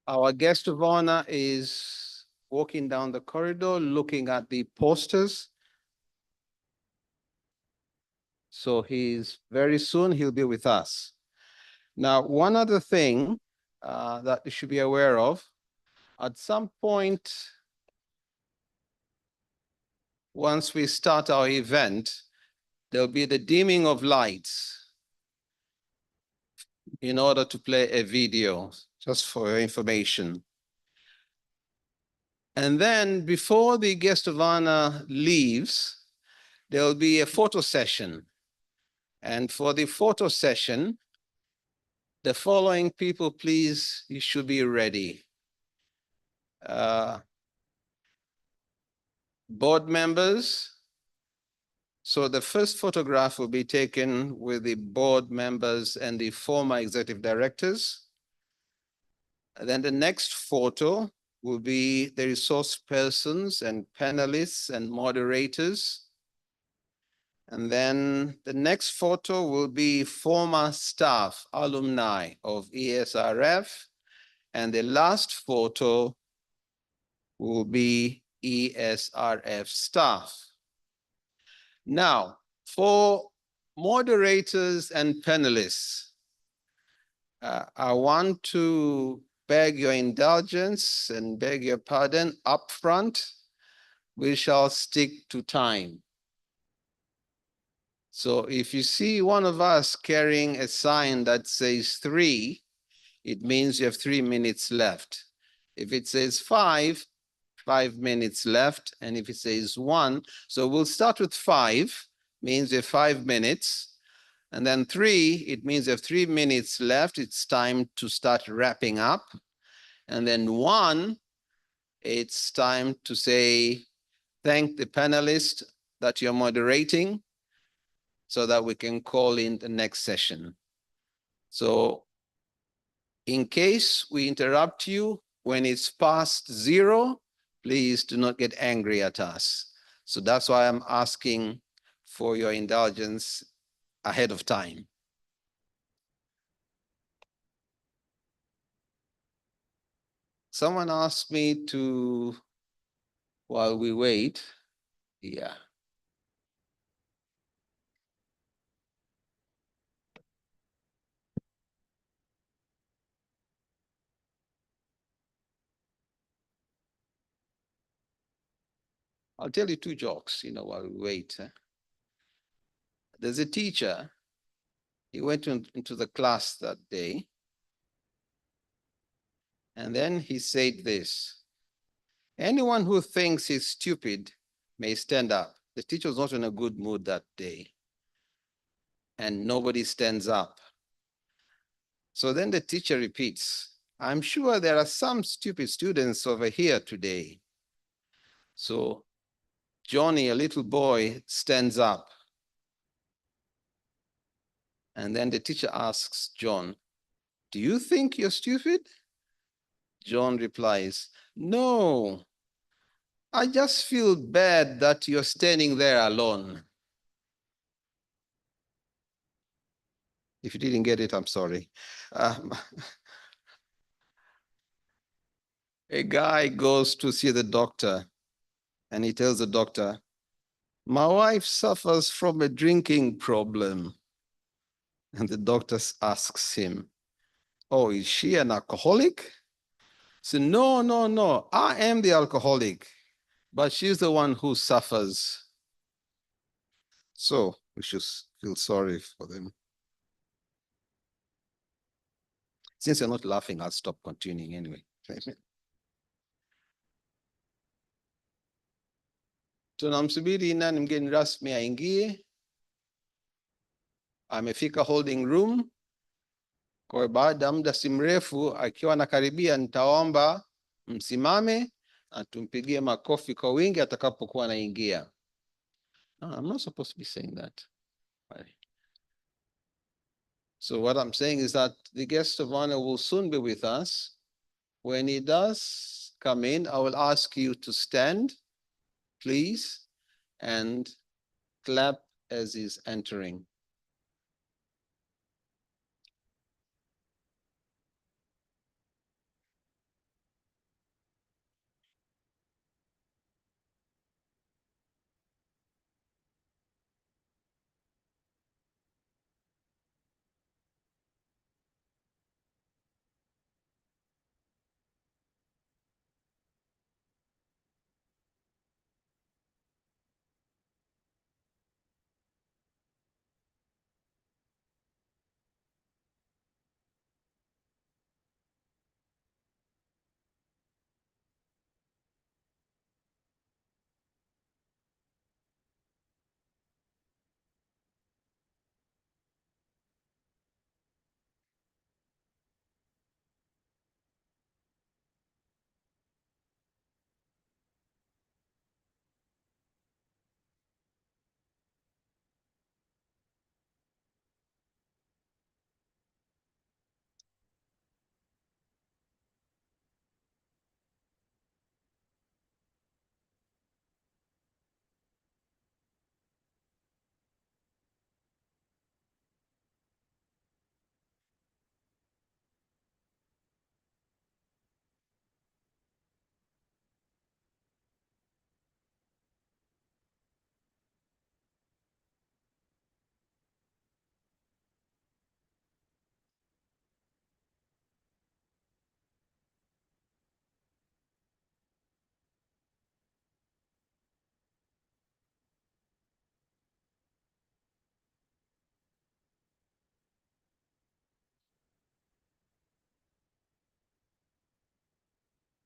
Our guest of honor is walking down the corridor, looking at the posters. So very soon he'll be with us. Now, one other thing that you should be aware of, at some point, once we start our event, there'll be the dimming of lights in order to play a video, just for your information. And then before the guest of honor leaves, there'll be a photo session. And for the photo session, the following people, please, you should be ready. Board members. So the first photograph will be taken with the board members and the former executive directors. And then the next photo will be the resource persons and panelists and moderators. And then the next photo will be former staff, alumni of ESRF. And the last photo will be ESRF staff. Now, for moderators and panelists, I want to beg your indulgence and beg your pardon up front. We shall stick to time. So if you see one of us carrying a sign that says 3, it means you have 3 minutes left. If it says 5, 5 minutes left. And if it says 1, so we'll start with 5, means you have 5 minutes. And then 3, it means you have 3 minutes left. It's time to start wrapping up. And then 1, it's time to say, thank the panelist that you're moderating so that we can call in the next session. So in case we interrupt you when it's past 0, please do not get angry at us. So that's why I'm asking for your indulgence ahead of time. Someone asked me to, while we wait, yeah. I'll tell you 2 jokes, while we wait. There's a teacher, he went into the class that day, and then he said this: anyone who thinks he's stupid may stand up. The teacher was not in a good mood that day, and nobody stands up. So then the teacher repeats, I'm sure there are some stupid students over here today. So Johnny, a little boy, stands up. And then the teacher asks John, do you think you're stupid? John replies, no, I just feel bad that you're standing there alone. If you didn't get it, I'm sorry. A guy goes to see the doctor and he tells the doctor, my wife suffers from a drinking problem. And the doctor asks him, oh, is she an alcoholic? So no, no, no, I am the alcoholic, but she's the one who suffers. So we should feel sorry for them. Since you're not laughing, I'll stop continuing anyway. Tunamsubiri nani mgeni rasmi aingie. Amefika holding room. Kwa baada ya muda si mrefu akiwa anakaribia, nitaomba msimame na tumpigie makofi kwa wingi atakapokuwa anaingia. No, I'm not supposed to be saying that. So what I'm saying is that the guest of honor will soon be with us. When he does come in, I will ask you to stand, please, and clap as he's entering.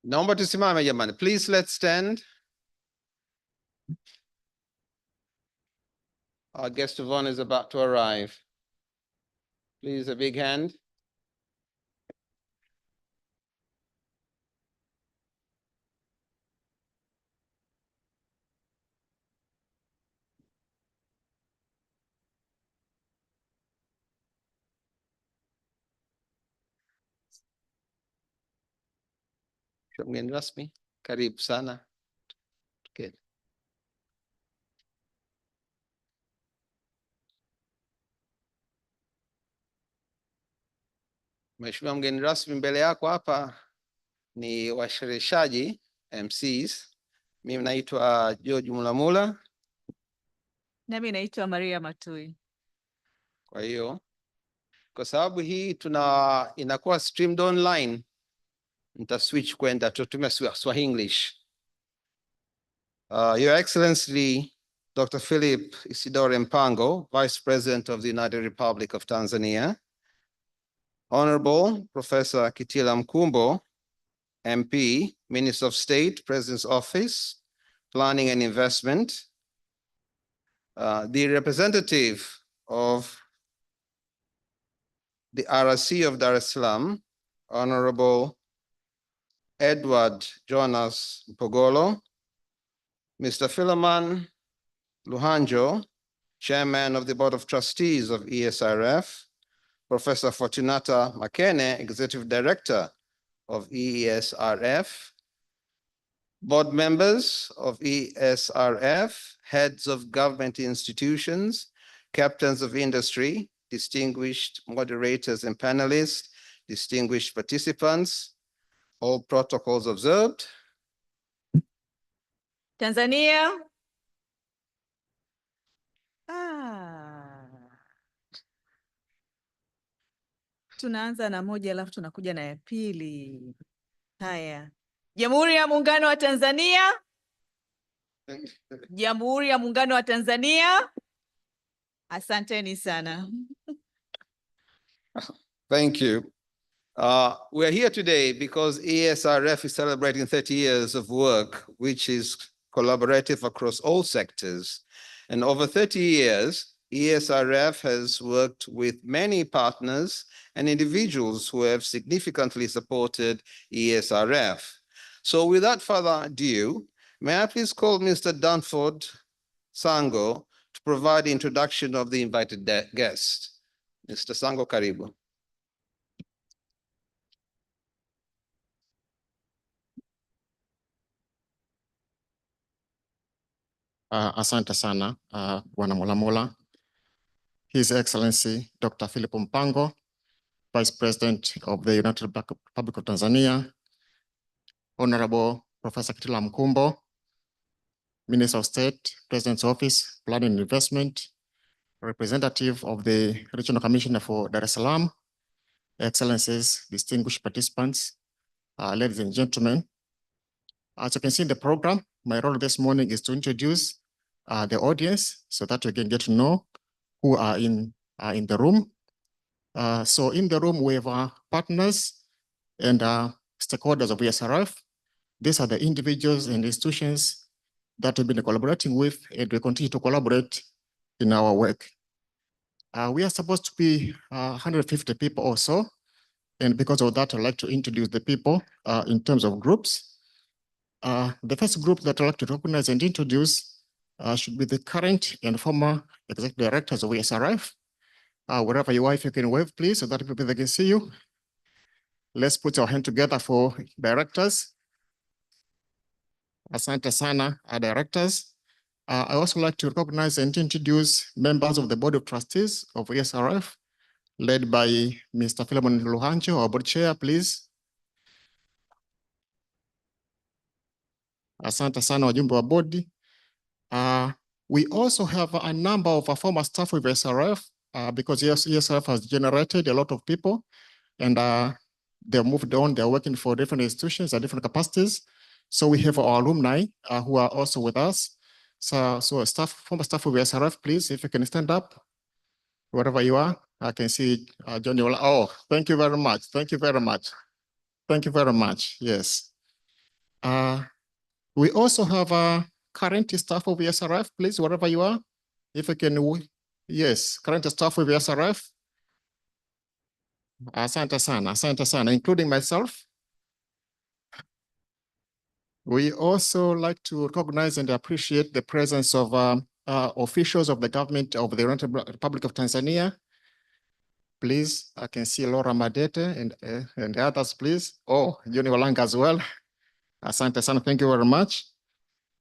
Naomba tusimame jamani. Please let's stand. Our guest of honor is about to arrive. Please, a big hand. Mgeni rasmi, karibu sana. Okay. Mheshimiwa mgeni rasmi, mbele yako hapa ni washereheshaji MCs. Mimi naitwa George Mulamula. Nami naitwa Maria Matui. Kwa hiyo kwa sababu hii inakuwa streamed online, nita switch kwenda tutumia Swahili. Your Excellency Dr. Philip Isidore Mpango, Vice President of the United Republic of Tanzania, Honorable Professor Kitila Mkumbo, MP, Minister of State, President's Office, Planning and Investment, the representative of the RC of Dar es Salaam, Honorable Edward Jonas Mpogolo, Mr. Philemon Luhanjo, Chairman of the Board of Trustees of ESRF, Professor Fortunata Makene, Executive Director of ESRF, board members of ESRF, heads of government institutions, captains of industry, distinguished moderators and panelists, distinguished participants, all protocols observed. Tanzania. Tunaanza na moja alafu tunakuja na ya pili. Haya. Jamhuri ya Muungano wa Tanzania. Jamhuri ya Muungano wa Tanzania. Asanteni sana. Thank you. We're here today because ESRF is celebrating 30 years of work, which is collaborative across all sectors. And over 30 years, ESRF has worked with many partners and individuals who have significantly supported ESRF. So without further ado, may I please call Mr. Danford Sango to provide the introduction of the invited guest. Mr. Sango, karibu. Asante sana, Bwana Mulamula. His Excellency, Dr. Philip Mpango, Vice President of the United Republic of Tanzania, Honorable Professor Kitila Mkumbo, Minister of State, President's Office, Planning and Investment, representative of the Regional Commissioner for Dar es Salaam, Excellencies, distinguished participants, ladies and gentlemen. As you can see in the program, my role this morning is to introduce the audience so that we can get to know who are in the room. So in the room, we have our partners and stakeholders of ESRF. These are the individuals and institutions that we've been collaborating with, and we continue to collaborate in our work. We are supposed to be 150 people or so. And because of that, I'd like to introduce the people in terms of groups. The first group that I'd like to recognize and introduce should be the current and former executive directors of ESRF. Wherever you are, if you can wave, please, so that people can see you. Let's put our hand together for directors. Asante sana, our directors. I also like to recognize and introduce members of the Board of Trustees of ESRF, led by Mr. Philemon Luhanjo, our board chair, please. Asante sana, wajumbe wa bodi. We also have a number of former staff of ESRF because ESRF has generated a lot of people, and they've moved on. They're working for different institutions at different capacities. So we have our alumni who are also with us. So former staff of ESRF, please, if you can stand up, wherever you are. I can see Johnny. Oh, thank you very much. Thank you very much. Thank you very much. Yes. We also have a current staff of ESRF, please, wherever you are. If you can, yes, current staff of ESRF. Asante sana, including myself. We also like to recognize and appreciate the presence of officials of the government of the United Republic of Tanzania. Please, I can see Laura Madete and others, please. Oh, Juni Walanga as well. Asante sana, thank you very much.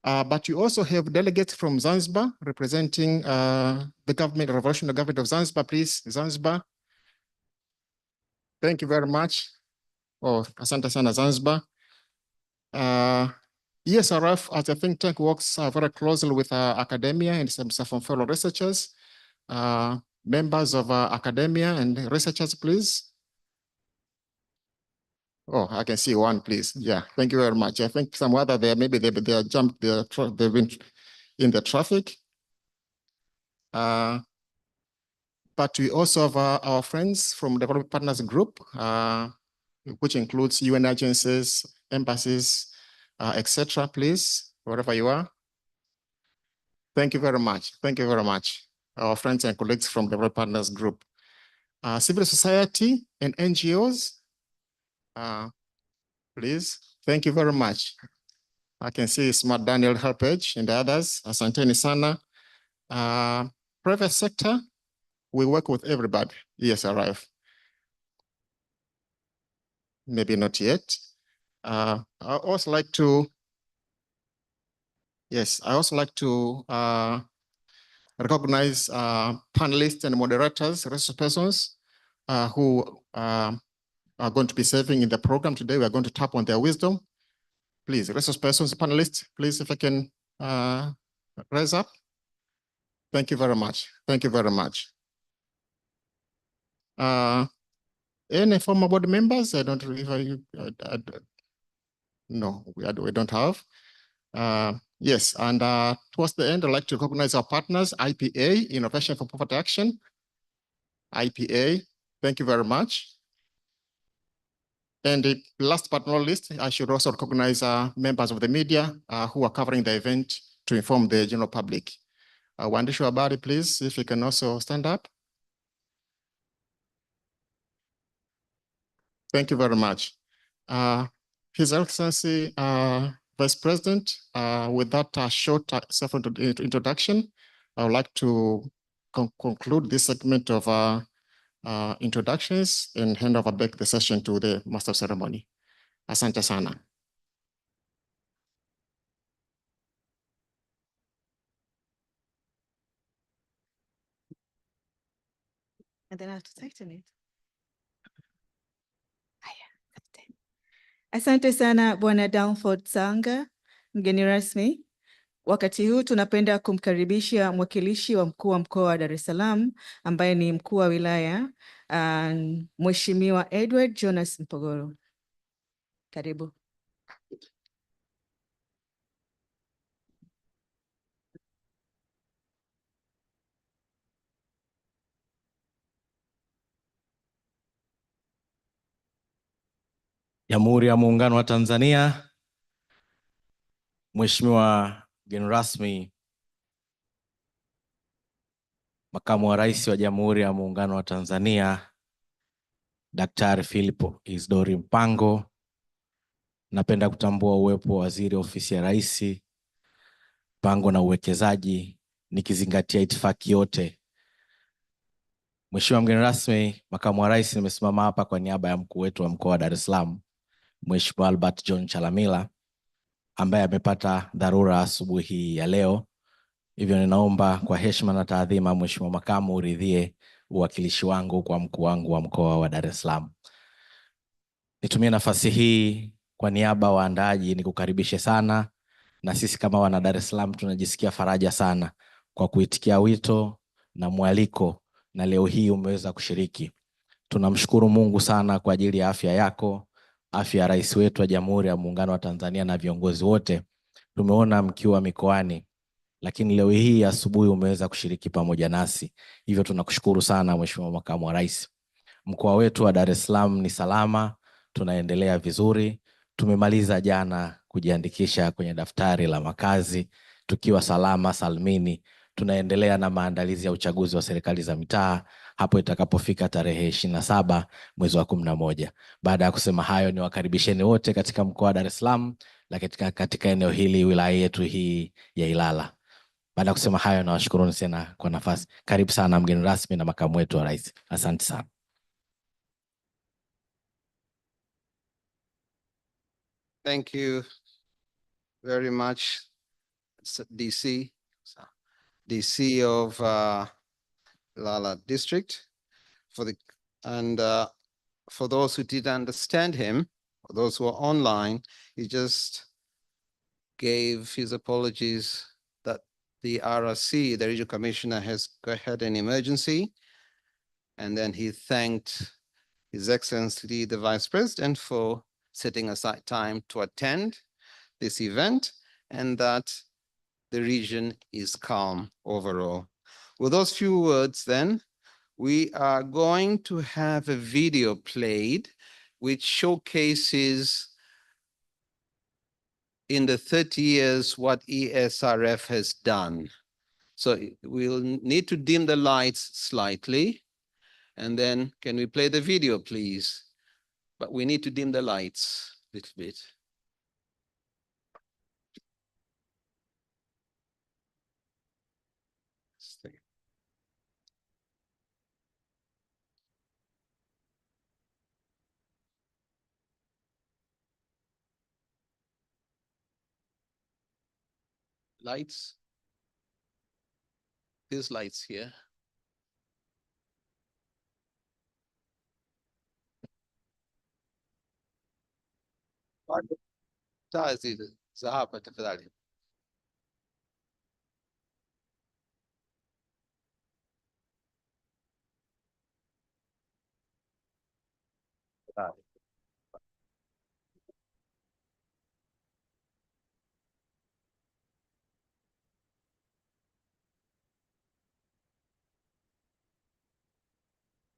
But you also have delegates from Zanzibar representing the government, revolutionary government of Zanzibar, please, Zanzibar. Thank you very much. Oh, asante sana, Zanzibar. ESRF as a think tank works very closely with academia and some fellow researchers. Members of academia and researchers, please. Oh, I can see one, please. Yeah, thank you very much. I think some other there, maybe they jumped, they've been in the traffic. But we also have our friends from Development Partners Group, which includes UN agencies, embassies, etc. Please, wherever you are. Thank you very much. Thank you very much. Our friends and colleagues from Development Partners Group. Civil society and NGOs, please. Thank you very much. I can see Smart Daniel Helpage and others. Asanteni sana. Private sector, we work with everybody. ESRF. Maybe not yet. I also like to, yes, I also like to recognize panelists and moderators, resource persons who are going to be serving in the program today. We are going to tap on their wisdom. Please, resource persons, panelists, please, if I can rise up. Thank you very much. Thank you very much. Any former board members? I don't really, no, we don't have. Yes, and towards the end, I'd like to recognize our partners, IPA, Innovation for Poverty Action. IPA, thank you very much. And last but not least, I should also recognize members of the media who are covering the event to inform the general public. Waandishi wa habari, please, if you can also stand up. Thank you very much. His Excellency, Vice President, with that short self-introduction, I would like to conclude this segment of introductions and hand over back the session to the Master of Ceremony. Asante sana. And then I have to tighten it. Asante sana Bwana Danford Sanga, mgeni rasmi. Wakati huu tunapenda kumkaribisha mwakilishi wa mkuu wa mkoa wa Dar es Salaam ambaye ni mkuu wa wilaya Mheshimiwa Edward Jonas Mpogolo. Karibu. Jamhuri ya Muungano wa Tanzania, Mheshimiwa mgeni rasmi, Makamu wa Rais wa Jamhuri ya Muungano wa Tanzania, Daktari Philip Isdori Mpango. Napenda kutambua uwepo wa Waziri Ofisi ya Rais, Mpango na Uwekezaji, nikizingatia itifaki yote. Mheshimiwa mgeni rasmi, Makamu wa Rais, nimesimama hapa kwa niaba ya mkuu wetu wa mkoa wa Dar es Salaam, Mheshimiwa Albert John Chalamila, ambaye amepata dharura asubuhi hii ya leo. Hivyo ninaomba kwa heshima na taadhima, Mheshimiwa Makamu, uridhie uwakilishi wangu kwa mkuu wangu wa mkoa wa Dar es Salaam. Nitumie nafasi hii kwa niaba waandaaji nikukaribishe sana, na sisi kama wana Dar es Salaam tunajisikia faraja sana kwa kuitikia wito na mwaliko, na leo hii umeweza kushiriki. Tunamshukuru Mungu sana kwa ajili ya afya yako, afya ya rais wetu wa Jamhuri ya Muungano wa Tanzania na viongozi wote. Tumeona mkiwa mikoani, lakini leo hii asubuhi umeweza kushiriki pamoja nasi. Hivyo tunakushukuru sana Mheshimiwa Makamu wa Rais. Mkoa wetu wa Dar es Salaam ni salama, tunaendelea vizuri. Tumemaliza jana kujiandikisha kwenye daftari la makazi tukiwa salama salmini. Tunaendelea na maandalizi ya uchaguzi wa serikali za mitaa hapo itakapofika tarehe 27 mwezi wa 11. Baada ya kusema hayo, ni wakaribisheni wote katika mkoa wa Dar es Salaam na katika eneo hili, wilaya yetu hii ya Ilala. Baada ya kusema hayo, nawashukuruni sana kwa nafasi. Karibu sana mgeni rasmi na makamu wetu wa rais. Asante sana. Thank you very much, DC of Lala District, for those who didn't understand him, or those who are online, he just gave his apologies that the RRC, the Regional Commissioner, has had an emergency, and then he thanked His Excellency the Vice President for setting aside time to attend this event, and that the region is calm overall. With those few words then, we are going to have a video played which showcases in the 30 years what ESRF has done. So we'll need to dim the lights slightly, and then can we play the video, please? But we need to dim the lights a little bit. Lights. These lights here. Taa hizi za hapa tafadhali.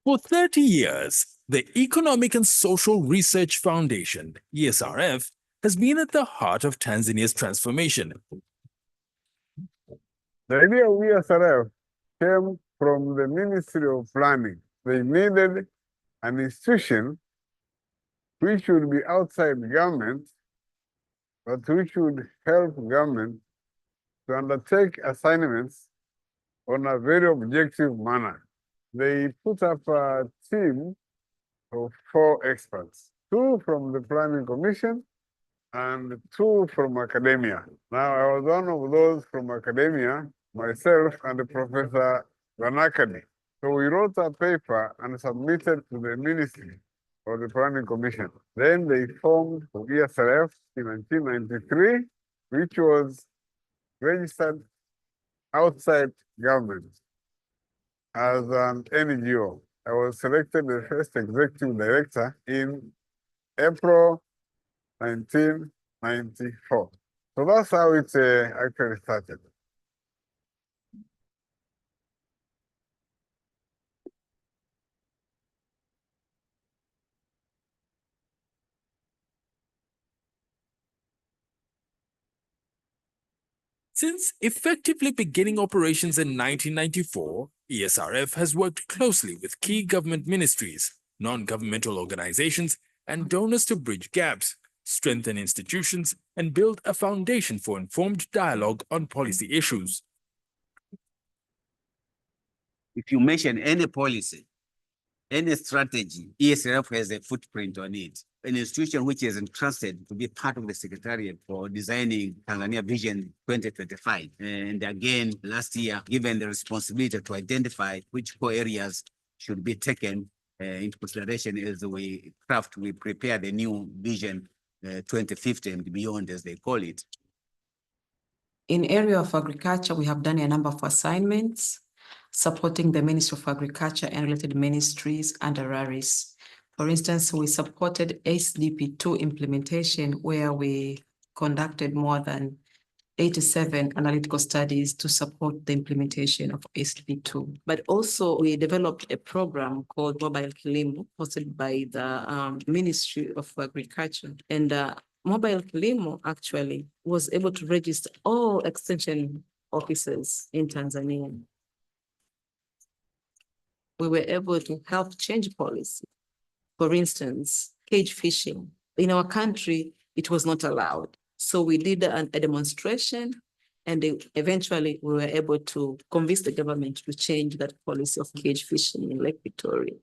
For 30 years, the Economic and Social Research Foundation, ESRF, has been at the heart of Tanzania's transformation. The idea of ESRF came from the Ministry of Planning. They needed an institution which would be outside government, but which would help government to undertake assignments on a very objective manner. They put up a team of 4 experts, 2 from the Planning Commission and 2 from academia. Now, I was one of those from academia, myself and Professor Vanakani. So we wrote a paper and submitted to the Ministry of the Planning Commission. Then they formed ESRF in 1993, which was registered outside government as an NGO. I was selected the first executive director in April 1994. So that's how it actually started. Since effectively beginning operations in 1994, ESRF has worked closely with key government ministries, non-governmental organizations, and donors to bridge gaps, strengthen institutions, and build a foundation for informed dialogue on policy issues. If you mention any policy, any strategy, ESRF has a footprint on it. An institution which is entrusted to be part of the Secretariat for designing Tanzania Vision 2025. And again, last year, given the responsibility to identify which core areas should be taken into consideration as we prepare the new Vision 2050 and beyond, as they call it. In area of agriculture, we have done a number of assignments supporting the Ministry of Agriculture and related ministries under RARIS. For instance, we supported SDP2 implementation, where we conducted more than 87 analytical studies to support the implementation of SDP2. But also we developed a program called Mobile Kilimo, hosted by the Ministry of Agriculture. And Mobile Kilimo actually was able to register all extension officers in Tanzania. We were able to help change policy. For instance, cage fishing. In our country, it was not allowed. So we did a demonstration, and eventually we were able to convince the government to change that policy of cage fishing in Lake Victoria.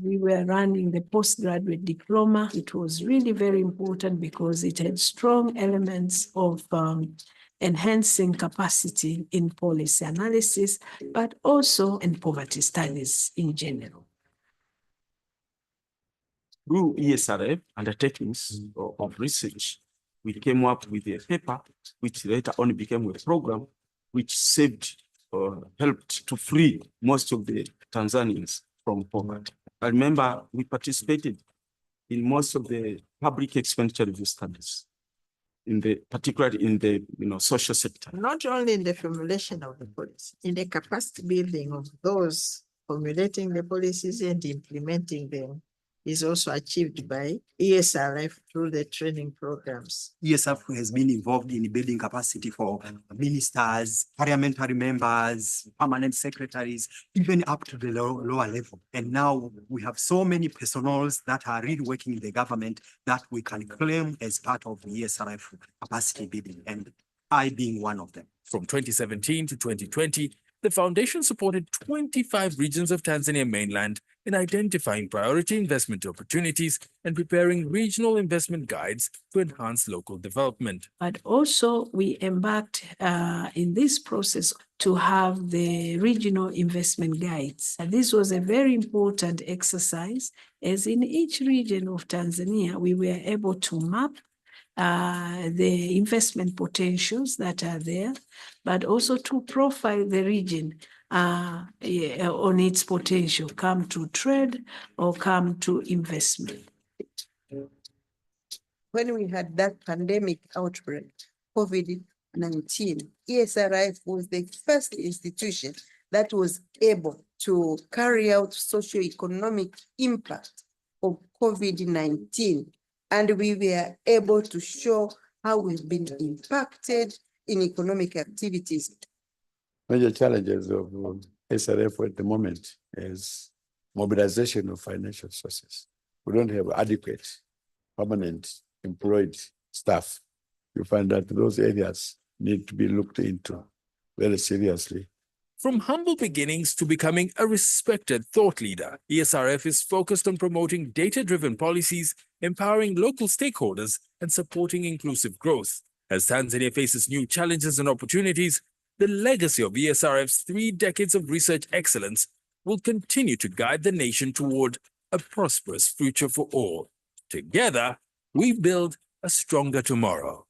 We were running the postgraduate diploma. It was really very important because it had strong elements of enhancing capacity in policy analysis, but also in poverty studies in general. Through ESRF undertakings of research, we came up with a paper, which later on became a program, which saved or helped to free most of the Tanzanians from poverty. I remember we participated in most of the public expenditure review studies, particularly in the social sector. Not only in the formulation of the policy, in the capacity building of those formulating the policies and implementing them is also achieved by ESRF through the training programs. ESRF has been involved in building capacity for ministers, parliamentary members, permanent secretaries, even up to the lower level. And now we have so many personals that are really working in the government that we can claim as part of the ESRF capacity building, and I being one of them. From 2017 to 2020, the foundation supported 25 regions of Tanzania mainland in identifying priority investment opportunities and preparing regional investment guides to enhance local development. But also we embarked in this process to have the regional investment guides. And this was a very important exercise, as in each region of Tanzania, we were able to map the investment potentials that are there, but also to profile the region on its potential, come to trade or come to investment. When we had that pandemic outbreak, COVID-19, ESRF was the first institution that was able to carry out socio-economic impact of COVID-19. And we were able to show how we've been impacted in economic activities. Major challenges of SRF at the moment is mobilization of financial sources. We don't have adequate permanent employed staff. You find that those areas need to be looked into very seriously. From humble beginnings to becoming a respected thought leader, ESRF is focused on promoting data-driven policies, empowering local stakeholders, and supporting inclusive growth. As Tanzania faces new challenges and opportunities, the legacy of ESRF's 3 decades of research excellence will continue to guide the nation toward a prosperous future for all. Together, we build a stronger tomorrow.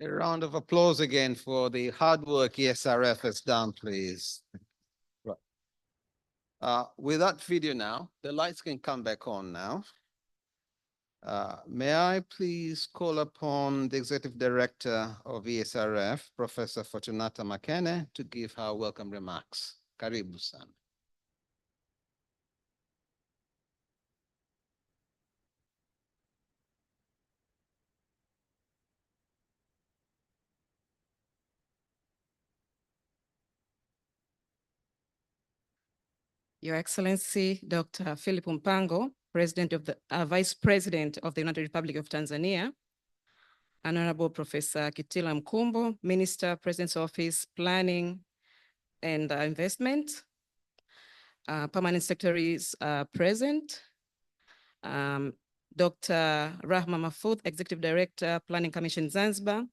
A round of applause again for the hard work ESRF has done, please. With that video now, the lights can come back on now. May I please call upon the Executive Director of ESRF, Professor Fortunata Makene, to give her welcome remarks. Karibu sana. Your Excellency, Dr. Philip Mpango, Vice President of the United Republic of Tanzania, Honorable Professor Kitila Mkumbo, Minister, President's Office, Planning and Investment, Permanent Secretaries present, Dr. Rahma Mahfoudh, Executive Director, Planning Commission Zanzibar,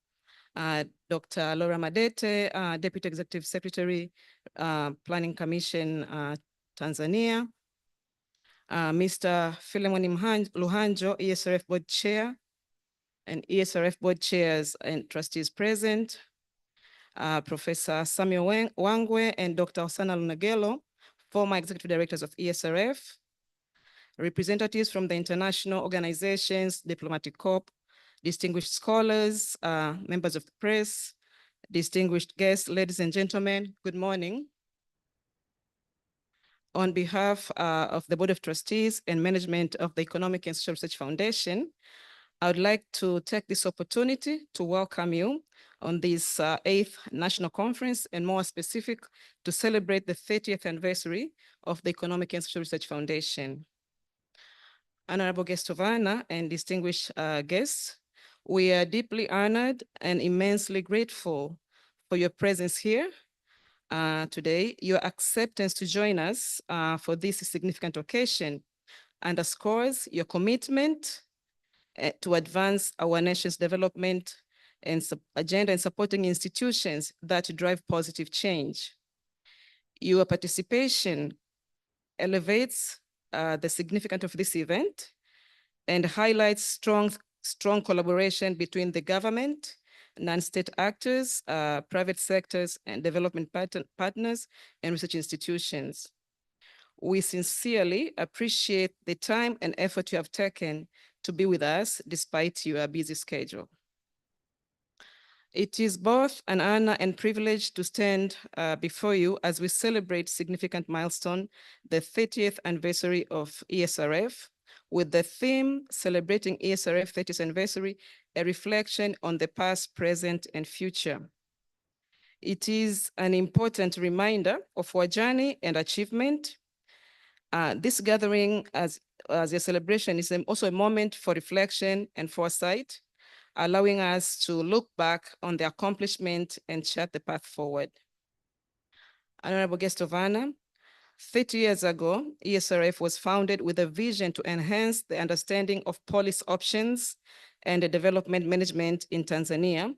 Dr. Laura Madete, Deputy Executive Secretary, Planning Commission Tanzania, Mr. Philemon Luhanjo, ESRF Board Chair, and ESRF Board Chairs and Trustees present, Professor Samuel Wangwe and Dr. Osana Lunagelo, former Executive Directors of ESRF, representatives from the international organizations, Diplomatic Corps, distinguished scholars, members of the press, distinguished guests, ladies and gentlemen, good morning. On behalf of the Board of Trustees and management of the Economic and Social Research Foundation, I would like to take this opportunity to welcome you on this 8th National Conference, and more specific, to celebrate the 30th anniversary of the Economic and Social Research Foundation. Honorable guest of honor and distinguished guests, we are deeply honored and immensely grateful for your presence here today. Your acceptance to join us for this significant occasion underscores your commitment to advance our nation's development and agenda and supporting institutions that drive positive change. Your participation elevates the significance of this event and highlights strong collaboration between the government, non-state actors, private sectors, and development partners and research institutions. We sincerely appreciate the time and effort you have taken to be with us despite your busy schedule. It is both an honor and privilege to stand before you as we celebrate significant milestone, the 30th anniversary of ESRF, with the theme celebrating ESRF 30th anniversary, a reflection on the past, present, and future. It is an important reminder of our journey and achievement. This gathering as a celebration is also a moment for reflection and foresight, allowing us to look back on the accomplishment and chart the path forward. Honorable guest of honor, 30 years ago, ESRF was founded with a vision to enhance the understanding of policy options and the development management in Tanzania,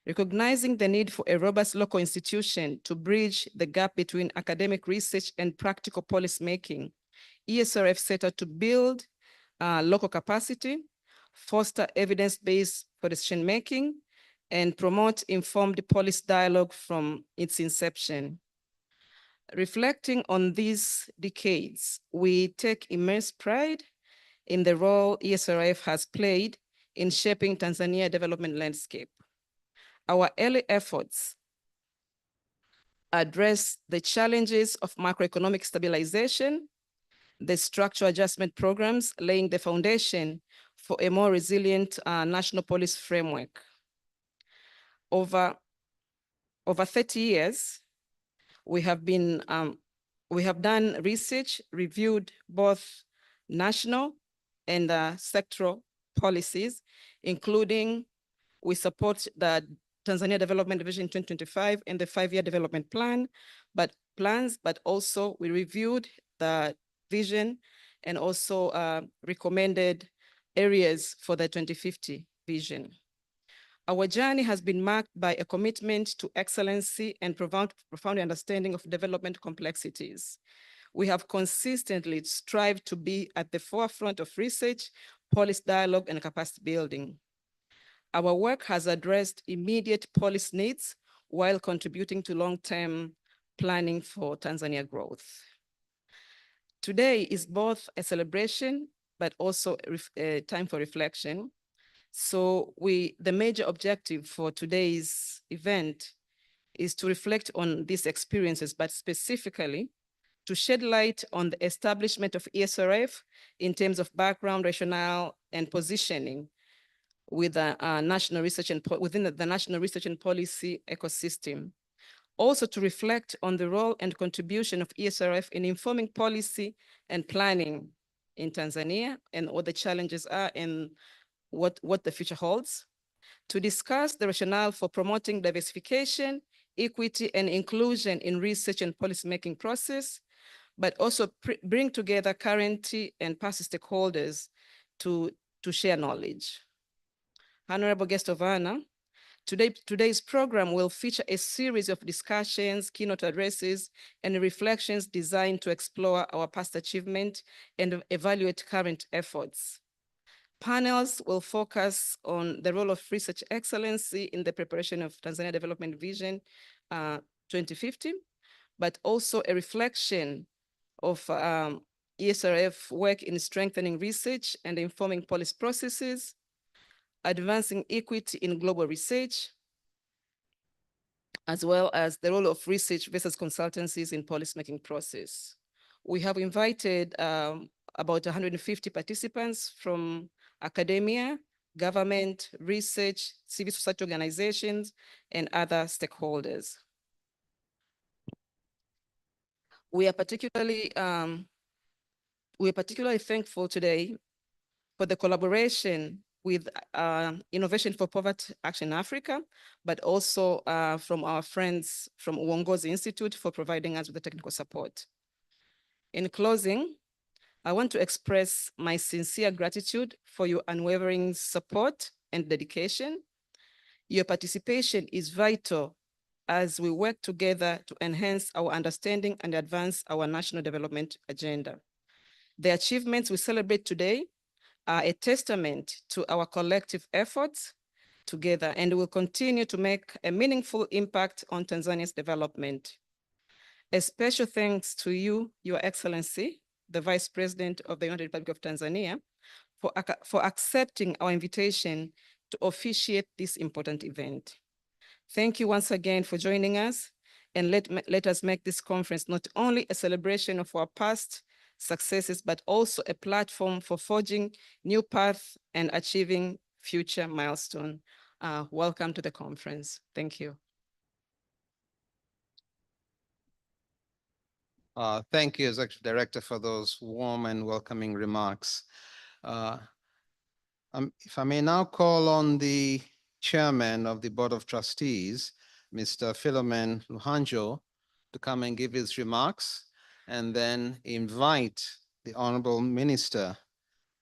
recognizing the need for a robust local institution to bridge the gap between academic research and practical policy making. ESRF set out to build local capacity, foster evidence-based decision-making, and promote informed policy dialogue from its inception. Reflecting on these decades, we take immense pride in the role ESRF has played in shaping Tanzania development landscape. Our early efforts address the challenges of macroeconomic stabilization, the structural adjustment programs, laying the foundation for a more resilient national policy framework. Over 30 years, we have done research, reviewed both national and sectoral policies, including we support the Tanzania Development Vision 2025 and the 5-year development plan, but also we reviewed the vision and also recommended areas for the 2050 vision. Our journey has been marked by a commitment to excellency and profound understanding of development complexities. We have consistently strived to be at the forefront of research, policy dialogue, and capacity building. Our work has addressed immediate policy needs while contributing to long-term planning for Tanzania growth. Today is both a celebration, but also a time for reflection. So the major objective for today's event is to reflect on these experiences, but specifically to shed light on the establishment of ESRF in terms of background, rationale, and positioning with national research and within the national research and policy ecosystem. Also to reflect on the role and contribution of ESRF in informing policy and planning in Tanzania and what the challenges are and what the future holds. To discuss the rationale for promoting diversification, equity, and inclusion in research and policymaking process, but also bring together current and past stakeholders to share knowledge. Honorable guest of honor, today's program will feature a series of discussions, keynote addresses, and reflections designed to explore our past achievement and evaluate current efforts. Panels will focus on the role of research excellency in the preparation of Tanzania Development Vision 2050, but also a reflection of ESRF work in strengthening research and informing policy processes, advancing equity in global research, as well as the role of research versus consultancies in policymaking process. We have invited about 150 participants from academia, government, research, civil society organizations, and other stakeholders. We are particularly thankful today for the collaboration with Innovation for Poverty Action Africa, but also from our friends from Uongozi Institute for providing us with the technical support. In closing, I want to express my sincere gratitude for your unwavering support and dedication. Your participation is vital as we work together to enhance our understanding and advance our national development agenda. The achievements we celebrate today are a testament to our collective efforts together, and will continue to make a meaningful impact on Tanzania's development. A special thanks to you, Your Excellency, the Vice President of the United Republic of Tanzania, for accepting our invitation to officiate this important event. Thank you once again for joining us, and let us make this conference not only a celebration of our past successes, but also a platform for forging new paths and achieving future milestones. Welcome to the conference. Thank you. Thank you, Executive Director, for those warm and welcoming remarks. If I may now call on the Chairman of the Board of Trustees, Mr. Philomen Luhanjo, to come and give his remarks, and then invite the Honorable Minister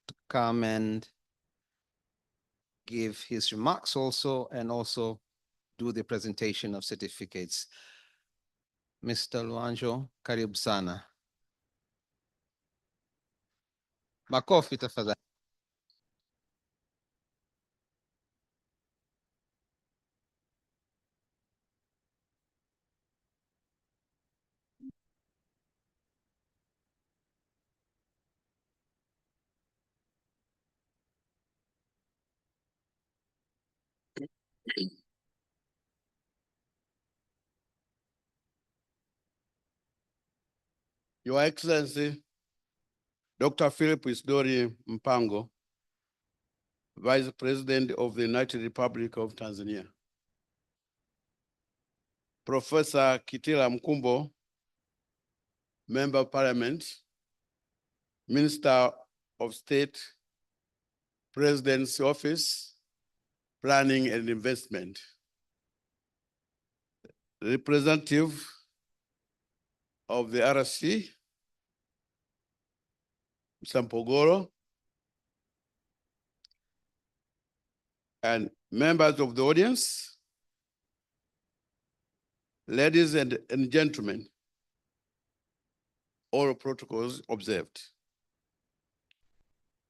to come and give his remarks also, and also do the presentation of certificates. Mr. Luhanjo, karibu sana. Makofi tafadhali. Your Excellency, Dr. Philip Isdori Mpango, Vice President of the United Republic of Tanzania. Professor Kitila Mkumbo, Member of Parliament, Minister of State, President's Office, Planning and Investment. Representative of the RC, Mr. Mpogoro, and members of the audience, ladies and gentlemen, all protocols observed.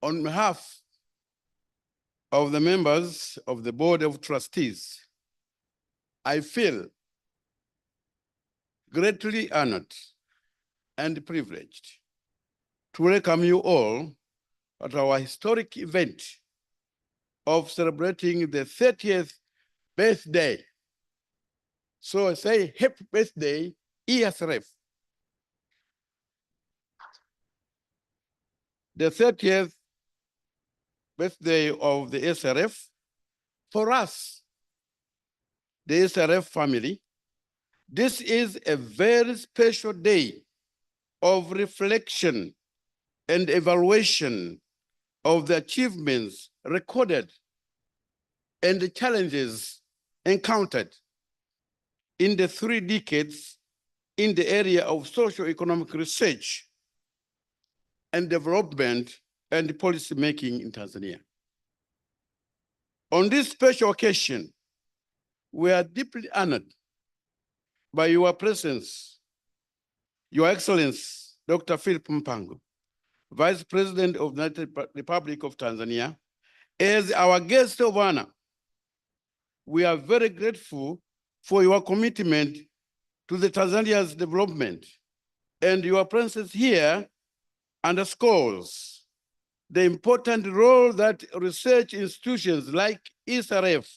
On behalf of the members of the Board of Trustees, I feel greatly honored and privileged to welcome you all at our historic event of celebrating the 30th birthday. So I say happy birthday, ESRF. The 30th birthday of the ESRF, for us, the ESRF family, this is a very special day of reflection and evaluation of the achievements recorded and the challenges encountered in the 3 decades in the area of socio-economic research and development and policy making in Tanzania. On this special occasion, we are deeply honored by your presence, Your Excellency, Dr. Philip Mpango, Vice President of the United Republic of Tanzania, as our guest of honor. We are very grateful for your commitment to the Tanzania's development, and your presence here underscores the important role that research institutions like ESRF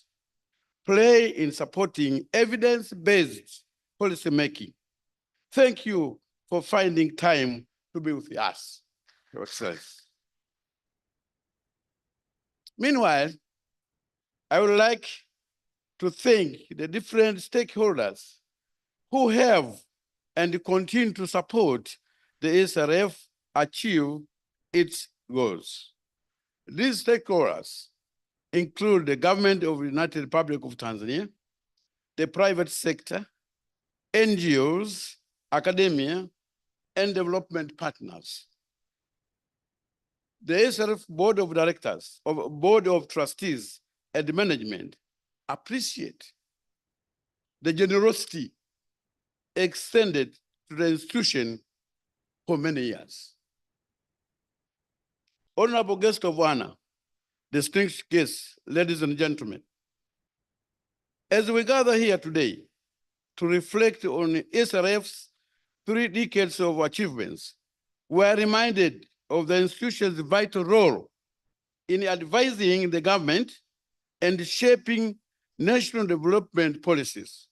play in supporting evidence-based policymaking. Thank you for finding time to be with us, Your Excellency. Meanwhile, I would like to thank the different stakeholders who have and continue to support the ESRF achieve its goals. These stakeholders include the government of the United Republic of Tanzania, the private sector, NGOs, academia, and development partners. The ESRF Board of Directors, Board of Trustees, and management appreciate the generosity extended to the institution for many years. Honorable guest of honor, distinguished guests, ladies and gentlemen, as we gather here today to reflect on ESRF's 3 decades of achievements, we are reminded of the institution's vital role in advising the government and shaping national development policies.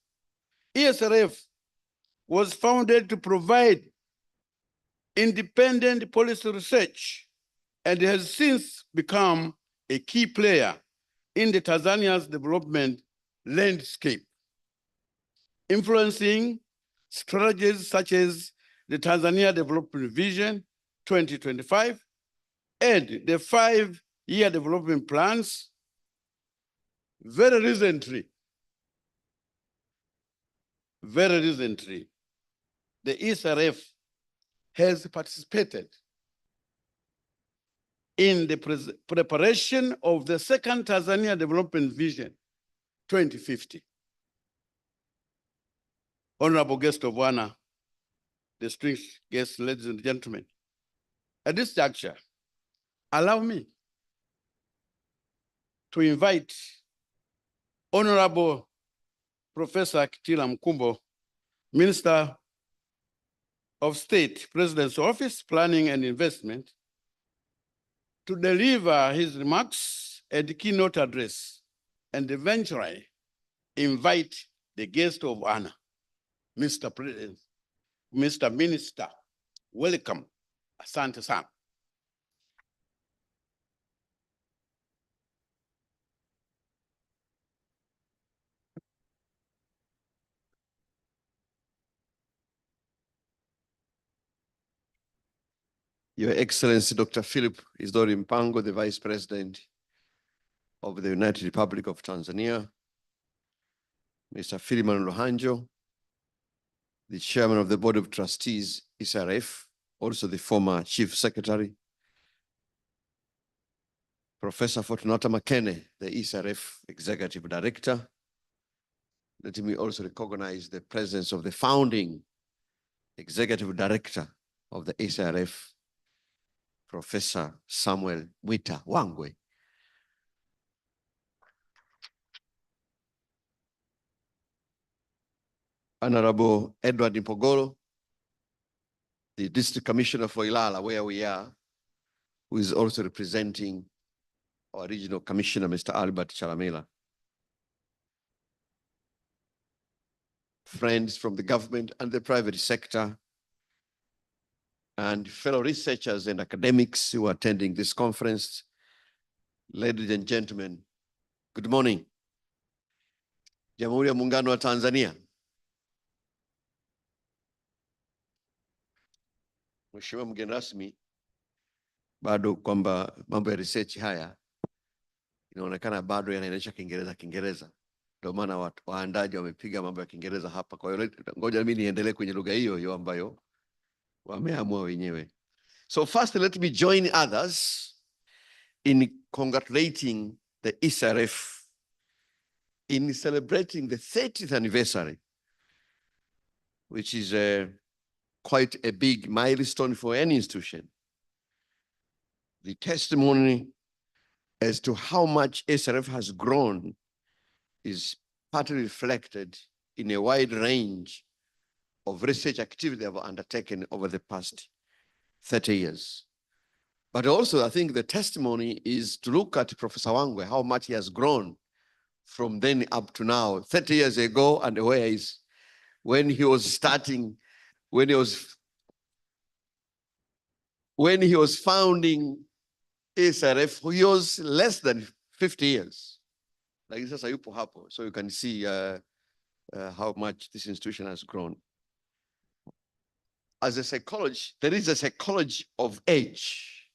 ESRF was founded to provide independent policy research and has since become a key player in the Tanzania's development landscape, influencing strategies such as the Tanzania Development Vision 2025 and the 5-year development plans. Very recently, the ESRF has participated in the preparation of the 2nd Tanzania Development Vision 2050. Honorable guest of honor, distinguished guests, ladies and gentlemen, at this juncture, allow me to invite Honorable Professor Kitila Mkumbo, Minister of State, President's Office, Planning and Investment, to deliver his remarks at the keynote address and eventually invite the guest of honor, Mr. President, Mr. Minister, welcome. Asante sana. Your Excellency, Dr. Philip Isdori Mpango, the Vice President of the United Republic of Tanzania, Mr. Philemon Luhanjo, the Chairman of the Board of Trustees, ESRF, also the former Chief Secretary, Professor Fortunata Makene, the ESRF Executive Director. Let me also recognize the presence of the founding Executive Director of the ESRF, Professor Samuel Mwita Wangwe. Honorable Edward Mpogolo, the District Commissioner for Ilala, where we are, who is also representing our Regional Commissioner, Mr. Albert Chalamila. Friends from the government and the private sector, and fellow researchers and academics who are attending this conference, ladies and gentlemen, good morning. Jamhuri ya Muungano wa Tanzania. Mheshimiwa mgeni rasmi, bado kwamba mambo ya research haya inaonekana bado yanaendesha Kiingereza. Ndio maana waandaji wamepiga mambo ya Kiingereza hapa. Kwa hiyo ngoja mimi niendelee kwenye lugha hiyo hiyo ambayo wameamua wenyewe. So first, let me join others in congratulating the ESRF in celebrating the 30th anniversary, which is quite a big milestone for any institution. The testimony as to how much ESRF has grown is partly reflected in a wide range of research activity they have undertaken over the past 30 years. But also, I think the testimony is to look at Professor Wangwe, how much he has grown from then up to now, 30 years ago, and where he is when he was starting, when he was founding ESRF, he was less than 50 years. Like sasa yupo hapo. So you can see how much this institution has grown. As a psychologist, there is a psychology of age,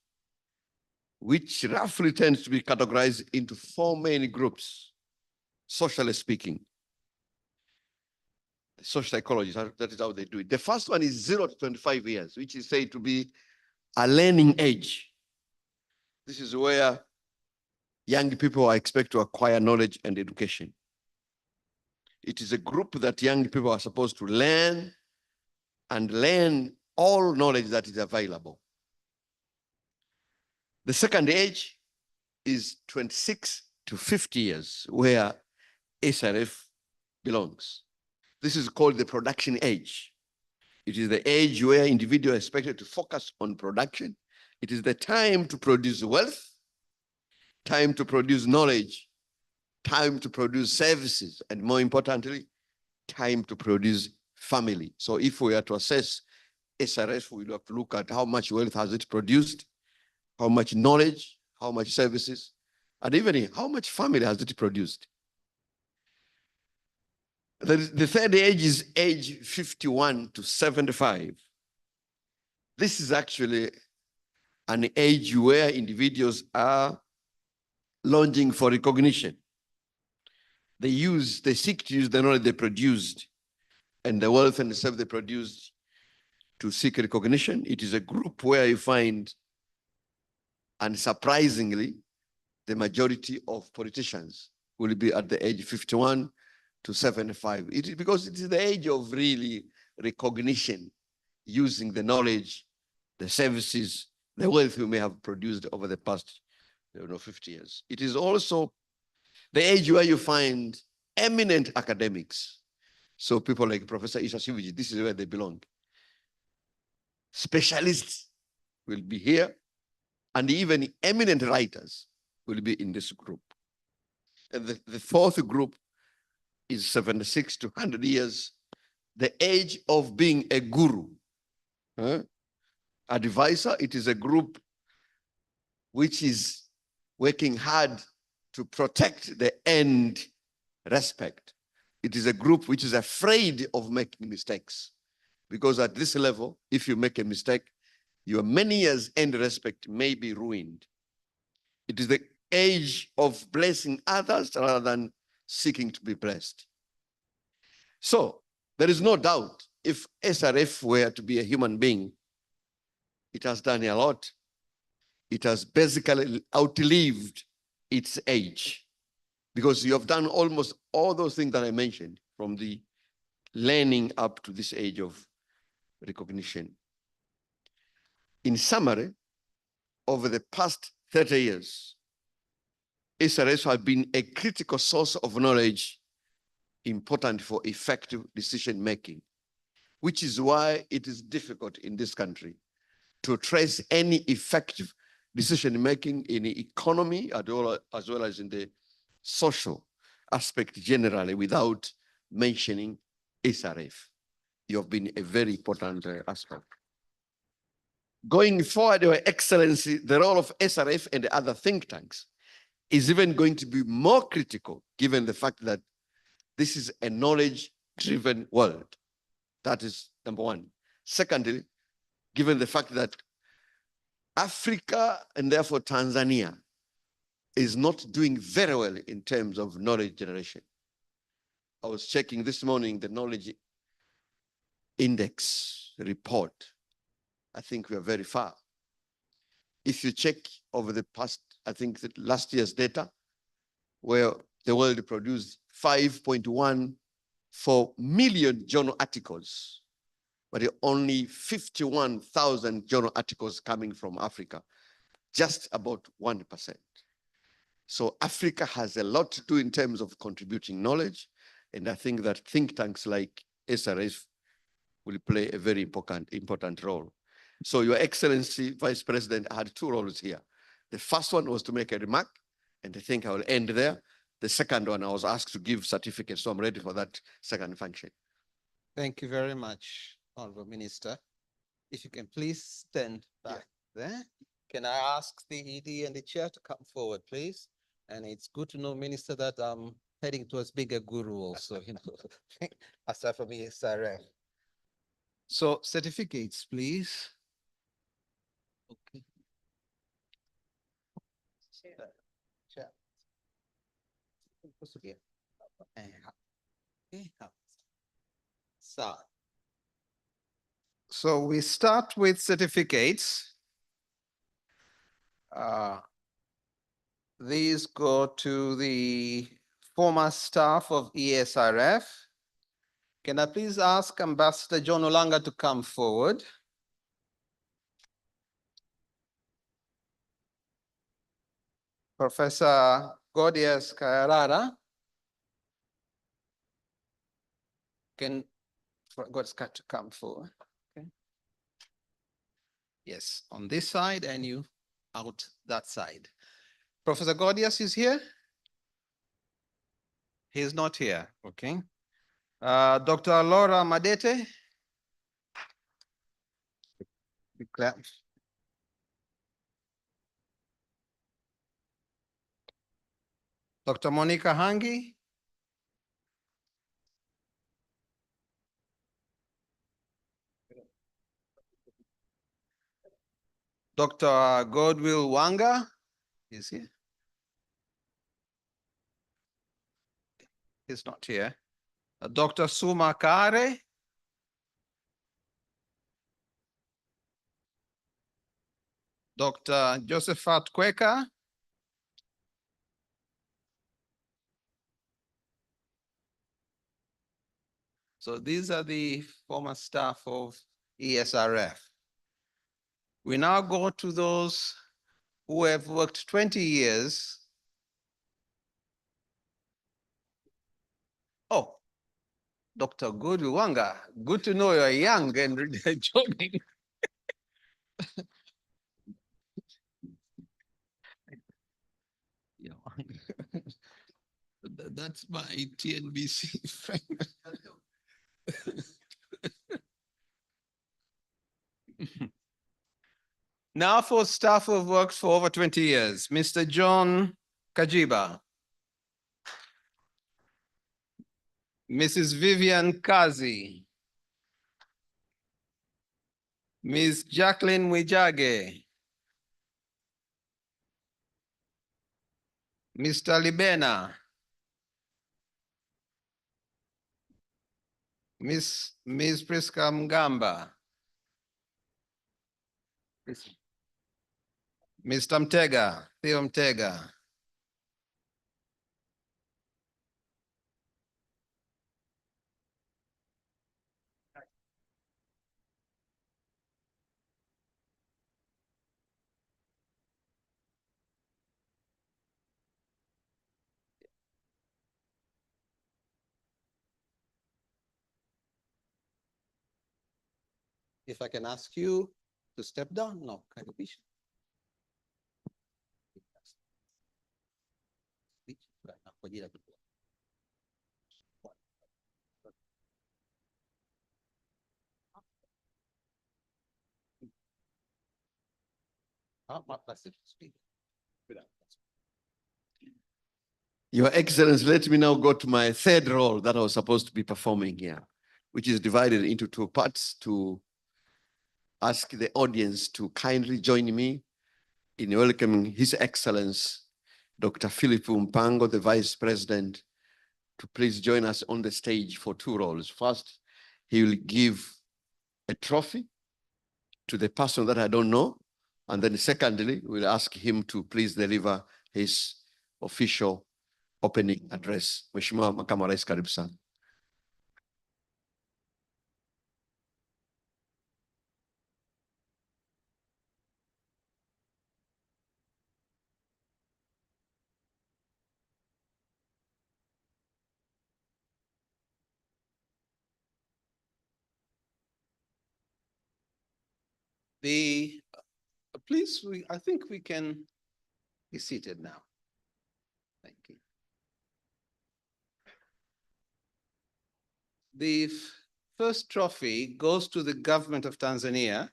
which roughly tends to be categorized into 4 main groups, socially speaking. Social psychology, that is how they do it. The first one is 0 to 25 years, which is said to be a learning age. This is where young people are expected to acquire knowledge and education. It is a group that young people are supposed to learn and learn all knowledge that is available. The second age is 26 to 50 years, where ESRF belongs. This is called the production age. It is the age where individuals are expected to focus on production. It is the time to produce wealth, time to produce knowledge, time to produce services, and more importantly, time to produce family. So if we are to assess ESRF, we have to look at how much wealth has it produced, how much knowledge, how much services, and even how much family has it produced. The third age is age 51 to 75. This is actually an age where individuals are longing for recognition. They seek to use the knowledge they produced and the wealth and the stuff they produced to seek recognition. It is a group where you find, and surprisingly, the majority of politicians will be at the age 51 to 75. It is because it is the age of really recognition, using the knowledge, the services, the wealth you may have produced over the past 50 years. It is also the age where you find eminent academics. So people like Professor Isa Siviji, this is where they belong. Specialists will be here, and even eminent writers will be in this group. And the fourth group is 76 to 100 years, the age of being a guru, advisor. It is a group which is working hard to protect the end respect. It is a group which is afraid of making mistakes, because at this level, if you make a mistake, your many years end respect may be ruined. It is the age of blessing others rather than seeking to be blessed. So there is no doubt, if SRF were to be a human being, it has done a lot. It has basically outlived its age, because you have done almost all those things that I mentioned, from the learning up to this age of recognition. In summary, over the past 30 years, SRS have been a critical source of knowledge important for effective decision-making, which is why it is difficult in this country to trace any effective decision-making in the economy as well as in the social aspect generally without mentioning SRF. You have been a very important aspect. Going forward, Your Excellency, the role of SRF and the other think tanks is even going to be more critical, given the fact that this is a knowledge-driven world. That is number one. Secondly, given the fact that Africa, and therefore Tanzania, is not doing very well in terms of knowledge generation. I was checking this morning the knowledge index report. I think we are very far. If you check over the past, I think that last year's data, where the world produced 5.14 million journal articles, but only 51,000 journal articles coming from Africa, just about 1%. So Africa has a lot to do in terms of contributing knowledge, and I think that think tanks like SRF will play a very important role. So Your Excellency, Vice President, I had two roles here. The first one was to make a remark, and I think I will end there. The second one, I was asked to give certificates, so I'm ready for that second function. Thank you very much, Honorable Minister. If you can please stand back there. Can I ask the ED and the chair to come forward, please? And it's good to know, Minister, that I'm heading towards bigger guru also, you know, aside from ESRF. So certificates, please. Okay. Chair. So we start with certificates. These go to the former staff of ESRF. Can I please ask Ambassador John Olanga to come forward? Professor Godius Kayarara. Can Godius to come forward? Okay. Yes, on this side and you out that side. Professor Godius is here? He's not here, okay. Dr. Laura Madete. Dr. Monica Hangi. Dr. Godwill Wanga is here. He's not here. Dr. Suma Kare. Dr. Josephat Kweka. So these are the former staff of ESRF. We now go to those who have worked 20 years. Oh, Dr. Godu Wanga, good to know you're young and joining. That's my TNBC friend. Now for staff who've worked for over 20 years, Mr. John Kajiba, Mrs. Vivian Kazi, Ms. Jacqueline Mwijage, Mr. Libena, Ms. Priska Mgamba, Mr. Mtega, Theo Mtega, if I can ask you to step down now, karibisha. Your Excellency, let me now go to my third role that I was supposed to be performing here, which is divided into two parts to ask the audience to kindly join me in welcoming His Excellency, Dr. Philip Mpango, the Vice President, to please join us on the stage for two roles. First, he will give a trophy to the person that I don't know. And then secondly, we'll ask him to please deliver his official opening address. Mheshimiwa Makamu wa Rais, karibu sana. Please, I think we can be seated now. Thank you. The first trophy goes to the government of Tanzania,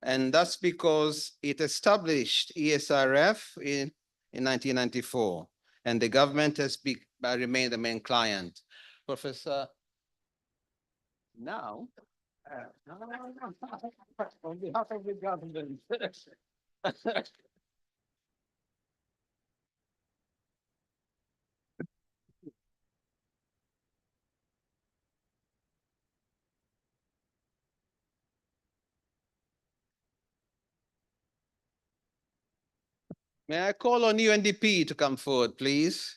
and that's because it established ESRF in 1994, and the government has remained the main client. Professor, now, on behalf of the government. May I call on UNDP to come forward, please?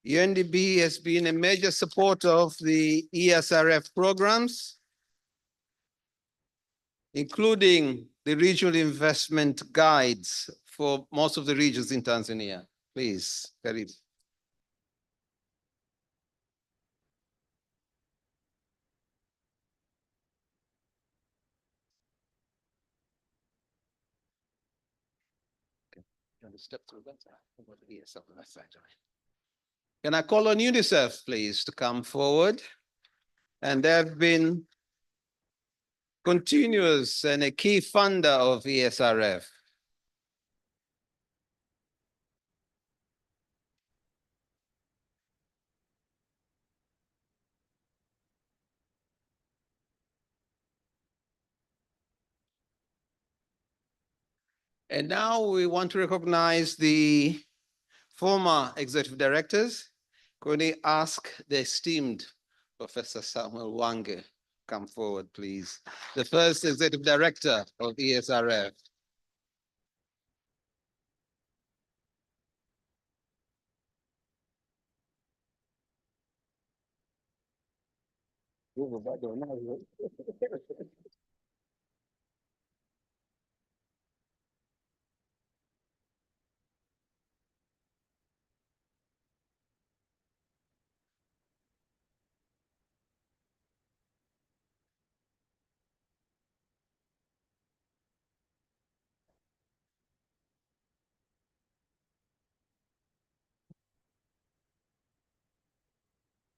UNDP has been a major supporter of the ESRF programs, including the regional investment guides for most of the regions in Tanzania. Please, Karibu. Step through that side. Yes, on that side. Can I call on UNICEF, please, to come forward? And they have been continuous and a key funder of ESRF. And now we want to recognize the former executive directors. Could we ask the esteemed Professor Samuel Wange come forward, please? The first executive director of ESRF.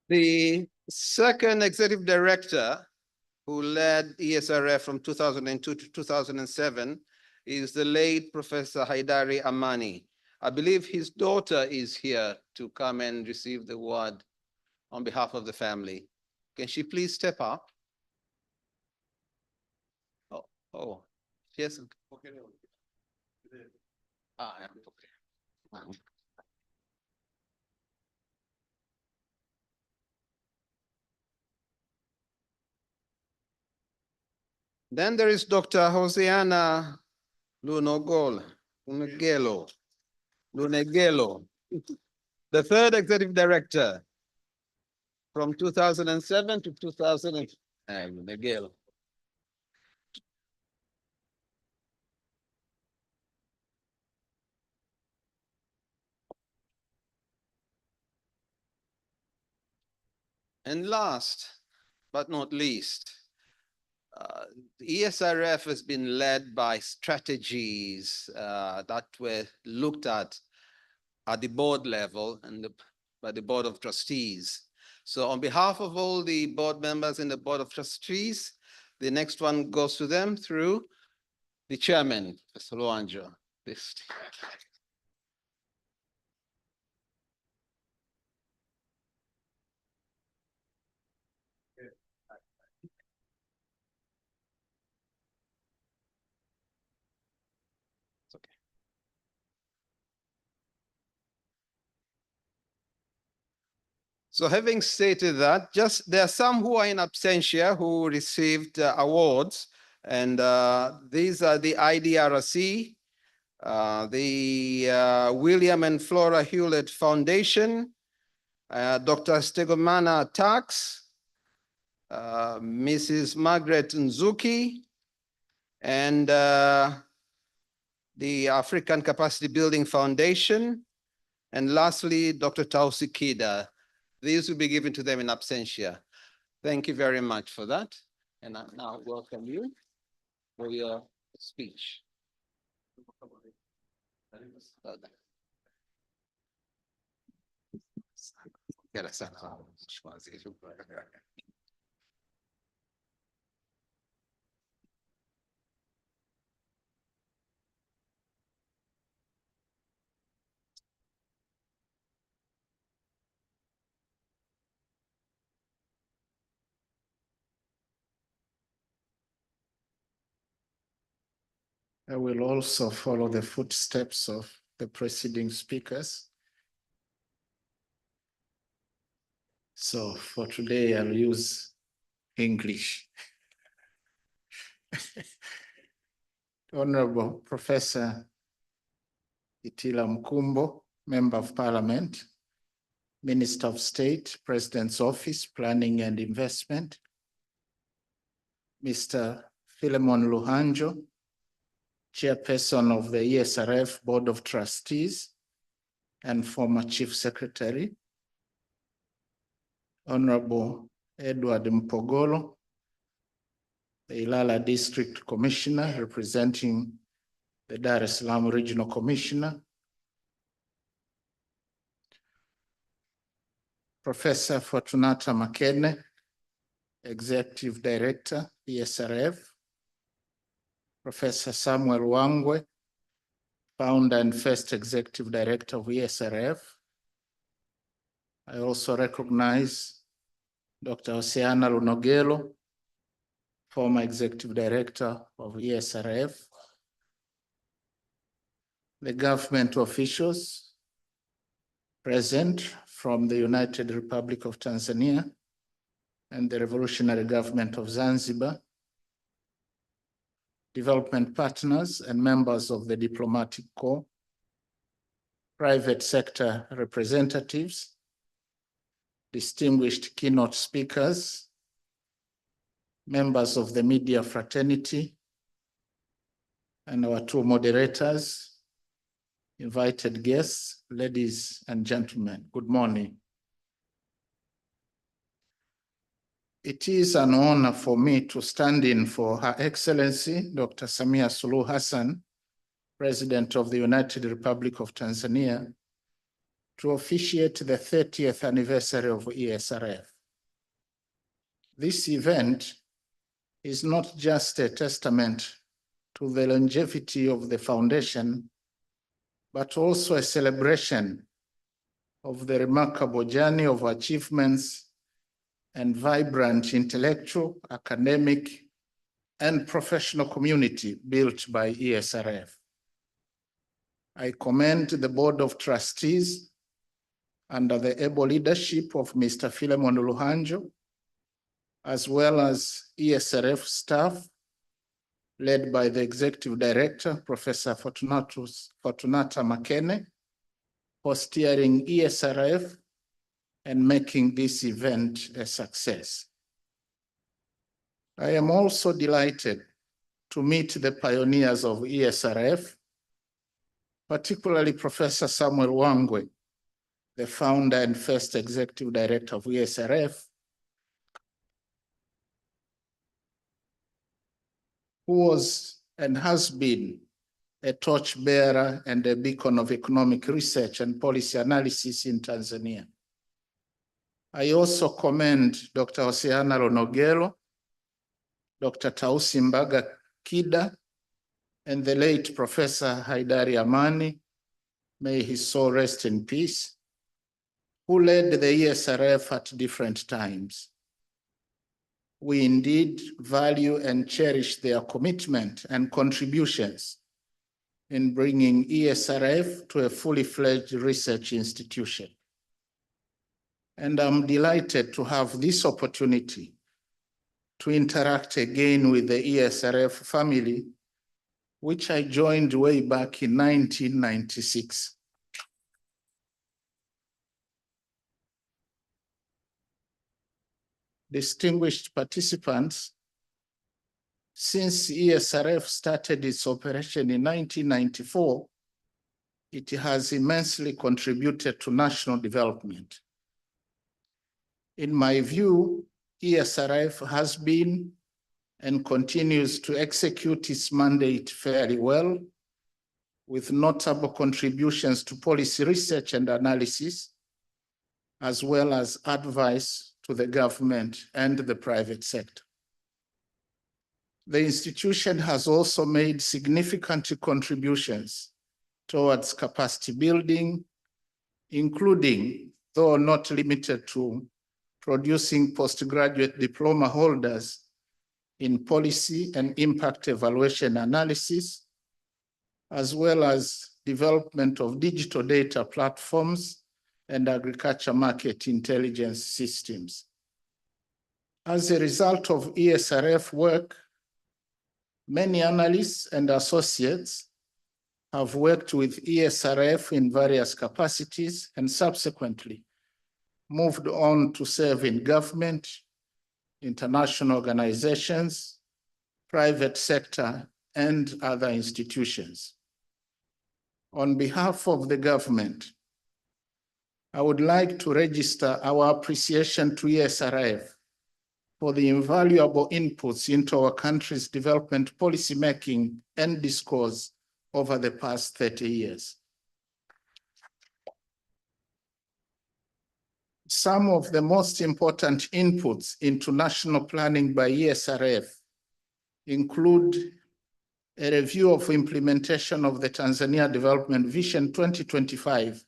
The second executive director who led ESRF from 2002 to 2007 is the late Professor Haidari Amani. I believe his daughter is here to come and receive the award on behalf of the family. Can she please step up? Oh, yes. Okay. Then there is Dr. Hosiana Lunegelo, the third executive director from 2007 to 2000. Lunegelo. And last but not least, the ESRF has been led by strategies that were looked at the board level and by the Board of Trustees. So on behalf of all the board members in the Board of Trustees, the next one goes to them through the chairman, Mr. Luanjo. This. So having stated that, there are some who are in absentia who received awards, and these are the IDRC, the William and Flora Hewlett Foundation, Dr. Stegomana Tax, Mrs. Margaret Nzuki, and the African Capacity Building Foundation, and lastly, Dr. Tausi Kida. These will be given to them in absentia. Thank you very much for that. And I now welcome you. for your speech. I will also follow the footsteps of the preceding speakers. So for today, I'll use English. Honorable Professor Itila Mkumbo, Member of Parliament, Minister of State, President's Office, Planning and Investment, Mr. Philemon Luhanjo, Chairperson of the ESRF Board of Trustees and former Chief Secretary, Honorable Edward Mpogolo, the Ilala District Commissioner representing the Dar es Salaam Regional Commissioner, Professor Fortunata Makene, Executive Director, ESRF, Professor Samuel Wangwe, Founder and first Executive Director of ESRF. I also recognize Dr. Oceana Lunogelo, former Executive Director of ESRF, the government officials present from the United Republic of Tanzania and the Revolutionary Government of Zanzibar, development partners and members of the diplomatic corps, private sector representatives, distinguished keynote speakers, members of the media fraternity, and our two moderators, invited guests, ladies and gentlemen, good morning. It is an honor for me to stand in for Her Excellency, Dr. Samia Suluhu Hassan, President of the United Republic of Tanzania, to officiate the 30th anniversary of ESRF. This event is not just a testament to the longevity of the foundation, but also a celebration of the remarkable journey of achievements and vibrant intellectual, academic, and professional community built by ESRF. I commend the Board of Trustees under the able leadership of Mr. Philemon Luhanjo, as well as ESRF staff led by the Executive Director, Professor Fortunata Makene, for steering ESRF and making this event a success. I am also delighted to meet the pioneers of ESRF, particularly Professor Samuel Wangwe, the founder and first Executive Director of ESRF, who was and has been a torchbearer and a beacon of economic research and policy analysis in Tanzania. I also commend Dr. Oceana Lonogelo, Dr. Tausi Mbaga Kida, and the late Professor Haidari Amani, may his soul rest in peace, who led the ESRF at different times. We indeed value and cherish their commitment and contributions in bringing ESRF to a fully fledged research institution. And I'm delighted to have this opportunity to interact again with the ESRF family, which I joined way back in 1996. Distinguished participants, since ESRF started its operation in 1994, it has immensely contributed to national development. In my view, ESRF has been and continues to execute its mandate fairly well, with notable contributions to policy research and analysis, as well as advice to the government and the private sector. The institution has also made significant contributions towards capacity building, including, though not limited to, producing postgraduate diploma holders in policy and impact evaluation analysis, as well as development of digital data platforms and agriculture market intelligence systems. As a result of ESRF work, many analysts and associates have worked with ESRF in various capacities and subsequently moved on to serve in government, international organizations, private sector, and other institutions. On behalf of the government, I would like to register our appreciation to ESRF for the invaluable inputs into our country's development policy making and discourse over the past 30 years. Some of the most important inputs into national planning by ESRF include a review of implementation of the Tanzania Development Vision 2025,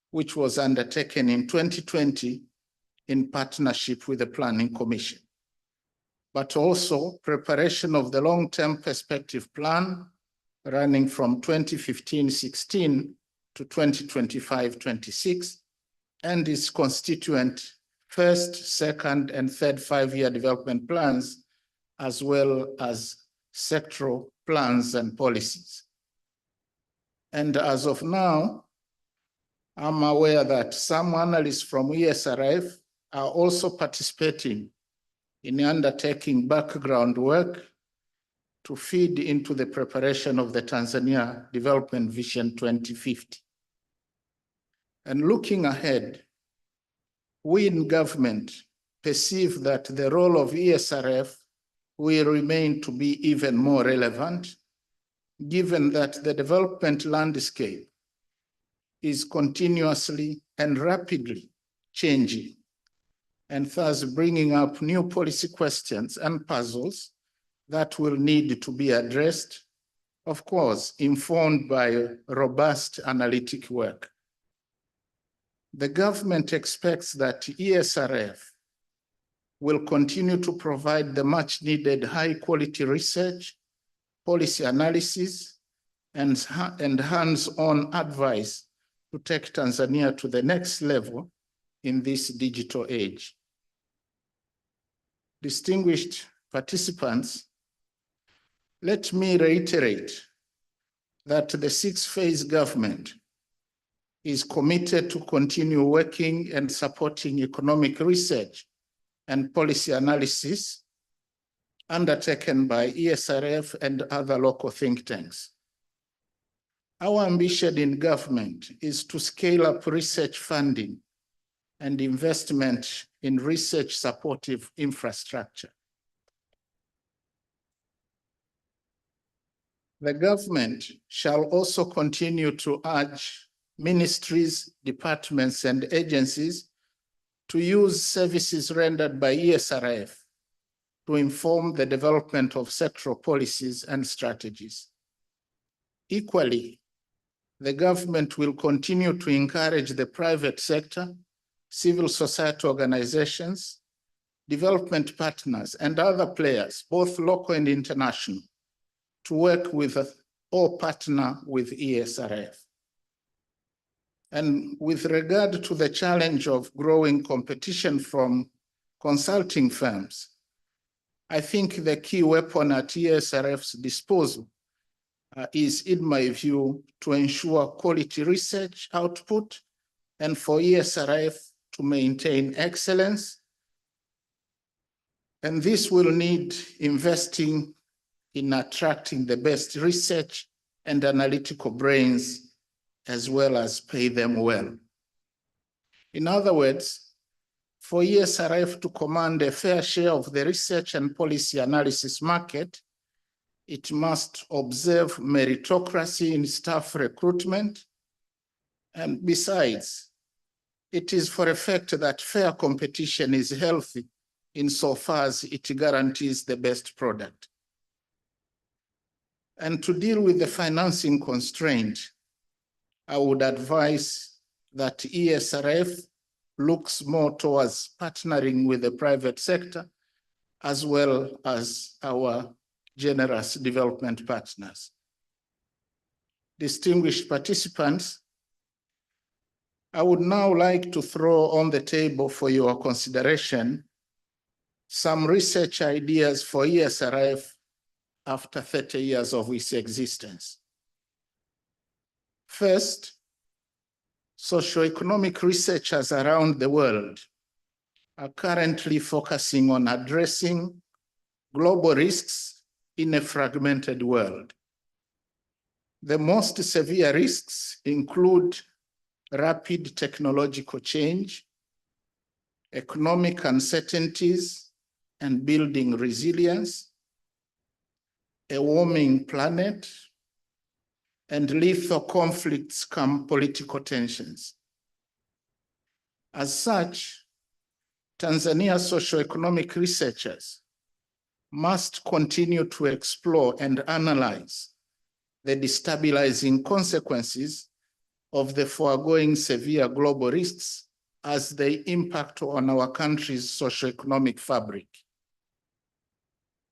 which was undertaken in 2020 in partnership with the Planning Commission, but also preparation of the long-term perspective plan running from 2015-16 to 2025-26, and its constituent first, second, and third five-year development plans, as well as sectoral plans and policies. And as of now, I'm aware that some analysts from ESRF are also participating in undertaking background work to feed into the preparation of the Tanzania Development Vision 2050. And looking ahead, we in government perceive that the role of ESRF will remain to be even more relevant, given that the development landscape is continuously and rapidly changing, and thus bringing up new policy questions and puzzles that will need to be addressed, of course, informed by robust analytic work. The government expects that ESRF will continue to provide the much needed high quality research, policy analysis, and hands-on advice to take Tanzania to the next level in this digital age. Distinguished participants, let me reiterate that the six-phase government is committed to continue working and supporting economic research and policy analysis undertaken by ESRF and other local think tanks. Our ambition in government is to scale up research funding and investment in research supportive infrastructure. The government shall also continue to urge ministries, departments, and agencies to use services rendered by ESRF to inform the development of sectoral policies and strategies. Equally, the government will continue to encourage the private sector, civil society organizations, development partners, and other players, both local and international, to work with or partner with ESRF. And with regard to the challenge of growing competition from consulting firms, I think the key weapon at ESRF's disposal is, in my view, to ensure quality research output and for ESRF to maintain excellence. And this will need investing in attracting the best research and analytical brains, as well as pay them well. In other words, for ESRF to command a fair share of the research and policy analysis market, it must observe meritocracy in staff recruitment. And besides, it is for a fact that fair competition is healthy insofar as it guarantees the best product. And to deal with the financing constraint, I would advise that ESRF looks more towards partnering with the private sector as well as our generous development partners. Distinguished participants, I would now like to throw on the table for your consideration some research ideas for ESRF after 30 years of its existence. First, socioeconomic researchers around the world are currently focusing on addressing global risks in a fragmented world. The most severe risks include rapid technological change, economic uncertainties and building resilience, a warming planet, and lethal conflicts come political tensions. As such, Tanzania's socioeconomic researchers must continue to explore and analyze the destabilizing consequences of the foregoing severe global risks as they impact on our country's socioeconomic fabric.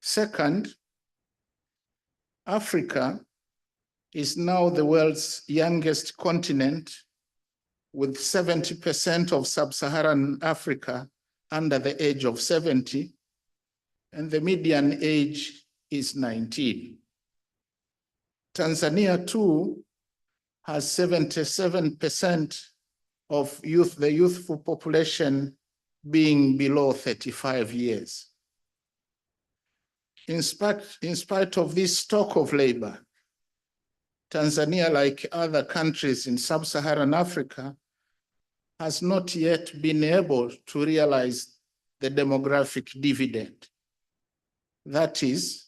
Second, Africa is now the world's youngest continent, with 70% of sub-Saharan Africa under the age of 70, and the median age is 19. Tanzania too has 77% of the youthful population being below 35 years. In spite of this stock of labor, Tanzania, like other countries in sub-Saharan Africa, has not yet been able to realize the demographic dividend. That is,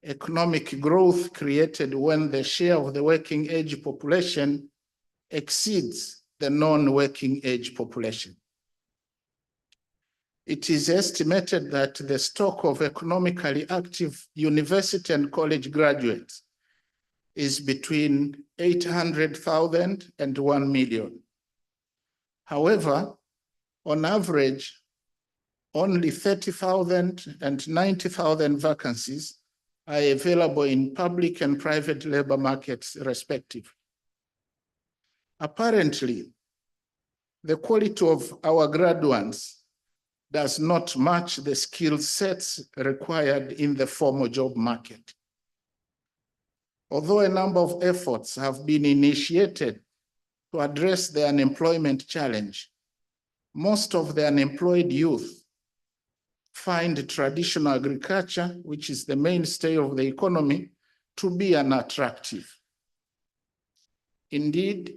economic growth created when the share of the working age population exceeds the non-working age population. It is estimated that the stock of economically active university and college graduates is between 800,000 and 1 million. However, on average, only 30,000 and 90,000 vacancies are available in public and private labor markets, respectively. Apparently, the quality of our graduates does not match the skill sets required in the formal job market. Although a number of efforts have been initiated to address the unemployment challenge, most of the unemployed youth find traditional agriculture, which is the mainstay of the economy, to be unattractive. Indeed,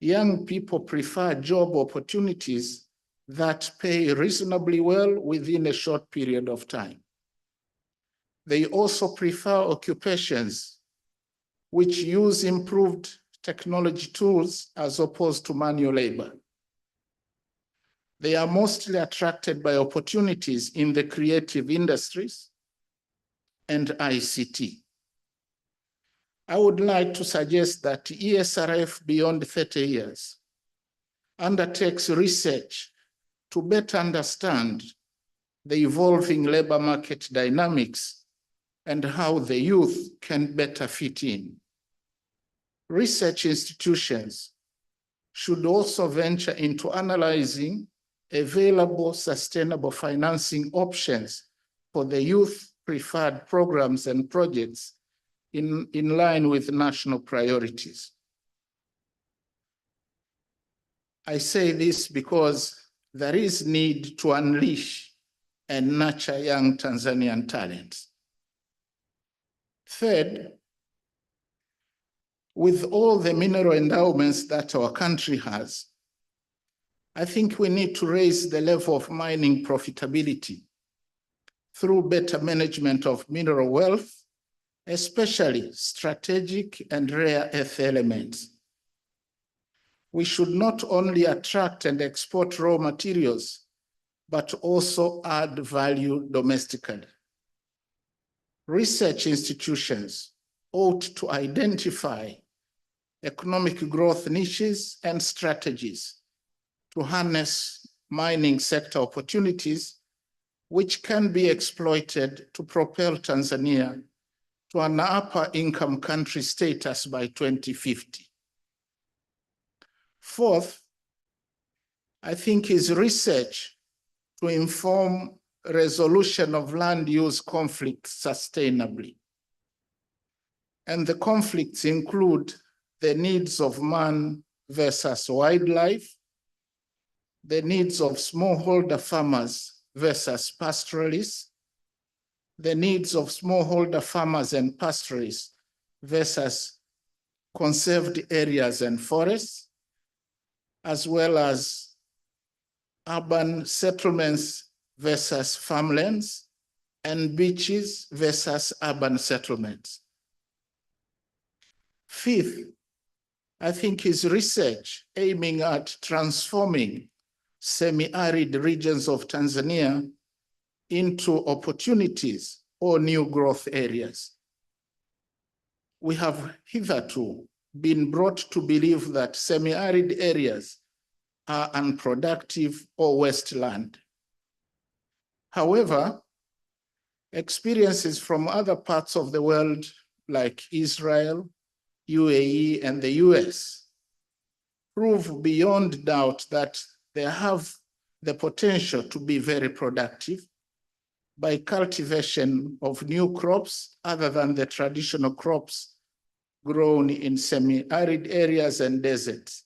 young people prefer job opportunities that pay reasonably well within a short period of time. They also prefer occupations which use improved technology tools as opposed to manual labor. They are mostly attracted by opportunities in the creative industries and ICT. I would like to suggest that ESRF beyond 30 years undertakes research to better understand the evolving labor market dynamics and how the youth can better fit in. Research institutions should also venture into analyzing available sustainable financing options for the youth preferred programs and projects in line with national priorities. I say this because there is need to unleash and nurture young Tanzanian talents. Third, with all the mineral endowments that our country has, I think we need to raise the level of mining profitability through better management of mineral wealth, especially strategic and rare earth elements. We should not only attract and export raw materials, but also add value domestically. Research institutions ought to identify economic growth niches and strategies to harness mining sector opportunities, which can be exploited to propel Tanzania to an upper income country status by 2050. Fourth, I think is research to inform resolution of land use conflicts sustainably. And the conflicts include the needs of man versus wildlife, the needs of smallholder farmers versus pastoralists, the needs of smallholder farmers and pastoralists versus conserved areas and forests, as well as urban settlements versus farmlands, and beaches versus urban settlements. Fifth, I think is research aiming at transforming semi-arid regions of Tanzania into opportunities or new growth areas. We have hitherto been brought to believe that semi-arid areas are unproductive or wasteland. However, experiences from other parts of the world like Israel, UAE, and the US prove beyond doubt that they have the potential to be very productive by cultivation of new crops other than the traditional crops grown in semi-arid areas and deserts.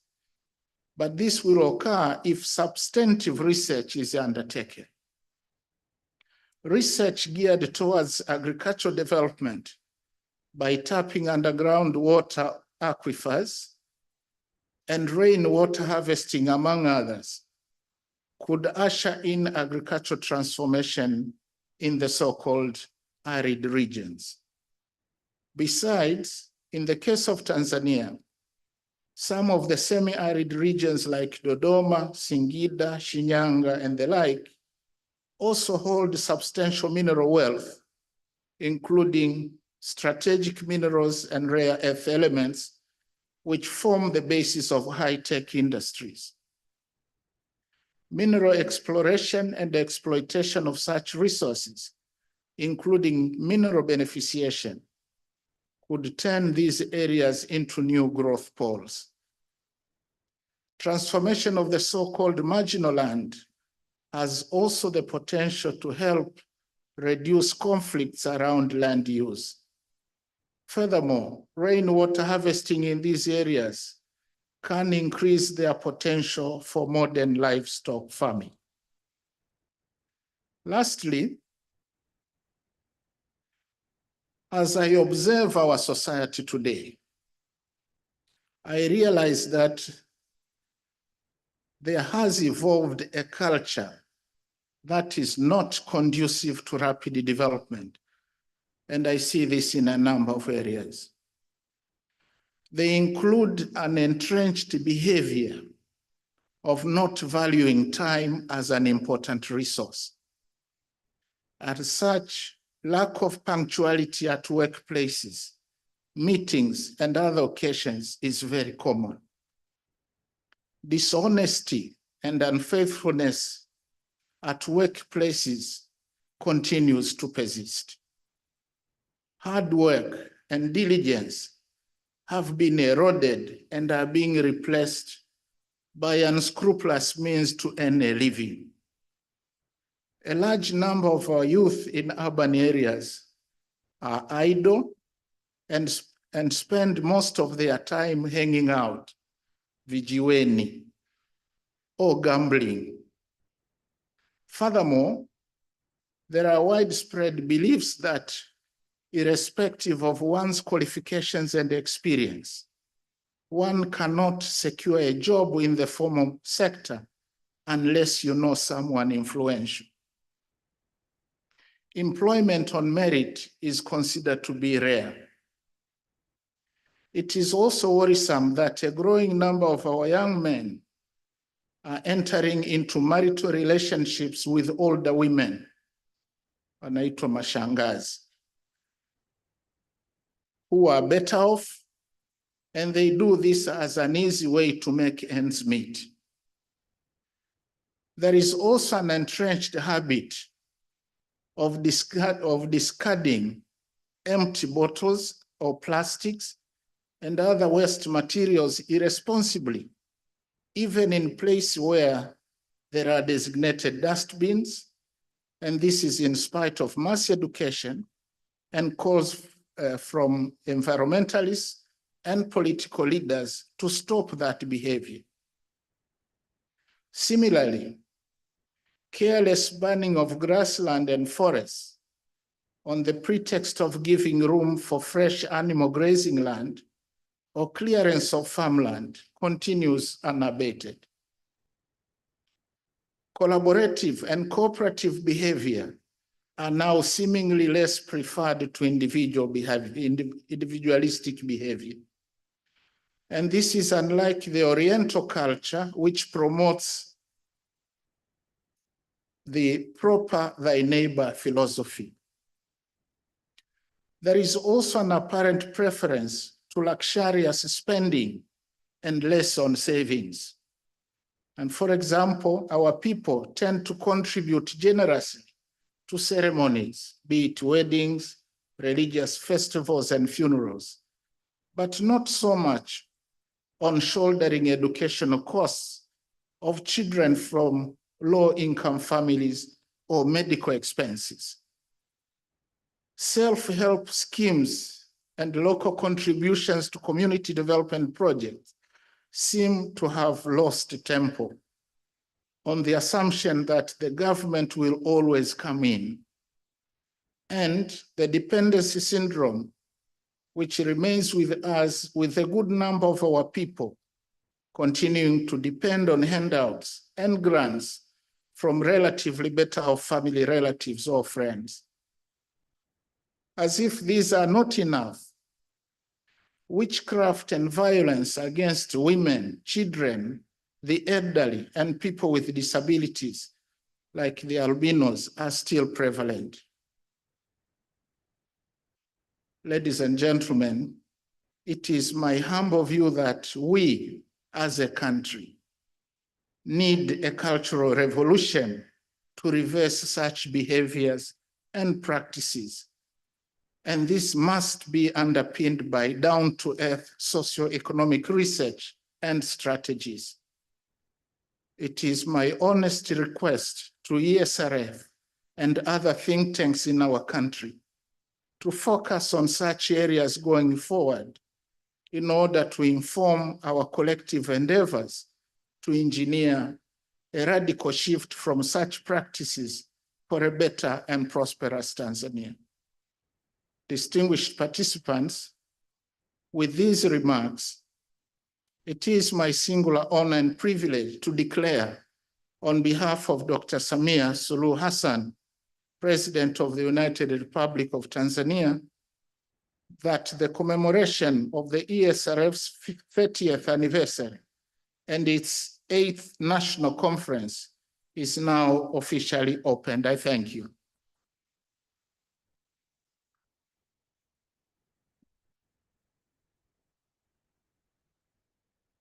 But this will occur if substantive research is undertaken. Research geared towards agricultural development by tapping underground water aquifers and rainwater harvesting, among others, could usher in agricultural transformation in the so-called arid regions. Besides, in the case of Tanzania, some of the semi-arid regions like Dodoma, Singida, Shinyanga, and the like also hold substantial mineral wealth, including strategic minerals and rare earth elements, which form the basis of high-tech industries. Mineral exploration and exploitation of such resources, including mineral beneficiation, could turn these areas into new growth poles. Transformation of the so-called marginal land has also the potential to help reduce conflicts around land use. Furthermore, rainwater harvesting in these areas can increase their potential for modern livestock farming. Lastly, as I observe our society today, I realize that there has evolved a culture that is not conducive to rapid development. And I see this in a number of areas. They include an entrenched behavior of not valuing time as an important resource. As such, lack of punctuality at workplaces, meetings, and other occasions is very common. Dishonesty and unfaithfulness at workplaces continues to persist. Hard work and diligence have been eroded and are being replaced by unscrupulous means to earn a living. A large number of our youth in urban areas are idle and spend most of their time hanging out, vijiweni, or gambling. Furthermore, there are widespread beliefs that irrespective of one's qualifications and experience, one cannot secure a job in the formal sector unless you know someone influential. Employment on merit is considered to be rare. It is also worrisome that a growing number of our young men are entering into marital relationships with older women, wanaitwa mashangazi, who are better off, and they do this as an easy way to make ends meet. There is also an entrenched habit of discarding empty bottles or plastics and other waste materials irresponsibly, even in places where there are designated dustbins, and this is in spite of mass education and calls from environmentalists and political leaders to stop that behavior. Similarly, careless burning of grassland and forests on the pretext of giving room for fresh animal grazing land or clearance of farmland continues unabated. Collaborative and cooperative behavior are now seemingly less preferred to individualistic behavior. And this is unlike the Oriental culture, which promotes the proper thy neighbor philosophy. There is also an apparent preference to luxurious spending and less on savings. And for example, our people tend to contribute generously to ceremonies, be it weddings, religious festivals, and funerals, but not so much on shouldering educational costs of children from low-income families or medical expenses. Self-help schemes and local contributions to community development projects seem to have lost tempo on the assumption that the government will always come in. And the dependency syndrome, which remains with us, with a good number of our people continuing to depend on handouts and grants from relatively better off family relatives or friends. As if these are not enough, witchcraft and violence against women, children, the elderly, and people with disabilities, like the albinos, are still prevalent. Ladies and gentlemen, it is my humble view that we, as a country, need a cultural revolution to reverse such behaviors and practices. And this must be underpinned by down-to-earth socioeconomic research and strategies. It is my honest request to ESRF and other think tanks in our country to focus on such areas going forward in order to inform our collective endeavors to engineer a radical shift from such practices for a better and prosperous Tanzania. Distinguished participants, with these remarks, it is my singular honor and privilege to declare on behalf of Dr. Samia Suluhu Hassan, President of the United Republic of Tanzania, that the commemoration of the ESRF's 30th anniversary and its 8th national conference is now officially opened. I thank you.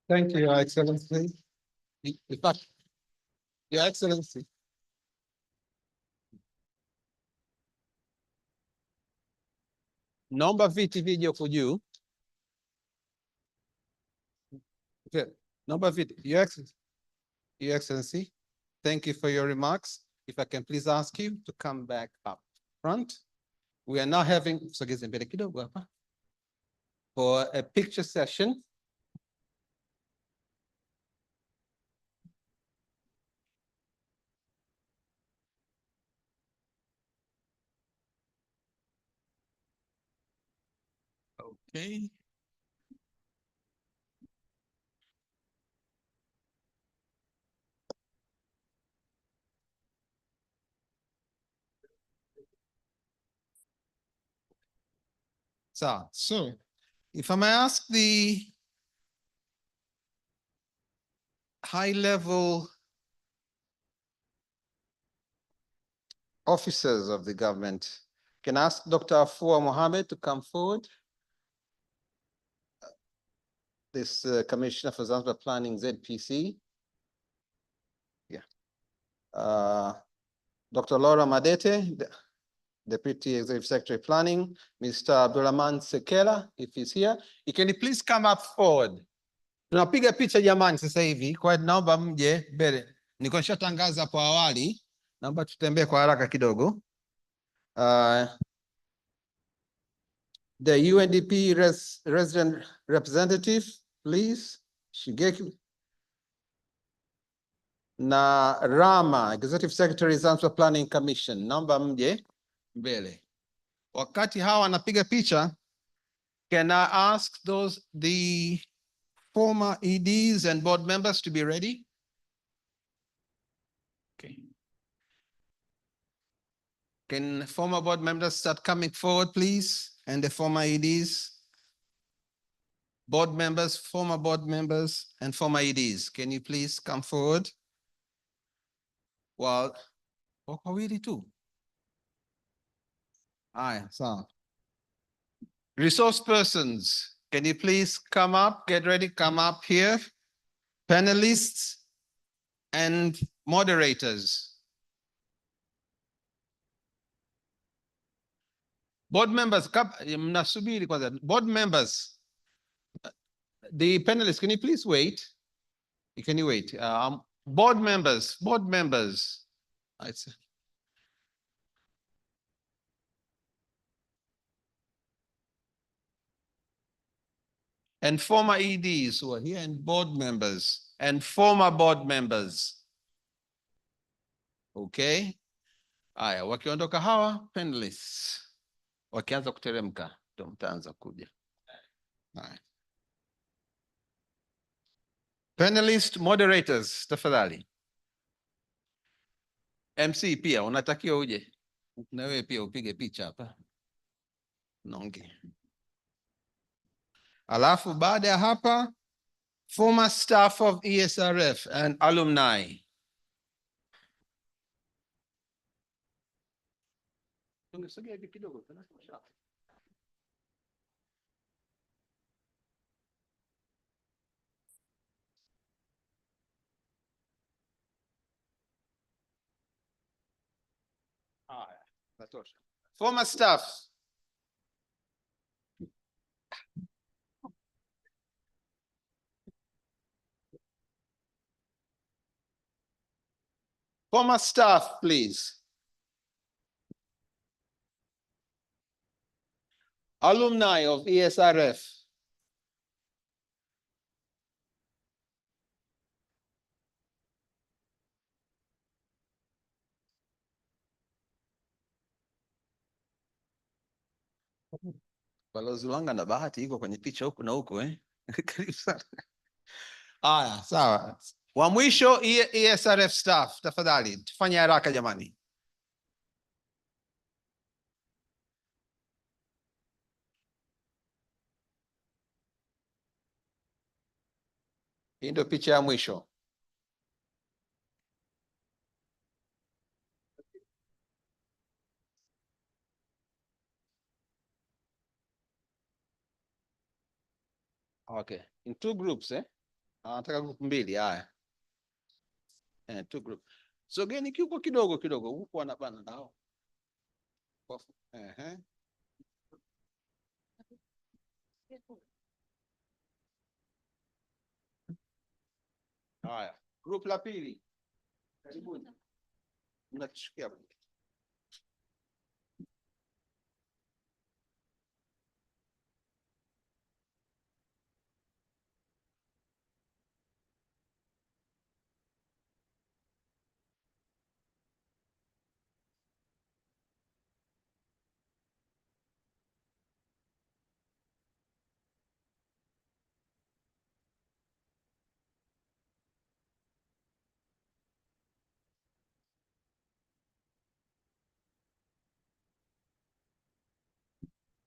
Thank you, Your Excellency. In fact, Your Excellency. Naomba viti vije huku juu. Okay. Naomba viti. Your Excellency, thank you for your remarks. If I can please ask you to come back up front. We are now having, sogeza mbele kidogo hapa, for a picture session. Okay. So if I may ask the high-level officers of the government, can I ask Dr. Afua Mohammed to come forward? This Commissioner for Zanzibar Planning, ZPC. Yeah. Dr. Laura Madete, Deputy Executive Secretary Planning, Mr. Abdulrahman Sekela, if he's here. Can you please come up forward? Tunapiga picha jamani sasa hivi, kwa hiyo naomba mje mbele. Nilikuwa nishatangaza hapo awali, naomba tutembee kwa haraka kidogo. The UNDP resident representative, please. Shigeki. Na Rama, Executive Secretary Zanzibar Planning Commission, naomba mje mbele. Wakati hawa wanapiga picha, can I ask the former EDs and board members to be ready? Okay. Can former board members start coming forward, please? And the former EDs? Board members, former board members, and former EDs, can you please come forward? Well, wawili tu. Aya, sawa. Resource persons, can you please come up, get ready, come up here? Panelists and moderators. Board members, mnasubiri kwanza. Board members, the panelists, can you please wait? Can you wait? Board members. And former EDs who are here, and board members, and former board members. Okay. Aya, wakiondoka hawa panelists. Wakianza kuteremka, ndo mtaanza kuja. Aya. Panelist moderators, tafadhali. MC pia, unatakiwa uje. Na wewe pia upige picha hapa. Nonge. Alafu baada ya hapa, former staff of ESRF and alumni. Tungesogea hivi kidogo. Former staff. Former staff, please. Alumni of ESRF. Balozi Lwanga na bahati iko kwenye picha huku na huku Karibu sana. Aya, sawa. Wa mwisho ESRF staff, tafadhali. Tufanye haraka jamani. Hii ndio picha ya mwisho. Okay. In two groups, Nataka group mbili, haya. Two group. Sogeni kiuko kidogo huku wanabana nao. Haya. Group la pili. Karibuni. Mnatushikia.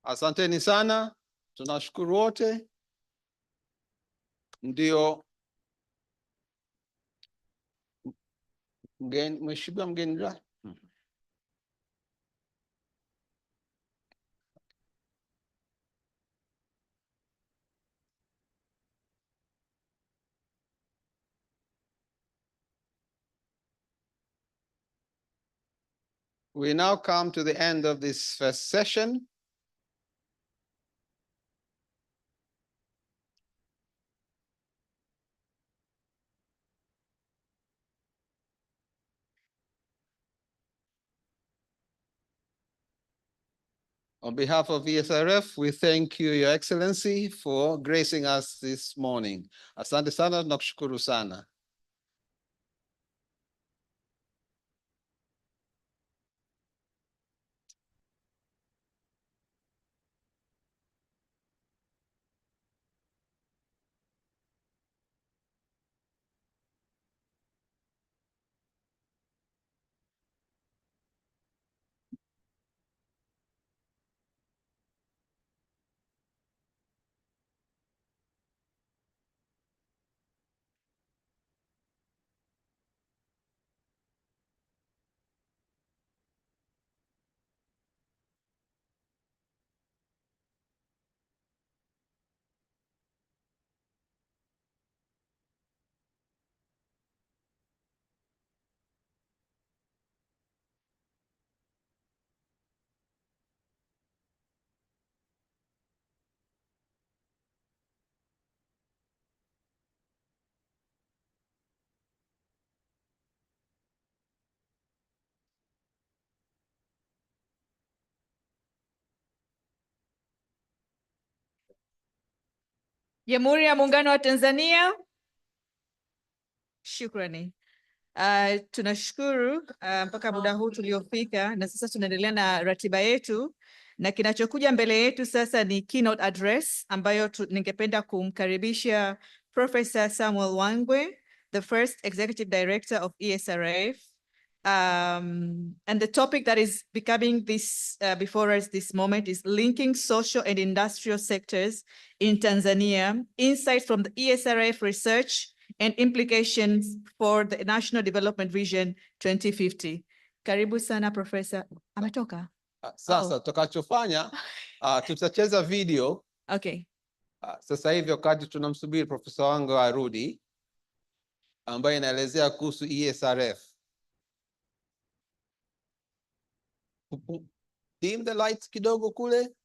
Asanteni sana, tunashukuru wote. Ndio mheshimiwa mgeni rasmi. We now come to the end of this first session. On behalf of ESRF, we thank you, Your Excellency, for gracing us this morning. Asante sana, nakushukuru sana. Jamhuri ya Muungano wa Tanzania. Shukrani. Tunashukuru mpaka muda huu tuliofika, na sasa tunaendelea na ratiba yetu, na kinachokuja mbele yetu sasa ni keynote address ambayo ningependa kumkaribisha Professor Samuel Wangwe, the first executive director of ESRF. And the topic that is becoming this before us this moment is linking social and industrial sectors in Tanzania, insights from the ESRF research and implications for the National Development Vision 2050. Karibu sana Professor. Ametoka? Sasa tukachofanya tutacheza video. Okay. Sasa hivi wakati tunamsubiri Profesa wangu arudi, ambaye inaelezea kuhusu ESRF. Dim the lights kidogo kule.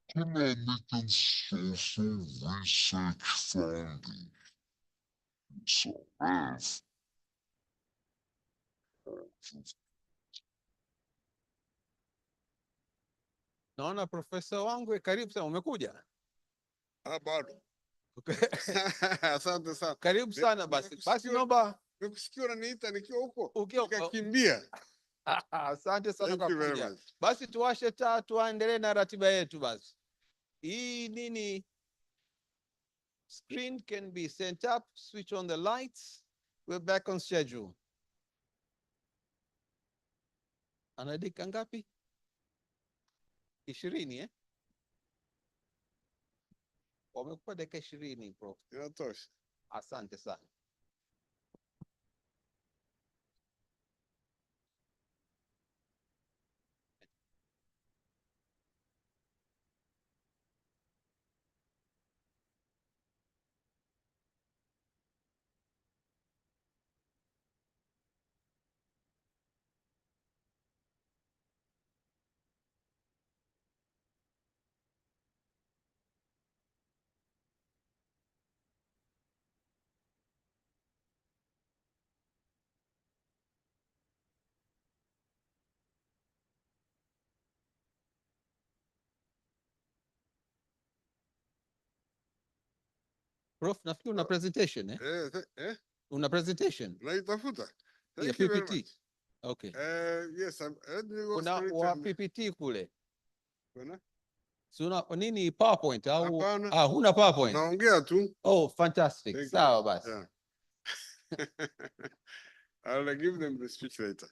Economic and social research funding. ESRF. Naona Profesa wangu, karibu sana, umekuja? Bado. Asante sana. Karibu sana basi. Basi naomba nikusikia unaniita nikiwa huko. Nikakimbia. Asante sana kwa kuja. Basi tuwashe taa tuendelee na ratiba yetu basi. Hii nini? Screen can be sent up, switch on the lights. We're back on schedule. Ana dakika ngapi? 20 eh? Wamekupa dakika 20 Prof. Inatosha. Asante sana. Prof, nafikiri una presentation eh? Una presentation? Naitafuta. Ya Thank you very PPT. much. Okay. Yes, let me go Kuna straight wa and- PPT kule. Kuna? Si una nini PowerPoint au? Hapana. Huna PowerPoint. Naongea tu. Oh, fantastic. Thank you. Sawa basi. Yeah. I'll give them the speech later.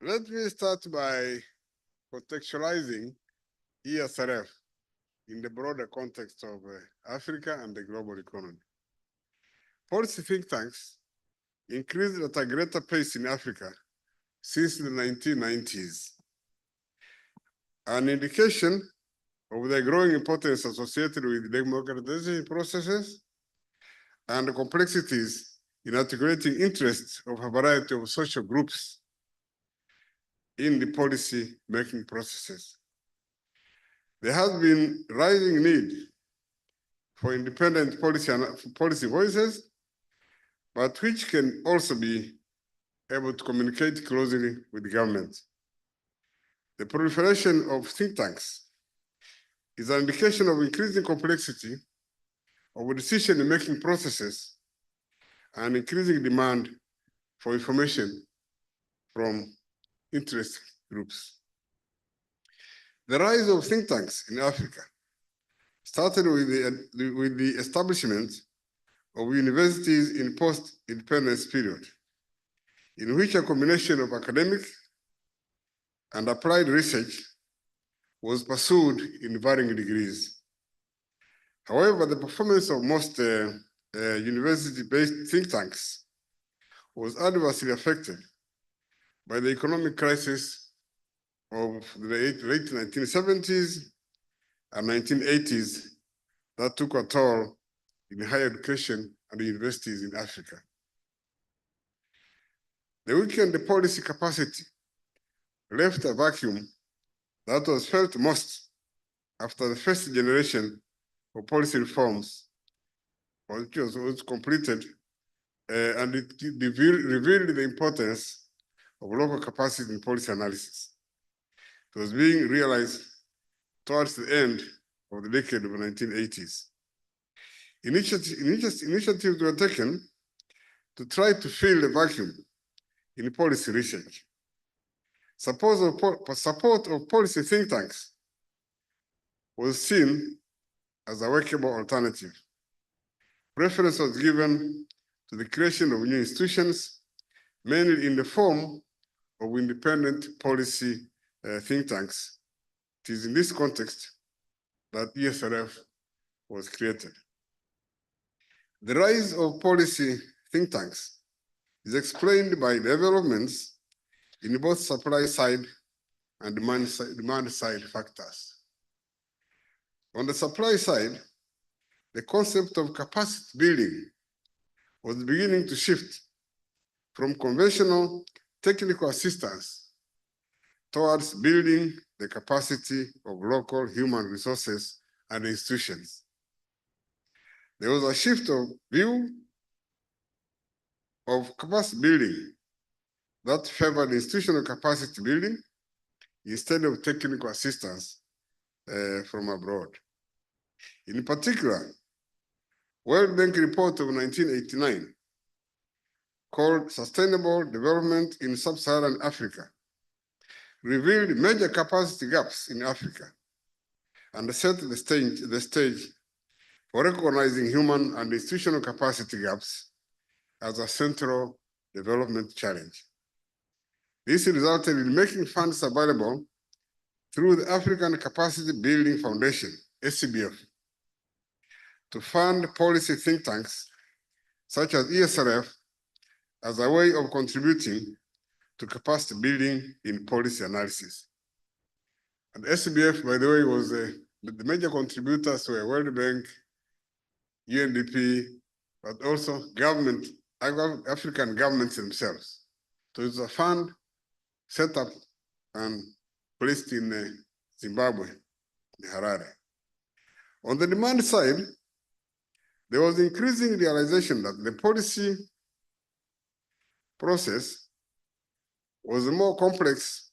Let me start by contextualizing ESRF in the broader context of Africa and the global economy. Policy think tanks increased at a greater pace in Africa since the 1990s. An indication of the growing importance associated with democratization processes and the complexities in articulating interests of a variety of social groups in the policy making processes. There has been rising need for independent policy voices, but which can also be able to communicate closely with government. The proliferation of think tanks is an indication of increasing complexity of decision-making processes and increasing demand for information from interest groups. The rise of think tanks in Africa started with the establishment of universities in post-independence period, in which a combination of academic and applied research was pursued in varying degrees. However, the performance of most university-based think tanks was adversely affected by the economic crisis of the late 1970s and 1980s that took a toll in higher education and universities in Africa. The weakened policy capacity left a vacuum that was felt most after the first generation of policy reforms, which was completed, and it revealed the importance of local capacity in policy analysis. It was being realized towards the end of the decade of the 1980s. Initiatives were taken to try to fill the vacuum in policy research. Support of policy think tanks was seen as a workable alternative. Preference was given to the creation of new institutions, mainly in the form of independent policy think tanks. It is in this context that ESRF was created. The rise of policy think tanks is explained by developments in both supply side and demand side factors. On the supply side, the concept of capacity building was beginning to shift from conventional technical assistance towards building the capacity of local human resources and institutions. There was a shift of view of capacity building that favored institutional capacity building instead of technical assistance from abroad. In particular, World Bank report of 1989 called Sustainable Development in Sub-Saharan Africa revealed major capacity gaps in Africa and set the stage for recognizing human and institutional capacity gaps as a central development challenge. This resulted in making funds available through the African Capacity Building Foundation, ACBF, to fund policy think tanks such as ESRF as a way of contributing to capacity building in policy analysis. And SBF, by the way, was the major contributors were World Bank, UNDP, but also African governments themselves. So it's a fund set up and placed in Zimbabwe, in Harare. On the demand side, there was increasing realization that the policy process was more complex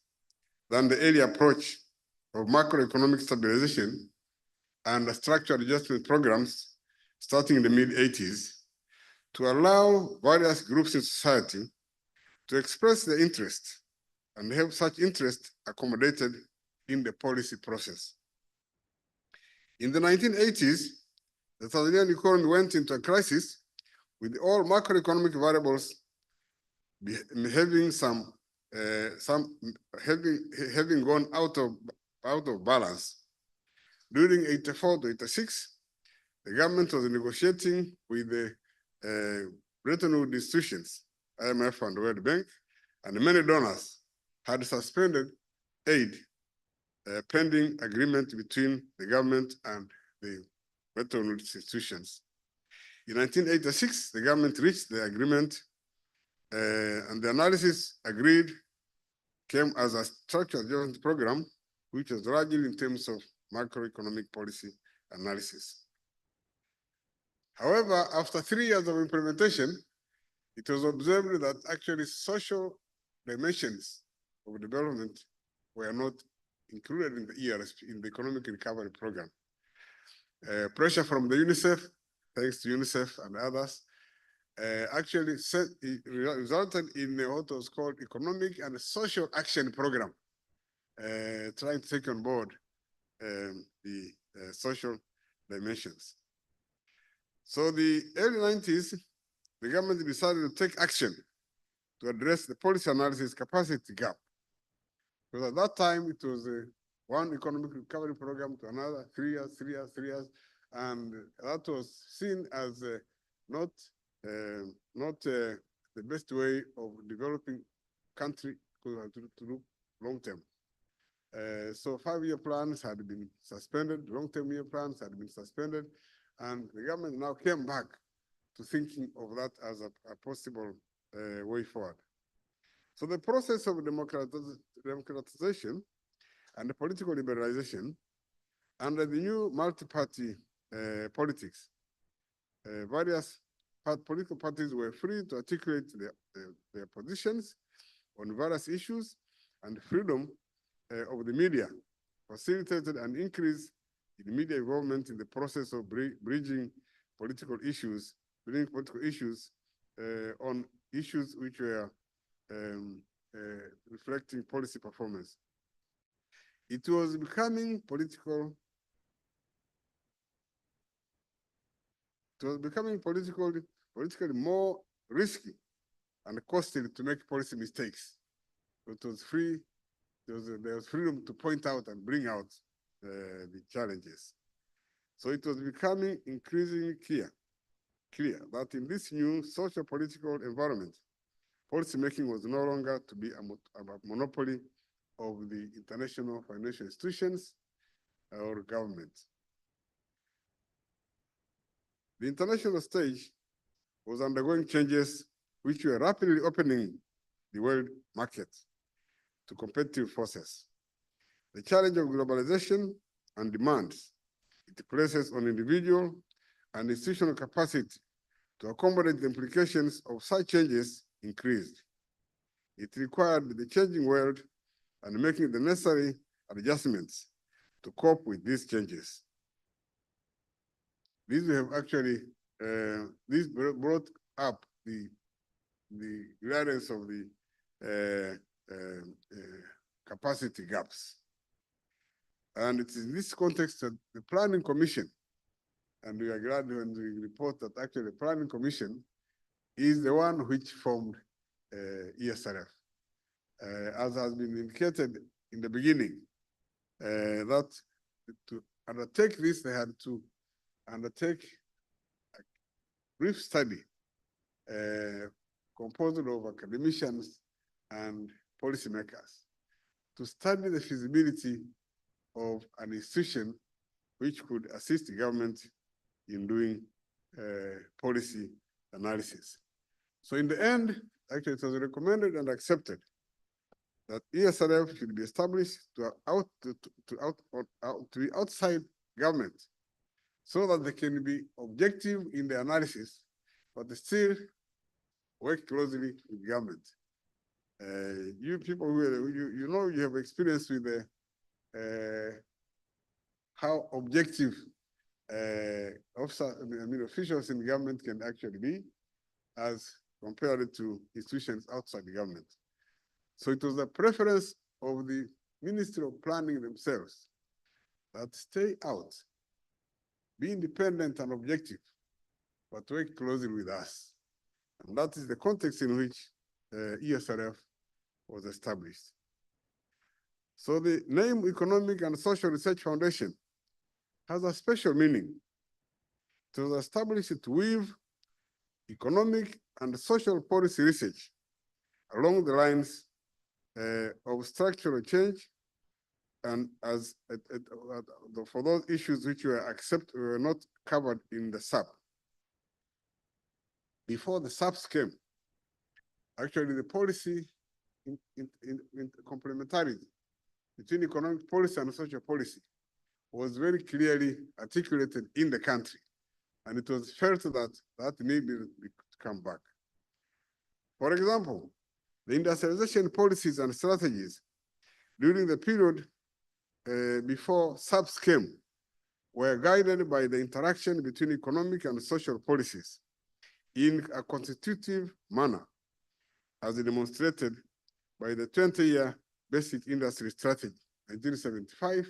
than the early approach of macroeconomic stabilization and structural adjustment programs starting in the mid-80s to allow various groups in society to express their interest and have such interest accommodated in the policy process. In the 1980s, the Tanzanian economy went into a crisis with all macroeconomic variables having having gone out of balance. During 84 to 86, the government was negotiating with the Bretton Woods institutions, IMF and World Bank, and many donors had suspended aid pending agreement between the government and the Bretton Woods institutions. In 1986, the government reached the agreement and the analysis agreed came as a structured adjustment program, which was largely in terms of macroeconomic policy analysis. However, after 3 years of implementation, it was observed that actually social dimensions of development were not included in the ERSP, in the Economic Recovery Program. Pressure from the UNICEF, thanks to UNICEF and others, actually resulted in what was called Economic and Social Action Program, trying to take on board the social dimensions. So the early 90s, the government decided to take action to address the policy analysis capacity gap. Because at that time, it was one economic recovery program to another, 3 years, 3 years, 3 years. And that was seen as not the best way of developing country to look long term. So 5-year plans had been suspended, long-term year plans had been suspended, and the government now came back to thinking of that as a possible way forward. So the process of democratization and the political liberalization under the new multi-party politics, various political parties were free to articulate their positions on various issues, and freedom of the media facilitated an increase in media involvement in the process of bringing political issues on issues which were reflecting policy performance. It was becoming politically more risky and costly to make policy mistakes. It was free, there was freedom to point out and bring out the challenges. So it was becoming increasingly clear that in this new social political environment, policymaking was no longer to be a monopoly of the international financial institutions or government. The international stage was undergoing changes which were rapidly opening the world market to competitive forces. The challenge of globalization and demands it places on individual and institutional capacity to accommodate the implications of such changes increased. It required the changing world and making the necessary adjustments to cope with these changes. These have actually, this brought up the reliance of the capacity gaps. And it is in this context that the Planning Commission, and we are glad when we report that actually the Planning Commission is the one which formed ESRF. As has been indicated in the beginning, that to undertake this, they had to undertake a brief study composed of academicians and policymakers to study the feasibility of an institution which could assist the government in doing policy analysis. So in the end, actually it was recommended and accepted that ESRF should be established to be outside government so that they can be objective in the analysis, but they still work closely with government. You people who you have experience with the how objective officials in government can actually be as compared to institutions outside the government. So it was the preference of the Ministry of Planning themselves that stay out, be independent and objective, but work closely with us. And that is the context in which ESRF was established. So the name Economic and Social Research Foundation has a special meaning. It was established to weave economic and social policy research along the lines of structural change and as for those issues which were not covered in the SAP. Before the SAPs came, actually the policy in complementarity between economic policy and social policy was very clearly articulated in the country. And it was felt that that needed to come back. For example, the industrialization policies and strategies during the period before SAPs came were guided by the interaction between economic and social policies in a constitutive manner, as demonstrated by the 20-year Basic Industry Strategy, 1975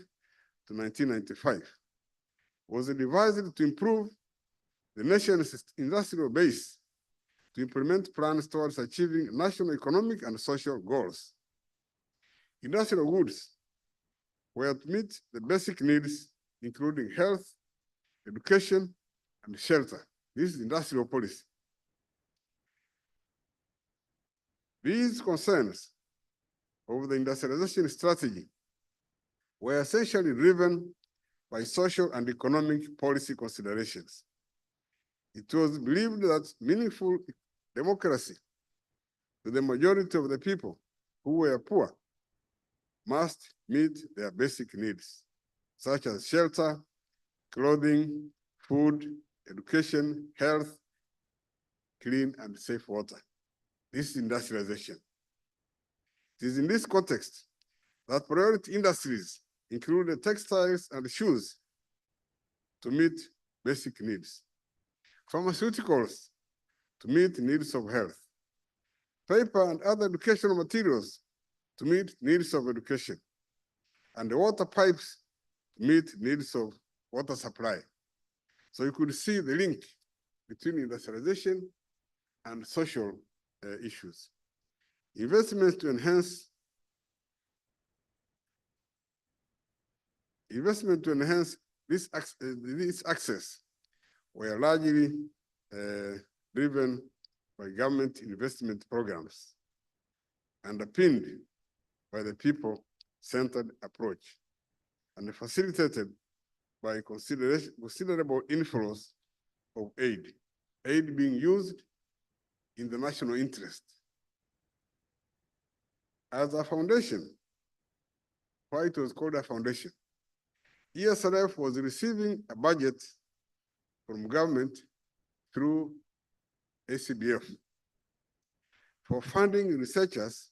to 1995, was devised to improve the nation's industrial base to implement plans towards achieving national economic and social goals. Industrial goods were to meet the basic needs, including health, education, and shelter. This is industrial policy. These concerns of the industrialization strategy were essentially driven by social and economic policy considerations. It was believed that meaningful democracy to the majority of the people who were poor must meet their basic needs, such as shelter, clothing, food, education, health, clean and safe water. This is industrialization. It is in this context that priority industries include the textiles and shoes to meet basic needs, pharmaceuticals to meet needs of health, paper and other educational materials to meet needs of education, and the water pipes to meet needs of water supply. So you could see the link between industrialization and social issues. Investments to enhance this access were largely driven by government investment programs, underpinned by the people-centered approach, and facilitated by considerable inflows of aid being used in the national interest. As a foundation, why it was called a foundation, ESRF was receiving a budget from government through ACBF for funding researchers,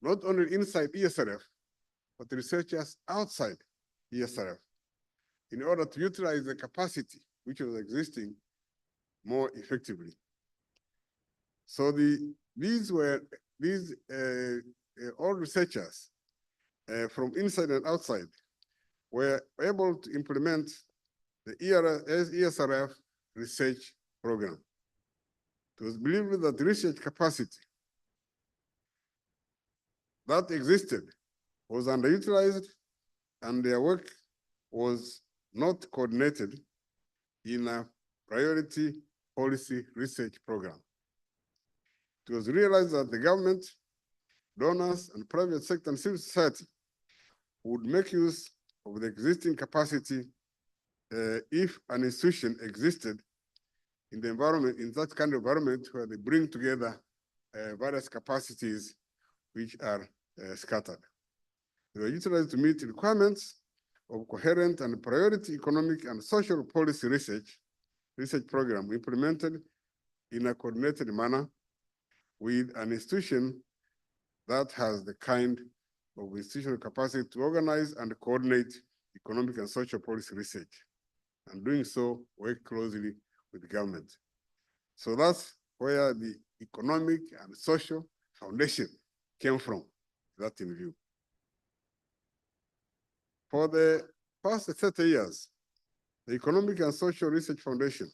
not only inside ESRF, but researchers outside ESRF, in order to utilize the capacity which was existing more effectively. So all researchers from inside and outside were able to implement the ESRF research program. It was believed that research capacity that existed was underutilized and their work was not coordinated in a priority policy research program. It was realized that the government, donors, and private sector and civil society would make use of the existing capacity if an institution existed in the environment, in that kind of environment where they bring together various capacities which are scattered. They were utilized to meet requirements of coherent and priority economic and social policy research program implemented in a coordinated manner with an institution that has the kind of institutional capacity to organize and coordinate economic and social policy research. and doing so, work closely with the government. So that's where the economic and social foundation came from, that in view. For the past 30 years, the Economic and Social Research Foundation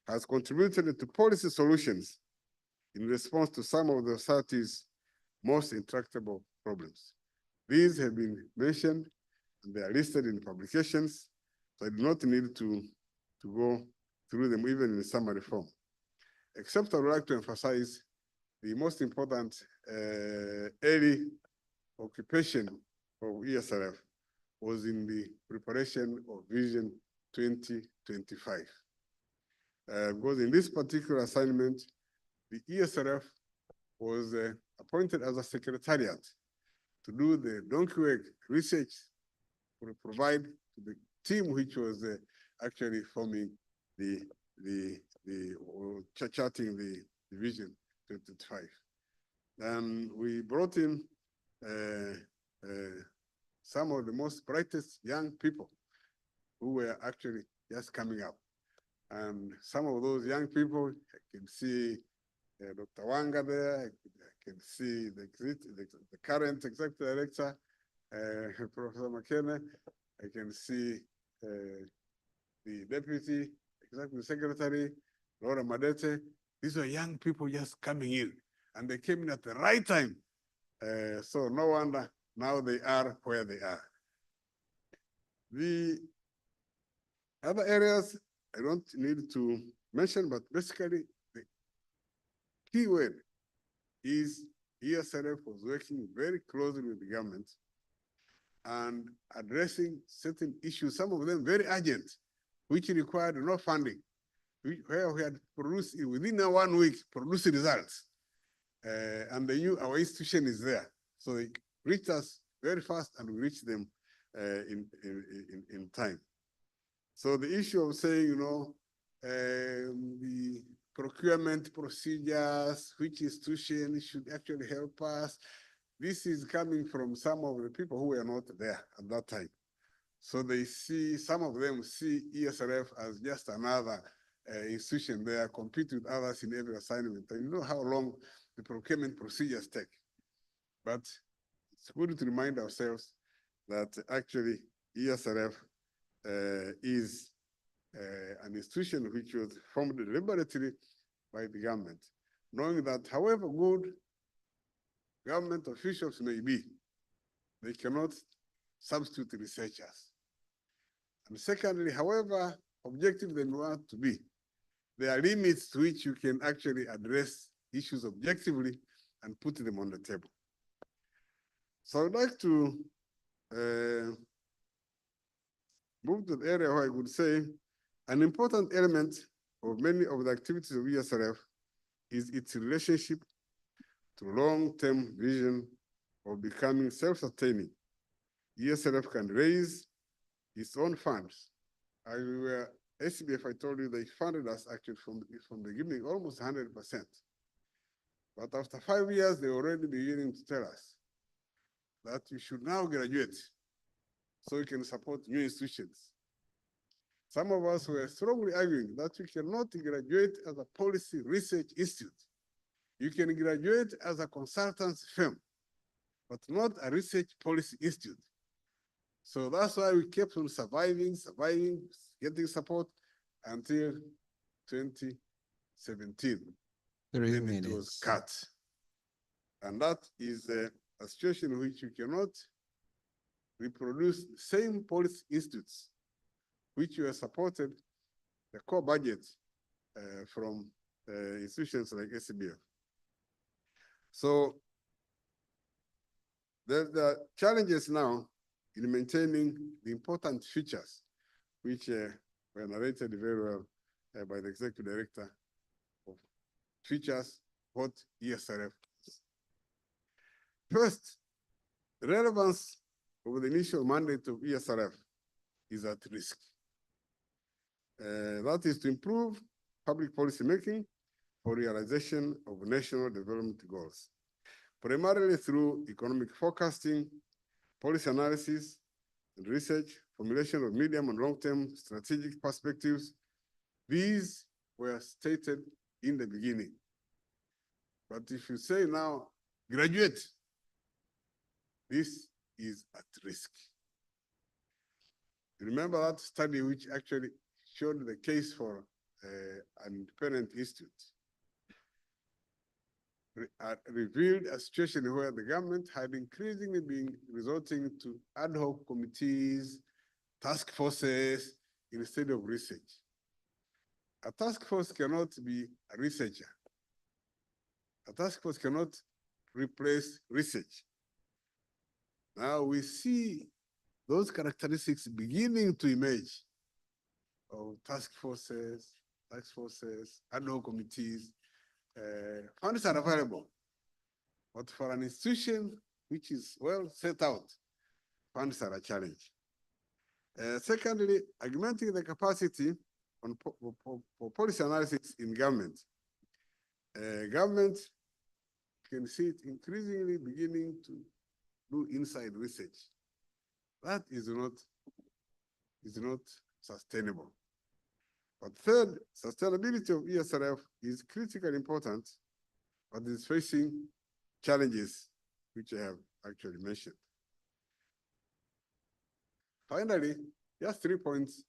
has contributed to policy solutions in response to some of the society's most intractable problems. These have been mentioned and they are listed in publications, so I do not need to go through them even in summary form. Except I would like to emphasize the most important early occupation of ESRF was in the preparation of Vision 2025. Because in this particular assignment, the ESRF was appointed as a secretariat to do the donkey work research to provide to the team which was actually forming charting the Vision 2025. And we brought in some of the most brightest young people who were actually just coming up. And some of those young people, I can see Dr. Wanga there, I can see the current executive director, Professor McKenna, I can see the deputy executive secretary, Laura Madete. These are young people just coming in, and they came in at the right time. So no wonder now they are where they are. The other areas I don't need to mention, but basically the key word is ESRF was working very closely with the government and addressing certain issues, some of them very urgent, which required no funding, where we had produced within 1 week, produced results. And they knew our institution is there. So they reached us very fast and we reached them in time. So the issue of saying, the procurement procedures, which institution should actually help us, this is coming from some of the people who were not there at that time. So they see, some of them see ESRF as just another institution there, compete with others in every assignment. And you know how long the procurement procedures take. But it's good to remind ourselves that actually ESRF is an institution which was formed deliberately by the government, knowing that however good government officials may be, they cannot substitute researchers. And secondly, however objective they want to be, there are limits to which you can actually address issues objectively and put them on the table. So I'd like to move to the area where I would say an important element of many of the activities of ESRF is its relationship to long-term vision of becoming self-sustaining. ESRF can raise its own funds. SBF, I told you, they funded us actually from the beginning, almost 100%. But after 5 years, they already beginning to tell us that you should now graduate so you can support new institutions. Some of us were strongly arguing that you cannot graduate as a policy research institute. You can graduate as a consultancy firm, but not a research policy institute. So that's why we kept on surviving, getting support until 2017. Then it was cut. And that is a situation in which you cannot reproduce the same policy institutes which were supported the core budget from institutions like SBF. So the challenges now in maintaining the important features which were narrated very well by the executive director of features what ESRF is. First, the relevance of the initial mandate of ESRF is at risk. That is to improve public policy making for realization of national development goals, primarily through economic forecasting, policy analysis, and research formulation of medium and long-term strategic perspectives. These were stated in the beginning. But if you say now, graduate, this is at risk. Remember that study which actually showed the case for an independent institute, revealed a situation where the government had increasingly been resorting to ad hoc committees, task forces, instead of research. A task force cannot be a researcher. A task force cannot replace research. Now we see those characteristics beginning to emerge of task forces, ad hoc committees. Funds are available, but for an institution which is well set out, funds are a challenge. Secondly, augmenting the capacity for policy analysis in government. Government can see it increasingly beginning to do inside research. That is not sustainable. But third, sustainability of ESRF is critically important, but is facing challenges which I have actually mentioned. Finally, just 3 points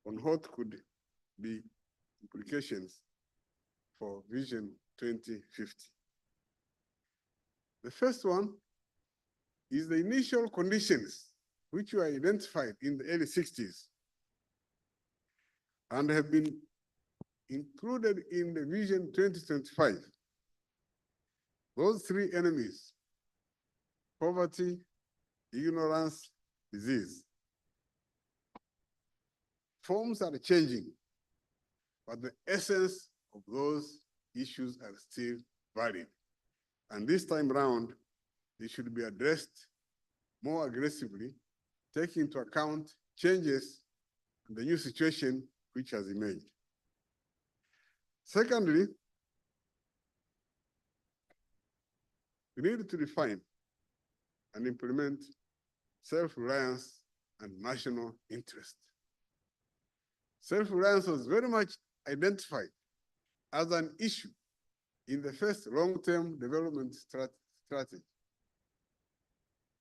on what could be implications for Vision 2050. The first one is the initial conditions which were identified in the early 60s and have been included in the Vision 2025. Those three enemies, poverty, ignorance, disease. Forms are changing, but the essence of those issues are still valid. And this time round, they should be addressed more aggressively, taking into account changes in the new situation which has emerged. Secondly, we need to define and implement self-reliance and national interest. Self-reliance was very much identified as an issue in the first long-term development strategy,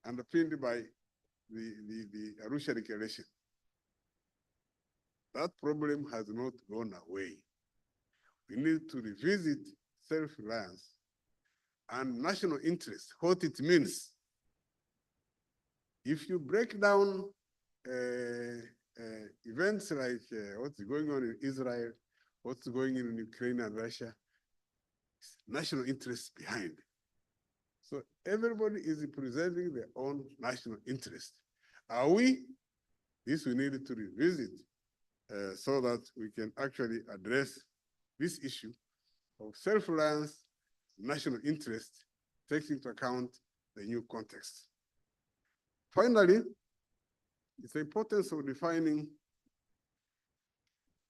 underpinned by the Arusha Declaration. That problem has not gone away. We need to revisit self-reliance and national interest, what it means. If you break down events like what's going on in Israel, what's going on in Ukraine and Russia, national interest behind. So everybody is preserving their own national interest. Are we? This we need to revisit so that we can actually address this issue of self-reliance, national interest, taking into account the new context. Finally, it's the importance of defining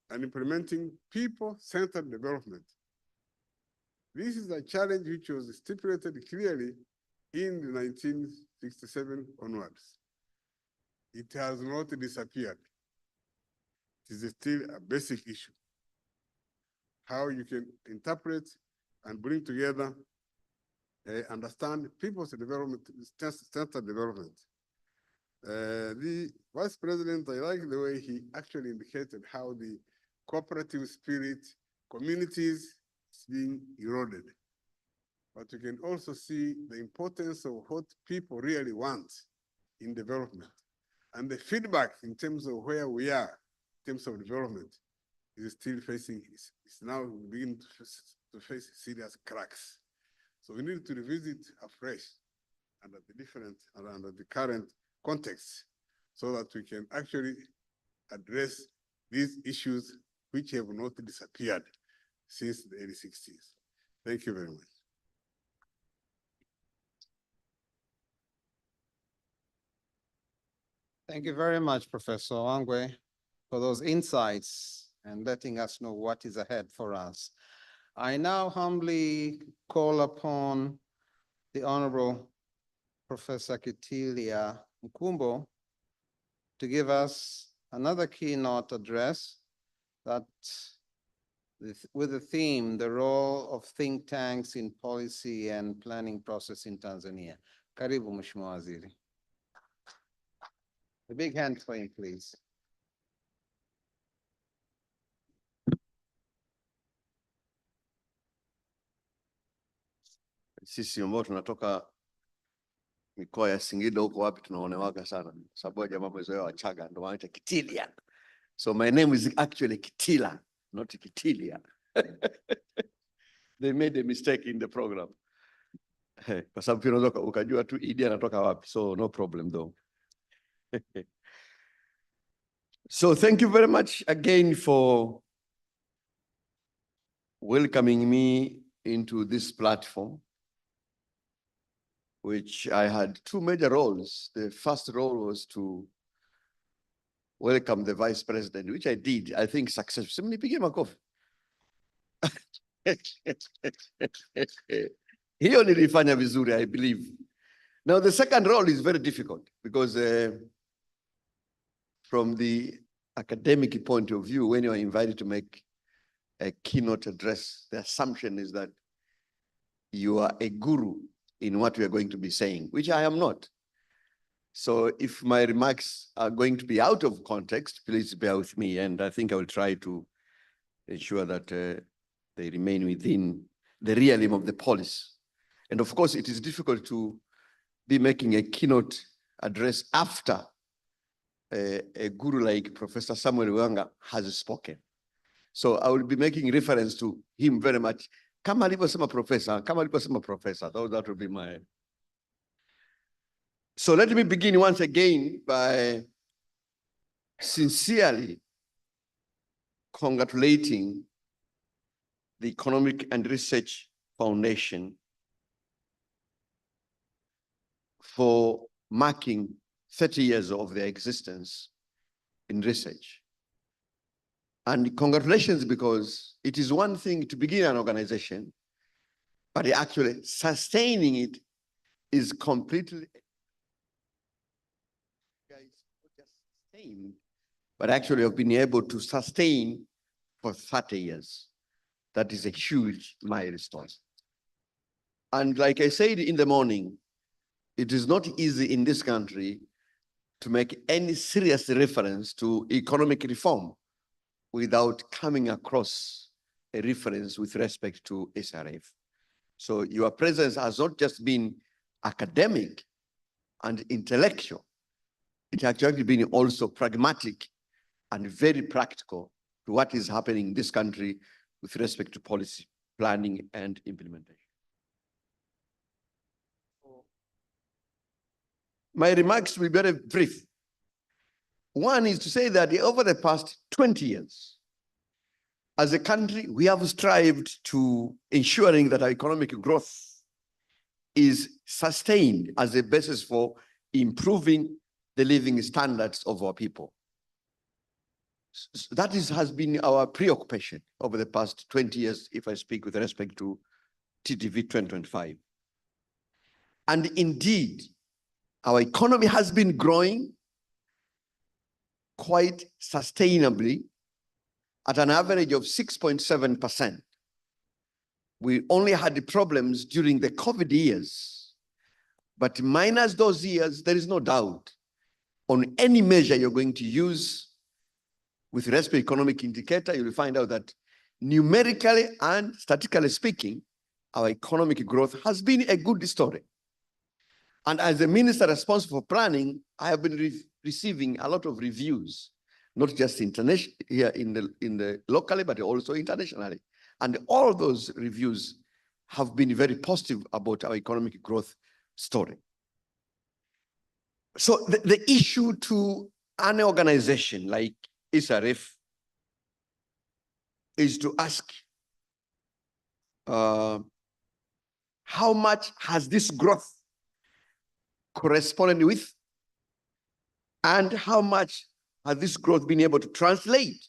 and implementing people-centered development. This is a challenge which was stipulated clearly in the 1967 onwards. It has not disappeared. It is still a basic issue. How you can interpret and bring together, understand people's development, centered development. The Vice President, I like the way he actually indicated how the cooperative spirit, communities is being eroded. But you can also see the importance of what people really want in development. And the feedback in terms of where we are, in terms of development, is still facing, is now beginning to face serious cracks. So we need to revisit afresh under the current context so that we can actually address these issues which have not disappeared since the early 60s. Thank you very much. Thank you very much, Professor Wangwe, for those insights and letting us know what is ahead for us. I now humbly call upon the Honorable Professor Kitilia Mkumbo to give us another keynote address that with the theme, the role of think tanks in policy and planning process in Tanzania. Karibu Mheshimiwa Waziri. A big hand for him, please. Sisi ambao tunatoka mikoa ya Singida huko wapi tunaonewaga sana, sababu jamaa mwezoea Wachaga ndio wanaita Kitilia. So my name is actually Kitila, not Kitilia. They made a mistake in the program. Kwa sababu pia unaweza ukajua tu Idi anatoka wapi, so no problem though. So thank you very much again for welcoming me into this platform, which I had two major roles. The first role was to welcome the Vice President, which I did, I think, successfully. Nipige makofi. Hiyo nilifanya vizuri, I believe. Now, the second role is very difficult because from the academic point of view, when you are invited to make a keynote address, the assumption is that you are a guru in what we are going to be saying, which I am not. So if my remarks are going to be out of context, please bear with me. And I think I will try to ensure that they remain within the realm of the policy. And of course, it is difficult to be making a keynote address after a guru like Professor Samuel Wanga has spoken. So I will be making reference to him very much. Kama alivyosema professor, that will be my... So let me begin once again by sincerely congratulating the Economic and Research Foundation for marking 30 years of their existence in research. And congratulations, because it is one thing to begin an organization, but actually sustaining it is completely, but actually have been able to sustain for 30 years. That is a huge milestone. And like I said in the morning, it is not easy in this country to make any serious reference to economic reform without coming across a reference with respect to ESRF. So your presence has not just been academic and intellectual, it has actually been also pragmatic and very practical to what is happening in this country with respect to policy planning and implementation. My remarks will be very brief. One is to say that over the past 20 years, as a country, we have strived to ensuring that our economic growth is sustained as a basis for improving the living standards of our people. That has been our preoccupation over the past 20 years, if I speak with respect to TTV 2025. And indeed, our economy has been growing quite sustainably at an average of 6.7%. We only had the problems during the COVID years, but minus those years, there is no doubt on any measure you're going to use with respect to economic indicator, you will find out that numerically and statistically speaking, our economic growth has been a good story. And as the minister responsible for planning, I have been receiving a lot of reviews, not just international here in the locally, but also internationally. And all those reviews have been very positive about our economic growth story. So the issue to an organization like ESRF is to ask, how much has this growth corresponded with, and how much has this growth been able to translate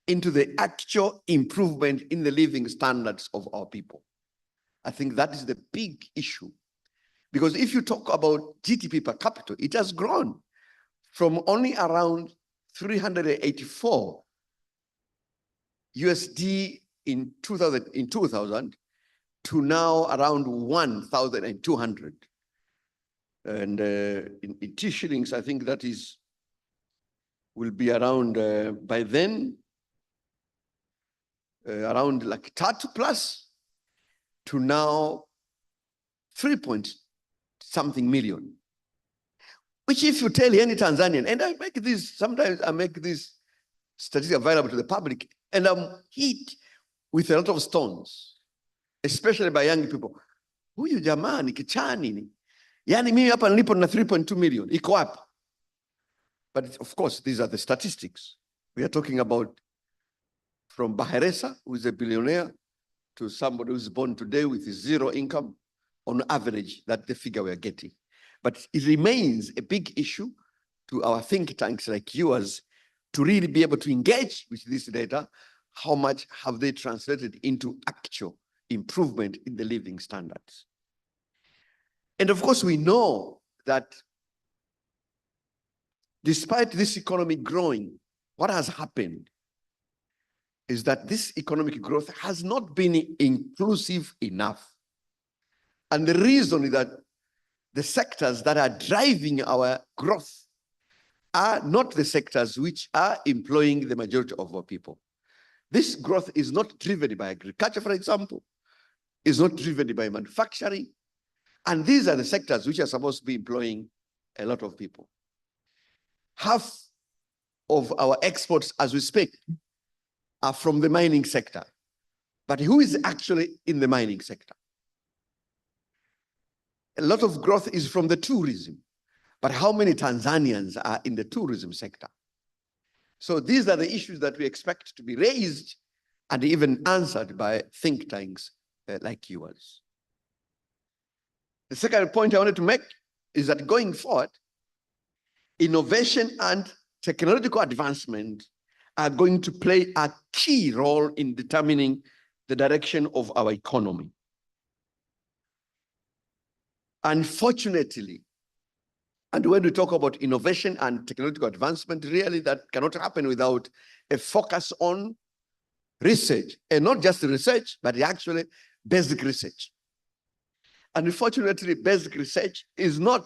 into the actual improvement in the living standards of our people? I think that is the big issue. Because if you talk about GDP per capita, it has grown from only around 384 USD in 2000 to now around 1,200. And in T shillings, I think that will be around, by then, around like 30 plus to now 3-point-something million. Which if you tell any Tanzanian, and sometimes I make this statistics available to the public, and I'm hit with a lot of stones, especially by young people. Huyu jamaa ni kichani ni. Yani mimi hapa nilipo na 3.2 million, iko wapi? But of course, these are the statistics. We are talking about from Baheresa, who is a billionaire, to somebody who's born today with zero income, on average, that's the figure we are getting. But it remains a big issue to our think tanks like yours to really be able to engage with this data. How much have they translated into actual improvement in the living standards? And of course, we know that despite this economy growing, what has happened is that this economic growth has not been inclusive enough. And the reason is that the sectors that are driving our growth are not the sectors which are employing the majority of our people. This growth is not driven by agriculture, for example, is not driven by manufacturing. And these are the sectors which are supposed to be employing a lot of people. Half of our exports, as we speak, are from the mining sector. But who is actually in the mining sector? A lot of growth is from the tourism. But how many Tanzanians are in the tourism sector? So these are the issues that we expect to be raised and even answered by think tanks like yours. The second point I wanted to make is that going forward, innovation and technological advancement are going to play a key role in determining the direction of our economy. Unfortunately, and when we talk about innovation and technological advancement, really that cannot happen without a focus on research, and not just research, but actually basic research. Unfortunately, basic research is not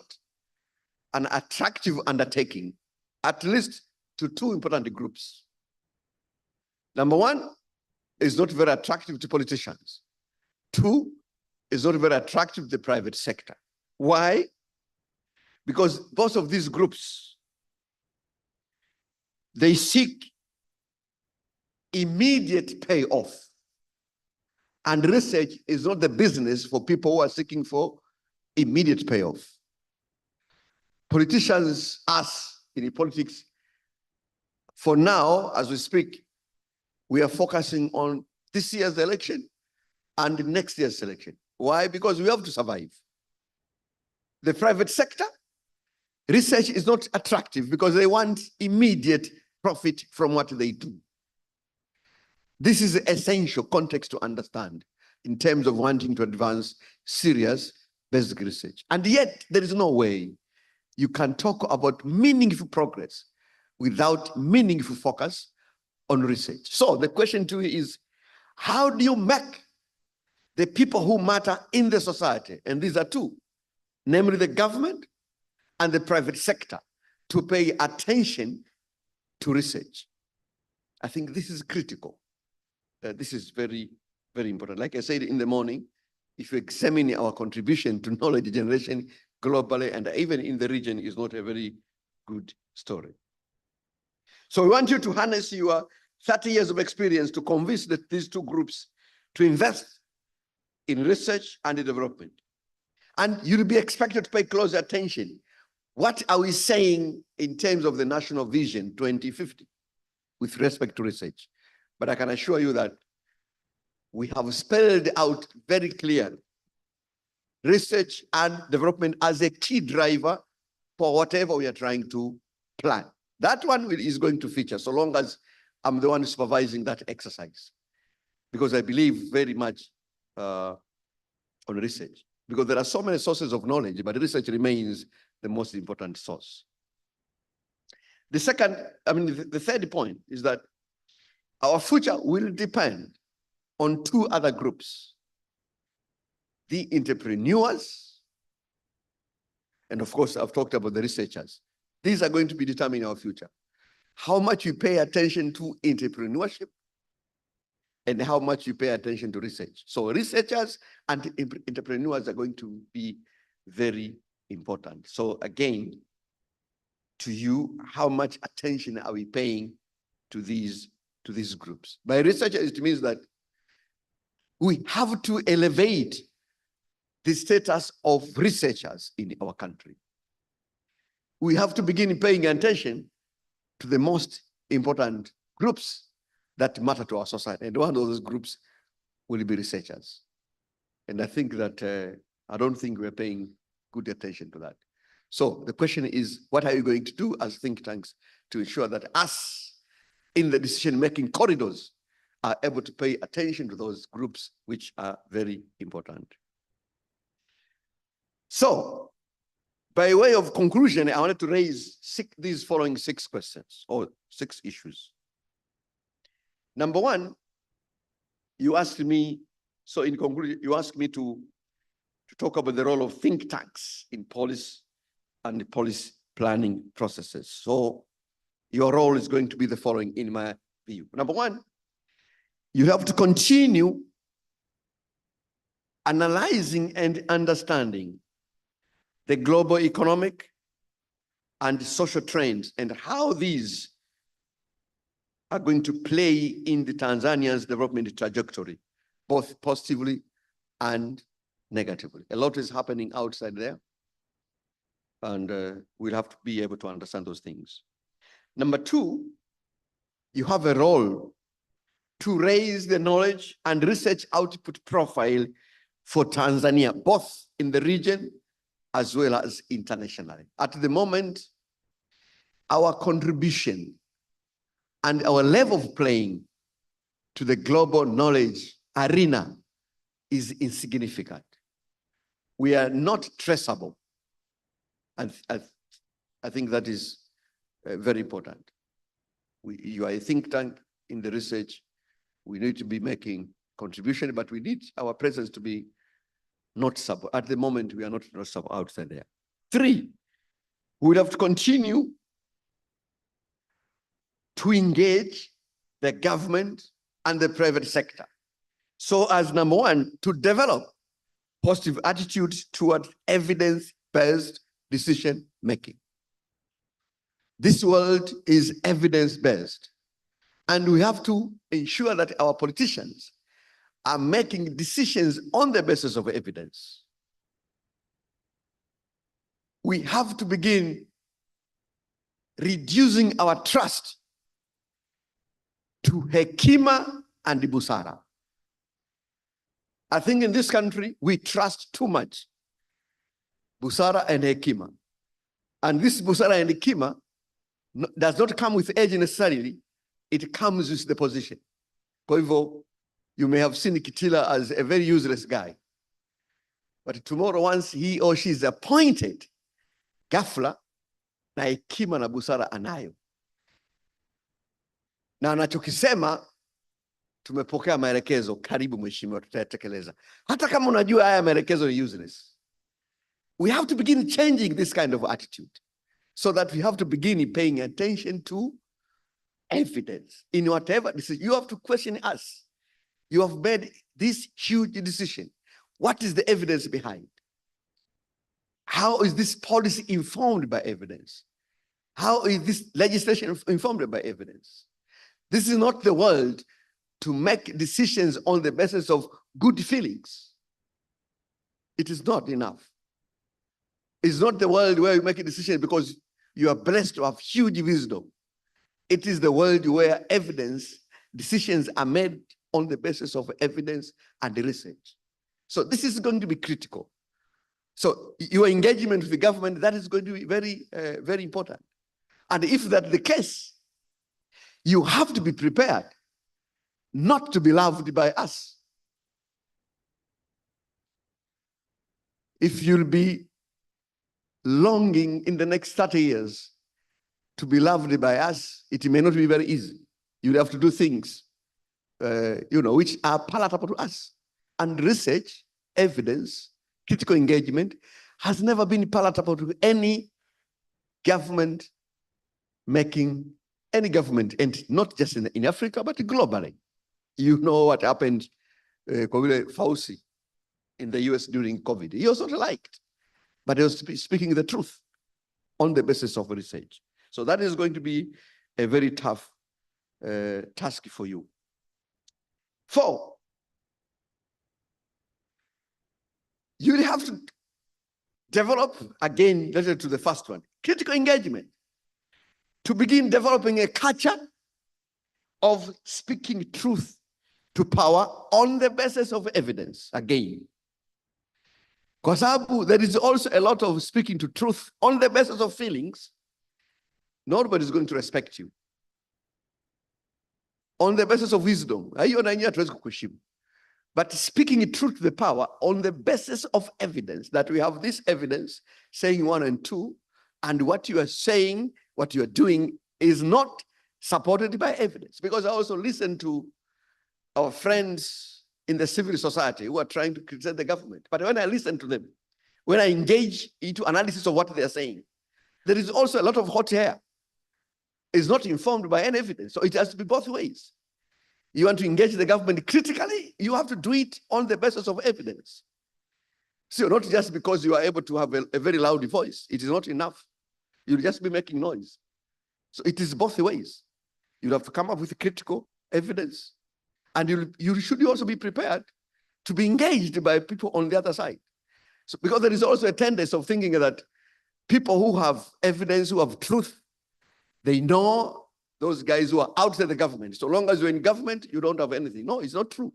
an attractive undertaking, at least to two important groups. Number one, is not very attractive to politicians. Two, is not very attractive to the private sector. Why? Because both of these groups, they seek immediate payoff. And research is not the business for people who are seeking for immediate payoff. Politicians, us in politics, for now, as we speak, we are focusing on this year's election and next year's election. Why? Because we have to survive. The private sector, research is not attractive because they want immediate profit from what they do. This is essential context to understand in terms of wanting to advance serious basic research. And yet, there is no way you can talk about meaningful progress without meaningful focus on research. So the question to you is, how do you make the people who matter in the society, and these are two, namely the government and the private sector, to pay attention to research? I think this is critical. This is very, very important. Like I said in the morning, if you examine our contribution to knowledge generation globally and even in the region, is not a very good story. So we want you to harness your 30 years of experience to convince these two groups to invest in research and development. And you'll be expected to pay close attention. What are we saying in terms of the National Vision 2050 with respect to research? But I can assure you that we have spelled out very clearly research and development as a key driver for whatever we are trying to plan. That one is going to feature so long as I'm the one supervising that exercise, because I believe very much on research, because there are so many sources of knowledge, but research remains the most important source. The second, the third point is that our future will depend on two other groups: the entrepreneurs, and of course, I've talked about the researchers. These are going to be determining our future. How much you pay attention to entrepreneurship and how much you pay attention to research. So researchers and entrepreneurs are going to be very important. So again, to you, how much attention are we paying to these groups? By researchers, it means that we have to elevate the status of researchers in our country. We have to begin paying attention to the most important groups that matter to our society. And one of those groups will be researchers. And I think that I don't think we're paying good attention to that. So the question is, what are you going to do as think tanks to ensure that us in the decision-making corridors are able to pay attention to those groups which are very important? So by way of conclusion, I wanted to raise these following 6 questions or 6 issues. Number one, you asked me, so in conclusion, you asked me to talk about the role of think tanks in policy and the policy planning processes. So your role is going to be the following in my view. Number one, you have to continue analyzing and understanding the global economic and social trends and how these are going to play in the Tanzania's development trajectory, both positively and negatively. A lot is happening outside there, and we'll have to be able to understand those things. Number two, you have a role to raise the knowledge and research output profile for Tanzania, both in the region as well as internationally. At the moment, our contribution and our level of playing to the global knowledge arena is insignificant. We are not traceable. And I think that is very important. You are a think tank in the research. We need to be making contribution, but we need our presence to be noticeable. At the moment, we are not noticeable outside there. 3, we will have to continue to engage the government and the private sector. So as number one, to develop positive attitudes toward evidence-based decision making. This world is evidence-based, and we have to ensure that our politicians are making decisions on the basis of evidence. We have to begin reducing our trust to hekima and busara. I think in this country, we trust too much busara and hekima. And this busara and hekima does not come with age necessarily, it comes with the position. Kwa hivyo, you may have seen Kitila as a very useless guy. But tomorrow, once he or she is appointed, ghafla na hekima na busara anayo. Na anachokisema, tumepokea maelekezo, karibu mheshimiwa, tutatekeleza. Hata kama unajua haya maelekezo ni useless. We have to begin changing this kind of attitude so that we have to begin paying attention to evidence in whatever decision. You have to question us. You have made this huge decision. What is the evidence behind? How is this policy informed by evidence? How is this legislation informed by evidence? This is not the world to make decisions on the basis of good feelings. It is not enough. It's not the world where you make a decision because you are blessed to have huge wisdom. It is the world where decisions are made on the basis of evidence and research. So this is going to be critical. So your engagement with the government, that is going to be very, very important. And if that's the case, you have to be prepared not to be loved by us. If you'll be longing in the next 30 years to be loved by us, it may not be very easy. You'll have to do things, which are palatable to us. And research, evidence, critical engagement has never been palatable to any government and not just in Africa, but globally. You know what happened, Fauci in the US during COVID. He was not liked, but he was speaking the truth on the basis of research. So that is going to be a very tough task for you. 4, you will have to develop, again, related to the first one, critical engagement, to begin developing a culture of speaking truth to power on the basis of evidence, again. Because there is also a lot of speaking to truth on the basis of feelings. Nobody is going to respect you. On the basis of wisdom. But speaking truth to the power on the basis of evidence, that we have this evidence saying 1 and 2, and what you are saying, what you are doing is not supported by evidence. Because I also listen to our friends in the civil society who are trying to criticize the government. But when I listen to them, when I engage into analysis of what they are saying, there is also a lot of hot air. It's not informed by any evidence. So it has to be both ways. You want to engage the government critically, you have to do it on the basis of evidence. So not just because you are able to have a very loud voice. It is not enough. You'll just be making noise. So it is both ways. You have to come up with critical evidence. And you should also be prepared to be engaged by people on the other side. So because there is also a tendency of thinking that people who have evidence, who have truth, they know those guys who are outside the government. So long as you're in government, you don't have anything. No, it's not true.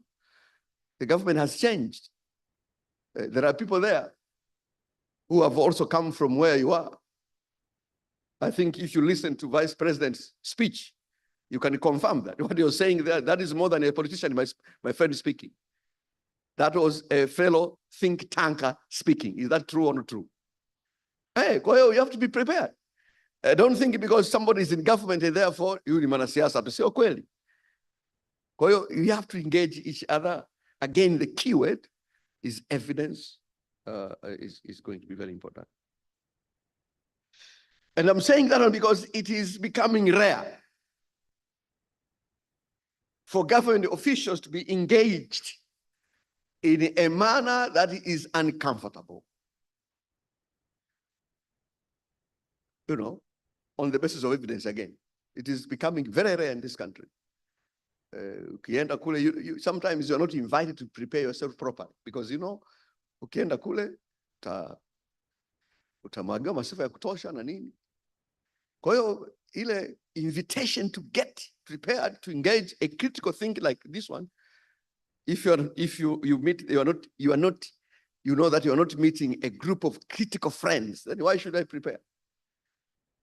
The government has changed. There are people there who have also come from where you are. I think if you listen to Vice President's speech, you can confirm that. What you're saying there, that is more than a politician, my friend speaking. That was a fellow think tanker speaking. Is that true or not true? Hey, you have to be prepared. Don't think because somebody is in government and therefore you ni mwanasiasa tusio kweli. Kwa hiyo you have to engage each other. Again, the key word is evidence is going to be very important. And I'm saying that because it is becoming rare for government officials to be engaged in a manner that is uncomfortable. On the basis of evidence again. It is becoming very rare in this country. Ukienda kule, sometimes you're not invited to prepare yourself properly because, ukienda kule, utamwagiwa masifa ya kutosha na nini. Kwa hiyo, ile invitation to get prepared to engage a critical thinking like this one, if you meet, you know that you are not meeting a group of critical friends, then why should I prepare?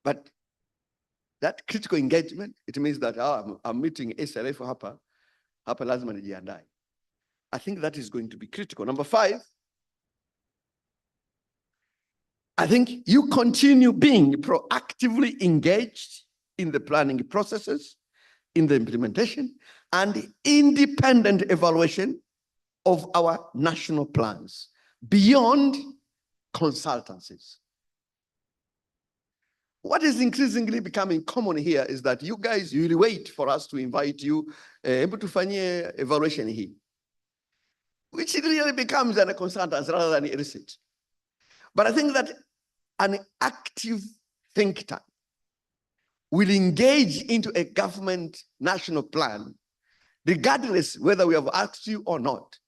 But that critical engagement, it means that I'm meeting ESRF hapa lazima nijiandae. I think that is going to be critical. Number 5, I think you continue being proactively engaged in the planning processes, in the implementation, and independent evaluation of our national plans beyond consultancies. What is increasingly becoming common here is that you guys, you will wait for us to invite you able to fanya evaluation here, which really becomes a consultancy rather than a research. But I think that an active think tank will engage into a government national plan, regardless whether we have asked you or not.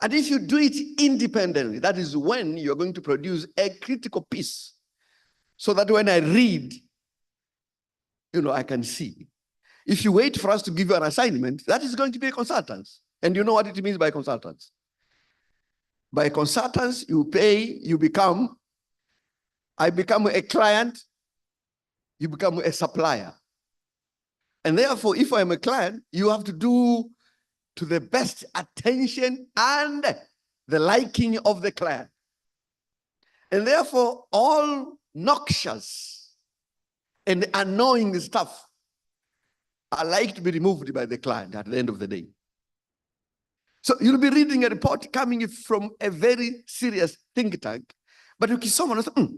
And if you do it independently, that is when you're going to produce a critical piece. So that when I read, I can see. If you wait for us to give you an assignment, that is going to be a consultants. And you know what it means by consultants? By consultants, you pay, I become a client, you become a supplier. And therefore, if I'm a client, you have to do to the best attention and the liking of the client. And therefore, all noxious and annoying stuff are like to be removed by the client at the end of the day. So you'll be reading a report coming from a very serious think tank, but ukisoma unasema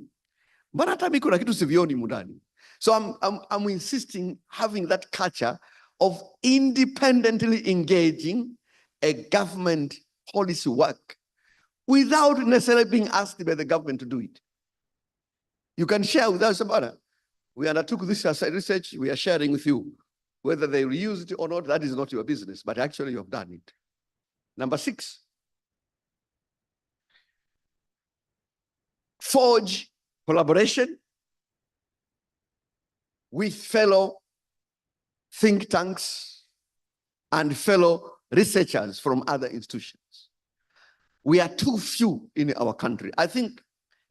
mbona hata mimi kuna kitu sivioni mundani. So I'm insisting having that culture of independently engaging a government policy work without necessarily being asked by the government to do it. You can share with us about it. We undertook this research, we are sharing with you. Whether they will use it or not, that is not your business, but actually you have done it. Number 6, forge collaboration with fellow think tanks and fellow researchers from other institutions. We are too few in our country. I think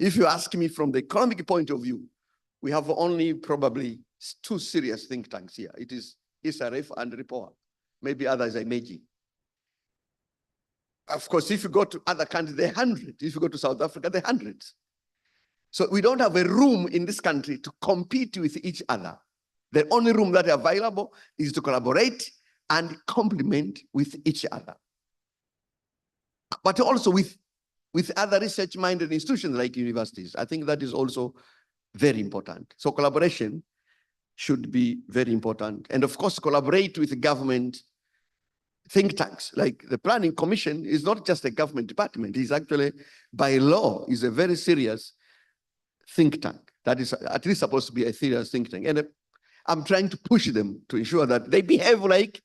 if you ask me from the economic point of view, we have only probably 2 serious think tanks here. It is ESRF and RIPOA. Maybe others are emerging. Of course, if you go to other countries, there are hundreds. If you go to South Africa, there are hundreds. So we don't have a room in this country to compete with each other. The only room that is available is to collaborate and complement with each other. But also with other research-minded institutions like universities. I think that is also very important. So collaboration should be very important. And of course, collaborate with government think tanks. Like the Planning Commission is not just a government department. It's actually, by law, is a very serious think tank. That is at least supposed to be a serious think tank. And I'm trying to push them to ensure that they behave like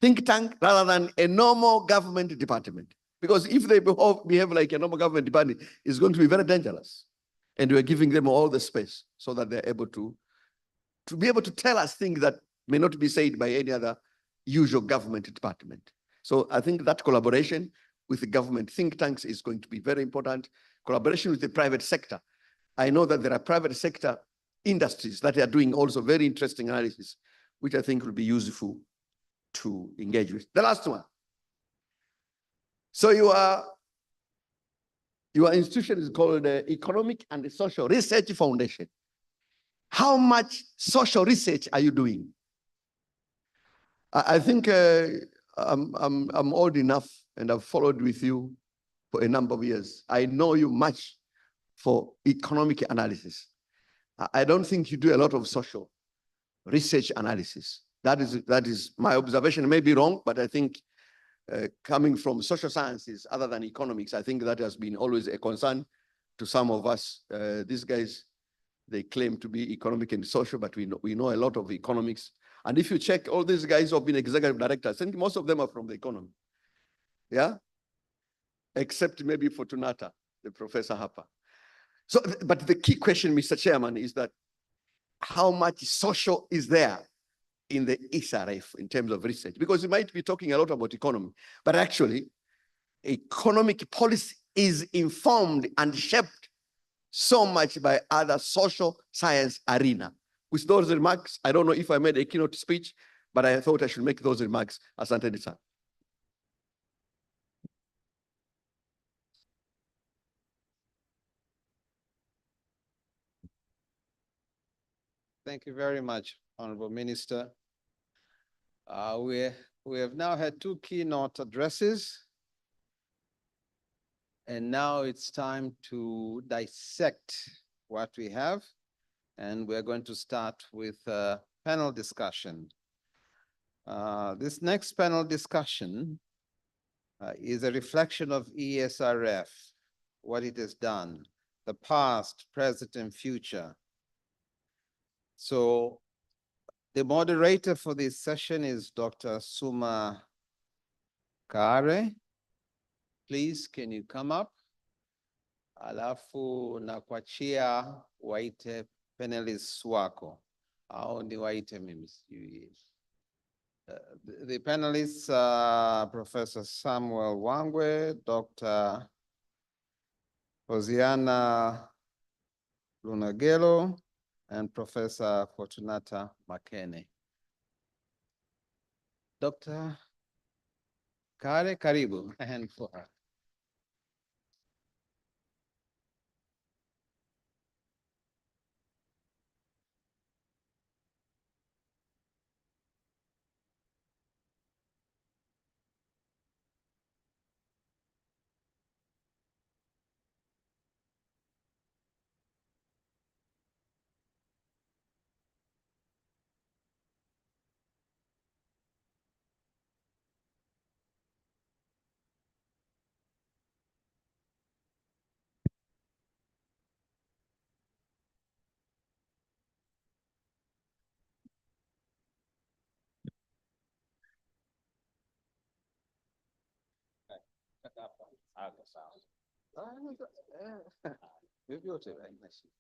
think tank rather than a normal government department. Because if they behave like a normal government department, it's going to be very dangerous. And we're giving them all the space so that they're able to be able to tell us things that may not be said by any other usual government department. So I think that collaboration with the government think tanks is going to be very important. Collaboration with the private sector. I know that there are private sector industries that are doing also very interesting analysis, which I think will be useful to engage with. The last one. So your institution is called the Economic and Social Research Foundation. How much social research are you doing? I think I'm old enough and I've followed with you for a number of years. I know you much for economic analysis. I don't think you do a lot of social research analysis. That is my observation. It may be wrong, but I think coming from social sciences other than economics, I think that has been always a concern to some of us. These guys, they claim to be economic and social, but we know a lot of economics. And if you check, all these guys who have been executive directors, I think most of them are from the economy. Yeah? Except maybe Fortunata, the Professor Harper. So, but the key question, Mr. Chairman, is that how much social is there in the ESRF in terms of research? Because you might be talking a lot about economy, but actually economic policy is informed and shaped so much by other social science arena. With those remarks, I don't know if I made a keynote speech, but I thought I should make those remarks. Asante sana. Thank you very much, Honorable Minister. We have now had 2 keynote addresses. And now it's time to dissect what we have. And we're going to start with a panel discussion. This next panel discussion is a reflection of ESRF, what it has done, the past, present, and future. So the moderator for this session is Dr. Suma Kare. Please, can you come up? Alafu nakuachia waite panelists wako. Au ni waite mimi sijui. The panelists are Professor Samuel Wangwe, Dr. Hosiana Lunagelo, and Professor Fortunata Makene. Dr. Kare, karibu, a hand for her. Vyovyote haina shida.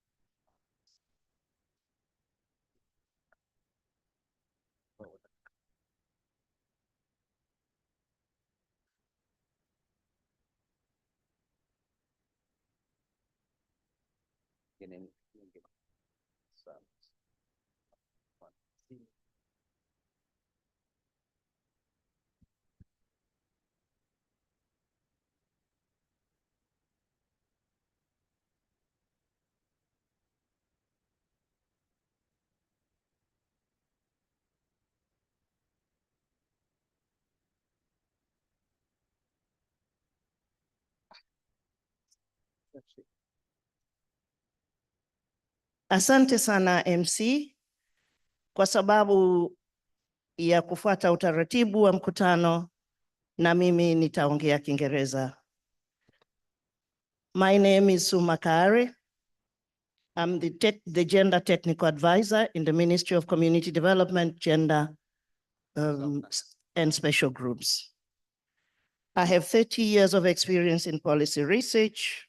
Asante sana MC kwa sababu ya kufuata utaratibu wa mkutano, na mimi nitaongea Kiingereza. My name is Suma Kare. I'm the Gender Technical Advisor in the Ministry of Community Development, Gender and Special Groups. I have 30 years of experience in policy research,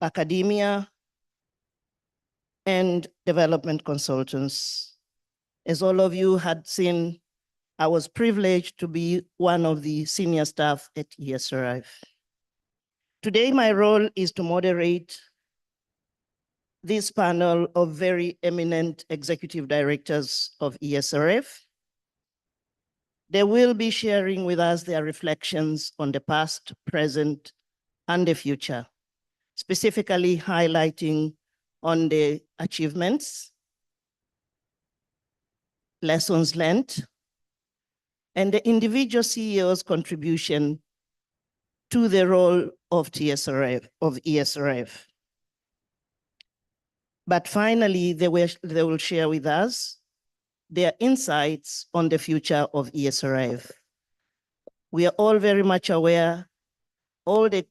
academia, and development consultants. As all of you had seen, I was privileged to be one of the senior staff at ESRF. Today, my role is to moderate this panel of very eminent executive directors of ESRF. They will be sharing with us their reflections on the past, present, and the future, specifically highlighting on the achievements, lessons learned, and the individual CEO's contribution to the role of ESRF. But finally, they will share with us their insights on the future of ESRF. We are all very much aware, all the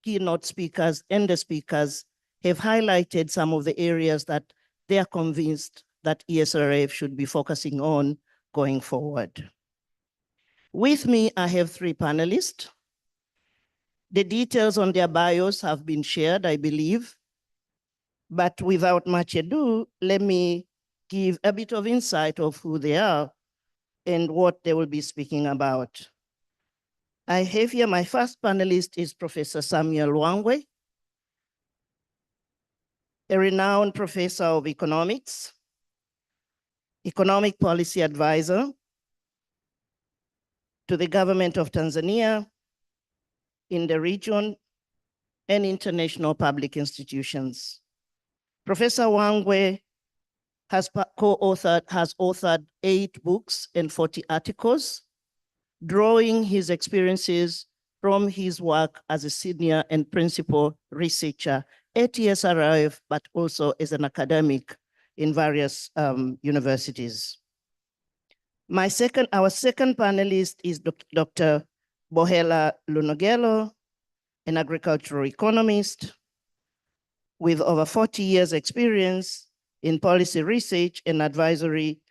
keynote speakers and the speakers have highlighted some of the areas that they are convinced that ESRF should be focusing on going forward. With me, I have 3 panelists. The details on their bios have been shared, I believe. But without much ado, let me give a bit of insight of who they are and what they will be speaking about. I have here my first panelist is Professor Samuel Wangwe, a renowned professor of economics, economic policy advisor to the government of Tanzania in the region and international public institutions. Professor Wangwe has authored 8 books and 40 articles, drawing his experiences from his work as a senior and principal researcher at ESRF, but also as an academic in various universities. Our second panelist is Dr. Bohela Lunogelo, an agricultural economist with over 40 years experience in policy research and advisory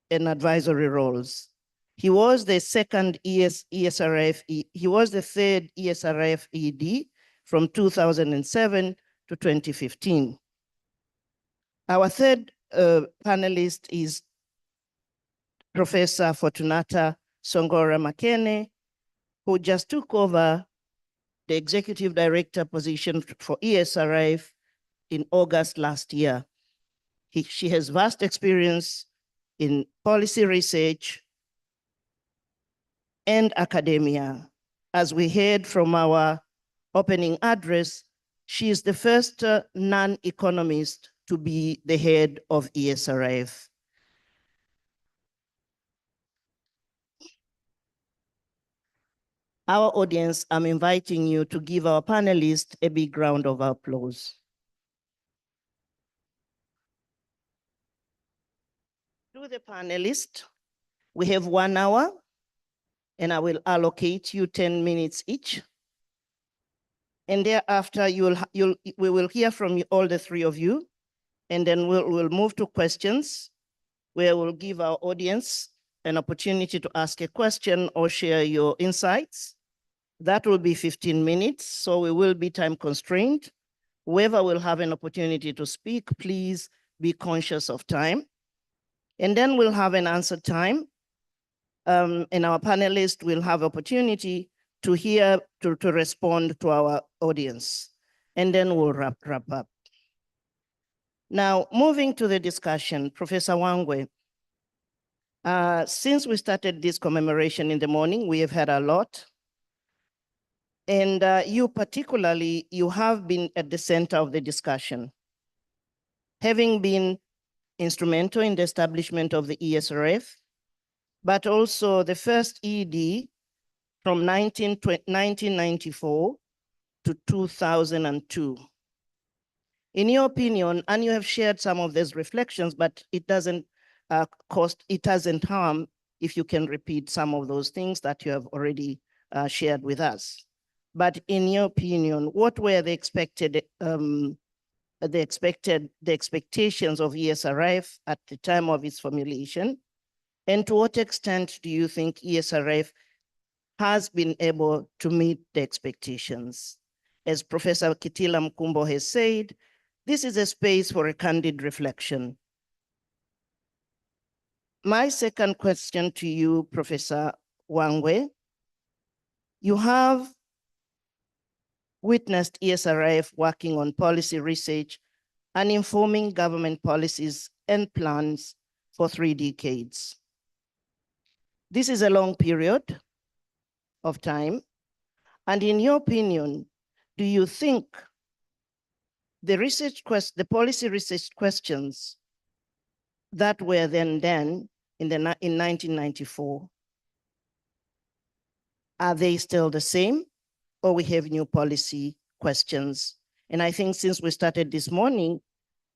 roles. He was the third ESRF ED from 2007 to 2015. Our third panelist is Professor Fortunata Songora Makene, who just took over the executive director position for ESRF in August last year. She has vast experience in policy research and academia. As we heard from our opening address, she is the first non-economist to be the head of ESRF. Our audience, I'm inviting you to give our panelists a big round of applause. To the panelists, we have 1 hour, and I will allocate you 10 minutes each. And thereafter, we will hear from all the 3 of you, and then we'll move to questions, where we'll give our audience an opportunity to ask a question or share your insights. That will be 15 minutes, so we will be time constrained. Whoever will have an opportunity to speak, please be conscious of time. And then we'll have an answer time. And our panelists will have opportunity to respond to our audience. And then we'll wrap up. Now, moving to the discussion, Professor Wangwe, since we started this commemoration in the morning, we have had a lot. And you particularly, you have been at the center of the discussion, having been instrumental in the establishment of the ESRF, but also the first ED from 1994 to 2002. In your opinion, and you have shared some of these reflections, but it doesn't harm if you can repeat some of those things that you have already shared with us. But in your opinion, what were the expectations of ESRF at the time of its formulation? And to what extent do you think ESRF has been able to meet the expectations? As Professor Kitila Mkumbo has said, this is a space for a candid reflection. My second question to you, Professor Wangwe, you have witnessed ESRF working on policy research and informing government policies and plans for 3 decades. This is a long period of time. And in your opinion, do you think the policy research questions that were then done in 1994, are they still the same, or we have new policy questions? And I think since we started this morning,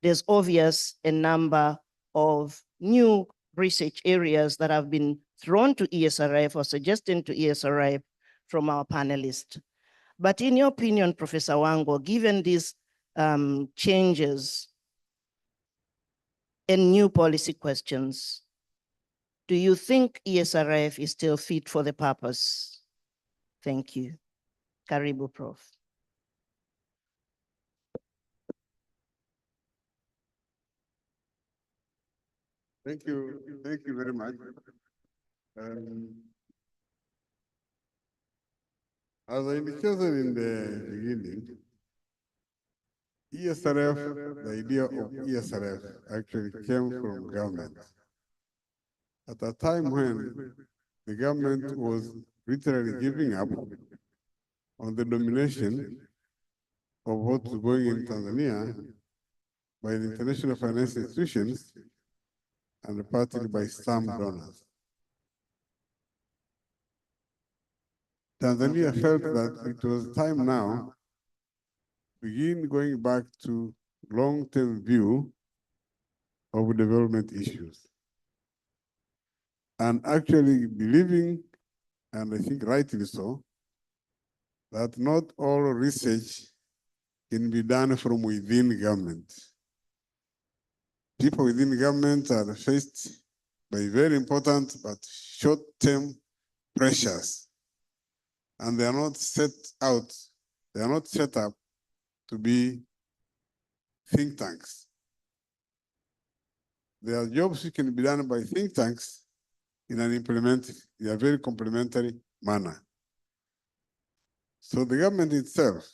there's obvious a number of new research areas that have been thrown to ESRF or suggested to ESRF from our panelists. But in your opinion, Professor Wangwe, given these changes and new policy questions, do you think ESRF is still fit for the purpose? Thank you. Karibu, Prof. Thank you very much. As I indicated in the beginning, ESRF, the idea of ESRF actually came from government. At a time when the government was literally giving up on the domination of what was going in Tanzania by the international financial institutions and partly by some donors. Tanzania felt that it was time now to begin going back to long-term view of development issues. And actually believing, and I think rightly so, that not all research can be done from within government. People within government are faced by very important but short-term pressures. And they are not set up to be think tanks. There are jobs which can be done by think tanks in a very complementary manner. So the government itself,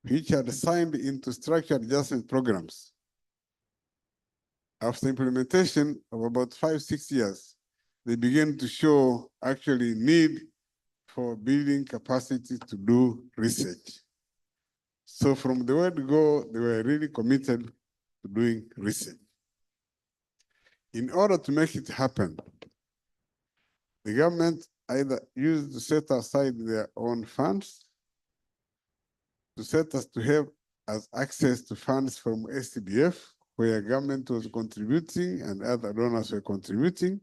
which had signed into structured adjustment programs, after implementation of about 5-6 years, they began to show actually need for building capacity to do research. So from the word go, they were really committed to doing research. In order to make it happen, the government either used to set aside their own funds, to have as access to funds from STBF, where government was contributing and other donors were contributing,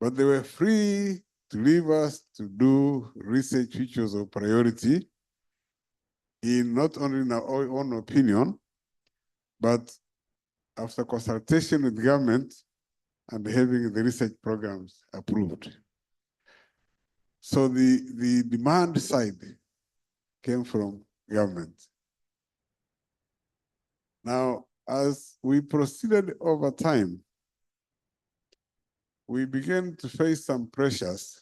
but they were free to leave us to do research which was of priority in not only in our own opinion, but after consultation with government and having the research programs approved. So the demand side came from government. Now, as we proceeded over time, we began to face some pressures.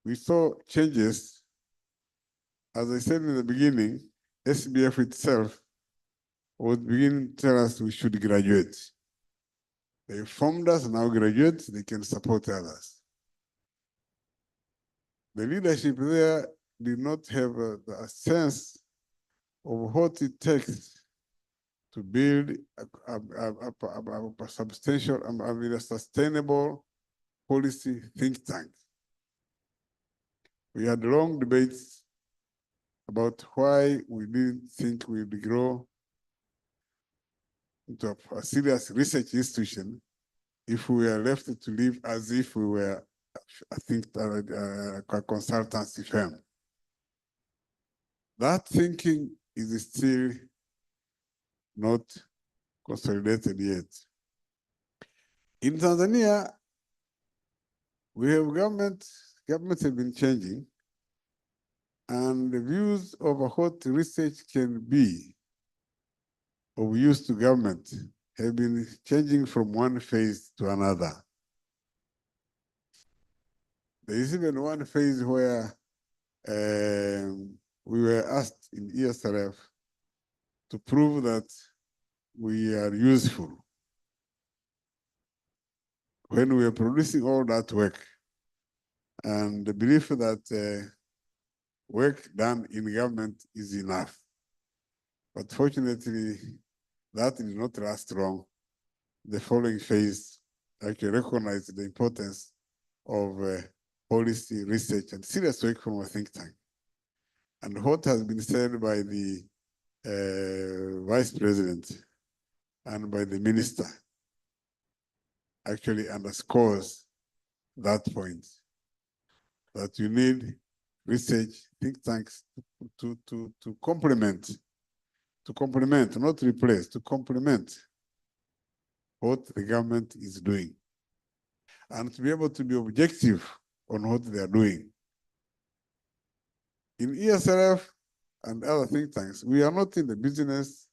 We saw changes. As I said in the beginning, SBF itself was beginning to tell us we should graduate. They formed us, now graduates, they can support others. The leadership there did not have a sense of what it takes to build a substantial, a sustainable policy think tank. We had long debates about why we didn't think we would grow into a serious research institution if we were left to live as if we were, I think, a consultancy firm. That thinking is still not consolidated yet. In Tanzania, we have governments have been changing, and the views of what research can be of use to government have been changing from one phase to another. There is even one phase where we were asked in ESRF to prove that we are useful. When we are producing all that work, and the belief that work done in government is enough. But fortunately, that did not last long. The following phase actually recognized the importance of policy, research, and serious work from a think tank. And what has been said by the Vice President and by the Minister actually underscores that point, that you need research think tanks to complement, not replace, to complement what the government is doing, and to be able to be objective on what they are doing. In ESRF and other think tanks, we are not in the business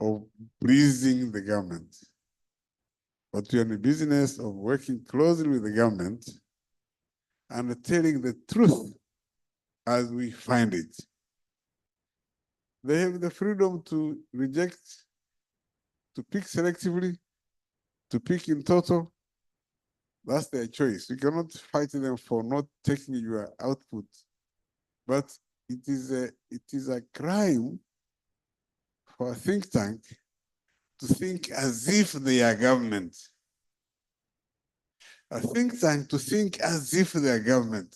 of pleasing the government, but we are in the business of working closely with the government and telling the truth as we find it. They have the freedom to reject, to pick selectively, to pick in total. That's their choice. You cannot fight them for not taking your output. But it is a crime for a think tank to think as if they are government. A think tank to think as if they are government.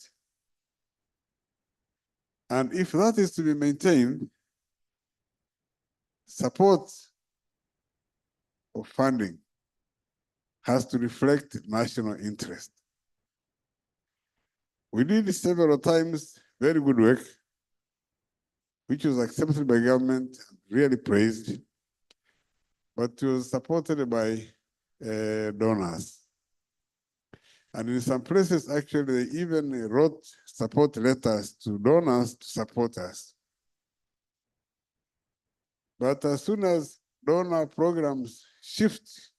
And if that is to be maintained, support of funding has to reflect national interest. We did several times very good work, which was accepted by government, really praised, but it was supported by donors. And in some places, actually, they even wrote support letters to donors to support us. But as soon as donor programs shift,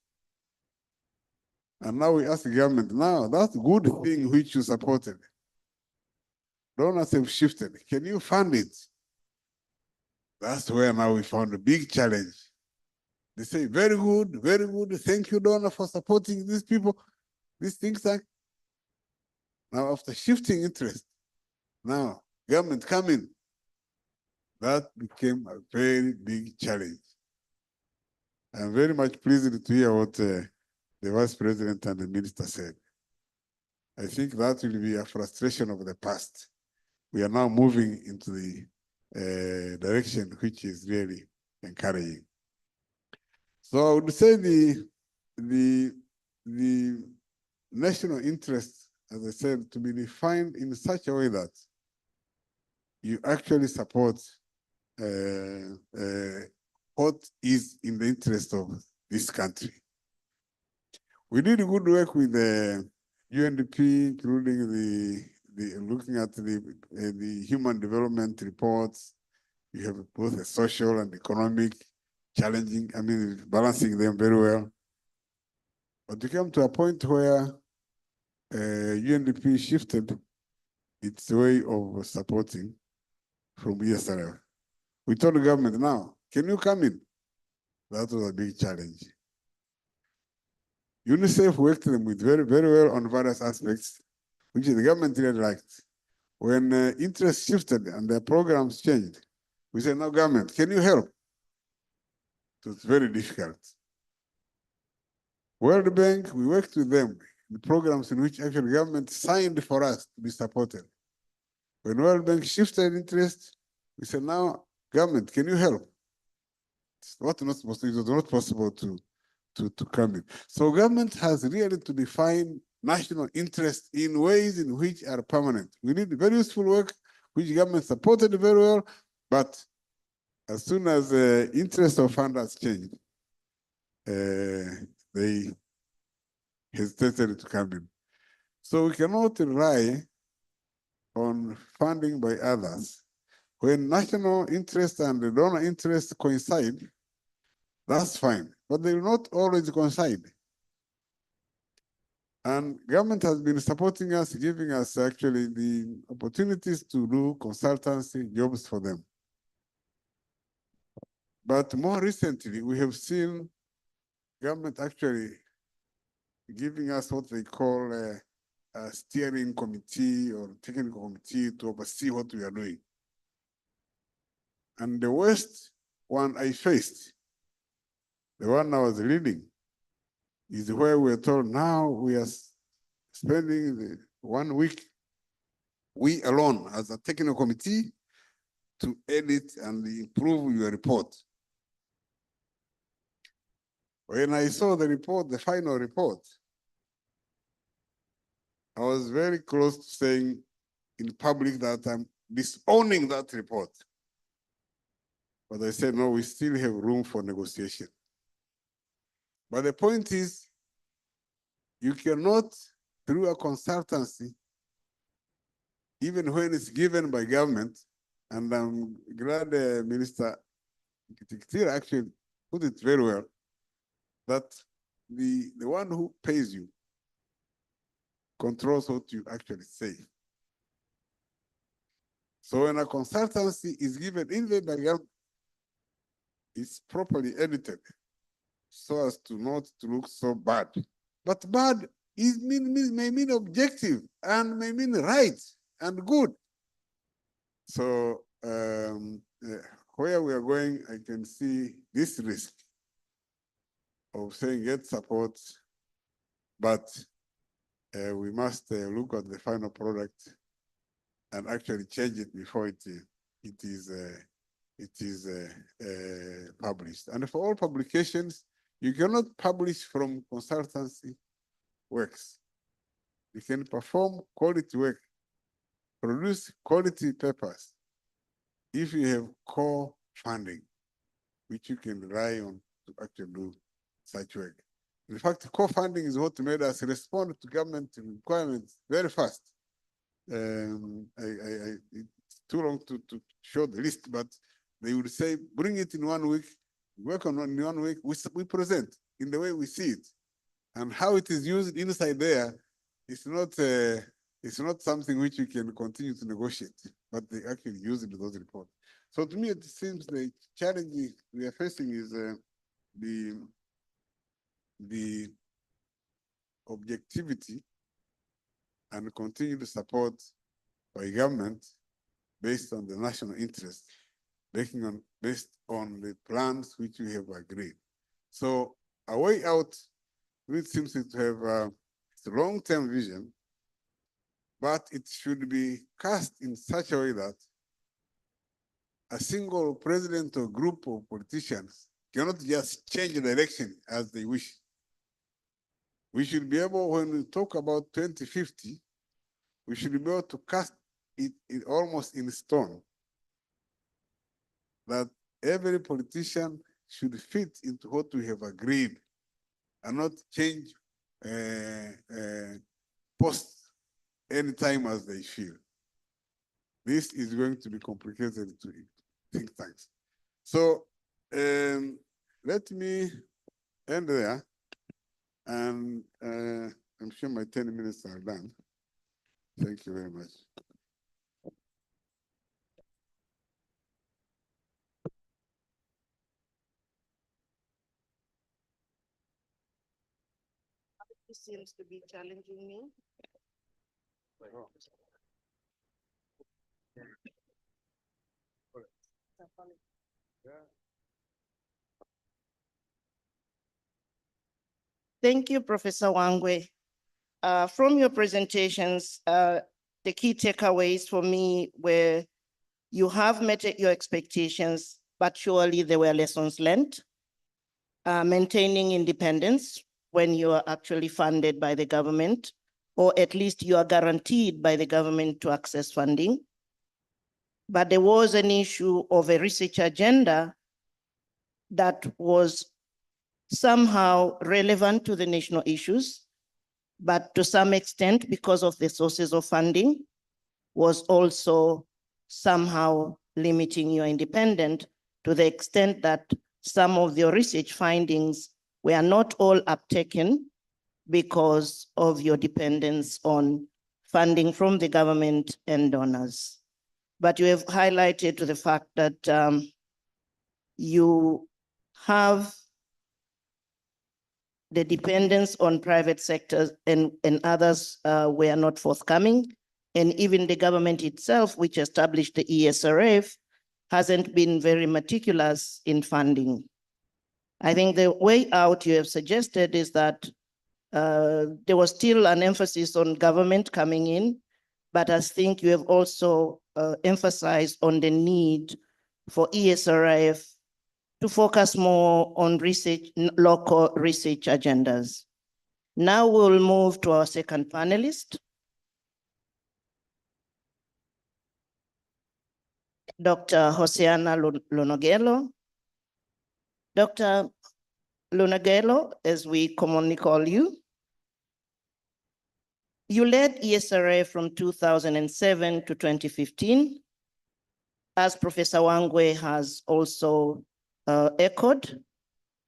and now we ask the government, now that's a good thing which you supported. Donors have shifted. Can you fund it? That's where now we found a big challenge. They say, very good, very good. Thank you, donor, for supporting these people. These things are now after shifting interest. Now, government come in. That became a very big challenge. I'm very much pleased to hear what the Vice President and the Minister said. I think that will be a frustration of the past. We are now moving into the direction which is really encouraging. So I would say the national interest, as I said, to be defined in such a way that you actually support what is in the interest of this country. We did good work with the UNDP, including looking at the human development reports. You have both a social and economic challenging, balancing them very well. But we came to a point where UNDP shifted its way of supporting from ESRF. We told the government, now, can you come in? That was a big challenge. UNICEF worked them with very well on various aspects, which the government really liked. When interest shifted and their programs changed, we said, no, government, can you help? So it's very difficult. World Bank, we worked with them, the programs in which actually government signed for us to be supported. When World Bank shifted interest, we said, now, government, can you help? It was not possible to come in. So government has really to define national interest in ways in which are permanent. We need very useful work, which government supported very well, but as soon as the interest of funders changed, they hesitated to come in. So we cannot rely on funding by others. When national interest and the donor interest coincide, that's fine, but they will not always coincide. And government has been supporting us, giving us actually the opportunities to do consultancy jobs for them. But more recently, we have seen government actually giving us what they call a steering committee or technical committee to oversee what we are doing. And the worst one I faced, the one I was leading, is where we're told now we are spending the 1 week, we alone as a technical committee, to edit and improve your report. When I saw the report, the final report, I was very close to saying in public that I'm disowning that report. But I said, no, we still have room for negotiation. But the point is, you cannot, through a consultancy, even when it's given by government, and I'm glad Minister Kitikitira actually put it very well, that the one who pays you controls what you actually say. So when a consultancy is given even by government, it's properly edited so as to not to look so bad. But bad may mean objective and may mean right and good. So where we are going, I can see this risk of saying get support, but we must look at the final product and actually change it before it is published. And for all publications, you cannot publish from consultancy works. You can perform quality work, produce quality papers if you have core funding, which you can rely on to actually do such work. In fact, core funding is what made us respond to government requirements very fast. It's too long to show the list, but they would say, bring it in 1 week, work on it in 1 week, we present in the way we see it. And how it is used inside there is not something which you can continue to negotiate, but they actually use it in those reports. So to me, it seems the challenge we are facing is the objectivity and continued support by government based on the national interest, based on the plans which we have agreed. So a way out, it seems to have a long-term vision, but it should be cast in such a way that a single president or group of politicians cannot just change the direction as they wish. We should be able, when we talk about 2050, we should be able to cast it almost in stone, that every politician should fit into what we have agreed and not change post anytime as they feel. This is going to be complicated to think tanks. So let me end there, and I'm sure my 10 minutes are done. Thank you very much. This seems to be challenging me. Thank you, Professor Wangwe. From your presentations, the key takeaways for me were you have met your expectations, but surely there were lessons learned. Maintaining independence when you are actually funded by the government, or at least you are guaranteed by the government to access funding. But there was an issue of a research agenda that was somehow relevant to the national issues, but to some extent, because of the sources of funding, was also somehow limiting your independence to the extent that some of your research findings were not all uptaken because of your dependence on funding from the government and donors. But you have highlighted to the fact that you have the dependence on private sectors and others were not forthcoming. And even the government itself, which established the ESRF, hasn't been very meticulous in funding. I think the way out you have suggested is that there was still an emphasis on government coming in, but I think you have also emphasized on the need for ESRF to focus more on research, local research agendas. Now we'll move to our second panelist, Dr. Hosiana Lunogelo. Dr. Lunogelo, as we commonly call you, you led ESRF from 2007 to 2015. As Professor Wangwe has also echoed,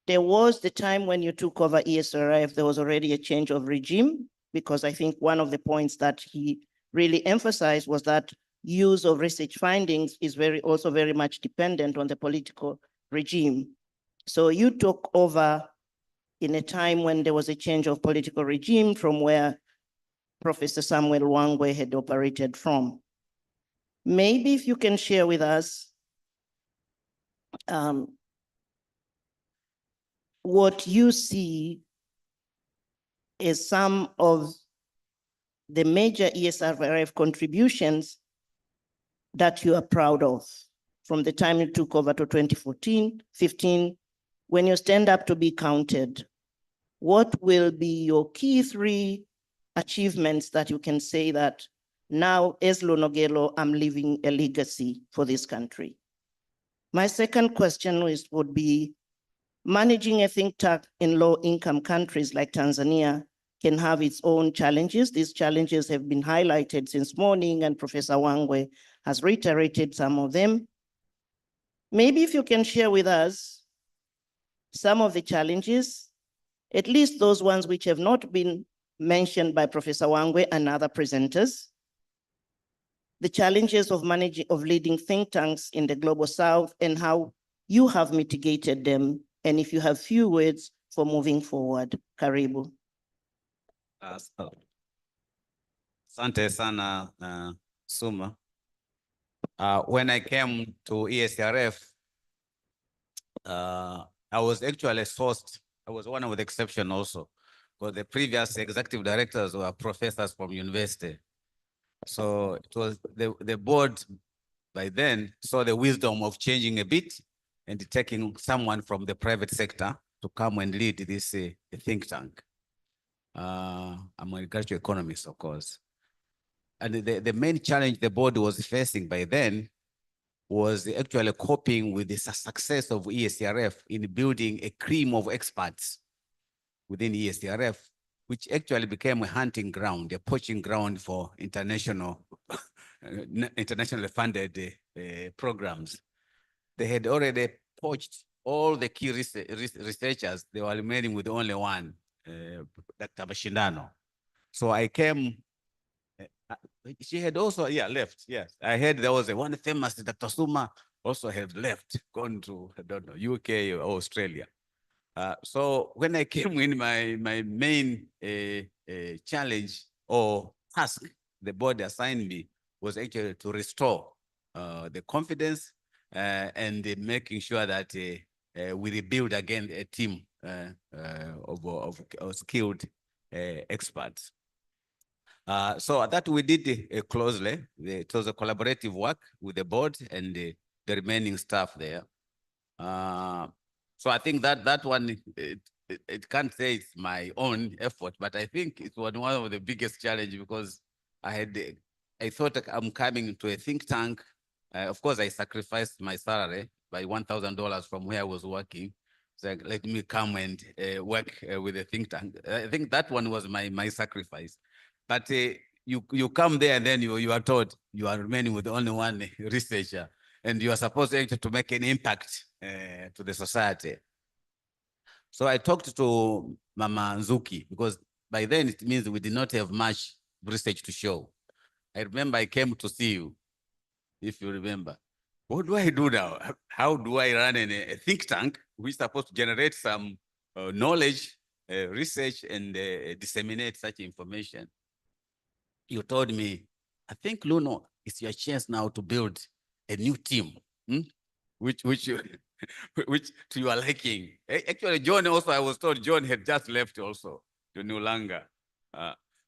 there was the time when you took over ESRF, there was already a change of regime, because I think one of the points that he really emphasized was that use of research findings is also very much dependent on the political regime. So you took over in a time when there was a change of political regime from where Professor Samuel Wangwe had operated from. Maybe if you can share with us what you see as some of the major ESRF contributions that you are proud of from the time you took over to 2014, 15, when you stand up to be counted. What will be your key 3 achievements that you can say that now as Lunogelo, I'm leaving a legacy for this country? My second question would be, managing a think tank in low-income countries like Tanzania can have its own challenges. These challenges have been highlighted since morning, and Professor Wangwe has reiterated some of them. Maybe if you can share with us some of the challenges, at least those ones which have not been mentioned by Professor Wangwe and other presenters, the challenges of leading think tanks in the Global South and how you have mitigated them, and if you have few words for moving forward. Karibu. Asante sana, Suma. When I came to ESRF, I was actually sourced. I was one of the exception also, because the previous executive directors were professors from university. So it was the board by then saw the wisdom of changing a bit and taking someone from the private sector to come and lead this think tank. I'm an agricultural economist, of course. And the main challenge the board was facing by then was actually coping with the success of ESRF in building a cream of experts within ESRF, which actually became a hunting ground, a poaching ground for international, internationally funded programs. They had already poached all the key researchers. They were remaining with only one, Dr. Bashindano. So I came, she had also, left, yes. I heard there was one famous Dr. Suma also had left, gone to, I don't know, UK or Australia. So when I came in, my main challenge or task the board assigned me was actually to restore the confidence and making sure that we rebuild again a team of skilled experts. So that we did closely. It was a collaborative work with the board and the remaining staff there. So I think that one, it can't say it's my own effort, but I think it was one of the biggest challenges because I thought I'm coming to a think tank. Of course, I sacrificed my salary by $1,000 from where I was working. So let me come and work with a think tank. I think that one was my sacrifice. But you come there and then you are told you are remaining with only one researcher and you are supposed to make an impact to the society. So I talked to Mama Nzuki because by then it means we did not have much research to show. I remember I came to see you, if you remember. What do I do now? How do I run a think tank which is supposed to generate some knowledge, research, and disseminate such information? You told me, I think, Luno, it's your chance now to build a new team, which to your liking. Actually, John also, I was told John had just left also to New Langa.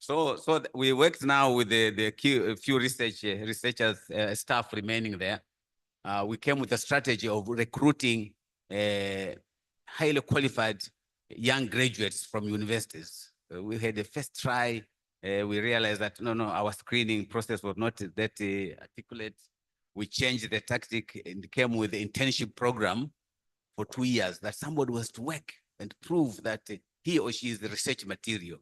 So we worked now with the few researchers, staff remaining there. We came with a strategy of recruiting highly qualified young graduates from universities. We had the first try. We realized that no, our screening process was not that articulate. We changed the tactic and came with the internship program for 2 years that somebody was to work and prove that he or she is the research material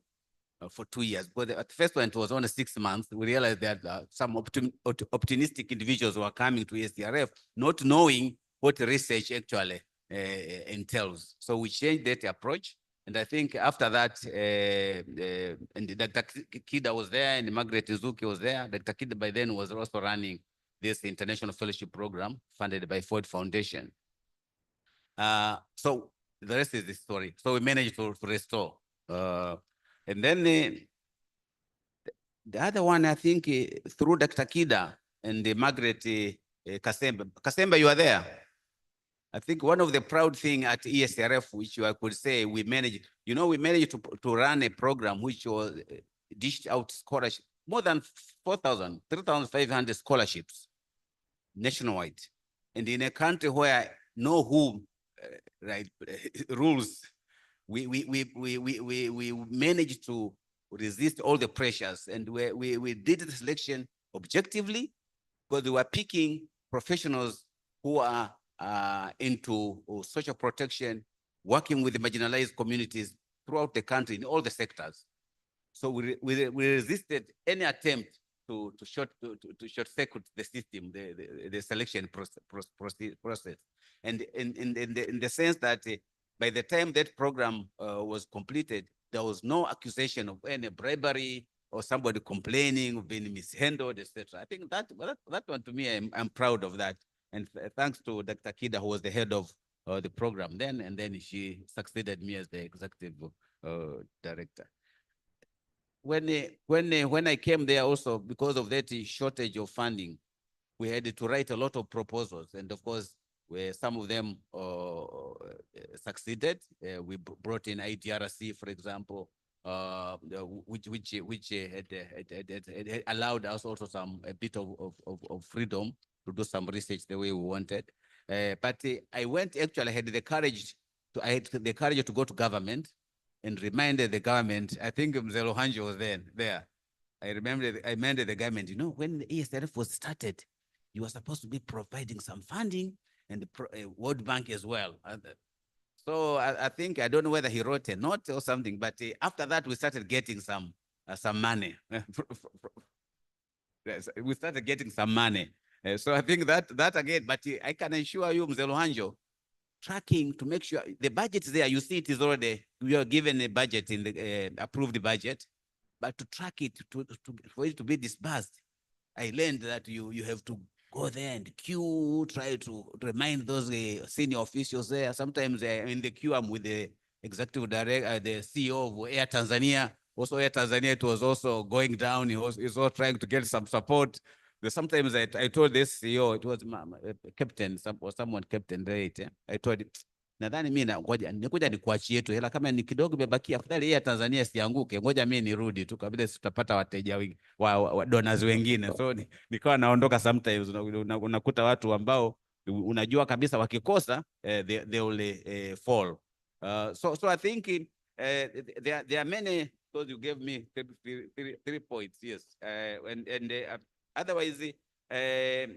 for 2 years. But at the first one, it was only 6 months. We realized that some optimistic individuals were coming to ESRF, not knowing what research actually entails. So we changed that approach. And I think after that, and Dr. Kida was there and Margaret Izuki was there. Dr. Kida by then was also running this international fellowship program funded by Ford Foundation. So the rest is the story. So we managed to restore. And then the other one, I think, through Dr. Kida and Margaret Kasemba. Kasemba, you are there. I think one of the proud things at ESRF, which I could say we managed, we managed to run a program which was dished out scholarship, more than 3,500 scholarships nationwide. And in a country where no who rules, we managed to resist all the pressures, and we did the selection objectively because we were picking professionals who are into social protection, working with the marginalized communities throughout the country in all the sectors. So we resisted any attempt to short circuit the system, the selection process, and in the sense that by the time that program was completed, there was no accusation of any bribery or somebody complaining of being mishandled, etc. I think that one to me, I'm proud of that. And thanks to Dr. Kida, who was the head of the program then, and then she succeeded me as the executive director. When I came there also, because of that shortage of funding, we had to write a lot of proposals. And of course, where some of them succeeded. We brought in IDRC, for example, which had allowed us also a bit of freedom to do some research the way we wanted. But I had the courage to go to government and reminded the government. I think Mzee Lohanjo was there. I reminded the government, when the ESRF was started, you were supposed to be providing some funding and the World Bank as well. So I think, I don't know whether he wrote a note or something, but after that, we started getting some money. Yes, we started getting some money. So I think that again, but I can assure you, Mzee Luhanjo, tracking to make sure the budget is there. You see, it is already, we are given a budget in the approved budget, but to track it, for it to be disbursed, I learned that you have to go there and queue, try to remind those senior officials there. Sometimes in the queue, I'm with the executive director, the CEO of Air Tanzania. Also, Air Tanzania, it was also going down. He was also trying to get some support. But sometimes I told this CEO, it was captain, someone captain, right? I told him, nadhani mimi nikuja nikuachie tu hela kama ni kidogo imebakia, afadhali yeye Tanzania sianguke, ngoja mimi nirudi tu kabla tutapata wateja wengi wa donors wengine. So nikawa naondoka. Sometimes unakuta watu ambao unajua kabisa wakikosa they will fall. So I think there are many, because you gave me three points, yes, and otherwise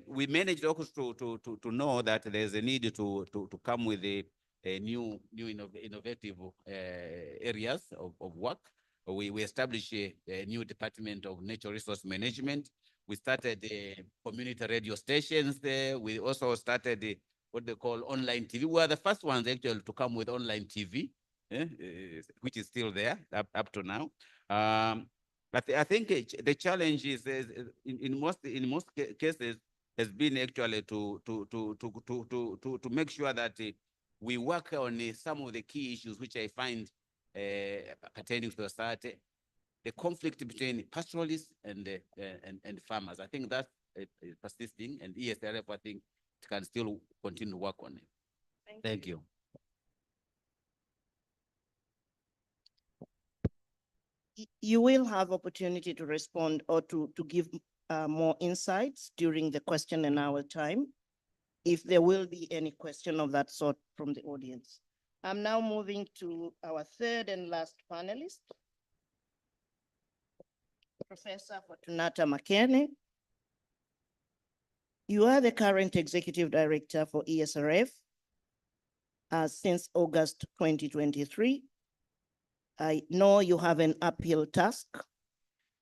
we managed also to know that there's a need to come with a new innovative areas of work. We established a new department of natural resource management. We started community radio stations there. We also started what they call online TV. We are the first ones actually to come with online TV, which is still there up to now. But I think the challenge is in most cases has been actually to make sure that we work on some of the key issues which I find pertaining to society, the conflict between pastoralists and farmers. I think that's persisting, and ESRF, I think, it can still continue to work on it. Thank you. You will have opportunity to respond or to give more insights during the question and hour time, if there will be any question of that sort from the audience. I'm now moving to our third and last panelist, Professor Fortunata Makene. You are the current Executive Director for ESRF since August 2023. I know you have an uphill task.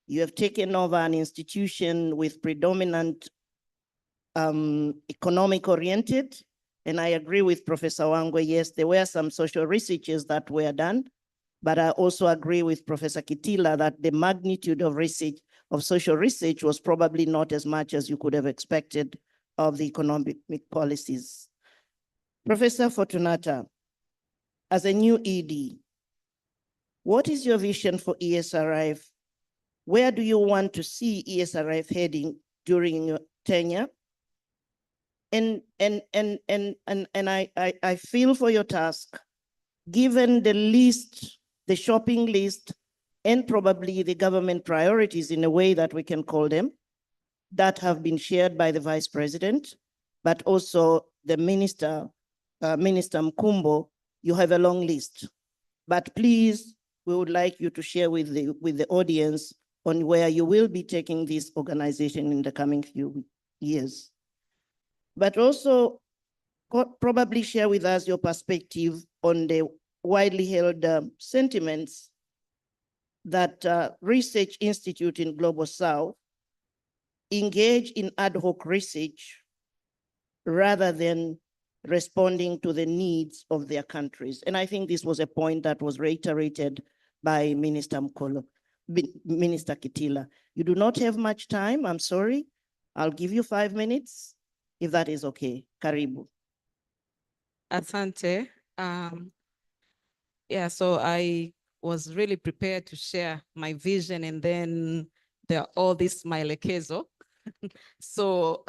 You have taken over an institution with predominant economic oriented, and I agree with Professor Wangwe. Yes, there were some social researches that were done, but I also agree with Professor Kitila that the magnitude of research, of social research, was probably not as much as you could have expected of the economic policies. Professor Fortunata, as a new ED, what is your vision for ESRF? Where do you want to see ESRF heading during your tenure? And I feel for your task, given the list, the shopping list, and probably the government priorities in a way that we can call them, that have been shared by the Vice President, but also the Minister, Minister Mkumbo. You have a long list, but please, we would like you to share with the audience on where you will be taking this organization in the coming few years. But also probably share with us your perspective on the widely held sentiments that Research Institute in Global South engage in ad hoc research rather than responding to the needs of their countries. And I think this was a point that was reiterated by Minister Mkolo, Minister Kitila. You do not have much time, I'm sorry. I'll give you 5 minutes, if that is okay. Karibu. Asante. Yeah, so I was really prepared to share my vision, and then there are all these maelekezo. So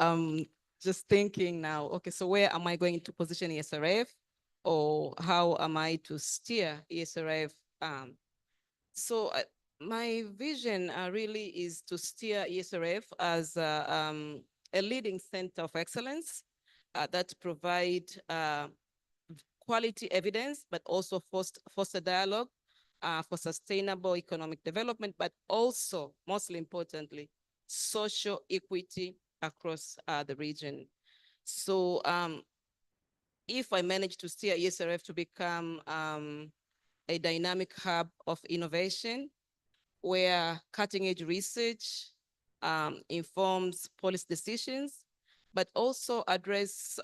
just thinking now, okay, so where am I going to position ESRF, or how am I to steer ESRF? So my vision really is to steer ESRF as a leading center of excellence that provide quality evidence, but also foster dialogue for sustainable economic development, but also, mostly importantly, social equity across the region. So if I manage to steer ESRF to become a dynamic hub of innovation where cutting-edge research informs policy decisions, but also address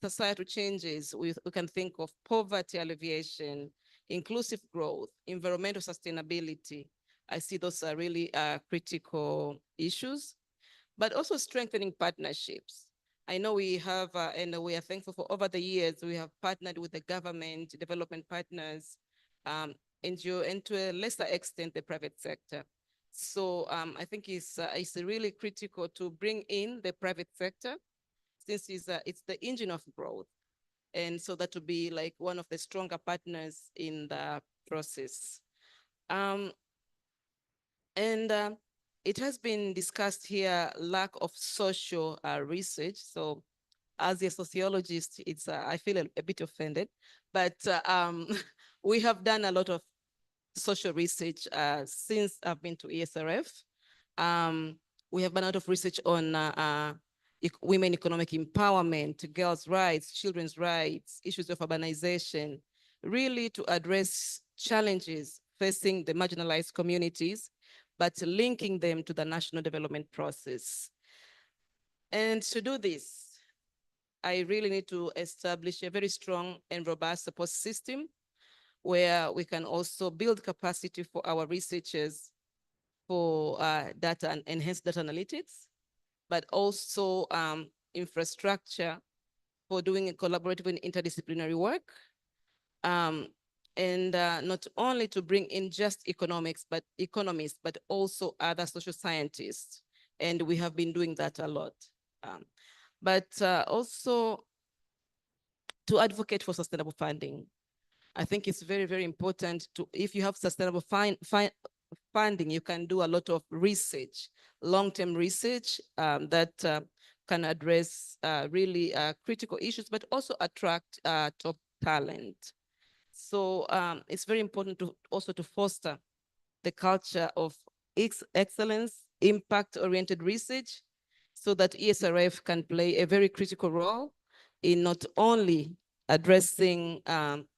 societal changes. We can think of poverty alleviation, inclusive growth, environmental sustainability. I see those are really critical issues, but also strengthening partnerships. I know we have, and we are thankful for over the years, we have partnered with the government, development partners, NGO, and to a lesser extent, the private sector. So I think it's really critical to bring in the private sector, since it's the engine of growth. And so that would be like one of the stronger partners in the process. It has been discussed here, lack of social research. So as a sociologist, it's I feel a bit offended, but we have done a lot of social research since I've been to ESRF. We have done a lot of research on women economic empowerment, girls' rights, children's rights, issues of urbanization, really to address challenges facing the marginalized communities, but linking them to the national development process. And to do this, I really need to establish a very strong and robust support system where we can also build capacity for our researchers for data and enhanced data analytics, but also infrastructure for doing a collaborative and interdisciplinary work. And not only to bring in just economics, but economists, but also other social scientists. And we have been doing that a lot. But also to advocate for sustainable funding. I think it's very, very important to, if you have sustainable funding, you can do a lot of research, long-term research that can address really critical issues, but also attract top talent. So it's very important to also to foster the culture of excellence, impact-oriented research, so that ESRF can play a very critical role in not only addressing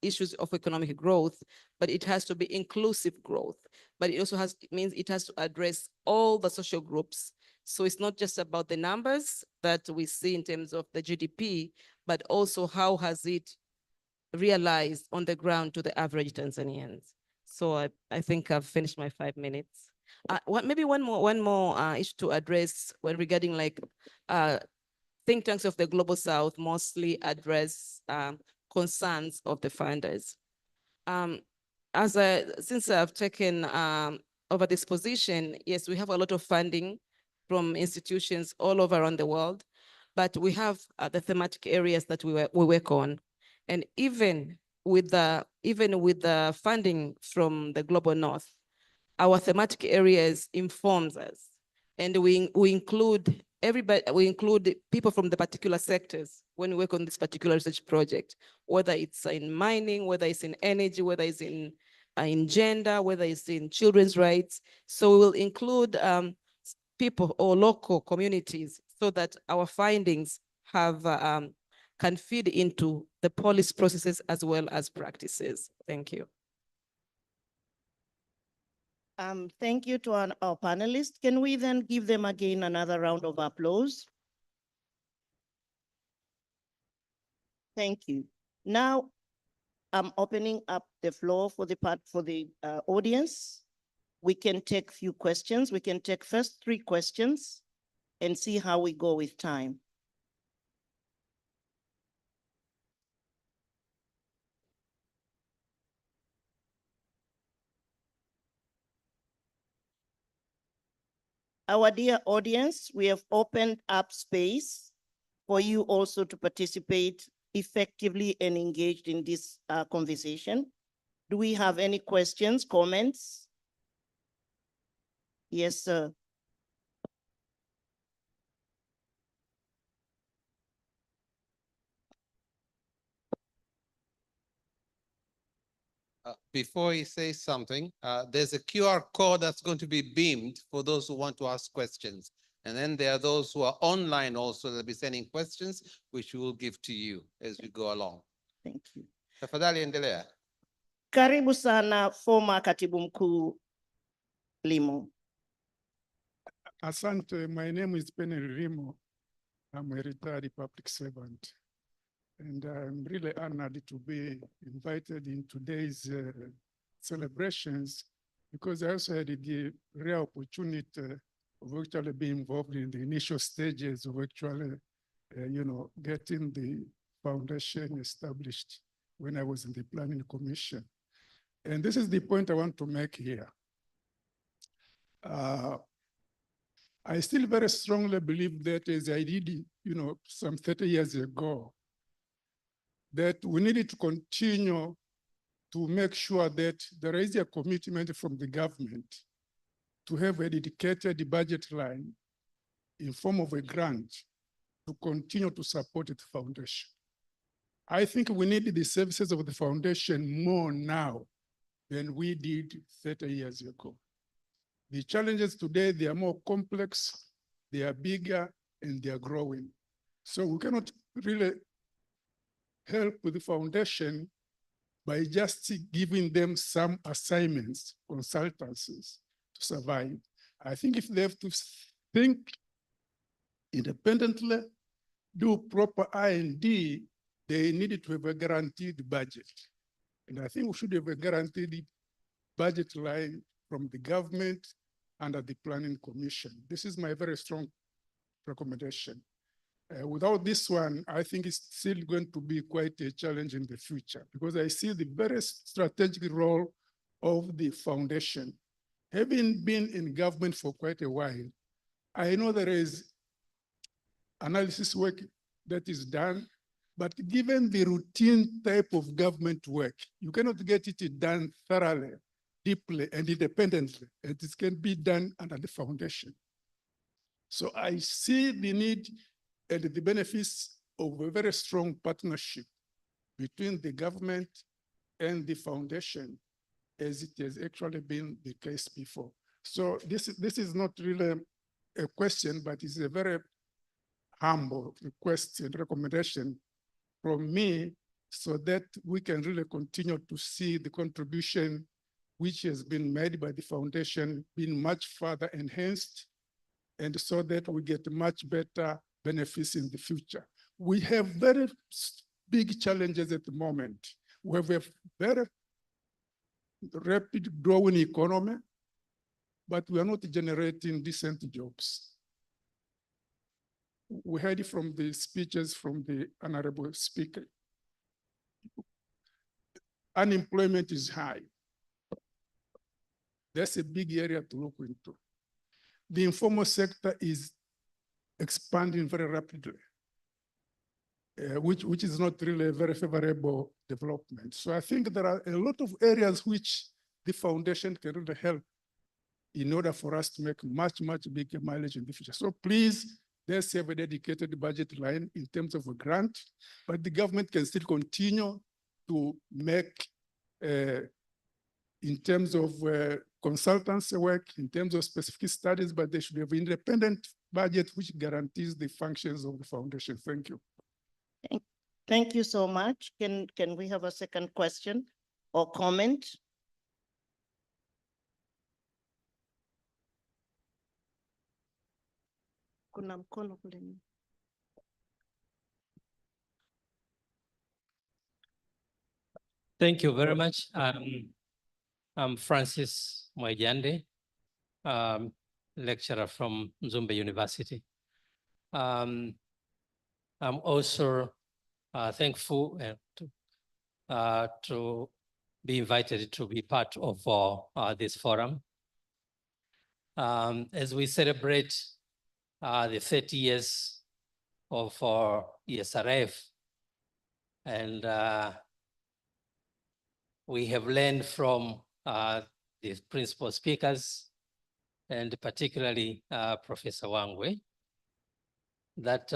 issues of economic growth, but it has to be inclusive growth. But it also means it has to address all the social groups. So it's not just about the numbers that we see in terms of the GDP, but also how has it realized on the ground to the average Tanzanians. So I think I've finished my 5 minutes. Maybe one more issue to address when regarding like think tanks of the Global South mostly address concerns of the funders. Since I've taken over this position, yes, we have a lot of funding from institutions all over around the world, but we have the thematic areas that we work on. And even with the funding from the Global North, our thematic areas informs us. And we include everybody, we include people from the particular sectors when we work on this particular research project, whether it's in mining, whether it's in energy, whether it's in gender, whether it's in children's rights. So we will include people or local communities so that our findings have can feed into the policy processes as well as practices. Thank you. Thank you to our panelists. Can we then give them again another round of applause? Thank you. Now, I'm opening up the floor for the audience. We can take few questions. We can take first 3 questions and see how we go with time. Our dear audience, we have opened up space for you also to participate effectively and engaged in this conversation. Do we have any questions, comments? Yes, sir. Before he says something, there's a QR code that's going to be beamed for those who want to ask questions. And then there are those who are online also that'll be sending questions, which we will give to you as we go along. Thank you. Tafadhali endelea. Karibu sana former Katibu Mkuu Limo. Asante, my name is Penny Rimo. I'm a retired public servant. And I'm really honored to be invited in today's celebrations because I also had the rare opportunity of actually being involved in the initial stages of actually, getting the foundation established when I was in the Planning Commission. And this is the point I want to make here. I still very strongly believe that, as I did, some 30 years ago, that we needed to continue to make sure that there is a commitment from the government to have a dedicated budget line in form of a grant to continue to support the foundation. I think we need the services of the foundation more now than we did 30 years ago. The challenges today, they are more complex, they are bigger, and they are growing. So we cannot really help with the foundation by just giving them some assignments, consultancies to survive. I think if they have to think independently, do proper R&D, they need to have a guaranteed budget. And I think we should have a guaranteed budget line from the government under the Planning Commission. This is my very strong recommendation. Without this one, I think it's still going to be quite a challenge in the future because I see the very strategic role of the foundation. Having been in government for quite a while, I know there is analysis work that is done, but given the routine type of government work, you cannot get it done thoroughly, deeply, and independently. It can be done under the foundation. So I see the need and the benefits of a very strong partnership between the government and the foundation, as it has actually been the case before. So this is not really a question, but it's a very humble request and recommendation from me so that we can really continue to see the contribution which has been made by the foundation being much further enhanced, and so that we get much better benefits in the future. We have very big challenges at the moment. We have a very rapid growing economy, but we are not generating decent jobs. We heard from the speeches from the honorable speaker. Unemployment is high. That's a big area to look into. The informal sector is expanding very rapidly, which is not really a very favorable development. So I think there are a lot of areas which the foundation can really help in order for us to make much, much bigger mileage in the future. So please, let's have a dedicated budget line in terms of a grant, but the government can still continue to make in terms of consultancy work, in terms of specific studies, but they should have independent budget which guarantees the functions of the foundation. Thank you. Thank you so much. Can we have a second question or comment? Kuna mkono kule nyuma. Thank you very much. I'm Francis Mwajande, lecturer from Mzumbe University. I'm also thankful to be invited to be part of this forum. As we celebrate the 30 years of ESRF, and we have learned from the principal speakers, and particularly Professor Wangwe, that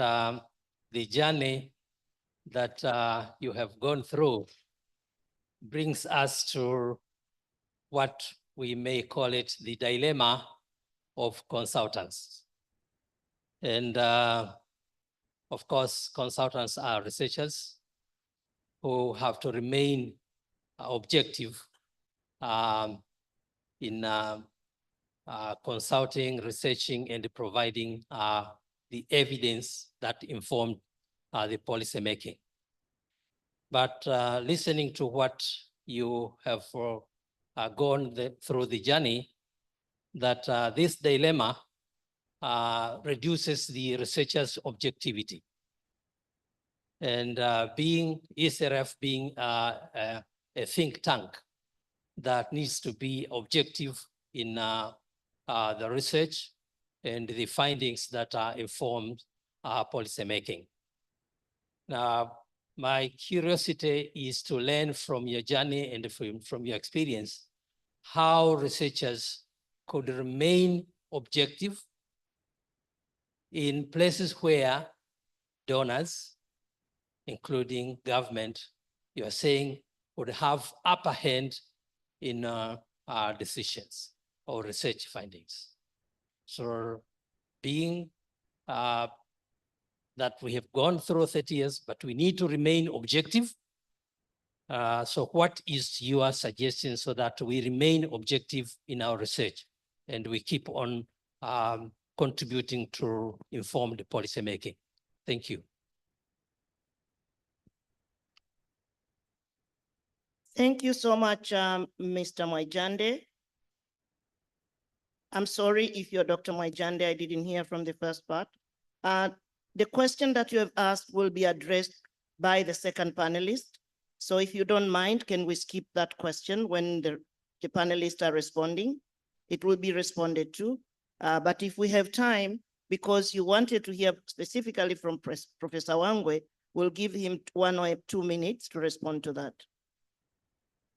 the journey that you have gone through brings us to what we may call it the dilemma of consultants. And of course, consultants are researchers who have to remain objective in consulting, researching, and providing the evidence that informed the policy making. But listening to what you have gone through the journey, that this dilemma reduces the researcher's objectivity. And being ESRF being a think tank that needs to be objective in the research and the findings that are informed policy making. Now, my curiosity is to learn from your journey and from your experience, how researchers could remain objective in places where donors, including government, you are saying would have upper hand in decisions or research findings. So being that we have gone through 30 years, but we need to remain objective. So what is your suggestion so that we remain objective in our research and we keep on contributing to informed policy making? Thank you. Thank you so much, Mr. Mwaijande. I'm sorry if you're Dr. Mwaijande, I didn't hear from the first part. The question that you have asked will be addressed by the second panelist. So if you don't mind, can we skip that question when the panelists are responding? It will be responded to. But if we have time, because you wanted to hear specifically from Professor Wangwe, we'll give him 1 or 2 minutes to respond to that.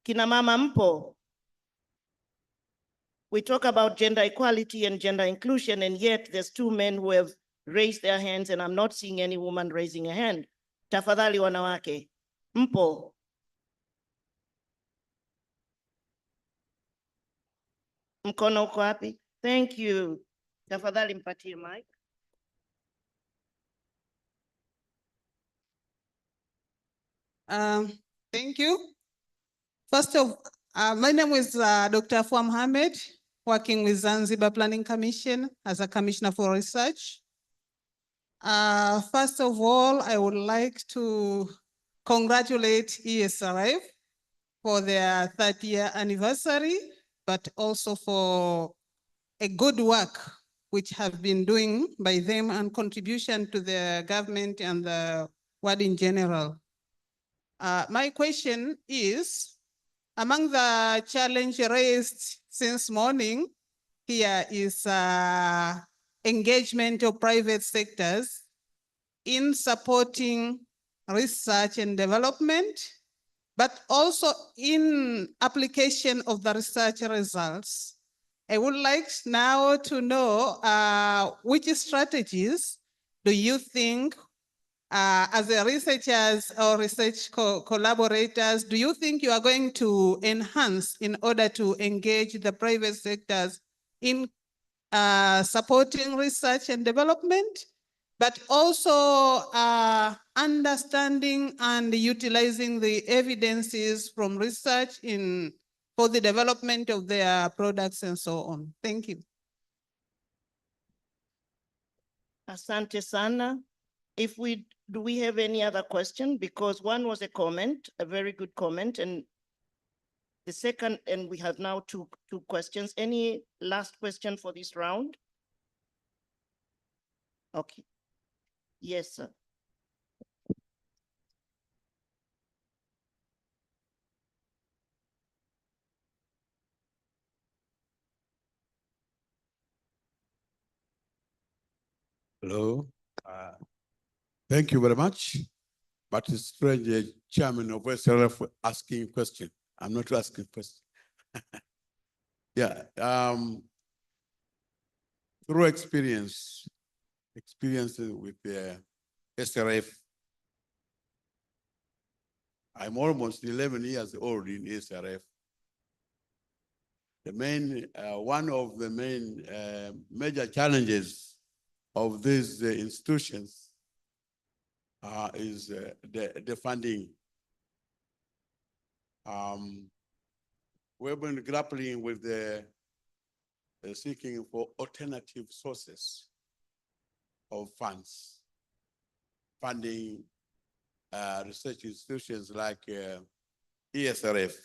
Kina mama mpo. We talk about gender equality and gender inclusion, and yet there's 2 men who have raised their hands, and I'm not seeing any woman raising a hand. Tafadhali wanawake, mpo. Mkono uko wapi? Thank you. Tafadhali mpatie mic. Thank you. First of, my name is Dr. Afua Mohammed, working with Zanzibar Planning Commission as a commissioner for research. First of all, I would like to congratulate ESRF for their 30th anniversary, but also for a good work which have been doing by them and contribution to the government and the world in general. My question is, among the challenge raised since morning, here is engagement of private sectors in supporting research and development, but also in application of the research results. I would like now to know which strategies do you think as a researchers or research collaborators, do you think you are going to enhance in order to engage the private sectors in supporting research and development, but also understanding and utilizing the evidences from research for the development of their products and so on? Thank you. Asante sana. Do we have any other question? Because one was a comment, a very good comment, and the second, and we have now two questions. Any last question for this round? Okay. Yes, sir. Hello. Thank you very much. But it's strange, chairman of ESRF asking a question. I'm not asking a question. Yeah. Through experience with the ESRF, I'm almost 11 years old in ESRF. One of the main major challenges of these institutions is the funding. We've been grappling with the seeking for alternative sources of funds, funding research institutions like ESRF.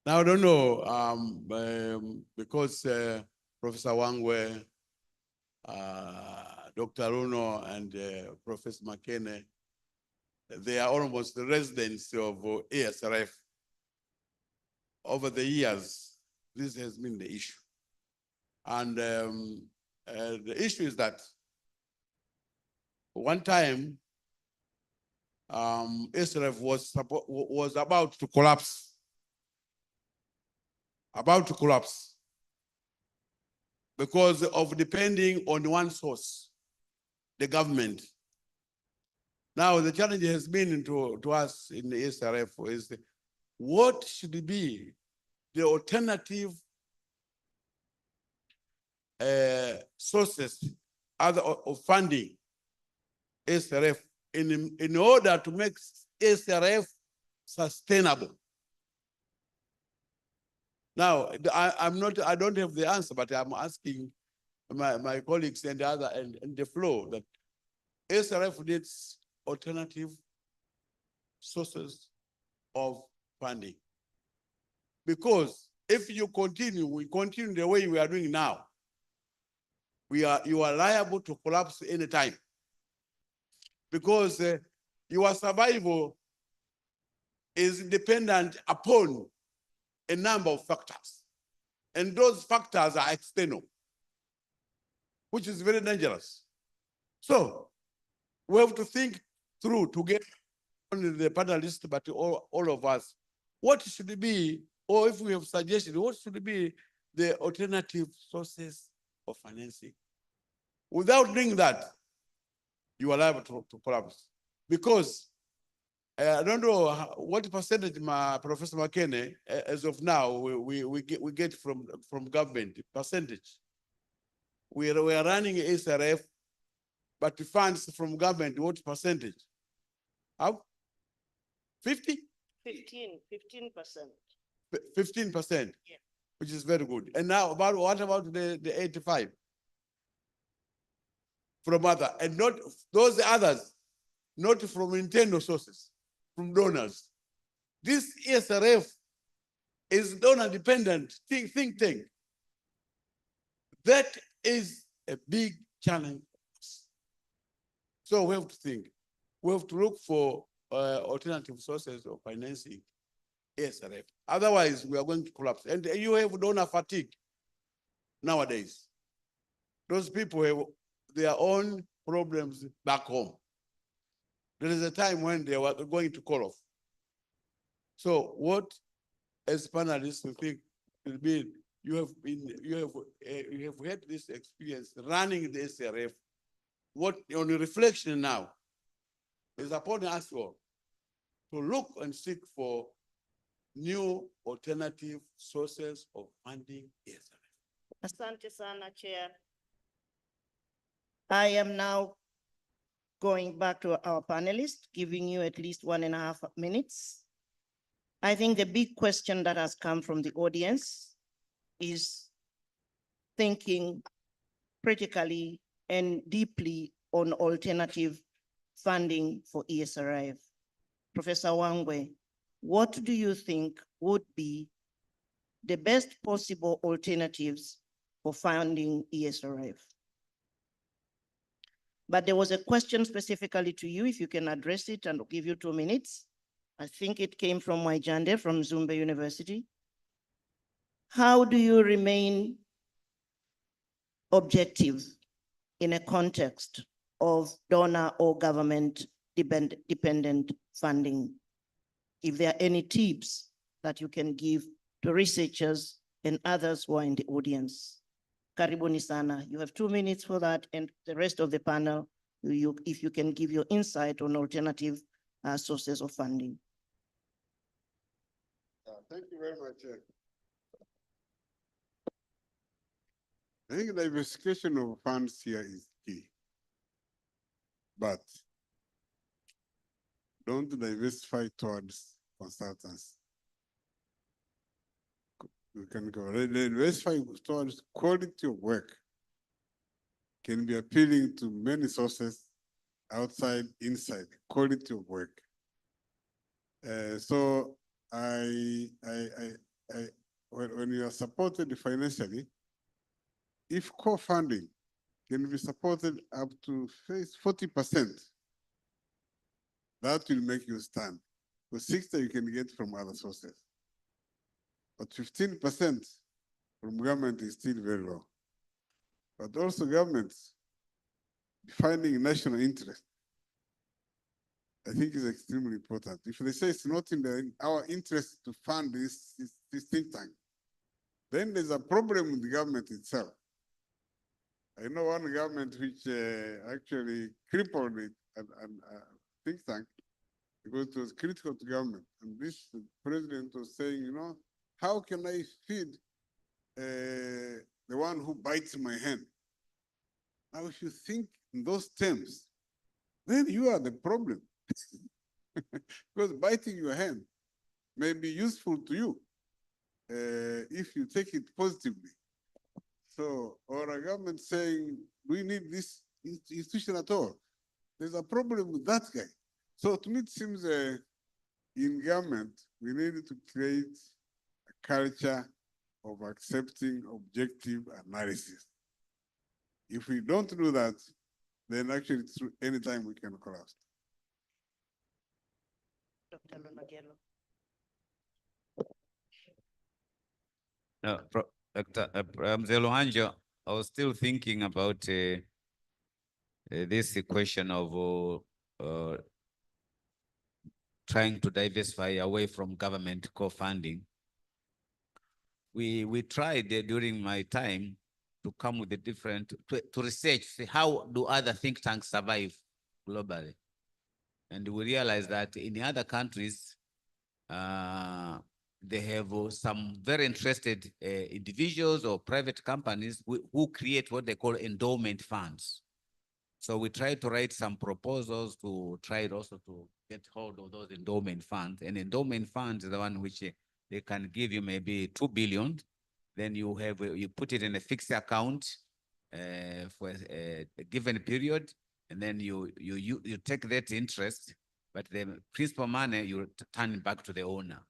Now, I don't know, because Professor Wangwe, Dr. Aruno, and Professor McKenna, they are almost the residents of ESRF. Over the years, this has been the issue. And the issue is that one time, ESRF was about to collapse. Because of depending on one source, the government. Now, the challenge has been to us in the ESRF is what should be the alternative sources of funding ESRF in order to make ESRF sustainable. Now, I don't have the answer, but I'm asking my colleagues and the floor that ESRF needs alternative sources of funding. Because if we continue the way we are doing now, you are liable to collapse anytime. Because your survival is dependent upon a number of factors. And those factors are external, which is very dangerous. So we have to think through to get only the panelists, but all of us, what should be, or if we have suggested, what should be the alternative sources of financing? Without doing that, you are liable to collapse. Because I don't know what percentage Professor McKenna, as of now, we get from government percentage. We are running ESRF, but the funds from government, what percentage? How? 50? 15%. 15%, yeah. Which is very good. And now, what about the 85? From other, and not those others, not from internal sources, from donors. This ESRF is donor-dependent think tank. That is a big challenge. So we have to think. We have to look for alternative sources of financing ESRF. Otherwise, we are going to collapse. And you have donor fatigue nowadays. Those people have their own problems back home. There is a time when they were going to call off. So what, as panelists, we think will be, you have had this experience running the ESRF. What on reflection now is upon us all to look and seek for new alternative sources of funding ESRF. Asante sana, Chair. I am now going back to our panelists, giving you at least 1.5 minutes. I think the big question that has come from the audience is thinking critically and deeply on alternative funding for ESRF. Professor Wangwe, what do you think would be the best possible alternatives for funding ESRF? But there was a question specifically to you, if you can address it, and I'll give you 2 minutes. I think it came from Waijande from Zumba University. How do you remain objective in a context of donor or government dependent funding? If there are any tips that you can give to researchers and others who are in the audience. Karibuni sana. You have 2 minutes for that, and the rest of the panel, if you can give your insight on alternative sources of funding. Thank you very much. I think the diversification of funds here is but don't diversify towards consultants. You can go diversify towards quality of work. Can be appealing to many sources, outside, inside, quality of work. So when you are supported financially, if co-funding can be supported up to 40%, that will make you stand. For 60 you can get from other sources. But 15% from government is still very low. But also governments defining national interest, I think is extremely important. If they say it's not in our interest to fund this think tank, then there's a problem with the government itself. I know one government which actually crippled it and think tank because it was critical to government. And this president was saying, you know, how can I feed the one who bites my hand? Now, if you think in those terms, then you are the problem. Because biting your hand may be useful to you if you take it positively. So, or a government saying, we need this institution at all. There's a problem with that guy. So to me, it seems in government, we need to create a culture of accepting objective analysis. If we don't do that, then actually through any time we can collapse. Dr. Lunagelo. No, Dr. Mzee, I was still thinking about this question of trying to diversify away from government co-funding. We tried during my time to come with a different, to research, see how do other think tanks survive globally. And we realized that in the other countries, they have some very interested individuals or private companies who create what they call endowment funds. So we tried to write some proposals to try also to get hold of those endowment funds. And endowment funds is the one which they can give you maybe 2 billion. Then you put it in a fixed account for a given period, and then you take that interest, but the principal money you turn back to the owner.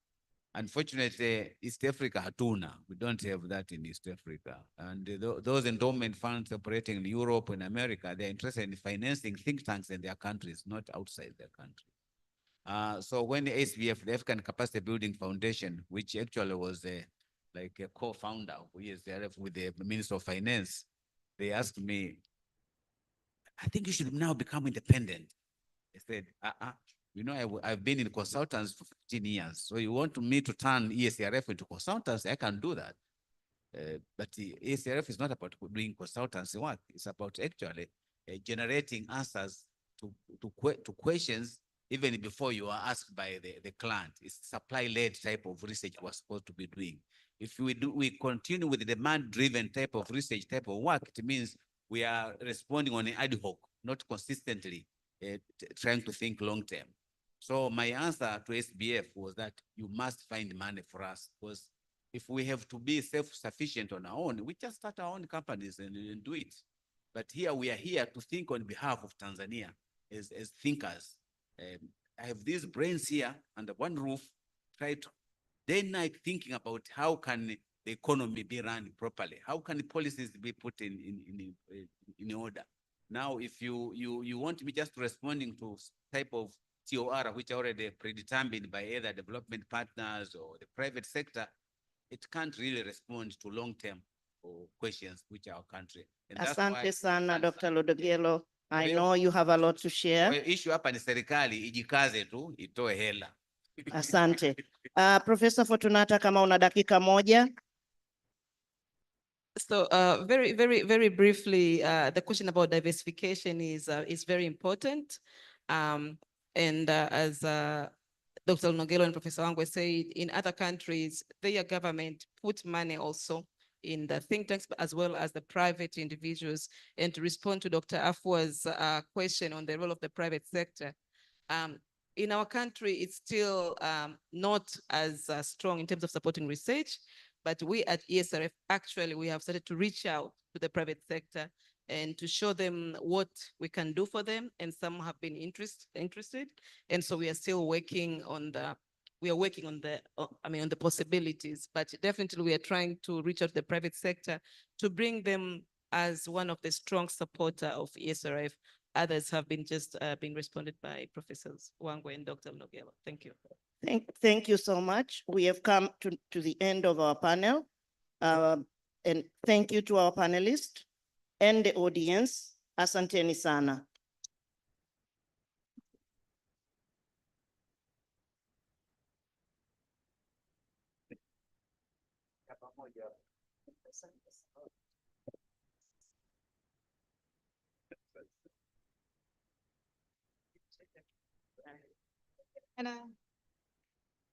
Unfortunately, East Africa hatuna. We don't have that in East Africa. And those endowment funds operating in Europe and America, they're interested in financing think tanks in their countries, not outside their country. So when the ASBF, the African Capacity Building Foundation, which actually was like a co-founder of ESRF with the Minister of Finance, they asked me, I think you should now become independent. I said, you know, I've been in consultants for 15 years. So you want me to turn ESRF into consultants? I can do that. But the ESRF is not about doing consultancy work. It's about actually generating answers to questions even before you are asked by the client. It's supply-led type of research we're supposed to be doing. If we continue with the demand-driven type of research type of work, it means we are responding on an ad hoc, not consistently trying to think long-term. So my answer to SBF was that you must find money for us, because if we have to be self-sufficient on our own, we just start our own companies and do it. But here we are here to think on behalf of Tanzania as thinkers. I have these brains here under one roof, try to day and night thinking about how can the economy be run properly, how can the policies be put in order. Now, if you want me just responding to type of TOR, which are already predetermined by either development partners or the private sector, it can't really respond to long-term questions which are our country. And Asante sana, Dr. Lunagelo. I know you have a lot to share. Issue hapa ni serikali ijikaze tu itoe hela. Asante. Professor Fortunata, kama una dakika moja. So very briefly, the question about diversification is very important. As Dr. Lunagelo and Professor Wangwe said, in other countries, their government put money also in the think tanks, as well as the private individuals. And to respond to Dr. Afwa's question on the role of the private sector, in our country, it's still not as strong in terms of supporting research, but we at ESRF, actually, we have started to reach out to the private sector and to show them what we can do for them. And some have been interested. And so we are still working on the, on the possibilities, but definitely we are trying to reach out to the private sector to bring them as one of the strong supporter of ESRF. Others have been just being responded by Professors Wangwe and Dr. Mnogelo. Thank you. Thank you so much. We have come to the end of our panel. And thank you to our panelists and the audience. Asanteni sana.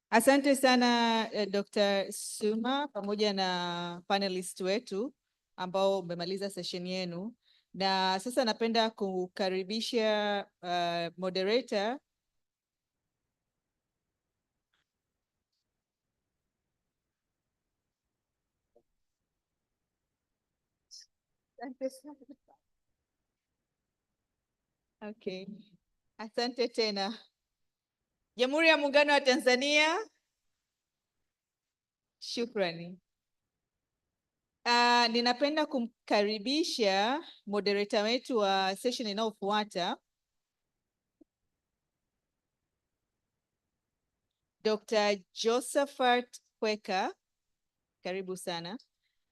Asante sana Dr. Suma pamoja na panelist wetu ambao umemaliza session yenu, na sasa napenda kukaribisha moderator Okay. Asante tena. Jamhuri ya Muungano wa Tanzania. Shukrani. Ninapenda kumkaribisha moderator wetu wa session inayofuata, Dr. Josephat Kweka. Karibu sana.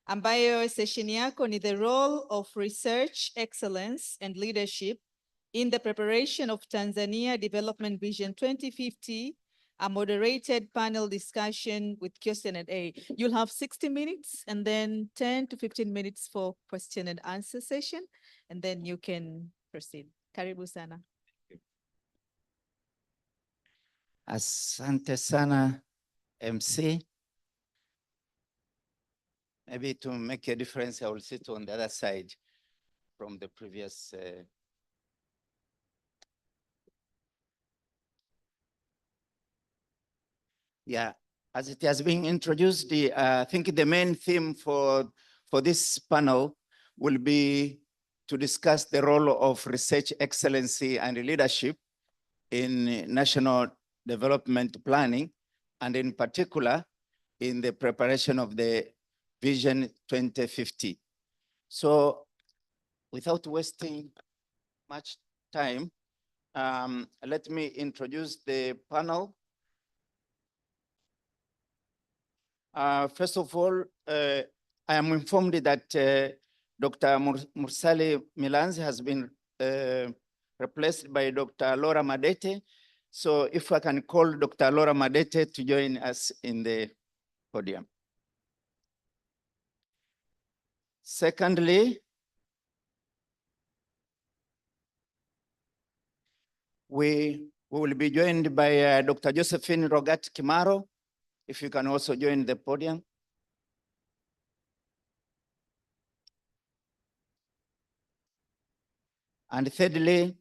Ambayo session yako ni the role of research excellence and leadership in the preparation of Tanzania Development Vision 2050, a moderated panel discussion with Q&A. You'll have 60 minutes and then 10 to 15 minutes for question and answer session, and then you can proceed. Karibu sana. Asante sana, MC. Maybe to make a difference, I will sit on the other side from the previous. Yeah, as it has been introduced, I think the main theme for this panel will be to discuss the role of research excellency and leadership in national development planning, and in particular, in the preparation of the Vision 2050. So without wasting much time, let me introduce the panel. First of all, I am informed that Dr. Mursali Milanzi has been replaced by Dr. Laura Madete. So if I can call Dr. Laura Madete to join us in the podium. Secondly, we will be joined by Dr. Josephine Rogat Kimaro, if you can also join the podium. And thirdly,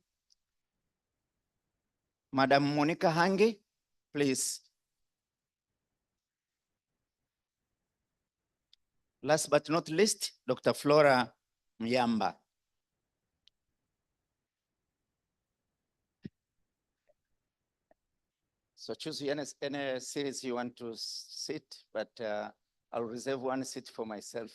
Madam Monica Hangi, please. Last but not least, Dr. Flora Myamba. So choose any series you want to sit, but I'll reserve one seat for myself.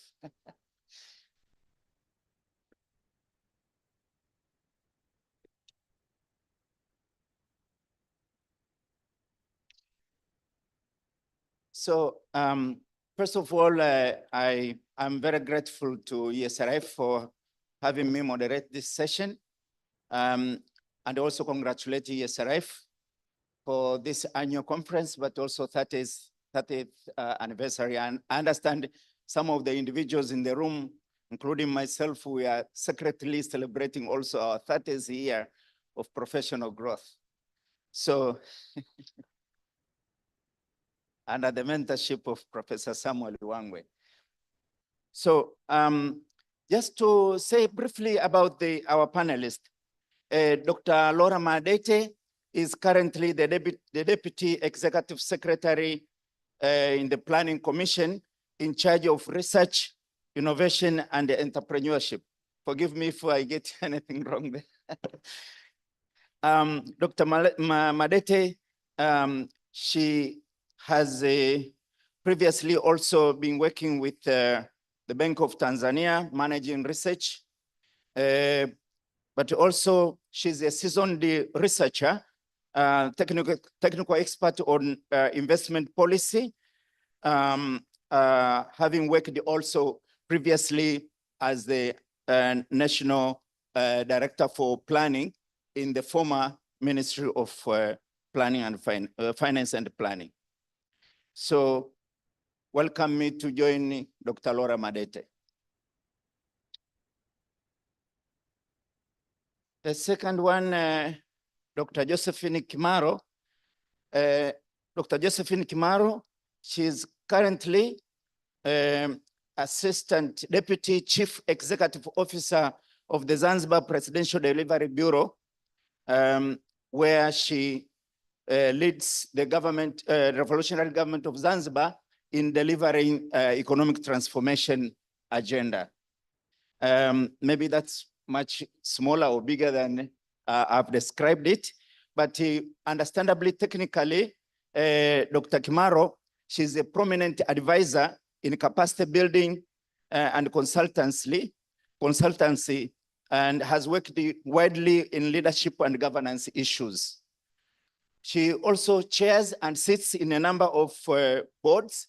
So first of all, I'm very grateful to ESRF for having me moderate this session, and also congratulate ESRF for this annual conference, but also 30th anniversary. And I understand some of the individuals in the room, including myself, we are secretly celebrating also our 30th year of professional growth. So, under the mentorship of Professor Samuel Wangwe. So just to say briefly about our panelists, Dr. Laura Madete is currently the Deputy Executive Secretary in the Planning Commission in charge of research, innovation, and entrepreneurship. Forgive me if I get anything wrong there. Dr. Madete, she has previously also been working with the Bank of Tanzania, managing research, but also she's a seasoned researcher, technical expert on investment policy, having worked also previously as the National Director for Planning in the former Ministry of Planning and Finance and Planning. So welcome me to join Dr. Laura Madete. The second one, Dr. Josephine Kimaro. Dr. Josephine Kimaro, she's currently Assistant Deputy Chief Executive Officer of the Zanzibar Presidential Delivery Bureau, where she leads the government, revolutionary government of Zanzibar in delivering economic transformation agenda. Maybe that's much smaller or bigger than I've described it, but understandably, technically, Dr. Kimaro, she's a prominent advisor in capacity building and consultancy, and has worked widely in leadership and governance issues. She also chairs and sits in a number of boards,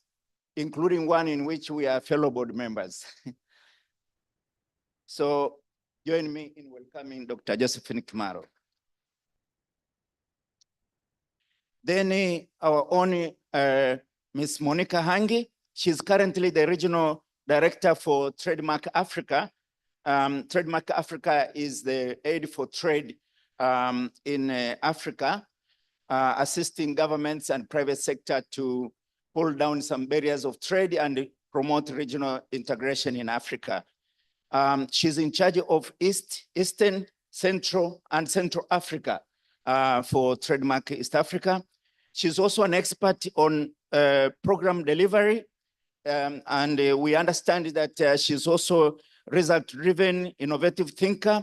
including one in which we are fellow board members. So join me in welcoming Dr. Josephine Kimaro. Then our own Ms. Monica Hangi, she's currently the Regional Director for Trademark Africa. Trademark Africa is the aid for trade in Africa, assisting governments and private sector to pull down some barriers of trade and promote regional integration in Africa. She's in charge of Eastern, Central, and Central Africa for Trademark East Africa. She's also an expert on program delivery, and we understand that she's also result-driven, innovative thinker,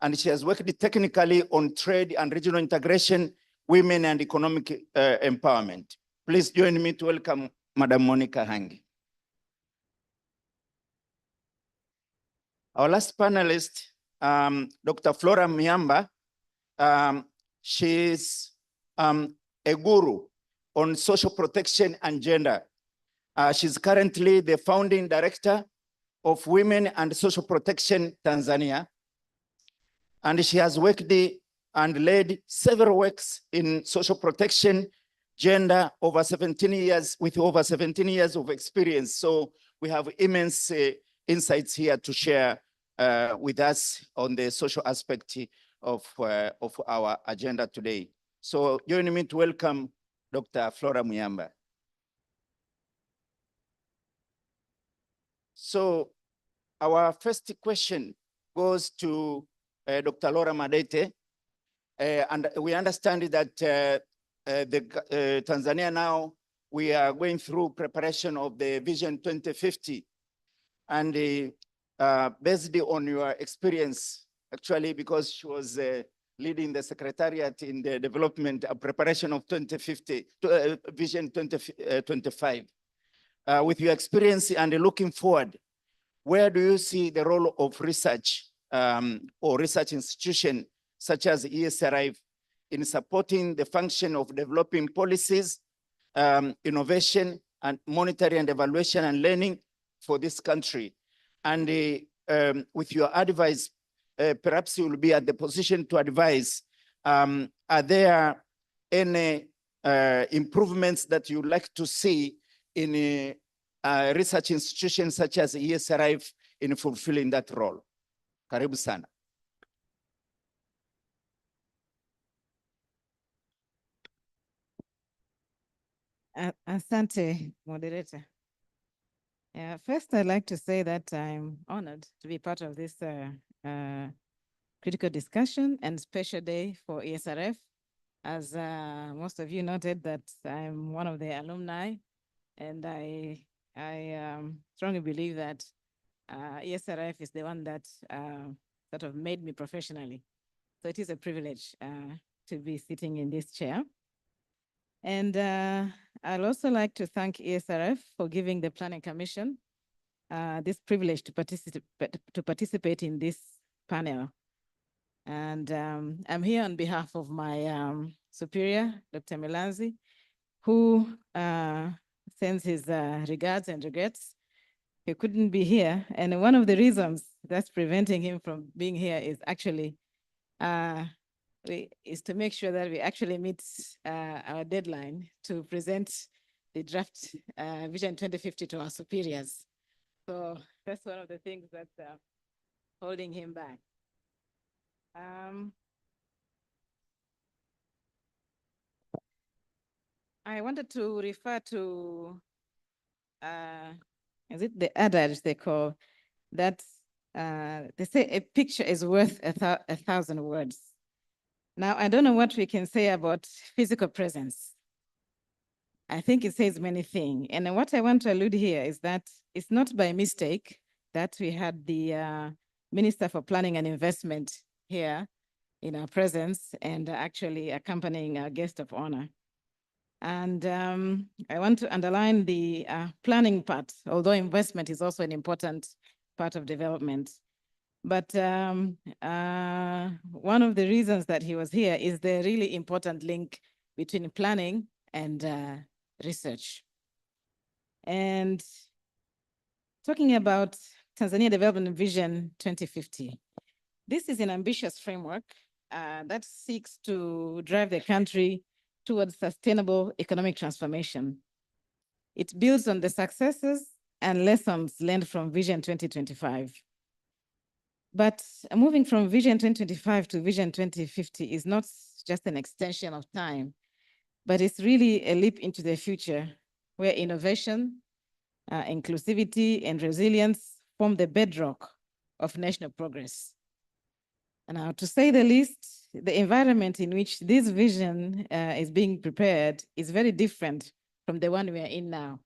and she has worked technically on trade and regional integration, women and economic empowerment. Please join me to welcome Madam Monica Hangi. Our last panelist, Dr. Flora Miamba, she's a guru on social protection and gender. She's currently the founding director of Women and Social Protection Tanzania. And she has worked and led several works in social protection, gender, over 17 years, with over 17 years of experience. So we have immense insights here to share with us on the social aspect of our agenda today. So join me to welcome Dr. Flora Muyamba. So our first question goes to Dr. Laura Madete. And we understand that Tanzania now, we are going through preparation of the Vision 2050. And based on your experience, actually, because she was leading the secretariat in the development and preparation of 2050, Vision 2025. With your experience and looking forward, where do you see the role of research or research institution such as ESRF in supporting the function of developing policies, innovation, and monitoring and evaluation and learning for this country? And with your advice, perhaps you will be at the position to advise, are there any improvements that you'd like to see in research institutions such as ESRF in fulfilling that role? Karibu sana. Asante, moderator. First, I'd like to say that I'm honored to be part of this critical discussion and special day for ESRF. As most of you noted that I'm one of the alumni, and I strongly believe that ESRF is the one that sort of made me professionally. So it is a privilege to be sitting in this chair. And I'd also like to thank ESRF for giving the Planning Commission this privilege to participate in this panel. And I'm here on behalf of my superior, Dr. Milanzi, who sends his regards and regrets. He couldn't be here. And one of the reasons that's preventing him from being here is actually is to make sure that we actually meet our deadline to present the draft Vision 2050 to our superiors. So that's one of the things that's holding him back. I wanted to refer to, is it the adage they call, that they say a picture is worth a thousand words. Now, I don't know what we can say about physical presence. I think it says many things. And what I want to allude here is that it's not by mistake that we had the Minister for Planning and Investment here in our presence and actually accompanying our guest of honor. And I want to underline the planning part, although investment is also an important part of development. But one of the reasons that he was here is the really important link between planning and research. And talking about Tanzania Development Vision 2050, this is an ambitious framework that seeks to drive the country towards sustainable economic transformation. It builds on the successes and lessons learned from Vision 2025. But moving from Vision 2025 to Vision 2050 is not just an extension of time, but it's really a leap into the future where innovation, inclusivity, and resilience form the bedrock of national progress. And now, to say the least, the environment in which this vision is being prepared is very different from the one we are in now.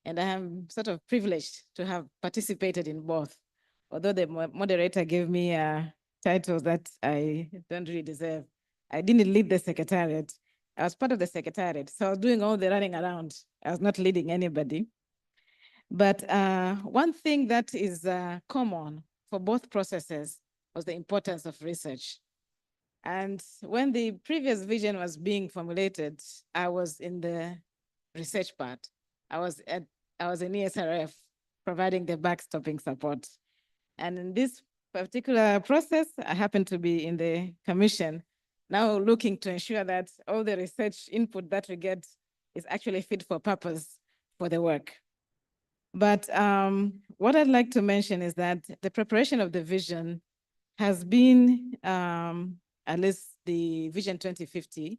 And I am sort of privileged to have participated in both. Although the moderator gave me titles that I don't really deserve. I didn't lead the secretariat. I was part of the secretariat, so I was doing all the running around. I was not leading anybody. But one thing that is common for both processes was the importance of research. And when the previous vision was being formulated, I was in the research part. I was in ESRF providing the backstopping support. And in this particular process, I happen to be in the commission, now looking to ensure that all the research input that we get is actually fit for purpose for the work. But what I'd like to mention is that the preparation of the vision has been, at least the Vision 2050,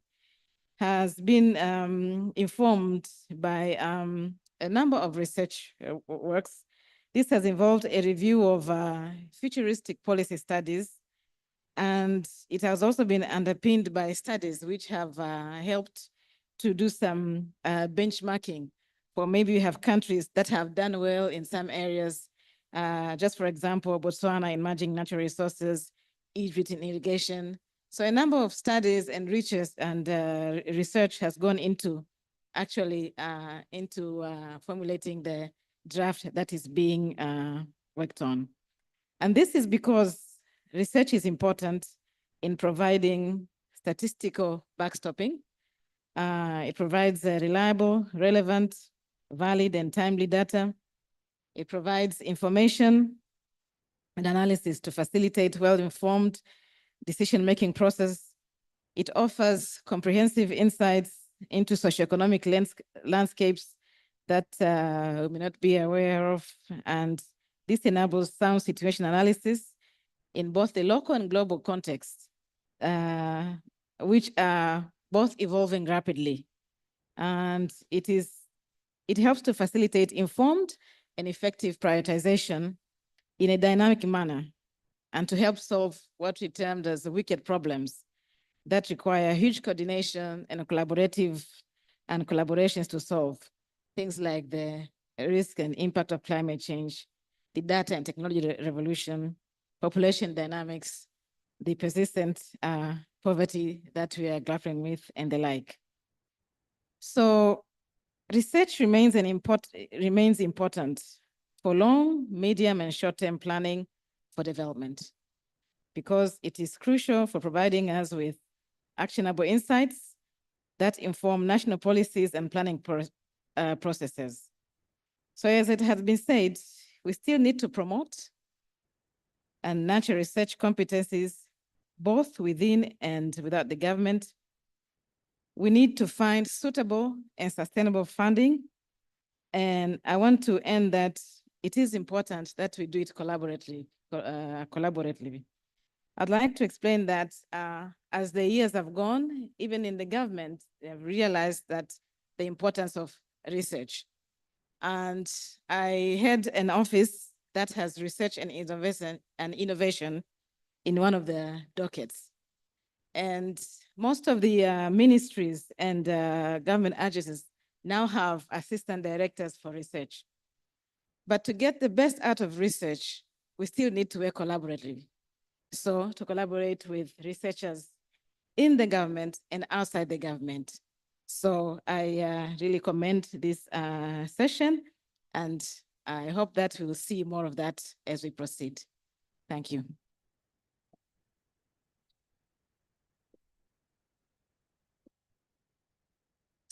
has been informed by a number of research works. This has involved a review of futuristic policy studies, and it has also been underpinned by studies which have helped to do some benchmarking for maybe we have countries that have done well in some areas. Just for example, Botswana in managing natural resources, Egypt in irrigation. So a number of studies and research has gone into actually formulating the draft that is being worked on. And this is because research is important in providing statistical backstopping. It provides reliable, relevant, valid, and timely data. It provides information and analysis to facilitate well-informed decision-making process. It offers comprehensive insights into socioeconomic landscapes that we may not be aware of. And this enables sound situation analysis in both the local and global contexts, which are both evolving rapidly. And it helps to facilitate informed and effective prioritization in a dynamic manner, and to help solve what we termed as the wicked problems that require huge coordination and collaborations to solve. Things like the risk and impact of climate change, the data and technology revolution, population dynamics, the persistent poverty that we are grappling with, and the like. So research remains important for long, medium, and short-term planning for development, because it is crucial for providing us with actionable insights that inform national policies and planning processes. So as it has been said, we still need to promote and nurture research competencies, both within and without the government. We need to find suitable and sustainable funding. And I want to end that it is important that we do it collaboratively. I'd like to explain that as the years have gone, even in the government, they have realized that the importance of research. And I had an office that has research and innovation in one of the dockets. And most of the ministries and government agencies now have assistant directors for research. But to get the best out of research, we still need to work collaboratively. So to collaborate with researchers in the government and outside the government. So I really commend this session, and I hope that we'll see more of that as we proceed. Thank you.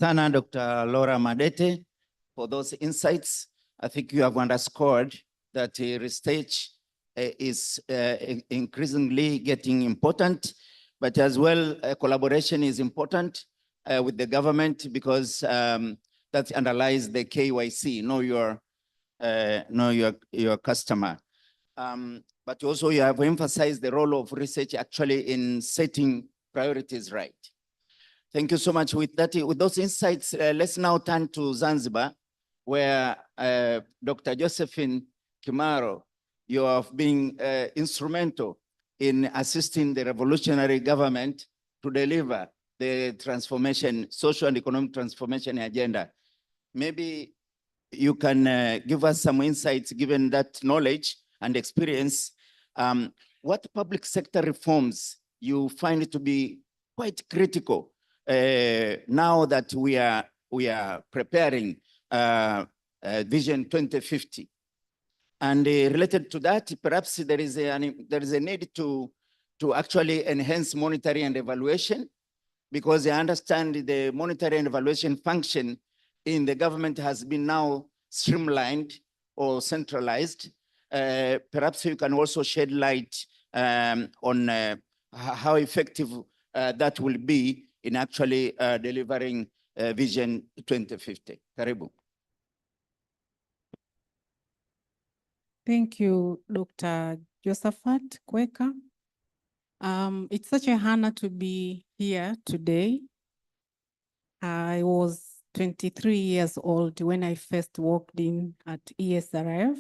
Sana, Dr. Laura Madete, for those insights. I think you have underscored that research is increasingly getting important, but as well, collaboration is important with the government, because that underlies the KYC, know your customer. But also you have emphasized the role of research actually in setting priorities right. Thank you so much. With those insights, let's now turn to Zanzibar, where Dr. Josephine Kimaro, you have been instrumental in assisting the revolutionary government to deliver the transformation, social and economic transformation agenda. Maybe you can give us some insights, given that knowledge and experience. What public sector reforms you find it to be quite critical now that we are preparing Vision 2050? And related to that, perhaps there is a need to actually enhance monitoring and evaluation, because I understand the monitoring and evaluation function in the government has been now streamlined or centralized. Perhaps you can also shed light on how effective that will be in actually delivering Vision 2050. Karibu. Thank you, Dr. Josephat Kweka. It's such an honor to be here today. I was 23 years old when I first walked in at ESRF.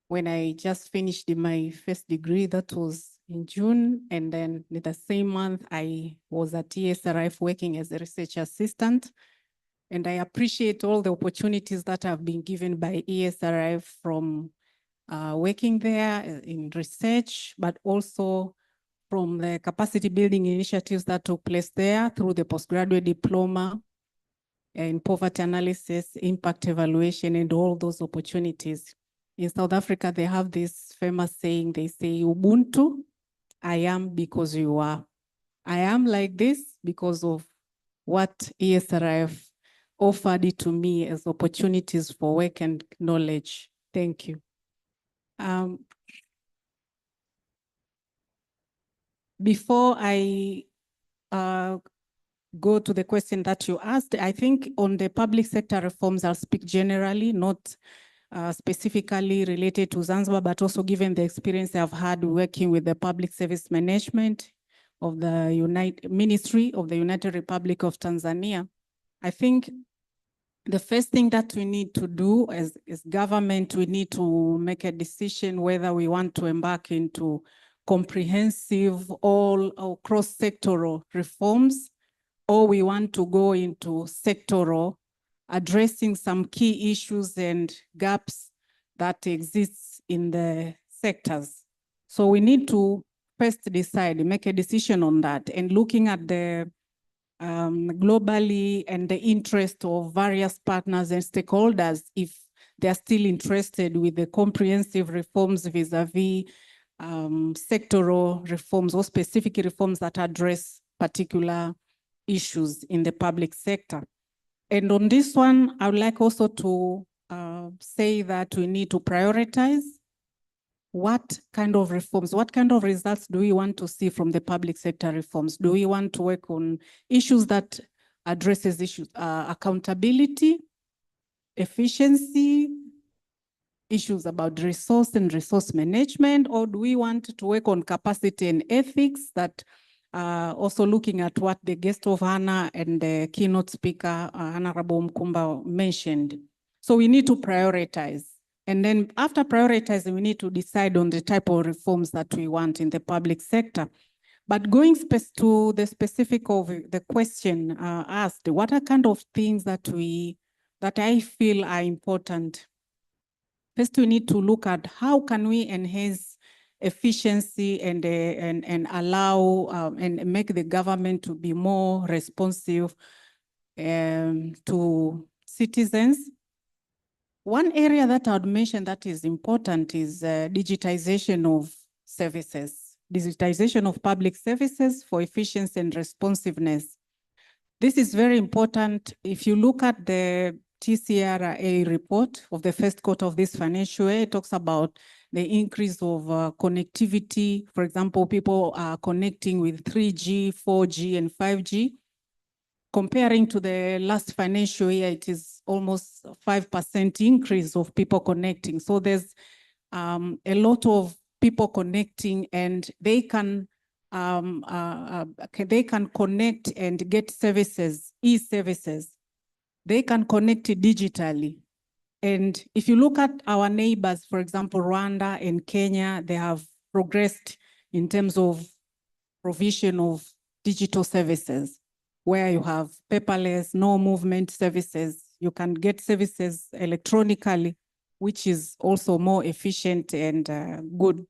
When I just finished my first degree, that was in June. And then in the same month, I was at ESRF working as a research assistant. And I appreciate all the opportunities that have been given by ESRF from working there in research, but also from the capacity building initiatives that took place there through the postgraduate diploma in poverty analysis, impact evaluation, and all those opportunities. In South Africa, they have this famous saying, they say, Ubuntu, I am because you are. I am like this because of what ESRF offered it to me as opportunities for work and knowledge. Thank you. Before I go to the question that you asked, I think on the public sector reforms, I'll speak generally, not specifically related to Zanzibar, but also given the experience I've had working with the public service management of the Ministry of the United Republic of Tanzania. I think the first thing that we need to do as government, we need to make a decision whether we want to embark into comprehensive all or cross-sectoral reforms, or we want to go into sectoral, addressing some key issues and gaps that exist in the sectors. So we need to first decide, make a decision on that, and looking at the globally and the interest of various partners and stakeholders, if they are still interested with the comprehensive reforms vis-a-vis sectoral reforms or specific reforms that address particular issues in the public sector. And on this one, I would like also to say that we need to prioritize what kind of reforms, what kind of results do we want to see from the public sector reforms? Do we want to work on issues that addresses issues, accountability, efficiency, issues about resource and resource management, or do we want to work on capacity and ethics that also looking at what the guest of honor and the keynote speaker, Honorable Mkumba, mentioned. So we need to prioritize. And then after prioritizing, we need to decide on the type of reforms that we want in the public sector. But going to the specific of the question asked, what are kind of things that I feel are important? First, we need to look at how can we enhance efficiency and allow and make the government to be more responsive to citizens. One area that I would mention that is important is digitization of services, digitization of public services for efficiency and responsiveness. This is very important. If you look at the TCRA report of the first quarter of this financial year, it talks about the increase of connectivity. For example, people are connecting with 3G, 4G, and 5G. Comparing to the last financial year, it is almost 5% increase of people connecting. So there's a lot of people connecting, and they can connect and get services, e-services. They can connect it digitally. And if you look at our neighbors, for example, Rwanda and Kenya, they have progressed in terms of provision of digital services, where you have paperless, no movement services. You can get services electronically, which is also more efficient and good.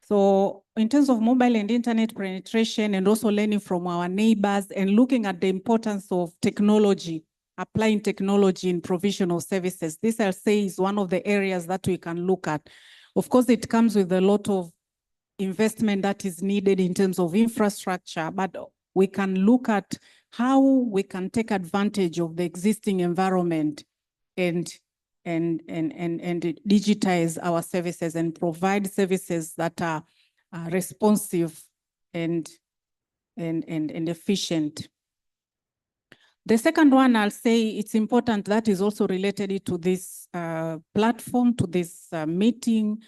So in terms of mobile and internet penetration, and also learning from our neighbors and looking at the importance of technology, applying technology in provision of services, this I'll say is one of the areas that we can look at. Of course, it comes with a lot of investment that is needed in terms of infrastructure, but we can look at how we can take advantage of the existing environment and digitize our services and provide services that are responsive and efficient. The second one, I'll say it's important, that is also related to this platform, to this meeting.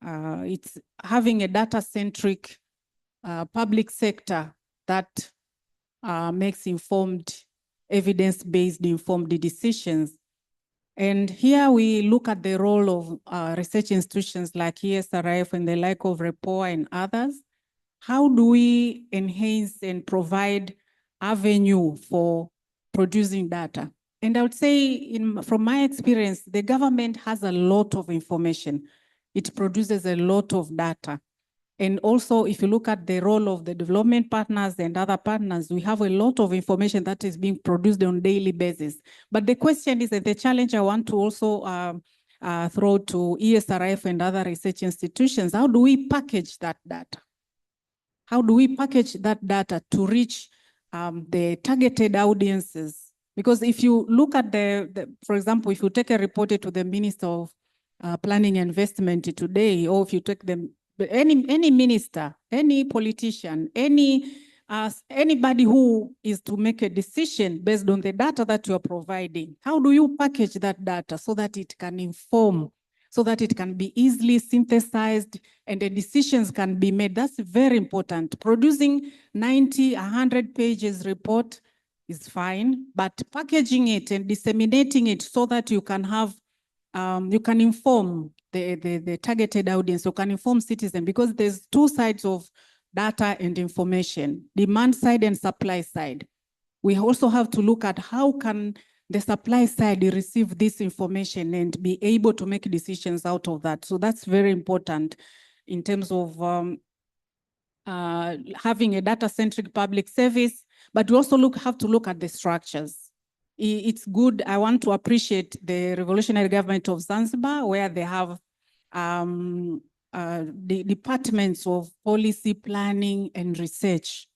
It's having a data-centric public sector that makes informed, evidence-based informed decisions. And here we look at the role of research institutions like ESRF and the like of REPOA and others. How do we enhance and provide avenue for producing data? And I would say, from my experience, the government has a lot of information. It produces a lot of data. And also, if you look at the role of the development partners and other partners, we have a lot of information that is being produced on a daily basis. But the question is that the challenge I want to also throw to ESRF and other research institutions, how do we package that data? How do we package that data to reach the targeted audiences? Because if you look at for example, if you take a report to the Minister of Planning and Investment today, or if you take them, any minister, any politician, anybody who is to make a decision based on the data that you are providing, how do you package that data so that it can inform, so that it can be easily synthesized and the decisions can be made? That's very important. Producing 90, 100 pages report is fine, but packaging it and disseminating it so that you can have, you can inform the targeted audience, you can inform citizens, because there's two sides of data and information, demand side and supply side. We also have to look at how can the supply side receive this information and be able to make decisions out of that. So that's very important in terms of having a data-centric public service, but we also have to look at the structures. It's good. I want to appreciate the revolutionary government of Zanzibar, where they have the departments of policy, planning, and research.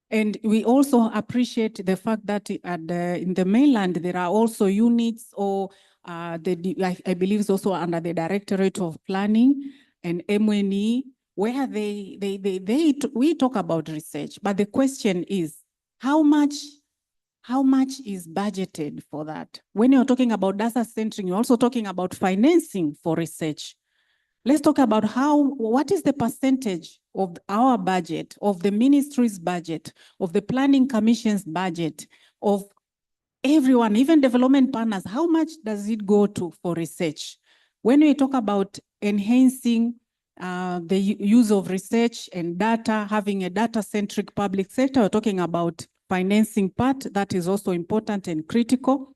And we also appreciate the fact that in the mainland, there are also units, or I believe it's also under the Directorate of Planning and MNE, where we talk about research. But the question is, how much is budgeted for that? When you're talking about data centering, you're also talking about financing for research. Let's talk about what is the percentage of our budget, of the ministry's budget, of the Planning Commission's budget, of everyone, even development partners, how much does it go to for research? When we talk about enhancing the use of research and data, having a data-centric public sector, we're talking about financing part, that is also important and critical.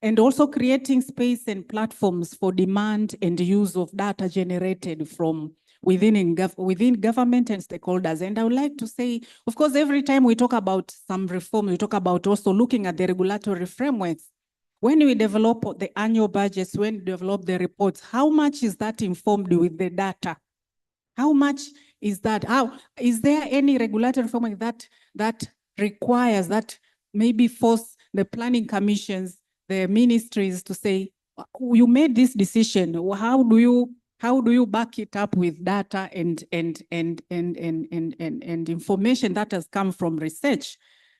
And also creating space and platforms for demand and use of data generated from within government and stakeholders. And I would like to say, of course, every time we talk about some reform, we talk about also looking at the regulatory frameworks. When we develop the annual budgets, when we develop the reports, how much is that informed with the data? How much is that? Is there any regulatory framework that requires, that maybe force the planning commissions, the ministries to say, you made this decision, how do you back it up with data and information that has come from research?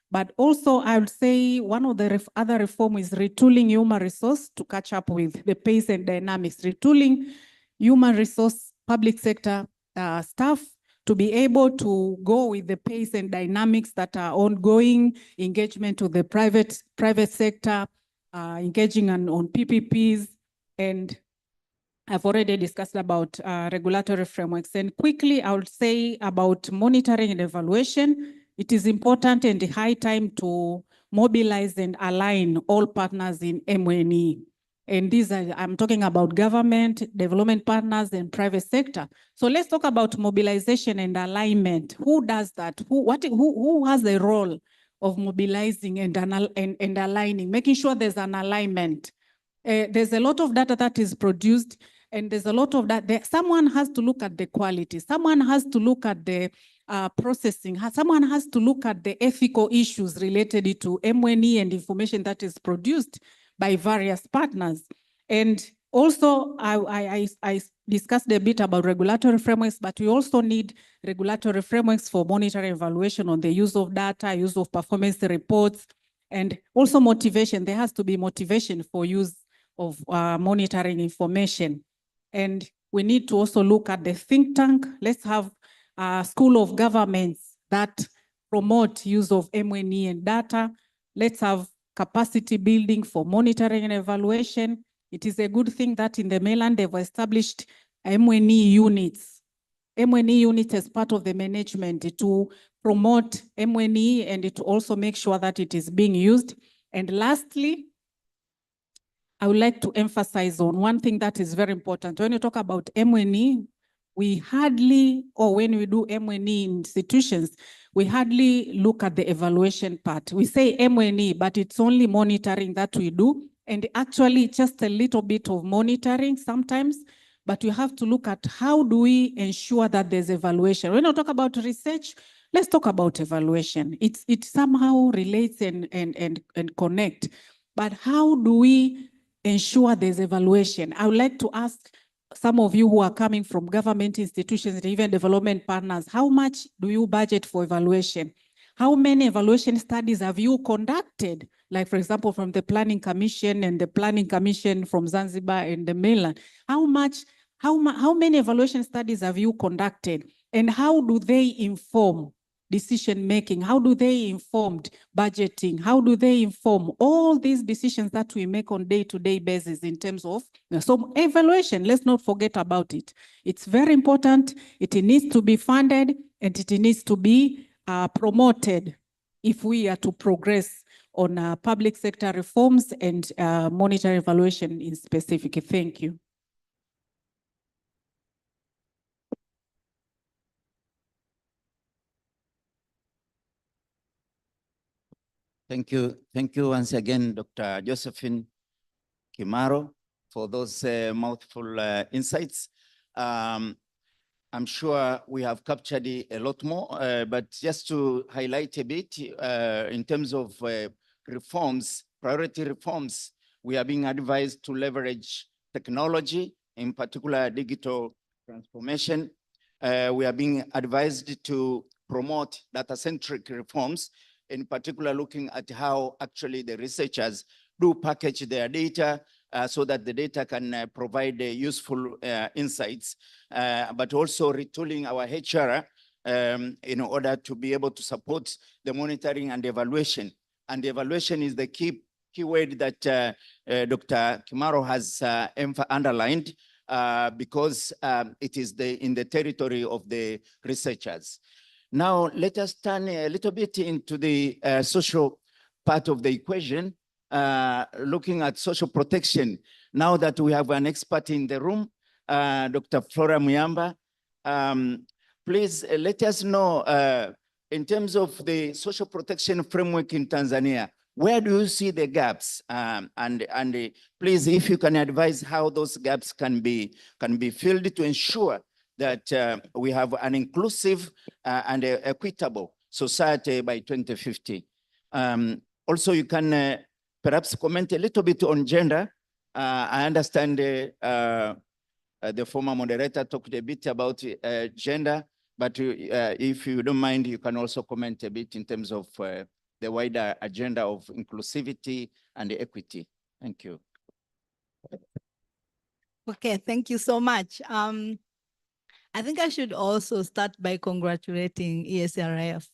But also, I would say one of the other reform is retooling human resource to catch up with the pace and dynamics. Retooling human resource public sector staff to be able to go with the pace and dynamics that are ongoing, engagement with the private sector, engaging on PPPs, and I've already discussed about regulatory frameworks. And quickly, I would say about monitoring and evaluation. It is important and high time to mobilize and align all partners in MNE. And these are, I'm talking about government, development partners, and private sector. So let's talk about mobilization and alignment. Who does that? Who has the role of mobilizing and aligning, making sure there's an alignment? There's a lot of data that is produced, and there's a lot of that. Someone has to look at the quality. Someone has to look at the processing. Someone has to look at the ethical issues related to MNE and information that is produced by various partners. And also, I discussed a bit about regulatory frameworks, but we also need regulatory frameworks for monitoring evaluation on the use of data, use of performance reports, and also motivation. There has to be motivation for use of monitoring information. And we need to also look at the think tank. Let's have a school of governments that promote use of MNE and data. Let's have capacity building for monitoring and evaluation. It is a good thing that in the mainland they've established MNE units. MNE units as part of the management to promote MNE and to also make sure that it is being used. And lastly, I would like to emphasize on one thing that is very important. When you talk about MNE, we hardly, or when we do MNE institutions, we hardly look at the evaluation part. We say MNE, but it's only monitoring that we do. And actually just a little bit of monitoring sometimes, but you have to look at how do we ensure that there's evaluation. When I talk about research, let's talk about evaluation. It somehow relates and connect, but how do we ensure there's evaluation? I would like to ask some of you who are coming from government institutions and even development partners, how much do you budget for evaluation? How many evaluation studies have you conducted? Like, for example, from the Planning Commission and the Planning Commission from Zanzibar and the mainland. How many evaluation studies have you conducted? And how do they inform decision-making? How do they inform budgeting? How do they inform all these decisions that we make on day-to-day basis in terms of, so evaluation, let's not forget about it. It's very important. It needs to be funded and it needs to be promoted if we are to progress on public sector reforms and monetary evaluation in specific. Thank you. Thank you. Thank you once again, Dr. Josephine Kimaro, for those mouthful insights. I'm sure we have captured a lot more, but just to highlight a bit in terms of reforms, priority reforms, we are being advised to leverage technology, in particular digital transformation. We are being advised to promote data-centric reforms, in particular looking at how actually the researchers do package their data so that the data can provide useful insights, but also retooling our HR in order to be able to support the monitoring and evaluation. And the evaluation is the key word that Dr. Kimaro has underlined because it is in the territory of the researchers. Now, let us turn a little bit into the social part of the equation, looking at social protection. Now that we have an expert in the room, Dr. Flora Muyamba, please let us know in terms of the social protection framework in Tanzania, where do you see the gaps? And please, if you can advise how those gaps can be filled to ensure that we have an inclusive and equitable society by 2050. Also, you can perhaps comment a little bit on gender. I understand the former moderator talked a bit about gender, but if you don't mind, you can also comment a bit in terms of the wider agenda of inclusivity and equity. Thank you. Okay, thank you so much. I think I should also start by congratulating ESRF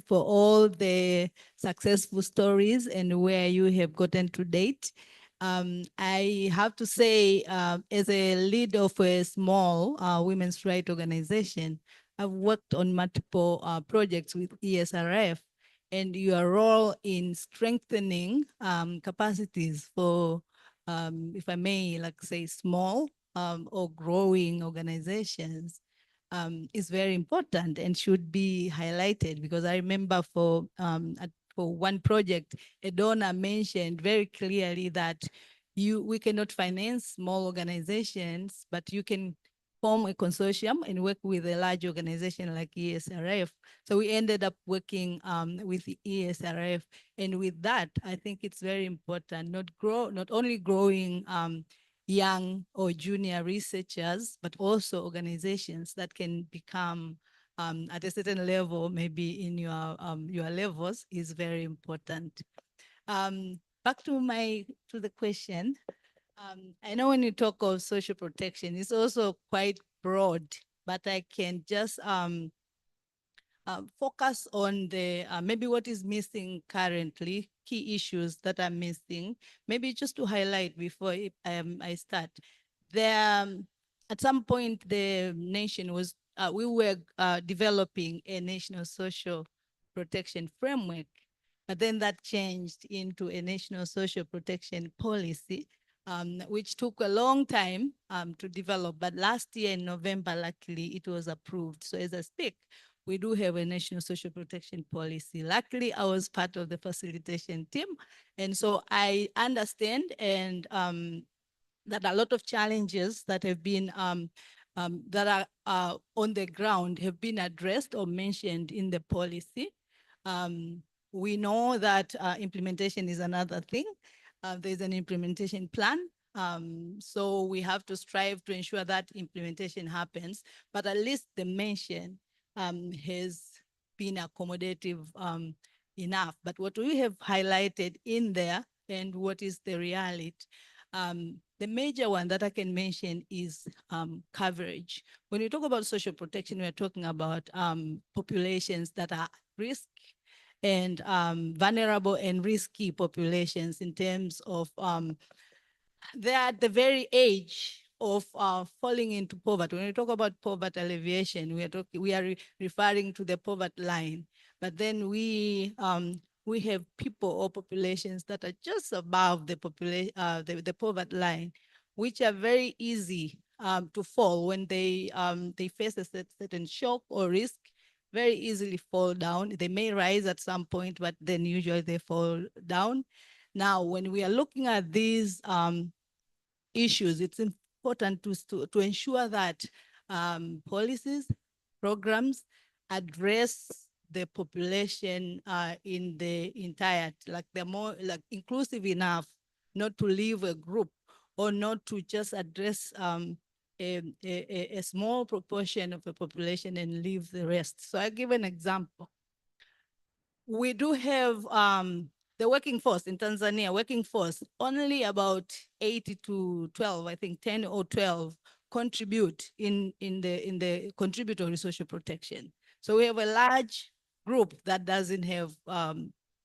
for all the successful stories and where you have gotten to date. I have to say, as a lead of a small women's rights organization, I've worked on multiple projects with ESRF, and your role in strengthening capacities for, if I may, like say, small or growing organizations is very important and should be highlighted, because I remember for one project, a donor mentioned very clearly that we cannot finance small organizations, but you can form a consortium and work with a large organization like ESRF. So we ended up working with the ESRF. And with that, I think it's very important, not only growing young or junior researchers, but also organizations that can become at a certain level, maybe in your levels, is very important. Back to the question. I know when you talk of social protection, it's also quite broad, but I can just focus on the maybe what is missing currently, key issues that are missing. Maybe just to highlight before I start. At some point, the nation was, we were developing a national social protection framework, but then that changed into a national social protection policy, which took a long time to develop. But last year in November, luckily, it was approved. So as I speak, we do have a national social protection policy. Luckily, I was part of the facilitation team. And so I understand and that a lot of challenges that have been, that are on the ground have been addressed or mentioned in the policy. We know that implementation is another thing. There's an implementation plan. So we have to strive to ensure that implementation happens, but at least the mention has been accommodative enough. But what we have highlighted in there and what is the reality, The major one that I can mention is coverage. When we talk about social protection, we're talking about populations that are at risk and vulnerable and risky populations in terms of they're at the very age of falling into poverty. When we talk about poverty alleviation, we are referring to the poverty line. But then we have people or populations that are just above the the poverty line, which are very easy to fall when they face a certain shock or risk. Very easily fall down. They may rise at some point, but then usually they fall down. Now, when we are looking at these issues, it's important to ensure that policies, programs address the population in the entirety, like they're more like inclusive enough not to leave a group or not to just address a small proportion of the population and leave the rest. So I give an example. We do have the working force in Tanzania, working force, only about 80 to 12, I think 10 or 12 contribute in the contributory social protection. So we have a large group that doesn't have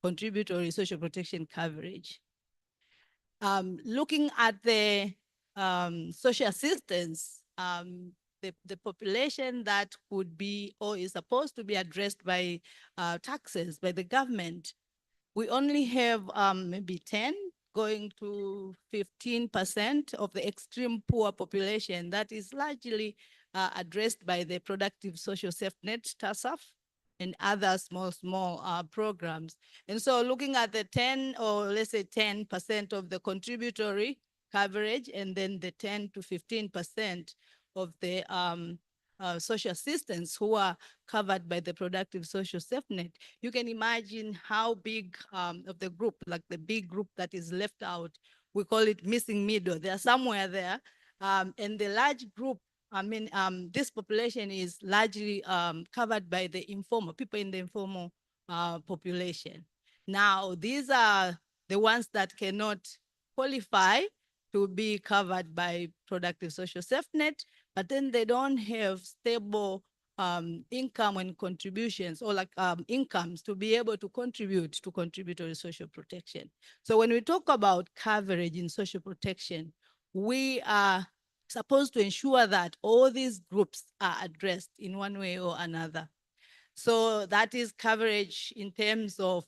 contributory social protection coverage. Looking at the social assistance, the population that could be or is supposed to be addressed by taxes by the government, we only have maybe 10 going to 15% of the extreme poor population that is largely addressed by the productive social safety net, TASAF, and other small programs. And so looking at the 10 or let's say 10% of the contributory coverage and then the 10 to 15% of the social assistance who are covered by the productive social safety net, you can imagine how big of the group, like the big group that is left out, we call it missing middle. They're somewhere there. And the large group, this population is largely covered by the informal, people in the informal population. Now, these are the ones that cannot qualify to be covered by productive social safety net, but then they don't have stable income and contributions or like incomes to be able to contribute to contributory social protection. So when we talk about coverage in social protection, we are supposed to ensure that all these groups are addressed in one way or another. So that is coverage in terms of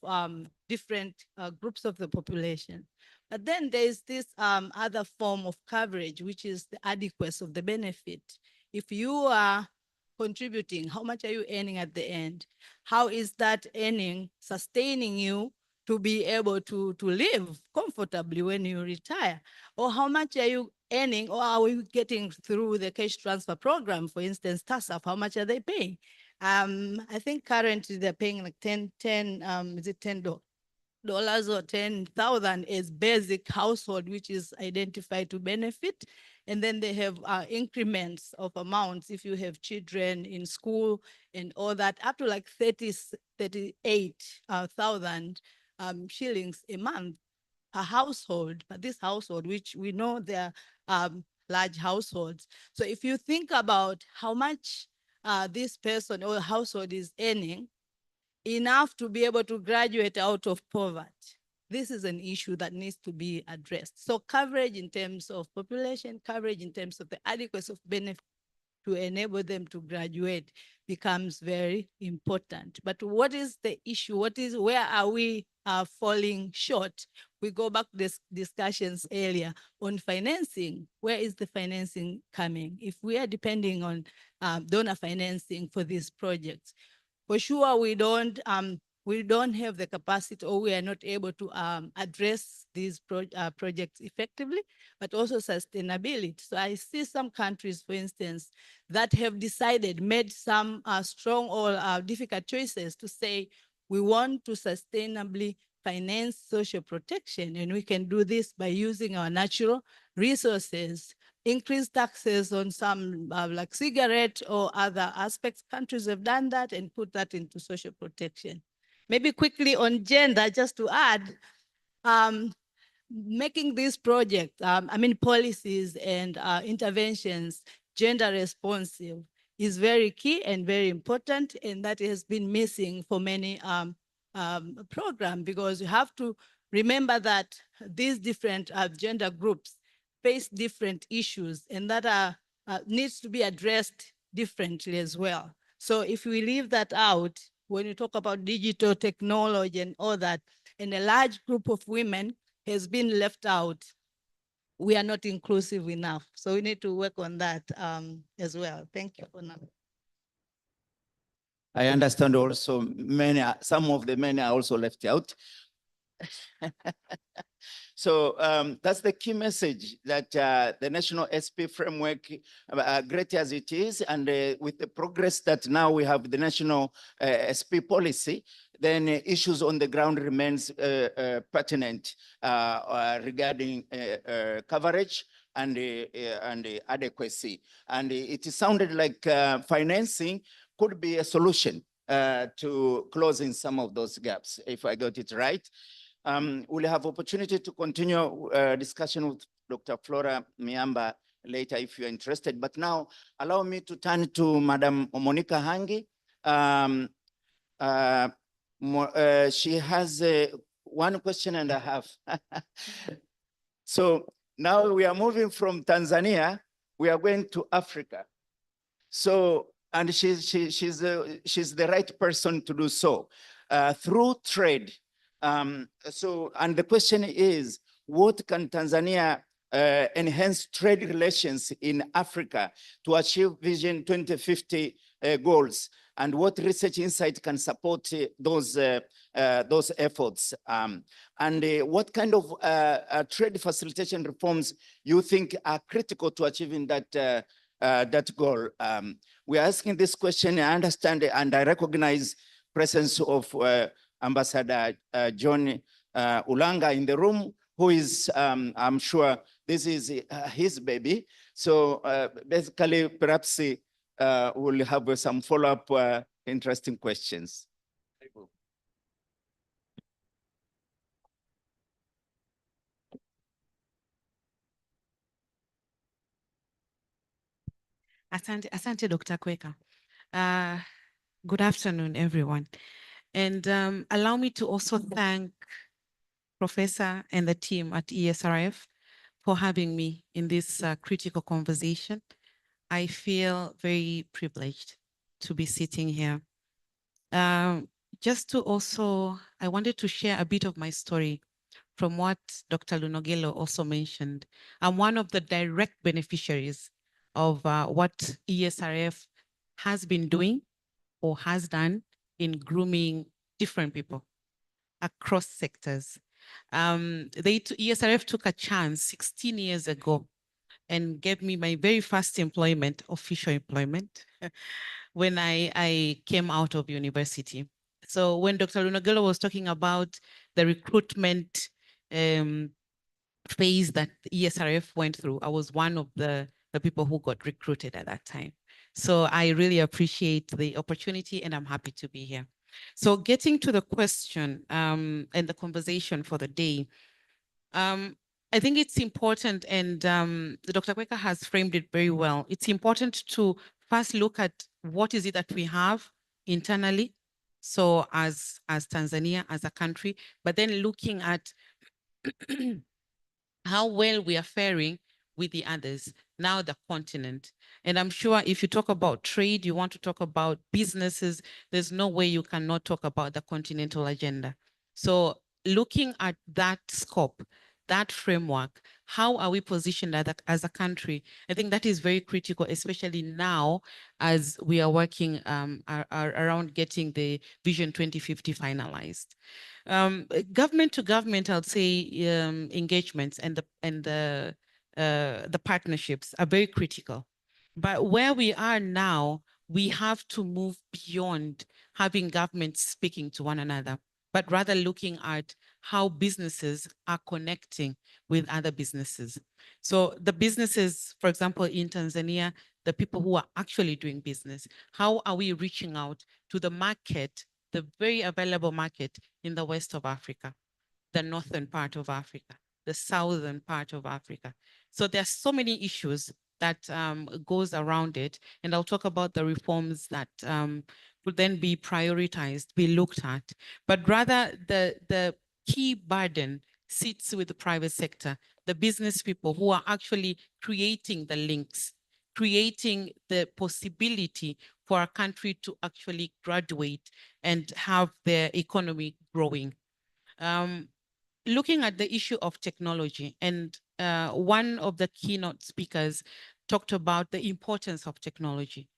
different groups of the population. But then there's this other form of coverage, which is the adequacy of the benefit. If you are contributing, how much are you earning at the end? How is that earning sustaining you to be able to live comfortably when you retire? Or how much are you earning, or are we getting through the cash transfer program, for instance, TASAF, how much are they paying? I think currently they're paying like is it $10 or 10,000 as basic household, which is identified to benefit. And then they have increments of amounts if you have children in school and all that, up to like 38,000 shillings a month, a household. But this household, which we know they're large households. So if you think about how much this person or household is earning, enough to be able to graduate out of poverty, this is an issue that needs to be addressed. So coverage in terms of population, coverage in terms of the adequacy of benefit to enable them to graduate becomes very important. But what is the issue? Where are we falling short? We go back to this discussions earlier on financing. Where is the financing coming? If we are depending on donor financing for these projects, for sure we don't have the capacity, or we are not able to address these projects effectively, but also sustainability. So I see some countries, for instance, that have made some strong or difficult choices to say, we want to sustainably finance social protection, and we can do this by using our natural resources, increase taxes on some like cigarette or other aspects. Countries have done that and put that into social protection. Maybe quickly on gender, just to add, making this project, policies and interventions gender responsive is very key and very important, and that has been missing for many programs, because you have to remember that these different gender groups face different issues, and that needs to be addressed differently as well. So if we leave that out, when you talk about digital technology and all that, and a large group of women has been left out, we are not inclusive enough. So we need to work on that as well. Thank you for now. I understand also some of the men are also left out. So that's the key message, that the national SP framework, great as it is, and with the progress that now we have the national SP policy, then issues on the ground remains pertinent regarding coverage and adequacy. And it sounded like financing could be a solution to closing some of those gaps, if I got it right. We'll have opportunity to continue discussion with Dr. Flora Miamba later if you're interested. But now allow me to turn to Madam Monica Hangi. She has one question and a half. So now we are moving from Tanzania, we are going to Africa. So, and she's the right person to do so through trade. And the question is, what can Tanzania enhance trade relations in Africa to achieve Vision 2050 goals? And what research insight can support those efforts? And what kind of trade facilitation reforms you think are critical to achieving that goal? We are asking this question, I understand and I recognize presence of Ambassador John Ulanga in the room, who is, I'm sure this is his baby. So basically, perhaps we'll have some follow-up interesting questions. Asante, Dr. Kweka. Good afternoon, everyone. And allow me to also thank Professor and the team at ESRF for having me in this critical conversation. I feel very privileged to be sitting here. Just to also, I wanted to share a bit of my story from what Dr. Lunogelo also mentioned. I'm one of the direct beneficiaries of what ESRF has been doing or has done in grooming different people across sectors. ESRF took a chance 16 years ago and gave me my very first employment, official employment, when I came out of university. So when Dr. Lunogelo was talking about the recruitment phase that ESRF went through, I was one of the people who got recruited at that time. So I really appreciate the opportunity and I'm happy to be here. So getting to the question and the conversation for the day, I think it's important, and Dr. Kweka has framed it very well. It's important to first look at what is it that we have internally, so as Tanzania, as a country, but then looking at how well we are faring with the others, now the continent. And I'm sure if you talk about trade, you want to talk about businesses, there's no way you cannot talk about the continental agenda. So looking at that scope, that framework, how are we positioned as a country? I think that is very critical, especially now as we are working around getting the Vision 2050 finalized. Government to government, I'll say engagements and the partnerships are very critical. But where we are now, we have to move beyond having governments speaking to one another, but rather looking at how businesses are connecting with other businesses. So the businesses, for example, in Tanzania, the people who are actually doing business, how are we reaching out to the market, the very available market in the west of Africa, the northern part of Africa, the southern part of Africa. So there's so many issues that goes around it. And I'll talk about the reforms that would then be prioritized, be looked at. But rather the key burden sits with the private sector, the business people who are actually creating the links, creating the possibility for a country to actually graduate and have their economy growing. Looking at the issue of technology, and one of the keynote speakers talked about the importance of technology.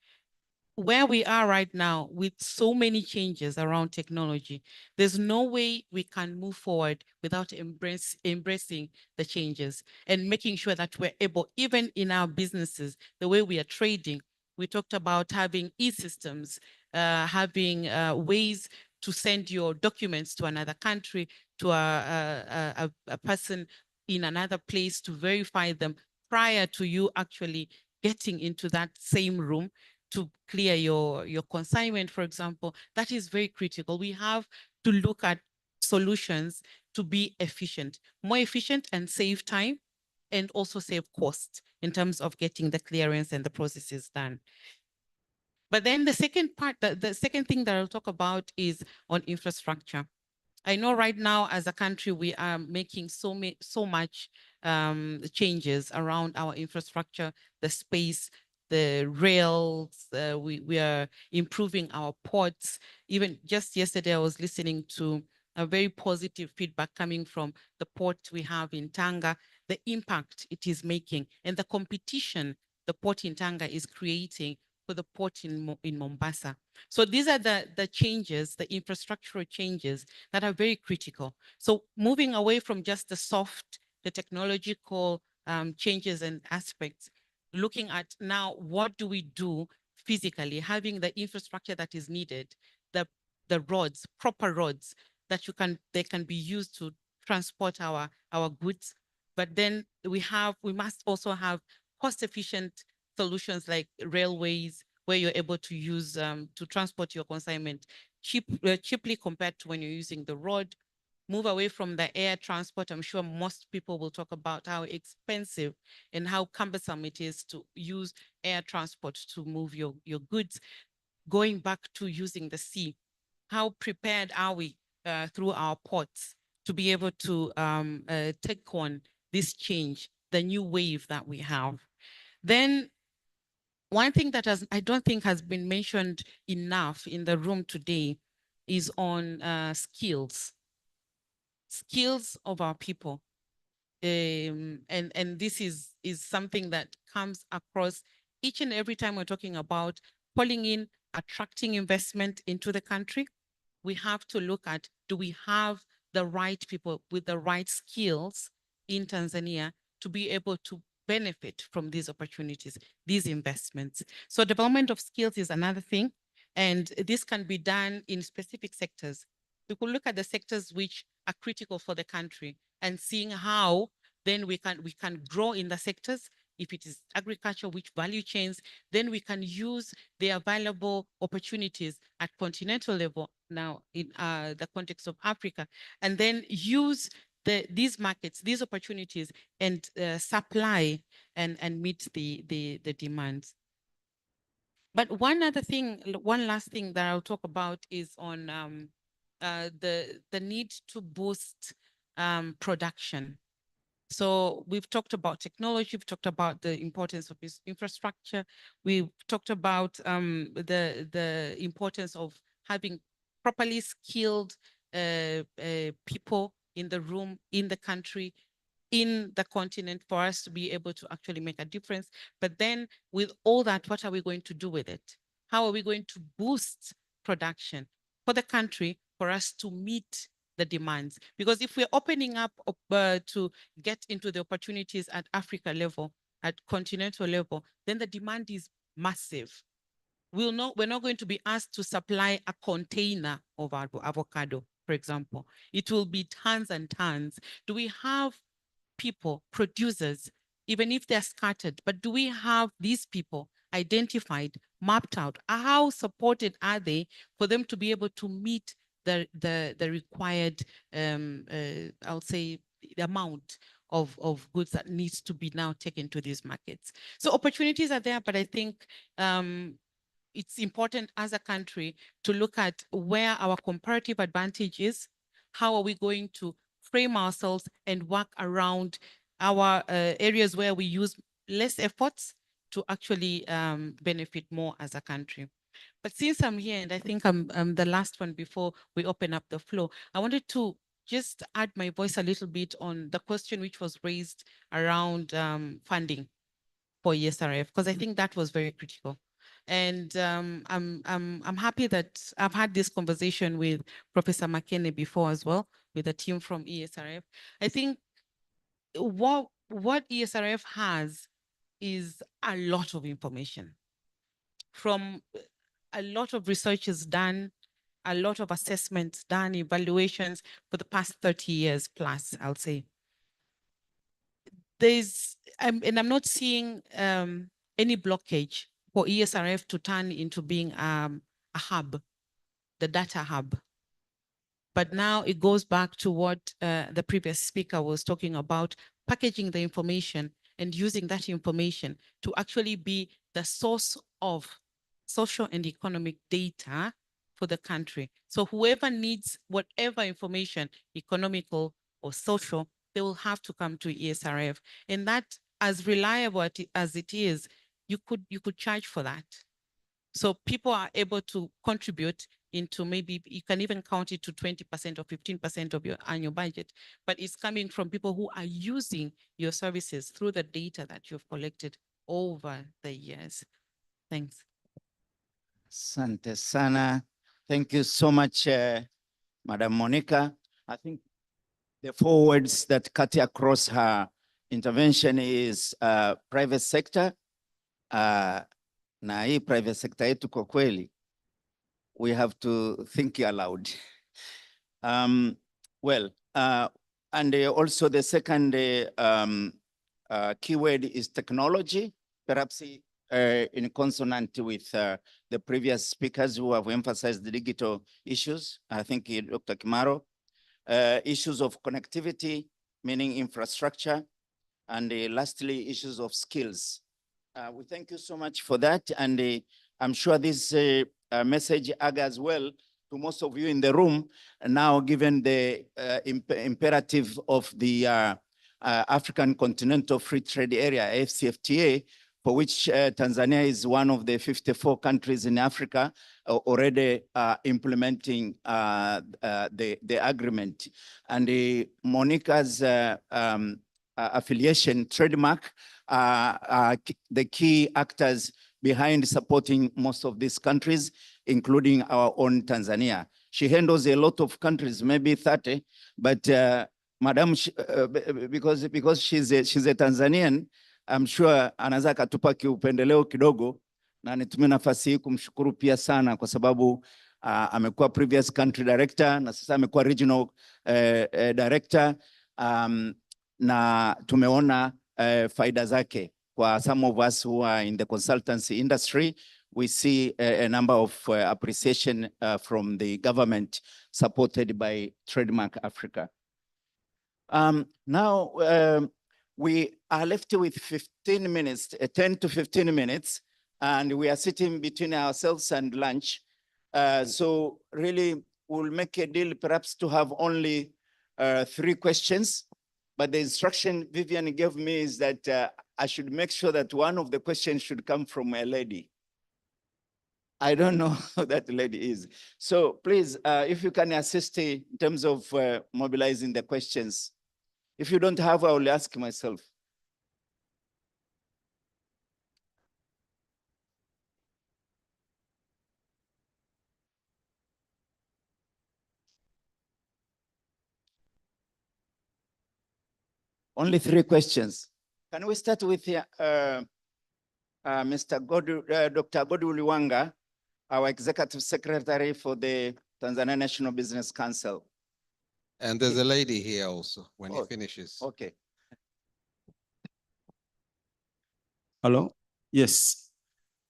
Where we are right now with so many changes around technology, there's no way we can move forward without embracing the changes and making sure that we're able, even in our businesses, the way we are trading, we talked about having e-systems, having ways to send your documents to another country, to a person in another place to verify them prior to you actually getting into that same room to clear your consignment, for example. That is very critical. We have to look at solutions to be efficient, more efficient and save time, and also save cost in terms of getting the clearance and the processes done. But then the second part, the second thing that I'll talk about is on infrastructure. I know right now as a country, we are making so much changes around our infrastructure, the space, the rails, we are improving our ports. Even just yesterday, I was listening to a very positive feedback coming from the port we have in Tanga, the impact it is making and the competition the port in Tanga is creating for the port in Mombasa. So these are the changes, the infrastructural changes that are very critical. So moving away from just the soft, the technological changes and aspects, looking at now what do we do physically, having the infrastructure that is needed, the roads, proper roads that they can be used to transport our goods. But then we must also have cost-efficient solutions like railways, where you're able to use to transport your consignment cheaply compared to when you're using the road. Move away from the air transport. I'm sure most people will talk about how expensive and how cumbersome it is to use air transport to move your goods. Going back to using the sea, how prepared are we through our ports to be able to take on this change, the new wave that we have? Then one thing that I don't think has been mentioned enough in the room today is on skills of our people. And this is something that comes across each and every time we're talking about pulling in, attracting investment into the country. We have to look at, do we have the right people with the right skills in Tanzania to be able to benefit from these opportunities, these investments? So development of skills is another thing. And this can be done in specific sectors. We could look at the sectors which are critical for the country and seeing how then we can grow in the sectors. If it is agriculture, which value chains, then we can use the available opportunities at continental level now in the context of Africa, and then use these markets, these opportunities, and supply and meet the demands. But one last thing that I'll talk about is on the need to boost production. So we've talked about technology, we've talked about the importance of this infrastructure, we've talked about the importance of having properly skilled people in the room, in the country, in the continent for us to be able to actually make a difference. But then with all that, what are we going to do with it? How are we going to boost production for the country for us to meet the demands? Because if we're opening up to get into the opportunities at Africa level, at continental level, then the demand is massive. We're not going to be asked to supply a container of avocado, for example. It will be tons and tons. Do we have people, producers, even if they're scattered, but do we have these people identified, mapped out? How supported are they for them to be able to meet the required, I'll say, the amount of goods that needs to be now taken to these markets. So opportunities are there, but I think it's important as a country to look at where our comparative advantage is, how are we going to frame ourselves and work around our areas where we use less efforts to actually benefit more as a country. But since I'm here, and I think I'm the last one before we open up the floor, I wanted to just add my voice a little bit on the question which was raised around funding for ESRF, because I think that was very critical. And I'm happy that I've had this conversation with Professor McKinney before as well, with a team from ESRF. I think what ESRF has is a lot of information from a lot of research is done, a lot of assessments done, evaluations for the past 30 years plus, I'll say. And I'm not seeing any blockage for ESRF to turn into being a hub, the data hub. But now it goes back to what the previous speaker was talking about, packaging the information and using that information to actually be the source of social and economic data for the country. So whoever needs whatever information, economical or social, they will have to come to ESRF. And that, as reliable as it is, you could charge for that. So people are able to contribute into, maybe you can even count it to 20% or 15% of your annual budget, but it's coming from people who are using your services through the data that you've collected over the years. Thanks. Asante sana. Thank you so much, Madam Monica. I think the 4 words that cut across her intervention is private sector. Na hii private sector yetu kwa kweli, we have to think aloud. And also the second keyword is technology, perhaps in consonant with the previous speakers who have emphasized the digital issues. I think Dr. Kimaro, issues of connectivity, meaning infrastructure, and lastly, issues of skills. We thank you so much for that. And I'm sure this message as well to most of you in the room, now given the imperative of the African Continental Free Trade Area, AfCFTA, for which Tanzania is one of the 54 countries in Africa already implementing the agreement. And Monica's affiliation, trademark, the key actors behind supporting most of these countries, including our own Tanzania. She handles a lot of countries, maybe 30, but Madam, because she's a Tanzanian, I'm sure anaweza katupa kiupendeleo kidogo, na nitumie nafasi hii kumshukuru pia sana kwa sababu amekuwa previous country director na sasa amekuwa regional director, na tumeona faida zake. For some of us who are in the consultancy industry, we see a number of appreciation from the government supported by Trademark Africa. Now, we are left with 15 minutes, 10 to 15 minutes, and we are sitting between ourselves and lunch. So really, we'll make a deal perhaps to have only 3 questions. But the instruction Vivian gave me is that I should make sure that one of the questions should come from a lady. I don't know who that lady is. So please, if you can assist in terms of mobilizing the questions. If you don't have, I will ask myself. Only 3 questions. Can we start with Dr. Godwin Liwanga, our Executive Secretary for the Tanzania National Business Council? And there's a lady here also when he finishes. Okay. Hello? Yes.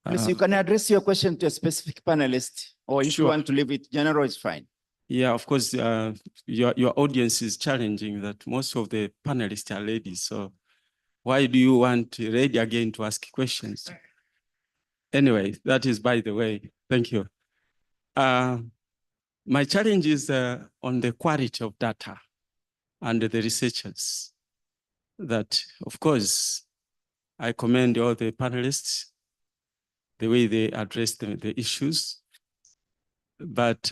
Please, you can address your question to a specific panelist, or if you Sure. want to leave it general, it's fine. Yeah, of course, your audience is challenging that most of the panelists are ladies. So why do you want a lady again to ask questions? Anyway, that is by the way. Thank you. My challenge is on the quality of data and the researchers. That, of course, I commend all the panelists, the way they address the issues. But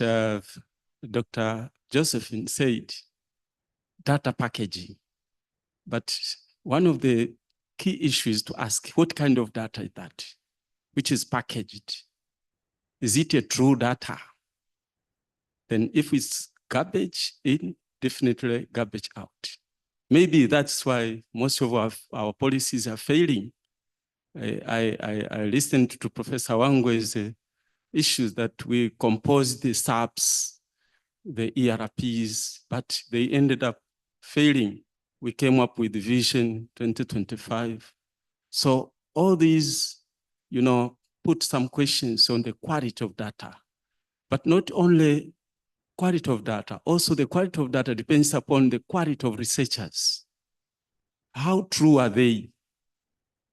Dr. Josephine said data packaging. But one of the key issues to ask, what kind of data is that? Which is packaged? Is it a true data? Then if it's garbage in, definitely garbage out. Maybe that's why most of our policies are failing. I listened to Professor Wangwe's issues that we composed the SAPs, the ERPs, but they ended up failing. We came up with Vision 2025. So all these, put some questions on the quality of data, but not only quality of data, also the quality of data depends upon the quality of researchers. How true are they,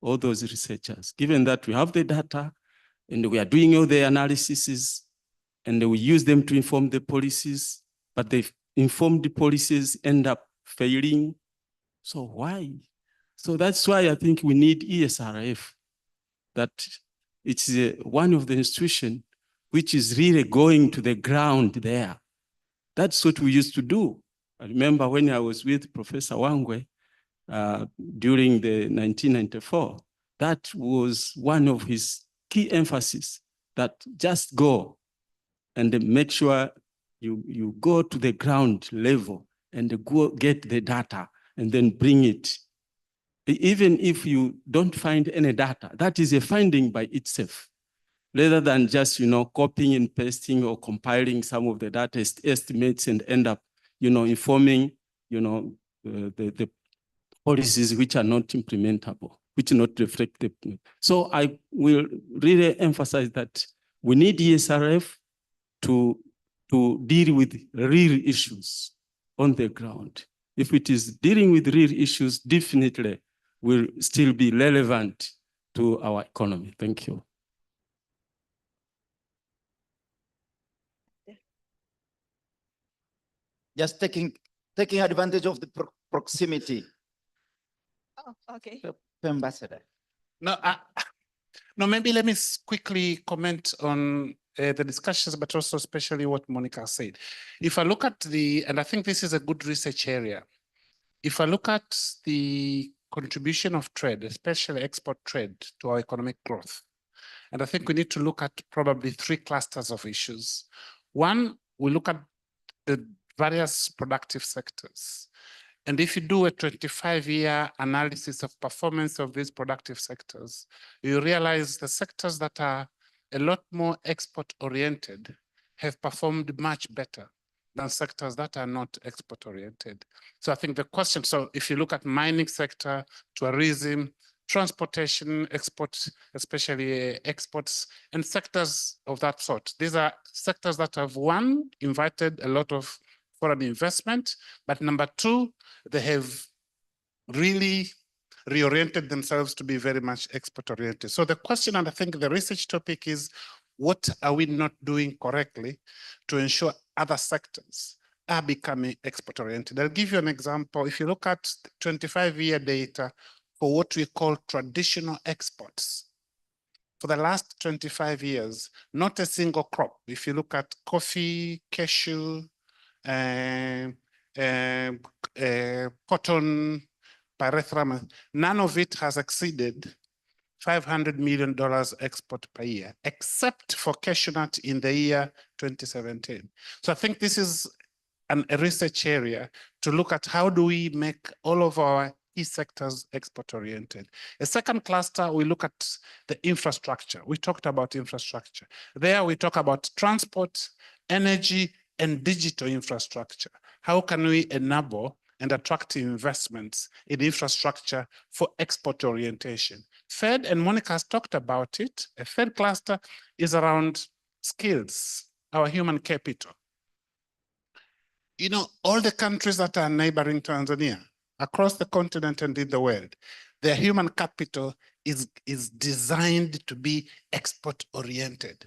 all those researchers? Given that we have the data and we are doing all the analyses and we use them to inform the policies, but the informed policies end up failing. So why? So that's why I think we need ESRF, that it's one of the institutions which is really going to the ground there. That's what we used to do. I remember when I was with Professor Wangwe during the 1994, that was one of his key emphasis, that just go and make sure you go to the ground level and go get the data and then bring it. Even if you don't find any data, that is a finding by itself, rather than just, copying and pasting or compiling some of the data estimates and end up, informing, the policies which are not implementable, which not reflect the. So I will really emphasize that we need ESRF to deal with real issues on the ground. If it is dealing with real issues, definitely will still be relevant to our economy. Thank you. Just taking advantage of the proximity. Oh, okay. Ambassador. No, maybe let me quickly comment on the discussions, but also especially what Monica said. If I look at and I think this is a good research area. If I look at the contribution of trade, especially export trade, to our economic growth, and I think we need to look at probably 3 clusters of issues. One, we look at the various productive sectors. And if you do a 25-year analysis of performance of these productive sectors, you realize the sectors that are a lot more export-oriented have performed much better than sectors that are not export-oriented. So I think the question, so if you look at mining sector, tourism, transportation, exports, especially exports, and sectors of that sort, these are sectors that have, one, invited a lot of foreign investment, but number 2, they have really reoriented themselves to be very much export-oriented. So the question, and I think the research topic is, what are we not doing correctly to ensure other sectors are becoming export-oriented? I'll give you an example. If you look at 25-year data for what we call traditional exports, for the last 25 years, not a single crop. If you look at coffee, cashew, cotton, pyrethrum, none of it has exceeded $500 million export per year, except for cashew nut in the year 2017. So I think this is a research area to look at how do we make all of our key sectors export-oriented. A second cluster, we look at the infrastructure. We talked about infrastructure. There we talk about transport, energy, and digital infrastructure. How can we enable and attract investments in infrastructure for export orientation? Third, and Monica has talked about it, a third cluster is around skills, our human capital. You know, all the countries that are neighboring Tanzania, across the continent and in the world, their human capital is designed to be export-oriented.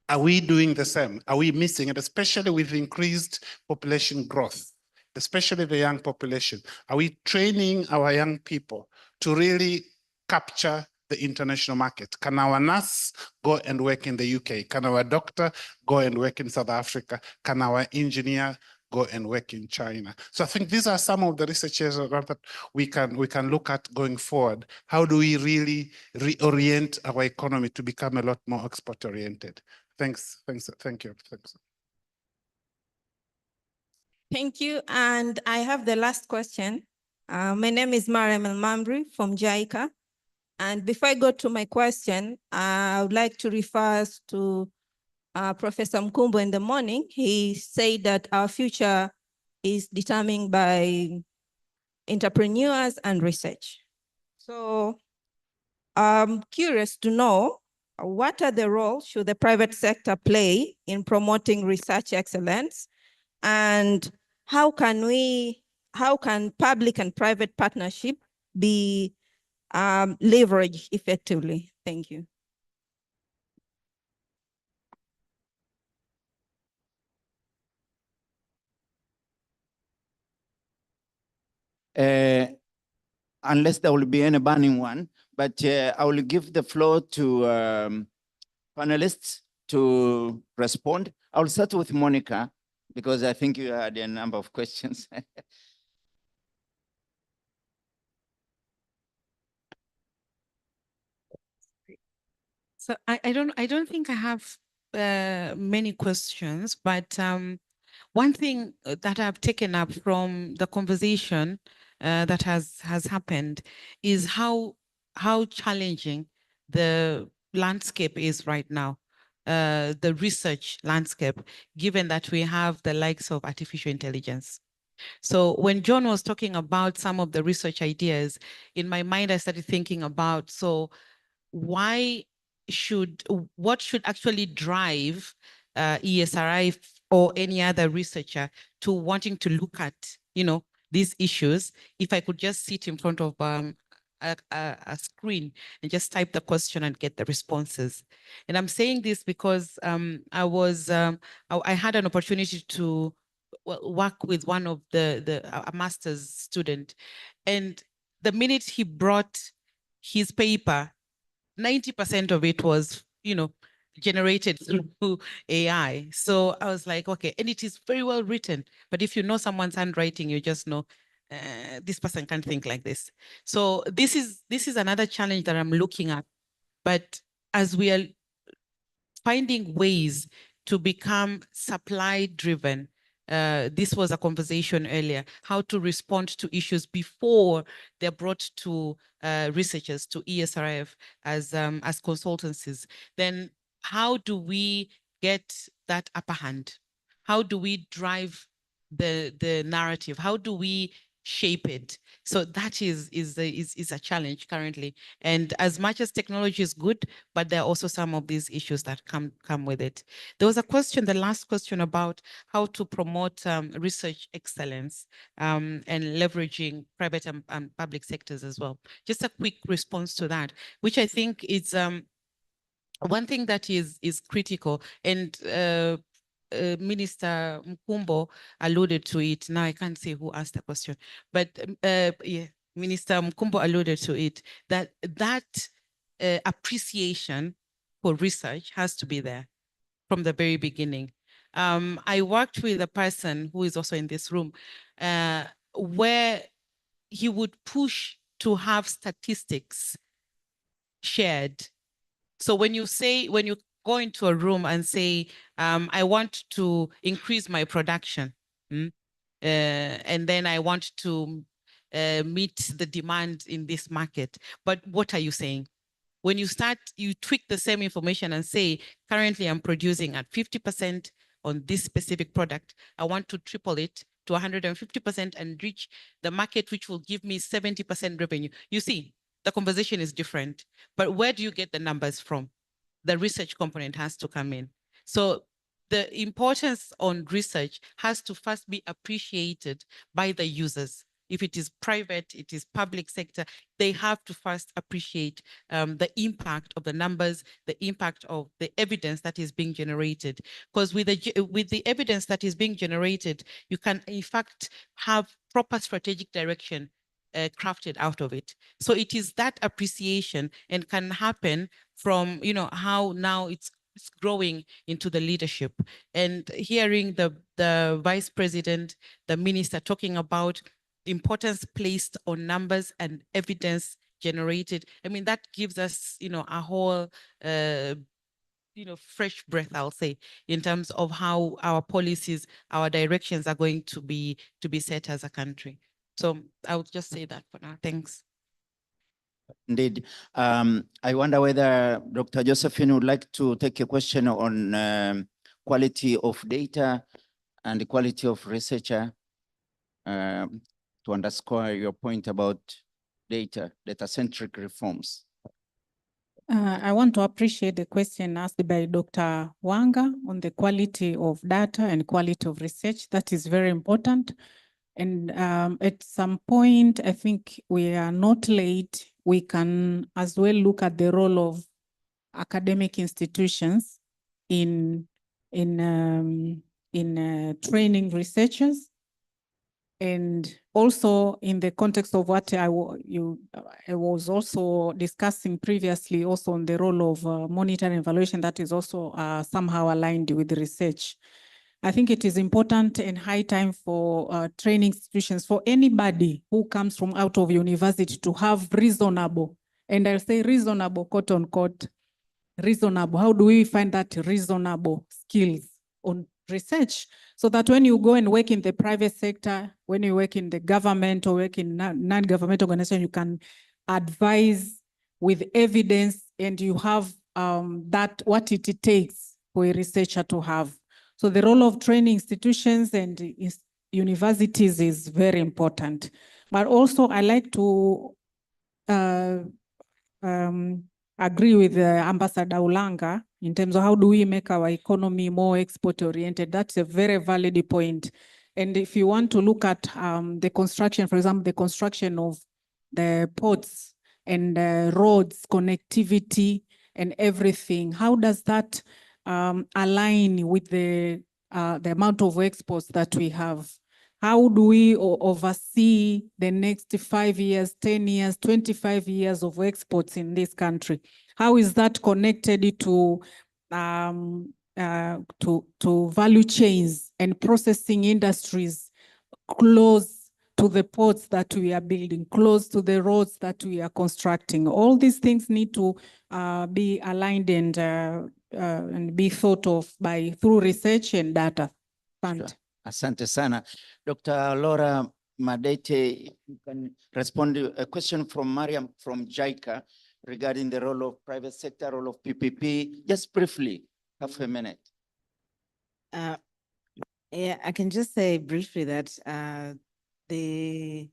Are we doing the same? Are we missing it, especially with increased population growth, especially the young population? Are we training our young people to really capture the international market? Can our nurse go and work in the UK? Can our doctor go and work in South Africa? Can our engineer go and work in China? So I think these are some of the researches that we can look at going forward. How do we really reorient our economy to become a lot more export oriented? Thanks, thank you. Thanks. Thank you. And I have the last question. My name is Mariam El Mamri from JICA. And before I go to my question, I would like to refer us to Professor Mkumbo in the morning. He said that our future is determined by entrepreneurs and research. So I'm curious to know, what are the roles should the private sector play in promoting research excellence? And how can public and private partnership be leveraged effectively? Thank you. Unless there will be any burning one, but I will give the floor to panelists to respond. I'll start with Monica, because I think you had a number of questions. So I don't think I have many questions, but one thing that I've taken up from the conversation that has happened is how challenging the landscape is right now, the research landscape, given that we have the likes of artificial intelligence. So when John was talking about some of the research ideas, in my mind, I started thinking about, so what should actually drive ESRI or any other researcher to wanting to look at, these issues, if I could just sit in front of a screen and just type the question and get the responses. And I'm saying this because I had an opportunity to work with one of a master's student, and the minute he brought his paper, 90% of it was, generated through AI. So I was like, okay, and it is very well written. But if you know someone's handwriting, you just know this person can't think like this. So this is another challenge that I'm looking at. But as we are finding ways to become supply driven, this was a conversation earlier, how to respond to issues before they're brought to researchers, to ESRF as consultancies. Then how do we get that upper hand? How do we drive the narrative? How do we shape it? So that is a challenge currently. And as much as technology is good, but there are also some of these issues that come with it. There was a question, the last question, about how to promote research excellence and leveraging private and public sectors as well. Just a quick response to that, which I think is one thing that is critical, and Minister Mkumbo alluded to it. Now I can't say who asked the question, but yeah, Minister Mkumbo alluded to it, that appreciation for research has to be there from the very beginning. I worked with a person who is also in this room, where he would push to have statistics shared. So when you go into a room and say, I want to increase my production, and then I want to meet the demand in this market, but what are you saying? When you tweak the same information and say, currently I'm producing at 50% on this specific product, I want to triple it to 150% and reach the market, which will give me 70% revenue. You see, the conversation is different, but where do you get the numbers from? The research component has to come in. So the importance on research has to first be appreciated by the users. If it is private, it is public sector, they have to first appreciate the impact of the numbers, the impact of the evidence that is being generated. Because with the evidence that is being generated, you can in fact have proper strategic direction crafted out of it. So it is that appreciation and can happen from, you know, how now it's growing into the leadership. And hearing the vice president, the minister talking about importance placed on numbers and evidence generated, I mean, that gives us, you know, a whole, you know, fresh breath, I'll say, in terms of how our policies, our directions are going to be set as a country. So I would just say that for now. Thanks. Indeed. I wonder whether Dr. Josephine would like to take a question on quality of data and the quality of researcher to underscore your point about data-centric reforms. I want to appreciate the question asked by Dr. Wanga on the quality of data and quality of research. That is very important. And at some point, I think we are not late. We can as well look at the role of academic institutions in training researchers. And also in the context of what I was also discussing previously, also on the role of monitoring and evaluation, that is also somehow aligned with research. I think it is important and high time for training institutions, for anybody who comes from out of university to have reasonable, and I'll say reasonable, quote unquote, reasonable. How do we find that reasonable skills on research? So that when you go and work in the private sector, when you work in the government or work in non-government organization, you can advise with evidence and you have that what it takes for a researcher to have. So the role of training institutions and universities is very important. But also I like to agree with Ambassador Ulanga in terms of how do we make our economy more export-oriented. That's a very valid point. And if you want to look at the construction, for example, the construction of the ports and roads, connectivity and everything, how does that align with the amount of exports that we have? How do we oversee the next 5 years, 10 years, 25 years of exports in this country? How is that connected to value chains and processing industries close to the ports that we are building, close to the roads that we are constructing? All these things need to be aligned and be thought of through research and data. Sure. Asante sana. Dr. Laura Madete, you can respond to a question from Mariam from JICA regarding the role of private sector, role of PPP. Just briefly, half a minute. Yeah, I can just say briefly that the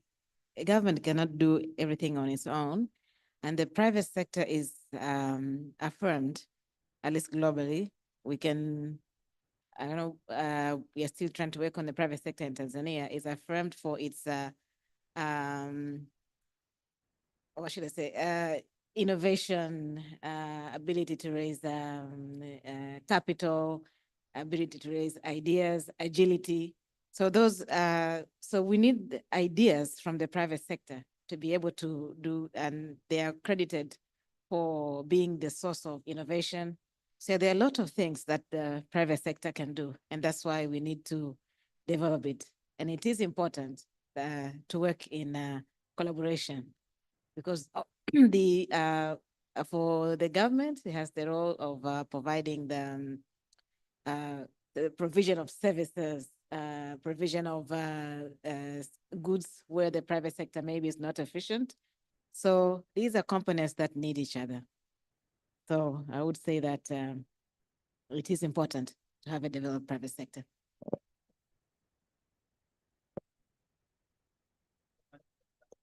government cannot do everything on its own, and the private sector is affirmed, at least globally. We can, I don't know, we are still trying to work on the private sector in Tanzania, is affirmed for its, what should I say, innovation, ability to raise capital, ability to raise ideas, agility. So those, so we need ideas from the private sector to be able to do, and they are credited for being the source of innovation. So there are a lot of things that the private sector can do, and that's why we need to develop it. And it is important to work in collaboration, because for the government, it has the role of providing the provision of services, provision of goods where the private sector maybe is not efficient. So these are components that need each other. So I would say that it is important to have a developed private sector.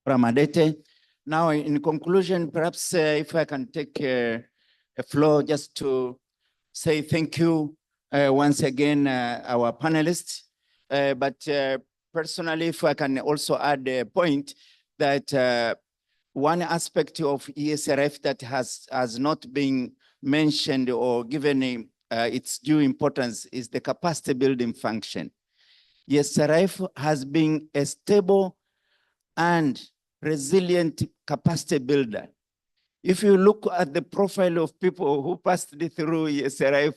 Ramadete. Now, in conclusion, perhaps if I can take a floor just to say thank you once again our panelists. But personally, if I can also add a point that one aspect of ESRF that has not been mentioned or given its due importance is the capacity building function. ESRF has been a stable and resilient capacity builder. If you look at the profile of people who passed through ESRF,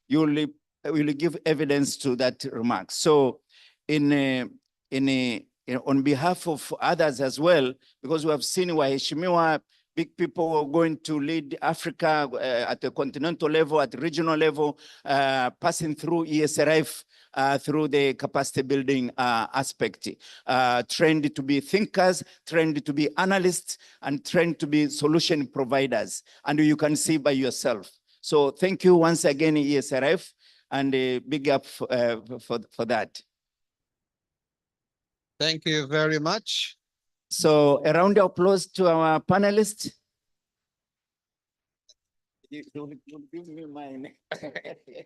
you will give evidence to that remark. So on behalf of others as well, because we have seen waheshimiwa, big people going to lead Africa at the continental level, at the regional level, passing through ESRF through the capacity building aspect, trained to be thinkers, trained to be analysts, and trained to be solution providers. And you can see by yourself. So thank you once again, ESRF, and big up for that. Thank you very much. So a round of applause to our panelists. You'll give me mine. Thank you.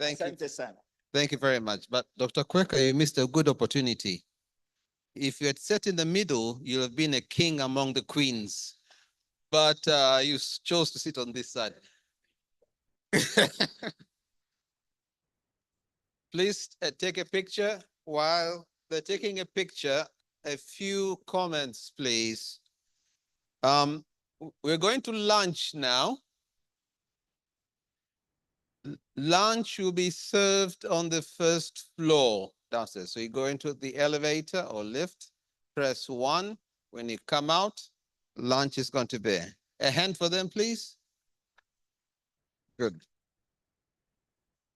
Asante sana. Thank you very much. But Dr. Kweka, you missed a good opportunity. If you had sat in the middle, you'd have been a king among the queens. But you chose to sit on this side. Please take a picture. While they're taking a picture, a few comments, please. We're going to lunch now. Lunch will be served on the first floor downstairs. So you go into the elevator or lift, press 1. When you come out, lunch is going to be. A hand for them, please. Good.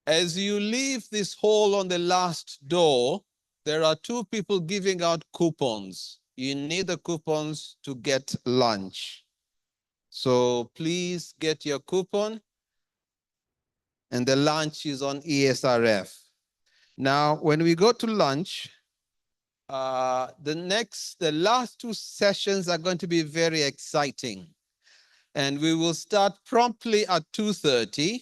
As you leave this hall on the last door, there are 2 people giving out coupons. You need the coupons to get lunch. So please get your coupon. And the lunch is on ESRF. Now, when we go to lunch, the last 2 sessions are going to be very exciting. And we will start promptly at 2:30.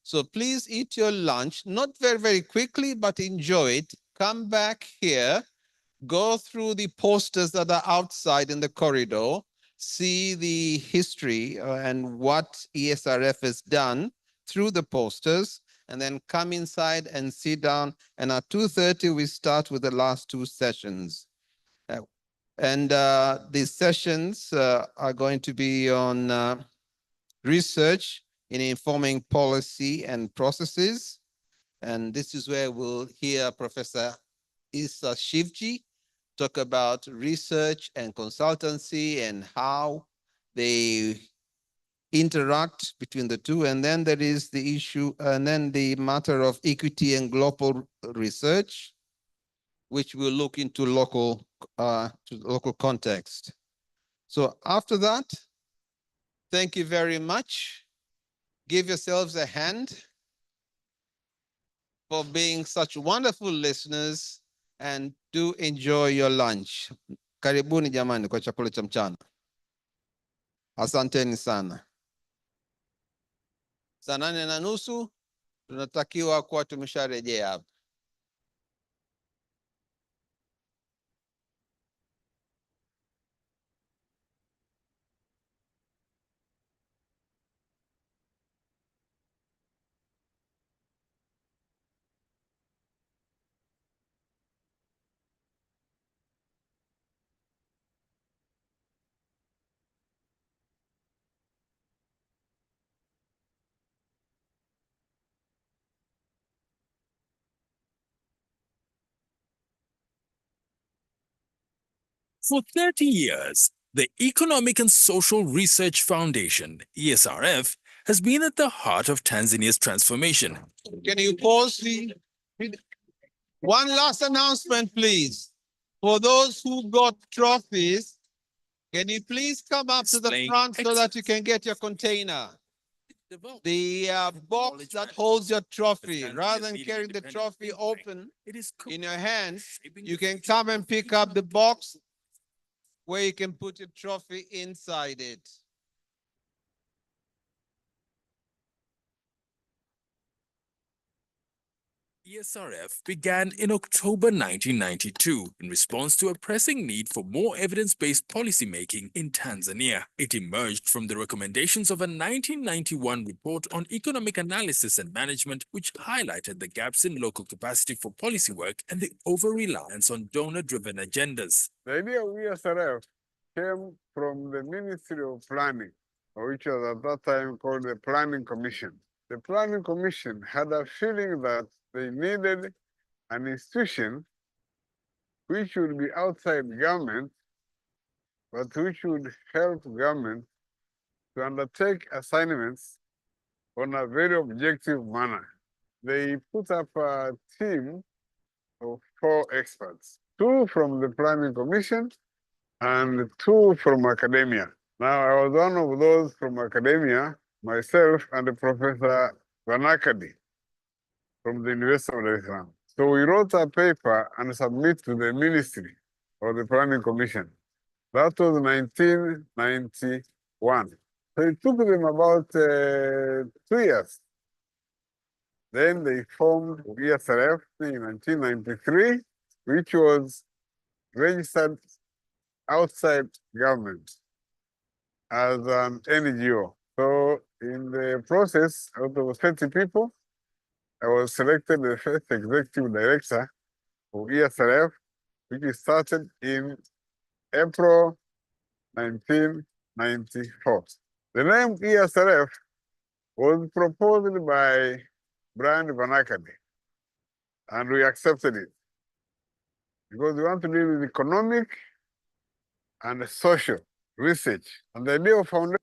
So please eat your lunch, not very, very quickly, but enjoy it. Come back here, go through the posters that are outside in the corridor, see the history and what ESRF has done through the posters, and then come inside and sit down. And at 2:30, we start with the last 2 sessions. These sessions are going to be on research in informing policy and processes. And this is where we'll hear Professor Issa Shivji talk about research and consultancy and how they interact between the two. And then there is the issue, and then the matter of equity and global research, which will look into local context. So after that, thank you very much. Give yourselves a hand for being such wonderful listeners, and do enjoy your lunch. Karibuni jamani kwa chakula cha mchana. Asanteni sana. Saa 8:30 tunatakiwa kuwa tumesharejea hapa. For 30 years, the Economic and Social Research Foundation, ESRF, has been at the heart of Tanzania's transformation. Can you pause? One last announcement, please. For those who got trophies, can you please come up to the front so that you can get your container? The box that holds your trophy, rather than carrying the trophy open in your hand, you can come and pick up the box where you can put your trophy inside it. ESRF began in October 1992 in response to a pressing need for more evidence-based policymaking in Tanzania. It emerged from the recommendations of a 1991 report on economic analysis and management, which highlighted the gaps in local capacity for policy work and the over-reliance on donor-driven agendas. The idea of ESRF came from the Ministry of Planning, which was at that time called the Planning Commission. The Planning Commission had a feeling that they needed an institution which would be outside government, but which would help government to undertake assignments on a very objective manner. They put up a team of 4 experts, 2 from the Planning Commission and 2 from academia. Now, I was one of those from academia, myself and Professor Vanakadi from the University of Dar es Salaam. So we wrote a paper and submitted to the Ministry or the Planning Commission. That was 1991. So it took them about 2 years. Then they formed ESRF in 1993, which was registered outside government as an NGO. So in the process, out of 30 people, I was selected the first executive director of ESRF, which started in April 1994. The name ESRF was proposed by Brian Vanakadi, and we accepted it because we want to deal with economic and social research. And the idea of foundation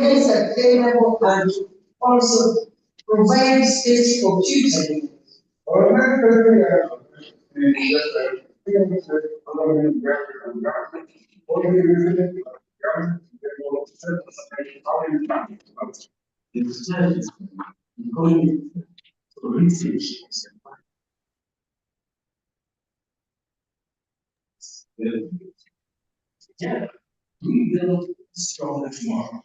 sustainable and also provide space for tutoring. Yeah, we build stronger tomorrow.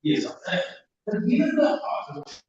Yes, but given the heart of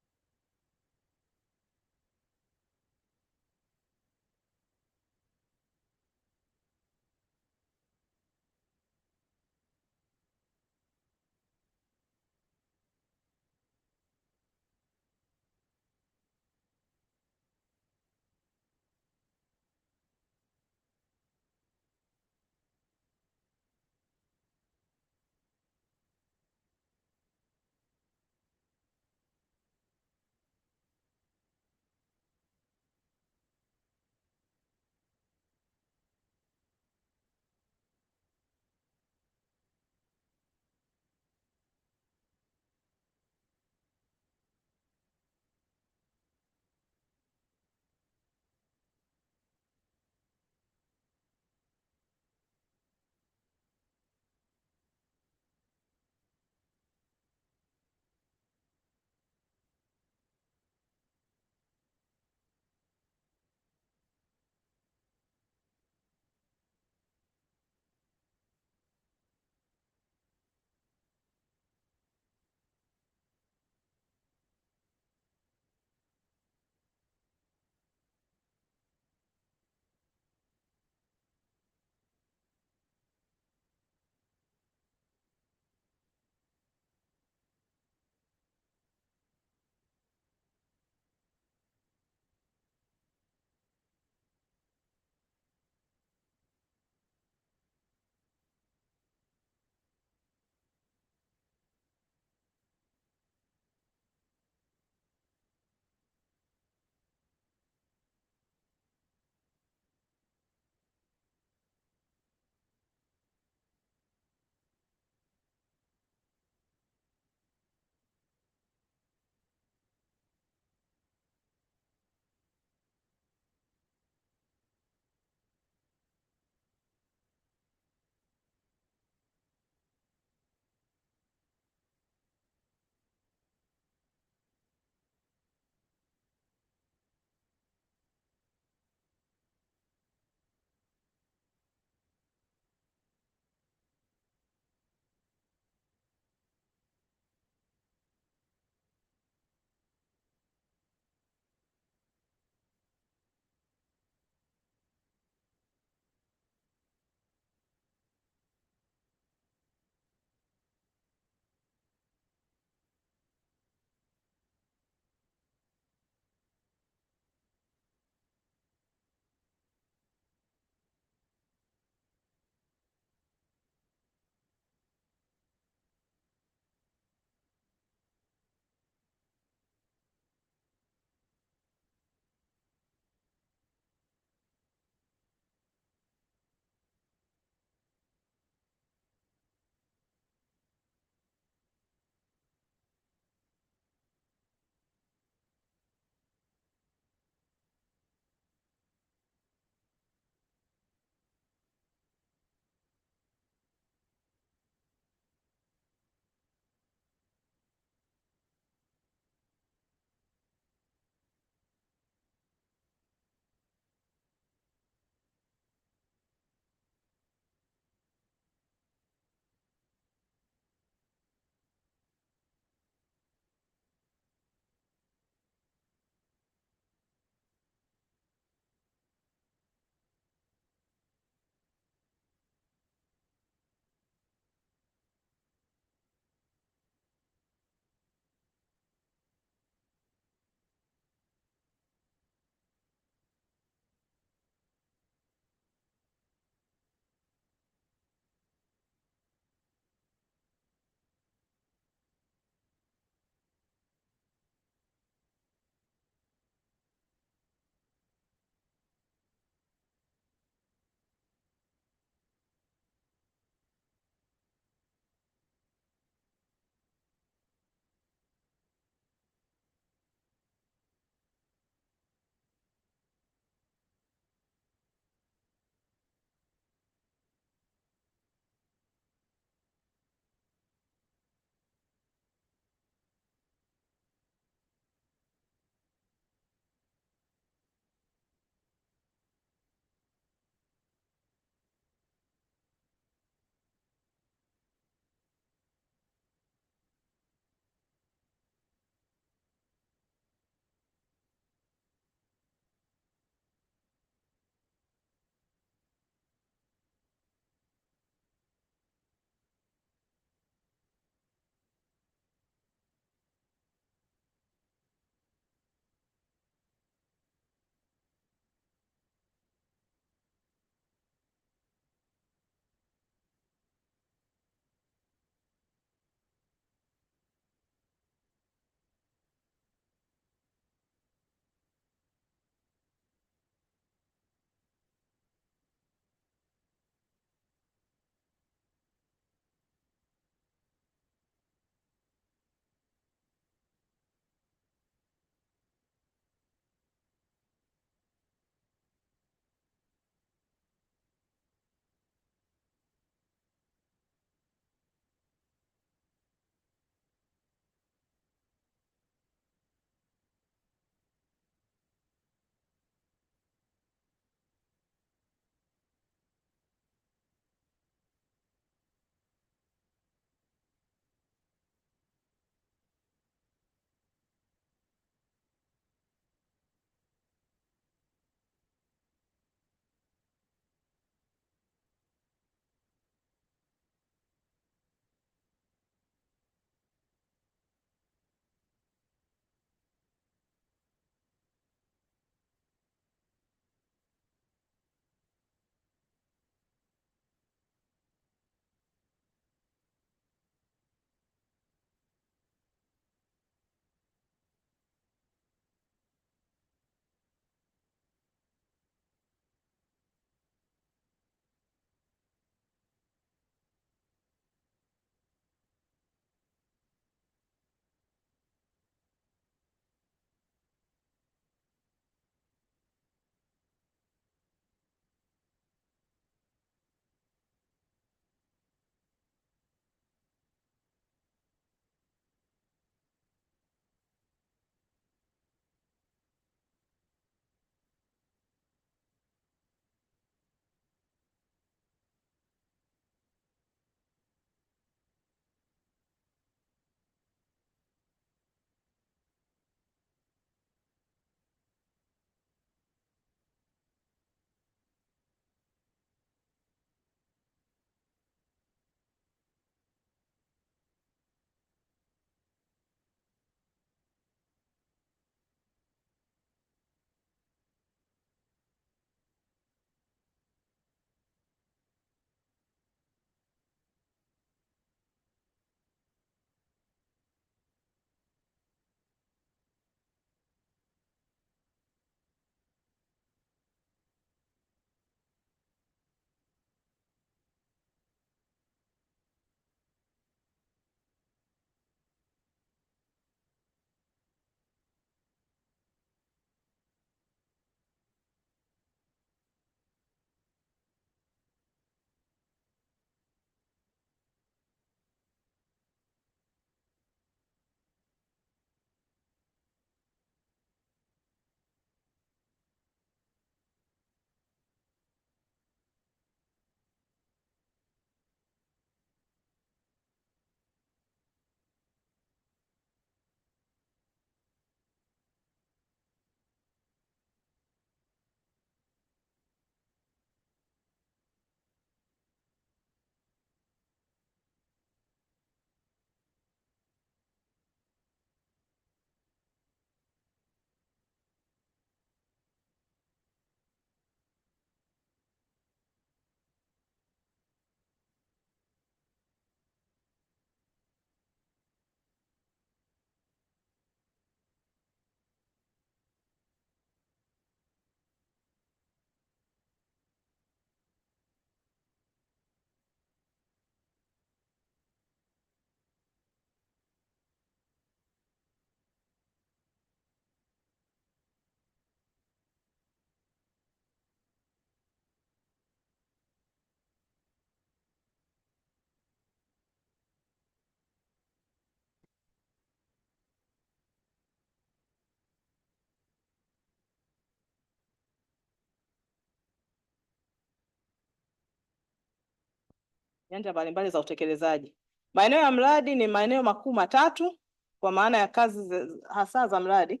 nyanja mbalimbali za utekelezaji. Maeneo ya mradi ni maeneo makuu matatu, kwa maana ya kazi hasa za mradi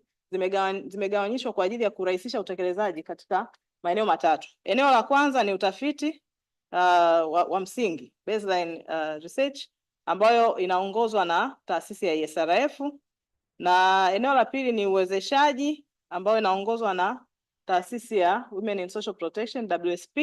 zimegawanyishwa kwa ajili ya kurahisisha utekelezaji katika maeneo matatu. Eneo la kwanza ni utafiti wa msingi, baseline research, ambayo inaongozwa na taasisi ya ESRF, na eneo la pili ni uwezeshaji ambayo inaongozwa na taasisi ya Women in Social Protection WSP.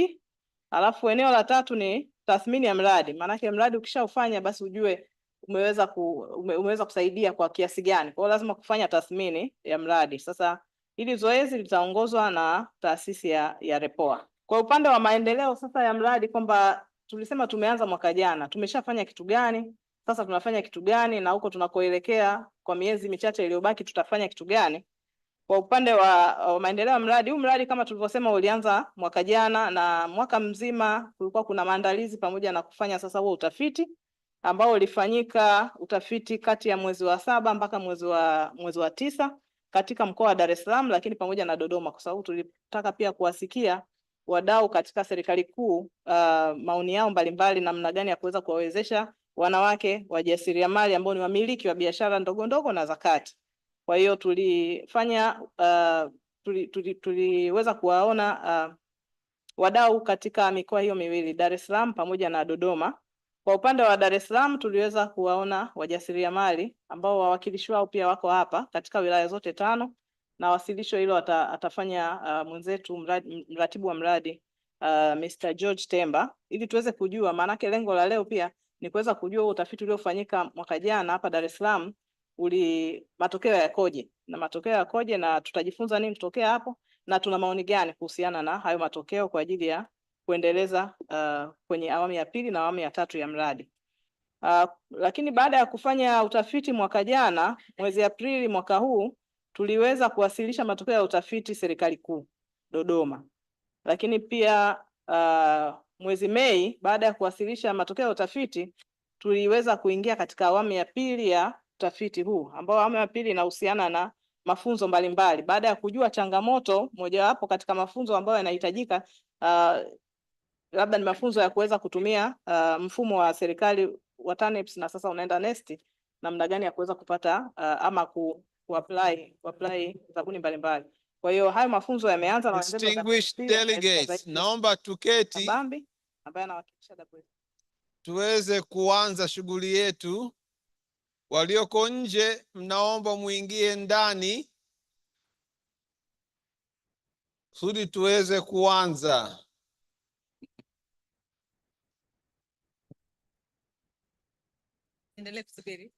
Alafu eneo la tatu ni tathmini ya mradi. Maanake mradi ukishaufanya basi ujue umeweza kusaidia kwa kiasi gani. Kwa hiyo lazima kufanya tathmini ya mradi. Sasa hili zoezi litaongozwa na taasisi ya REPOA. Kwa upande wa maendeleo sasa ya mradi, kwamba tulisema tumeanza mwaka jana, tumeshafanya kitu gani? Sasa tunafanya kitu gani, na huko tunakoelekea kwa miezi michache iliyobaki tutafanya kitu gani? Kwa upande wa maendeleo ya mradi, huu mradi kama tulivyosema ulianza mwaka jana, na mwaka mzima kulikuwa kuna maandalizi pamoja na kufanya sasa huo utafiti ambao ulifanyika, utafiti kati ya mwezi wa 7 mpaka mwezi wa 9 katika mkoa wa Dar es Salaam, lakini pamoja na Dodoma, kwa sababu tulitaka pia kuwasikia wadau katika serikali kuu maoni yao mbalimbali, namna gani ya kuweza kuwawezesha wanawake wajasiriamali ambao ni wamiliki wa biashara ndogo ndogo na za kati. Kwa hiyo tuliweza kuwaona wadau katika mikoa hiyo miwili, Dar es Salaam pamoja na Dodoma. Kwa upande wa Dar es Salaam tuliweza kuwaona wajasiriamali ambao wawakilishi wao pia wako hapa katika wilaya zote 5, na wasilisho hilo atafanya mwenzetu mratibu wa mradi Mr. George Temba, ili tuweze kujua, maanake lengo la leo pia ni kuweza kujua utafiti uliofanyika mwaka jana hapa Dar es Salaam matokeo yakoje, na tutajifunza nini kutokea hapo, na tuna maoni gani kuhusiana na hayo matokeo kwa ajili ya kuendeleza kwenye awamu ya pili na awamu ya 3 ya mradi. Lakini baada ya kufanya utafiti mwaka jana, mwezi Aprili mwaka huu tuliweza kuwasilisha matokeo ya utafiti serikali kuu Dodoma. Lakini pia mwezi Mei, baada ya kuwasilisha matokeo ya utafiti, tuliweza kuingia katika awamu ya pili ya utafiti huu, ambao awamu ya pili inahusiana na mafunzo mbalimbali. Baada ya kujua changamoto mojawapo katika mafunzo ambayo yanahitajika, labda ni mafunzo ya kuweza kutumia mfumo wa serikali wa TANEPS, na sasa unaenda NeST, namna gani ya kuweza kupata ama kuapply zabuni mbalimbali. Kwa hiyo hayo mafunzo yameanza na distinguished delegates, naomba tuketi Bambi ambaye anawakilisha WSP, tuweze kuanza shughuli yetu. Walioko nje mnaomba muingie ndani kusudi tuweze kuanza. endelee kusubiri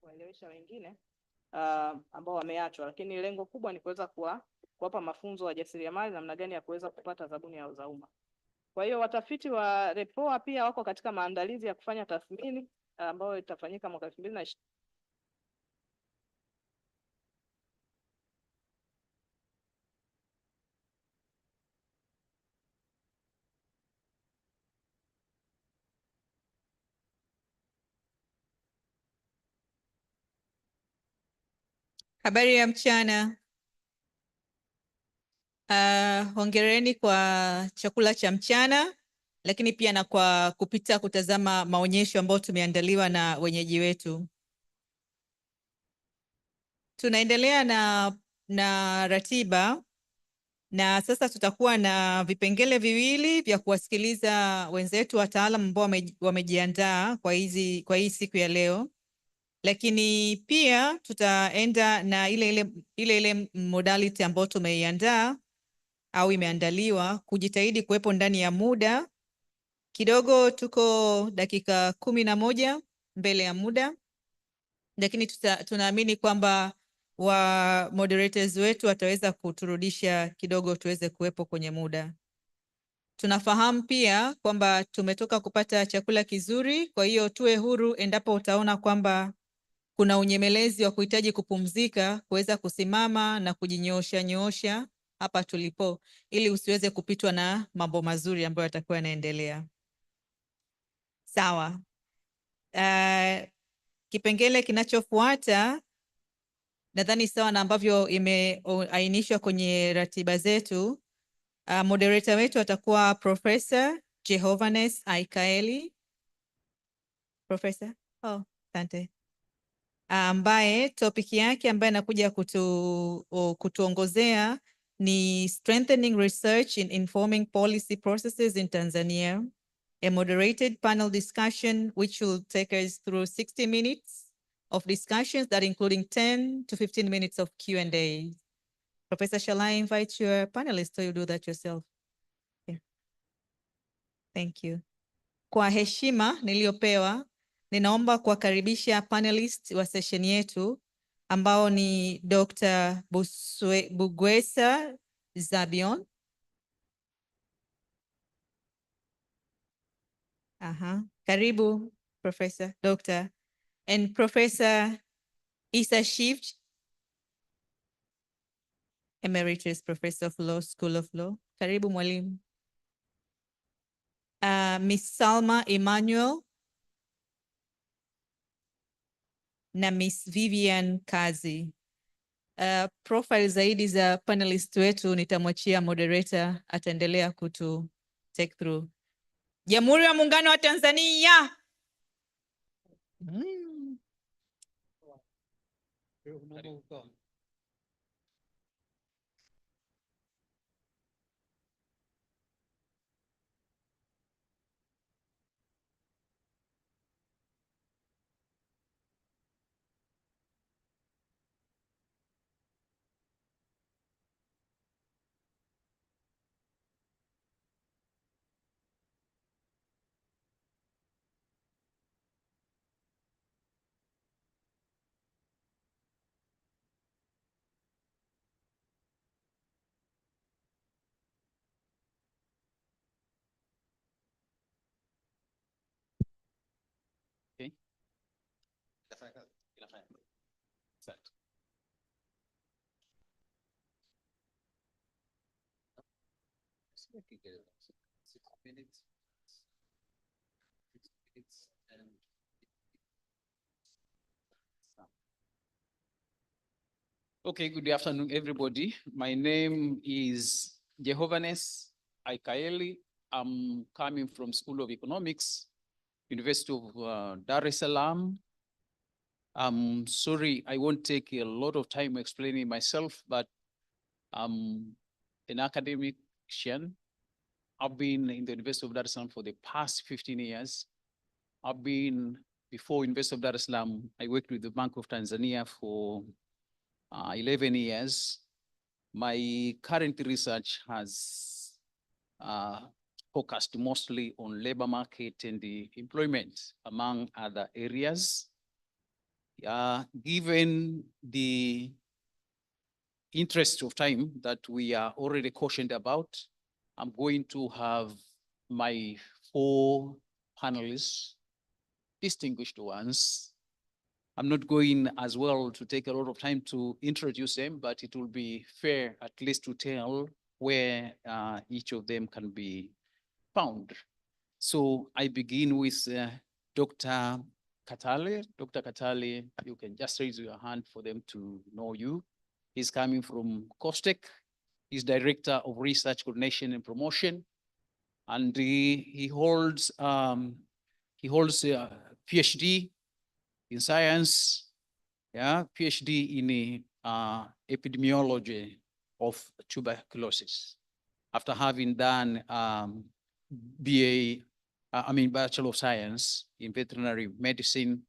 kuelewesha wengine ambao wameachwa, lakini lengo kubwa ni kuweza kuwapa mafunzo wajasiriamali namna gani ya kuweza kupata zabuni za umma. Kwa hiyo watafiti wa REPOA pia wako katika maandalizi ya kufanya tathmini ambayo itafanyika mwaka 2020. Habari ya mchana. Hongereni kwa chakula cha mchana, lakini pia na kwa kupita kutazama maonyesho ambayo tumeandaliwa na wenyeji wetu. Tunaendelea na ratiba, na sasa tutakuwa na vipengele viwili vya kuwasikiliza wenzetu wataalamu ambao wamejiandaa kwa hii siku ya leo. Lakini pia tutaenda na ile modality ambayo tumeiandaa au imeandaliwa, kujitahidi kuwepo ndani ya muda kidogo. Tuko dakika 11 mbele ya muda, lakini tunaamini kwamba moderators wetu wataweza kuturudisha kidogo tuweze kuwepo kwenye muda. Tunafahamu pia kwamba tumetoka kupata chakula kizuri, kwa hiyo tuwe huru endapo utaona kwamba kuna unyemelezi wa kuhitaji kupumzika, kuweza kusimama na kujinyoosha hapa tulipo, ili usiweze kupitwa na mambo mazuri ambayo yatakuwa yanaendelea. Sawa. Kipengele kinachofuata nadhani sawa na ambavyo imeainishwa kwenye ratiba zetu. Moderator wetu atakuwa Professor Jehovanes Aikaeli. Professor? Oh, asante. Ambaye topic yake ambaye anakuja kutuongozea ni strengthening research in informing policy processes in Tanzania, a moderated panel discussion which will take us through 60 minutes of discussions that including 10 to 15 minutes of Q&A. Professor, shall I invite your panelists or you do that yourself? Yeah. Thank you. Kwa heshima niliyopewa, ninaomba kuwakaribisha panelists wa session yetu ambao ni Dr. Bugwesa Zabion. Karibu, Professor, Doctor. And Professor Isa Shivj, Emeritus Professor of Law, School of Law. Karibu, mwalimu. Miss Salma Emmanuel na Miss Vivian Kazi. Profile zaidi za panelist wetu nitamwachia moderator, ataendelea kutu take through. Jamhuri ya Muungano wa Tanzania. Okay. Okay, good afternoon, everybody. My name is Jehovanes Aikaeli. I'm coming from School of Economics, University of Dar es Salaam. I'm sorry, I won't take a lot of time explaining myself, but I'm an academician. I've been in the University of Dar es Salaam for the past 15 years. I've been, before University of Dar es Salaam, I worked with the Bank of Tanzania for 11 years. My current research has focused mostly on labor market and the employment, among other areas. Given the interest of time that we are already cautioned about, I'm going to have my 4 panelists, distinguished ones. I'm not going as well to take a lot of time to introduce them, but it will be fair at least to tell where each of them can be found. So I begin with Dr. Katale. Dr. Katale, you can just raise your hand for them to know you. He's coming from COSTECH. He's Director of Research Coordination and Promotion. And he holds a PhD in science, PhD in epidemiology of tuberculosis. After having done Bachelor of Science in Veterinary Medicine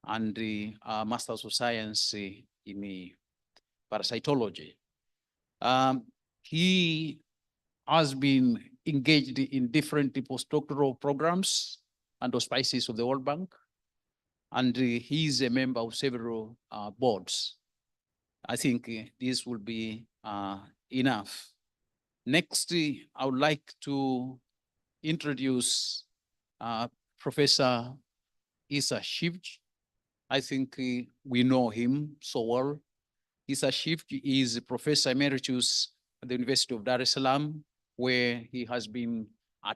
and the Masters of Science in parasitology. He has been engaged in different postdoctoral programs and auspices of the World Bank. And he is a member of several boards. I think this will be enough. Next, I would like to introduce Professor Isa Shivj. I think we know him so well. Isa Shivj is Professor Emeritus at the University of Dar es Salaam, where he has been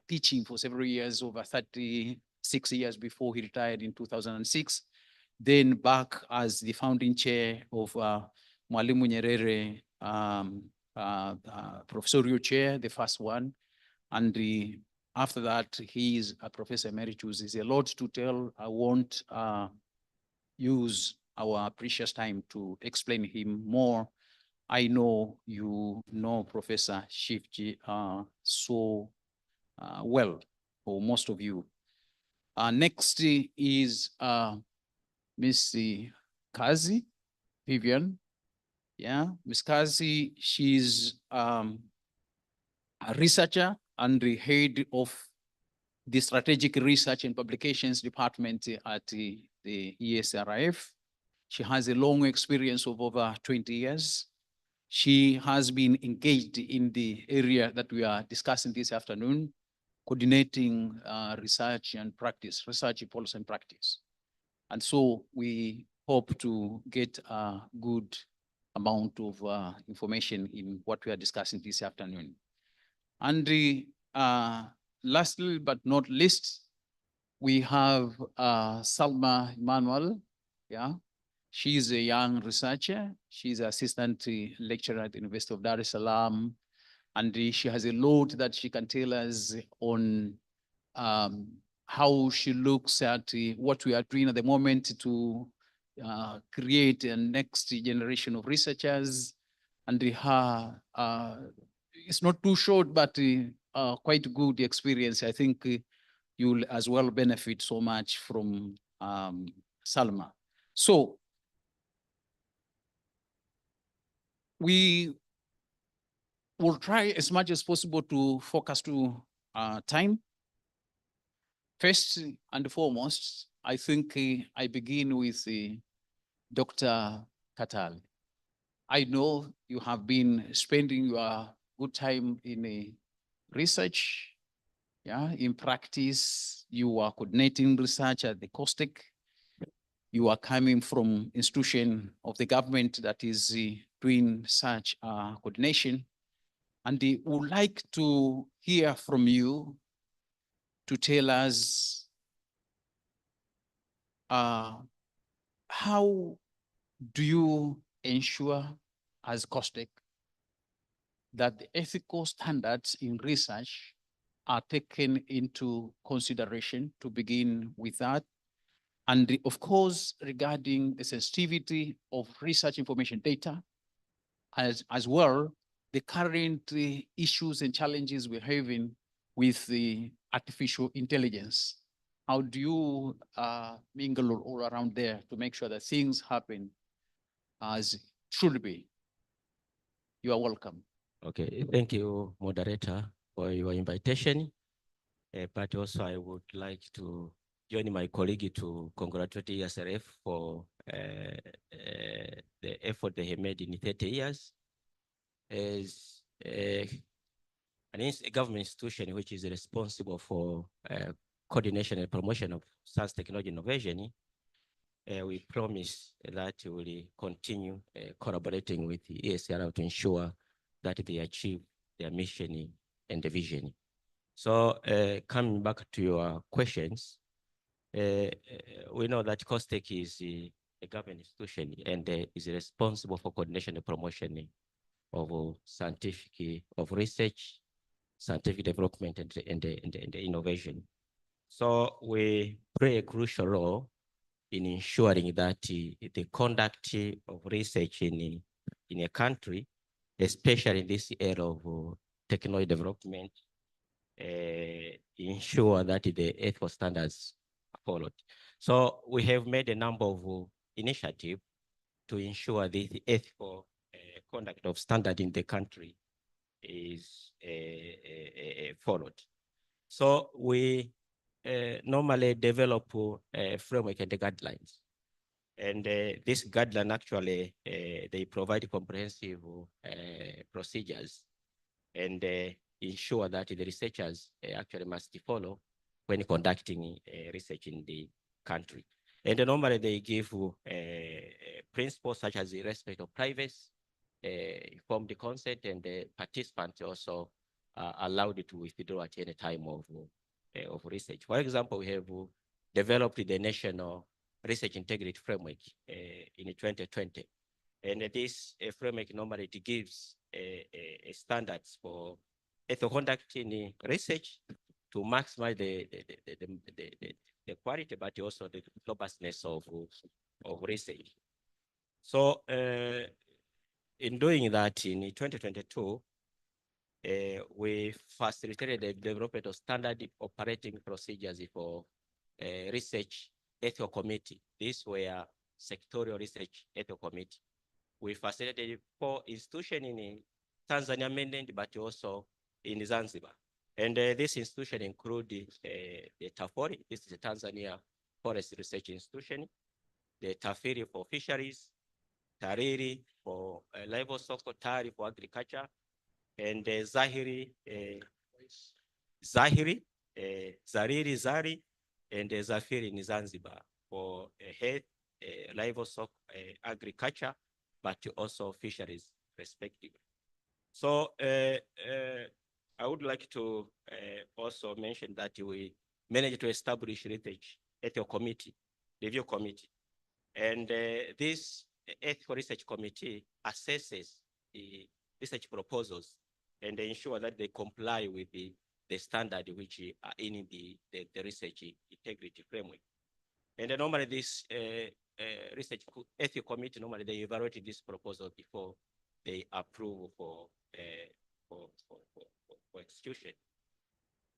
teaching for several years, over 36 years before he retired in 2006. Then back as the founding chair of Mwalimu Nyerere professorial chair, the first one, and after that, he is a Professor Emeritus. There's a lot to tell. I won't use our precious time to explain him more. I know you know Professor Shifji so well, or most of you. Next is Miss Kazi Vivian. Yeah, Miss Kazi, she's a researcher and the head of the Strategic Research and Publications Department at the ESRF. She has a long experience of over 20 years. She has been engaged in the area that we are discussing this afternoon, coordinating research and practice, research policy and practice. And so we hope to get a good amount of information in what we are discussing this afternoon. And lastly, but not least, we have Salma Emmanuel. Yeah, she's a young researcher. She's assistant lecturer at the University of Dar es Salaam. And she has a lot that she can tell us on how she looks at what we are doing at the moment to create a next generation of researchers. And her, it's not too short, but quite good experience. I think you'll as well benefit so much from Salma. So we will try as much as possible to focus to time. First and foremost, I think I begin with Dr. Katal. I know you have been spending your good time in research, yeah, in practice. You are coordinating research at the COSTECH. You are coming from institution of the government that is doing such coordination. And we would like to hear from you to tell us how do you ensure as COSTECH that the ethical standards in research are taken into consideration, to begin with that? And of course, regarding the sensitivity of research information data, as well, the current issues and challenges we're having with the artificial intelligence. How do you mingle all around there to make sure that things happen as should be? You are welcome. Okay, thank you, moderator, for your invitation. But also I would like to join my colleague to congratulate ESRF for the effort they have made in 30 years. As a government institution which is responsible for coordination and promotion of science, technology, innovation, we promise that we will continue collaborating with the ESRF to ensure that they achieve their mission and the vision. So coming back to your questions, we know that COSTECH is a government institution and is responsible for coordination and promotion of scientific, of research, scientific development and innovation. So we play a crucial role in ensuring that the conduct of research in a country, especially in this area of technology development, ensure that the ethical standards are followed. So we have made a number of initiatives to ensure the ethical conduct of standard in the country is followed. So we normally develop a framework and the guidelines. And this guideline actually, they provide comprehensive procedures and ensure that the researchers actually must follow when conducting research in the country. And normally they give principles such as the respect of privacy, informed consent, and the participants also allowed to withdraw at any time of research. For example, we have developed the National Research Integrity Framework in 2020. And this framework normally gives standards for ethical conduct in research to maximize the quality, but also the robustness of research. So in doing that, in 2022, we facilitated the development of standard operating procedures for research ethical committee. These were sectorial research ethical committee. We facilitated 4 institutions in Tanzania mainland, but also in Zanzibar. And this institution include the TAFORI, this is the Tanzania Forest Research Institution, the TAFIRI for fisheries, TARIRI for livestock, TARI for agriculture, and Zahiri, Zariri, Zari, and Zafiri in Zanzibar for health, livestock, agriculture, but also fisheries, respectively. So I would like to also mention that we managed to establish research ethical committee, review committee, and this ethical research committee assesses the research proposals and ensure that they comply with the standard which are in the research integrity framework. And normally this research ethical committee, normally they evaluate this proposal before they approve for execution.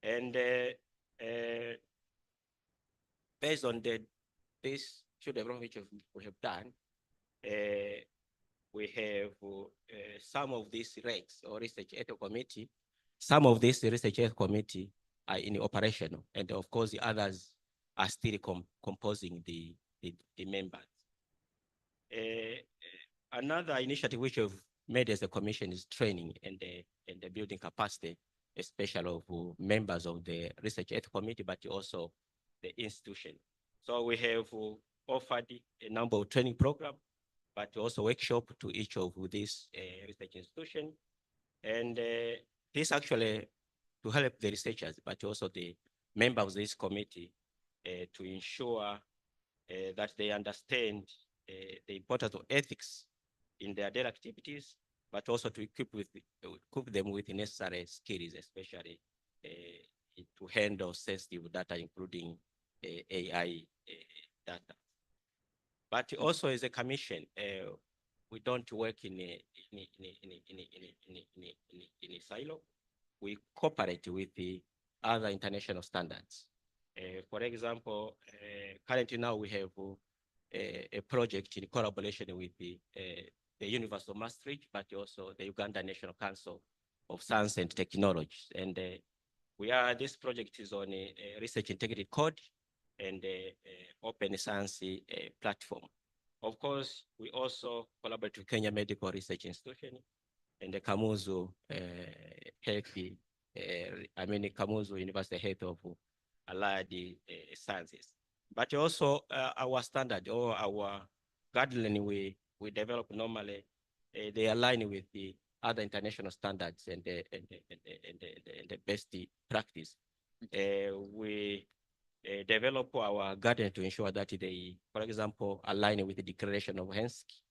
And based on this development which we have done, we have some of these regs or research ethical committee. Some of these research ethical committee are in operation, and of course the others are still composing the members. Another initiative which we've made as a commission is training and the building capacity, especially of members of the research ethical committee, but also the institution. So we have offered a number of training programs, but also workshop to each of these research institutions. And this actually to help the researchers, but also the members of this committee to ensure that they understand the importance of ethics in their daily activities, but also to equip them with the necessary skills, especially to handle sensitive data, including AI data. But also as a commission, we don't work in a silo. We cooperate with the other international standards. For example, currently now we have a project in collaboration with the University of Maastricht, but also the Uganda National Council of Science and Technology. And this project is on a research integrity code and open science platform. Of course, we also collaborate with Kenya Medical Research Institution and the Kamuzu Kamuzu University Health of Allied Sciences. But also our standard or our guideline we develop normally, they align with the other international standards and the best practice. We develop our guidelines to ensure that they, for example, align with the Declaration of Helsinki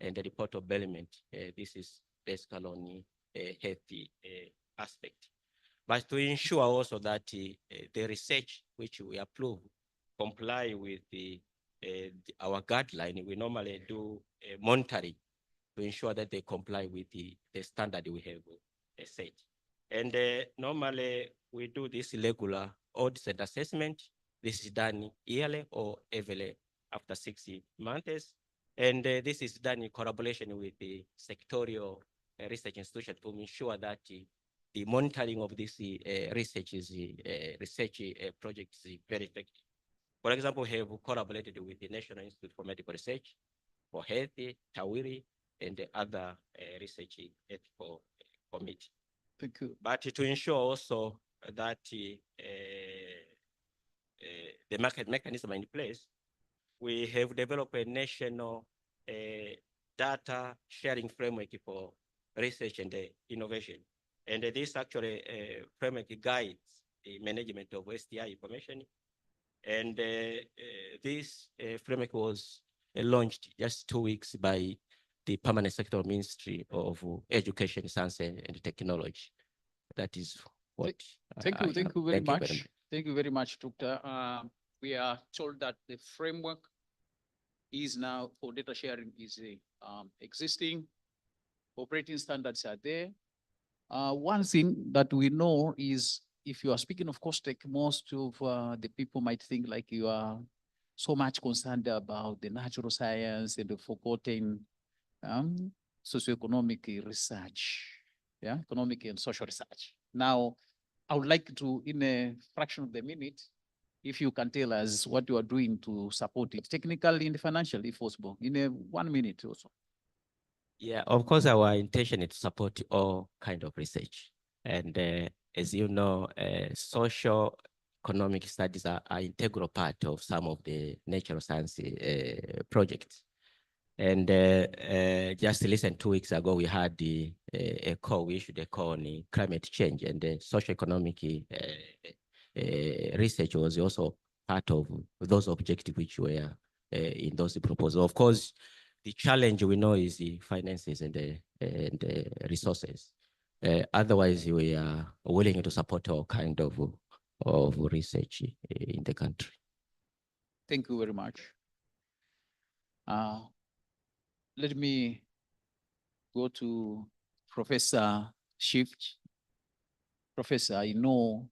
and the report of Belmont. This is basically on a healthy aspect. But to ensure also that the research which we approve comply with our guideline, we normally do monitoring to ensure that they comply with the standard we have set. And normally we do this regular audits and assessment. This is done yearly or every after 6 months. And this is done in collaboration with the sectorial research institution to ensure that the monitoring of this research project is very effective. For example, we have collaborated with the National Institute for Medical Research for Health, TAWIRI, and the other research ethical committee. Thank you. But to ensure also that the market mechanism in place, we have developed a national data sharing framework for research and innovation. And this actually framework guides the management of STI information. And this framework was launched just 2 weeks by the Permanent Secretary Ministry of Education, Science and Technology. That is what. Thank I you. Thank have. you very Thank you much. Thank you very much, Doctor. We are told that the framework is now for data sharing is existing. Operating standards are there. One thing that we know is if you are speaking of COSTECH, most of the people might think like you are so much concerned about the natural science and the forgotten socioeconomic research, yeah, economic and social research. Now, I would like to, in a fraction of the minute, if you can tell us what you are doing to support it, technically and financially, if possible, in a 1 minute or so. Yeah, of course, our intention is to support all kind of research. And as you know, social economic studies are integral part of some of the natural science projects. And just less than 2 weeks ago, we had a call, we issued a call on climate change, and the socio-economic research was also part of those objectives which were in those proposals. Of course, the challenge we know is the finances and the resources. Otherwise, we are willing to support all kind of research in the country. Thank you very much. Let me go to Professor Shift. Professor, I know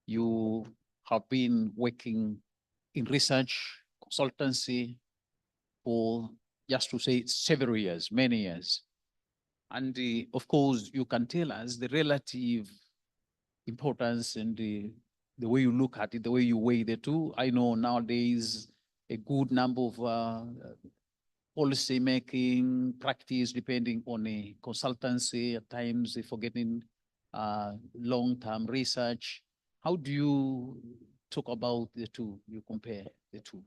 you have been working in research consultancy for, just to say, several years, many years. And of course, you can tell us the relative importance and the way you look at it, the way you weigh the two. I know nowadays a good number of policy making practice depending on a consultancy, at times forgetting long-term research. How do you talk about the two, you compare the two?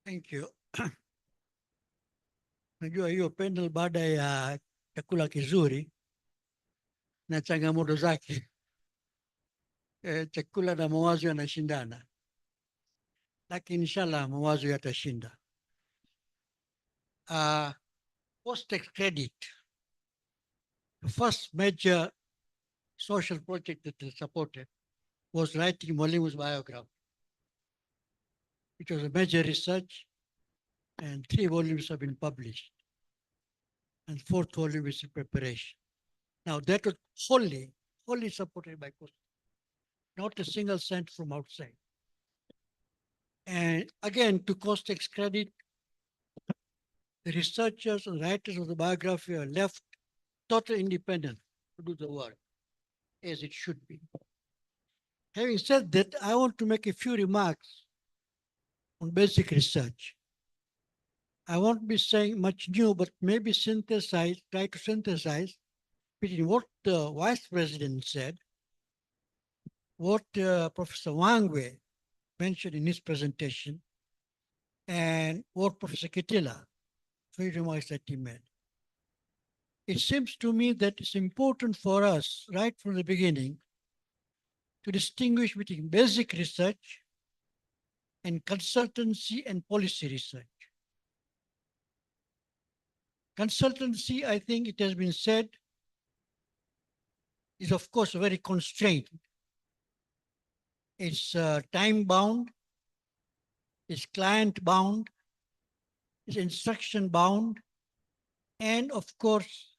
Thank you. Najua hiyo panel baada ya chakula kizuri na changamoto zake. Chakula na mawazo yanashindana, lakini inshallah mawazo yatashinda. Post-tax credit, the first major social project that is supported was writing Mwalimu's biography. It was a major research, and 3 volumes have been published, and 4th volume is in preparation. Now that was wholly supported by COSTECH, not a single cent from outside. And again, to COSTECH's credit, the researchers and writers of the biography are left totally independent to do the work as it should be. Having said that, I want to make a few remarks on basic research. I won't be saying much new, but maybe try to synthesize between what the Vice President said, what Professor Wangwe mentioned in his presentation, and what Professor Kitila, three remarks that he made. It seems to me that it's important for us right from the beginning to distinguish between basic research and consultancy and policy research. Consultancy, I think it has been said, is of course very constrained. It's time bound, it's client bound, it's instruction bound, and of course,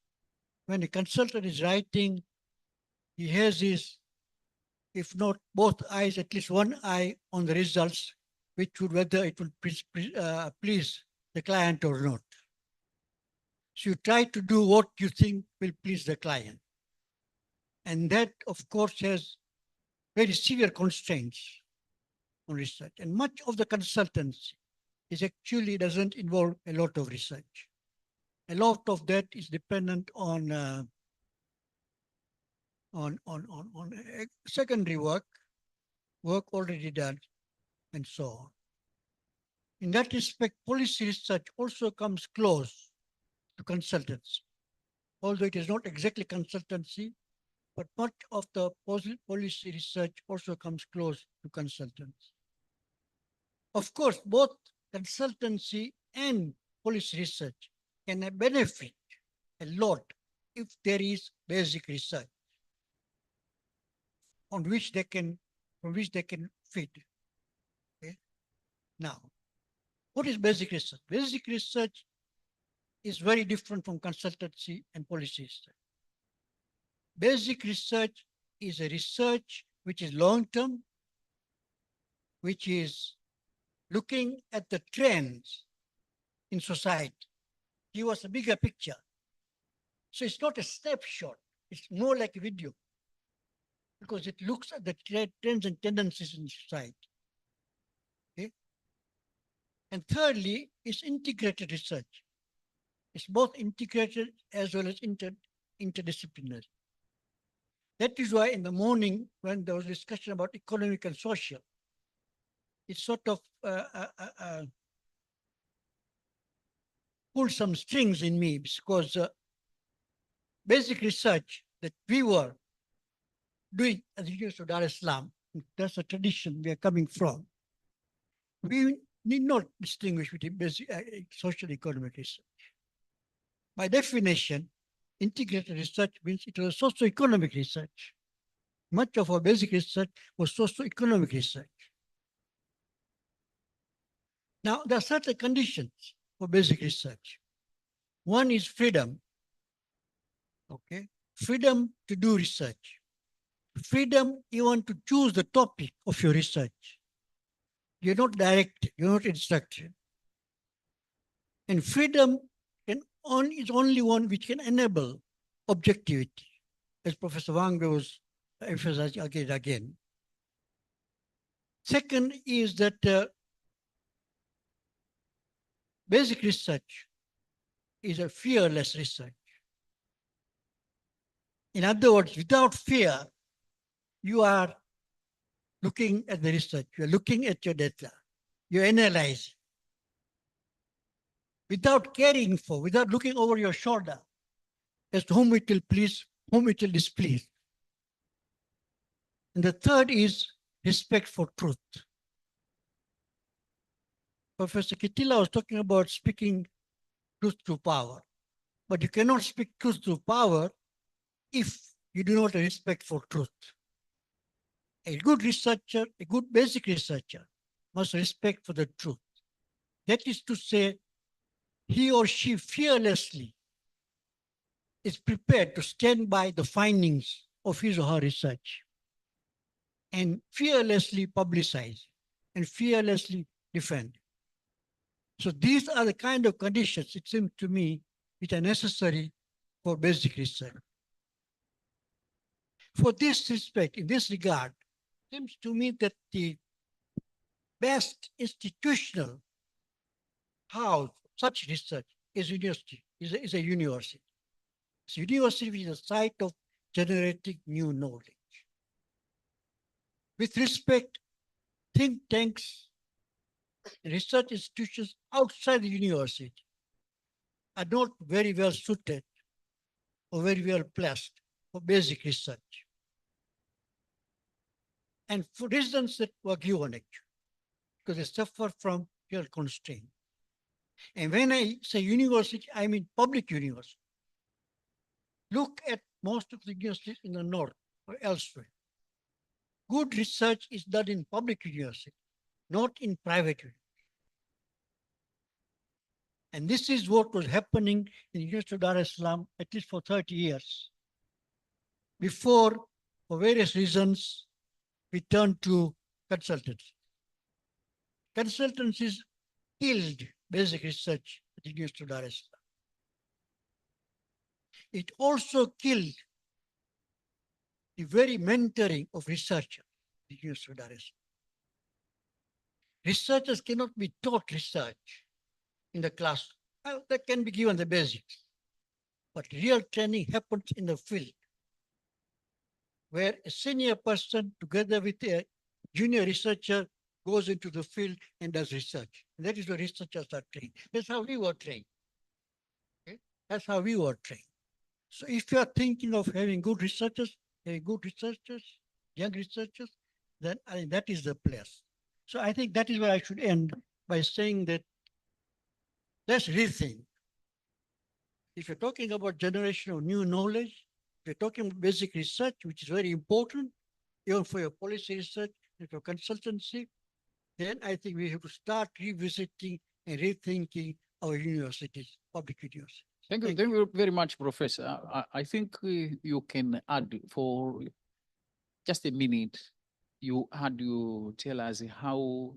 when a consultant is writing, he has his, if not both eyes, at least one eye on the results, which would whether it will please the client or not. So you try to do what you think will please the client. And that, of course, has very severe constraints on research. And much of the consultancy is actually doesn't involve a lot of research. A lot of that is dependent on secondary work already done, and so on. In that respect, policy research also comes close to consultancy. Although it is not exactly consultancy, but much of the policy research also comes close to consultancy. Of course, both consultancy and policy research can benefit a lot if there is basic research. on which they can, from which they can feed. Okay. Now, what is basic research? Basic research is very different from consultancy and policy research. Basic research is a research which is long-term, which is looking at the trends in society, give us a bigger picture. So it's not a snapshot, it's more like a video, because it looks at the trends and tendencies in society. Okay? And thirdly, it's integrated research. It's both integrated as well as interdisciplinary. That is why in the morning, when there was discussion about economic and social, it sort of pulled some strings in me, because basic research that we were doing at the University of Dar es Salaam, that's a tradition we are coming from. We need not distinguish between basic social economic research. By definition, integrated research means it was socio-economic research. Much of our basic research was socio-economic research. Now, there are certain conditions for basic research. One is freedom. Okay, freedom to do research. Freedom even to choose the topic of your research. You're not directed, you're not instructed. And freedom is only one which can enable objectivity, as Professor Wang was emphasizing again and again. Second is that basic research is a fearless research. In other words, without fear, you are looking at the research, you're looking at your data, you're analyzing. Without caring for, without looking over your shoulder as to whom it will please, whom it will displease. And the third is respect for truth. Professor Kitila was talking about speaking truth to power, but you cannot speak truth to power if you do not have respect for truth. A good researcher, a good basic researcher must respect for the truth. That is to say, he or she fearlessly is prepared to stand by the findings of his or her research and fearlessly publicize and fearlessly defend. So these are the kind of conditions, it seems to me, which are necessary for basic research. For this respect, in this regard, it seems to me that the best institutional house such research is university, is a university. So university is a site of generating new knowledge. With respect, think tanks, research institutions outside the university are not very well suited or very well placed for basic research. And for reasons that were given actually, because they suffer from real constraint. And when I say university, I mean public university. Look at most of the universities in the north or elsewhere. Good research is done in public university, not in private university. And this is what was happening in the University of Dar es Salaam, at least for 30 years. Before, for various reasons, we turned to consultancy. Consultancies killed basic research at the University of Dar es Salaam. It also killed the very mentoring of researchers at the University of Dar es Salaam. Researchers cannot be taught research in the class. That can be given the basics. But real training happens in the field, where a senior person together with a junior researcher goes into the field and does research. And that is where researchers are trained. That's how we were trained. Okay? That's how we were trained. So if you are thinking of having good researchers, young researchers, then that is the place. So I think that is where I should end by saying that let's rethink. If you're talking about generation of new knowledge, if you're talking about basic research, which is very important, even for your policy research and for consultancy, then I think we have to start revisiting and rethinking our universities, public universities. Thank you very much, Professor. I think you can add for just a minute. You tell us how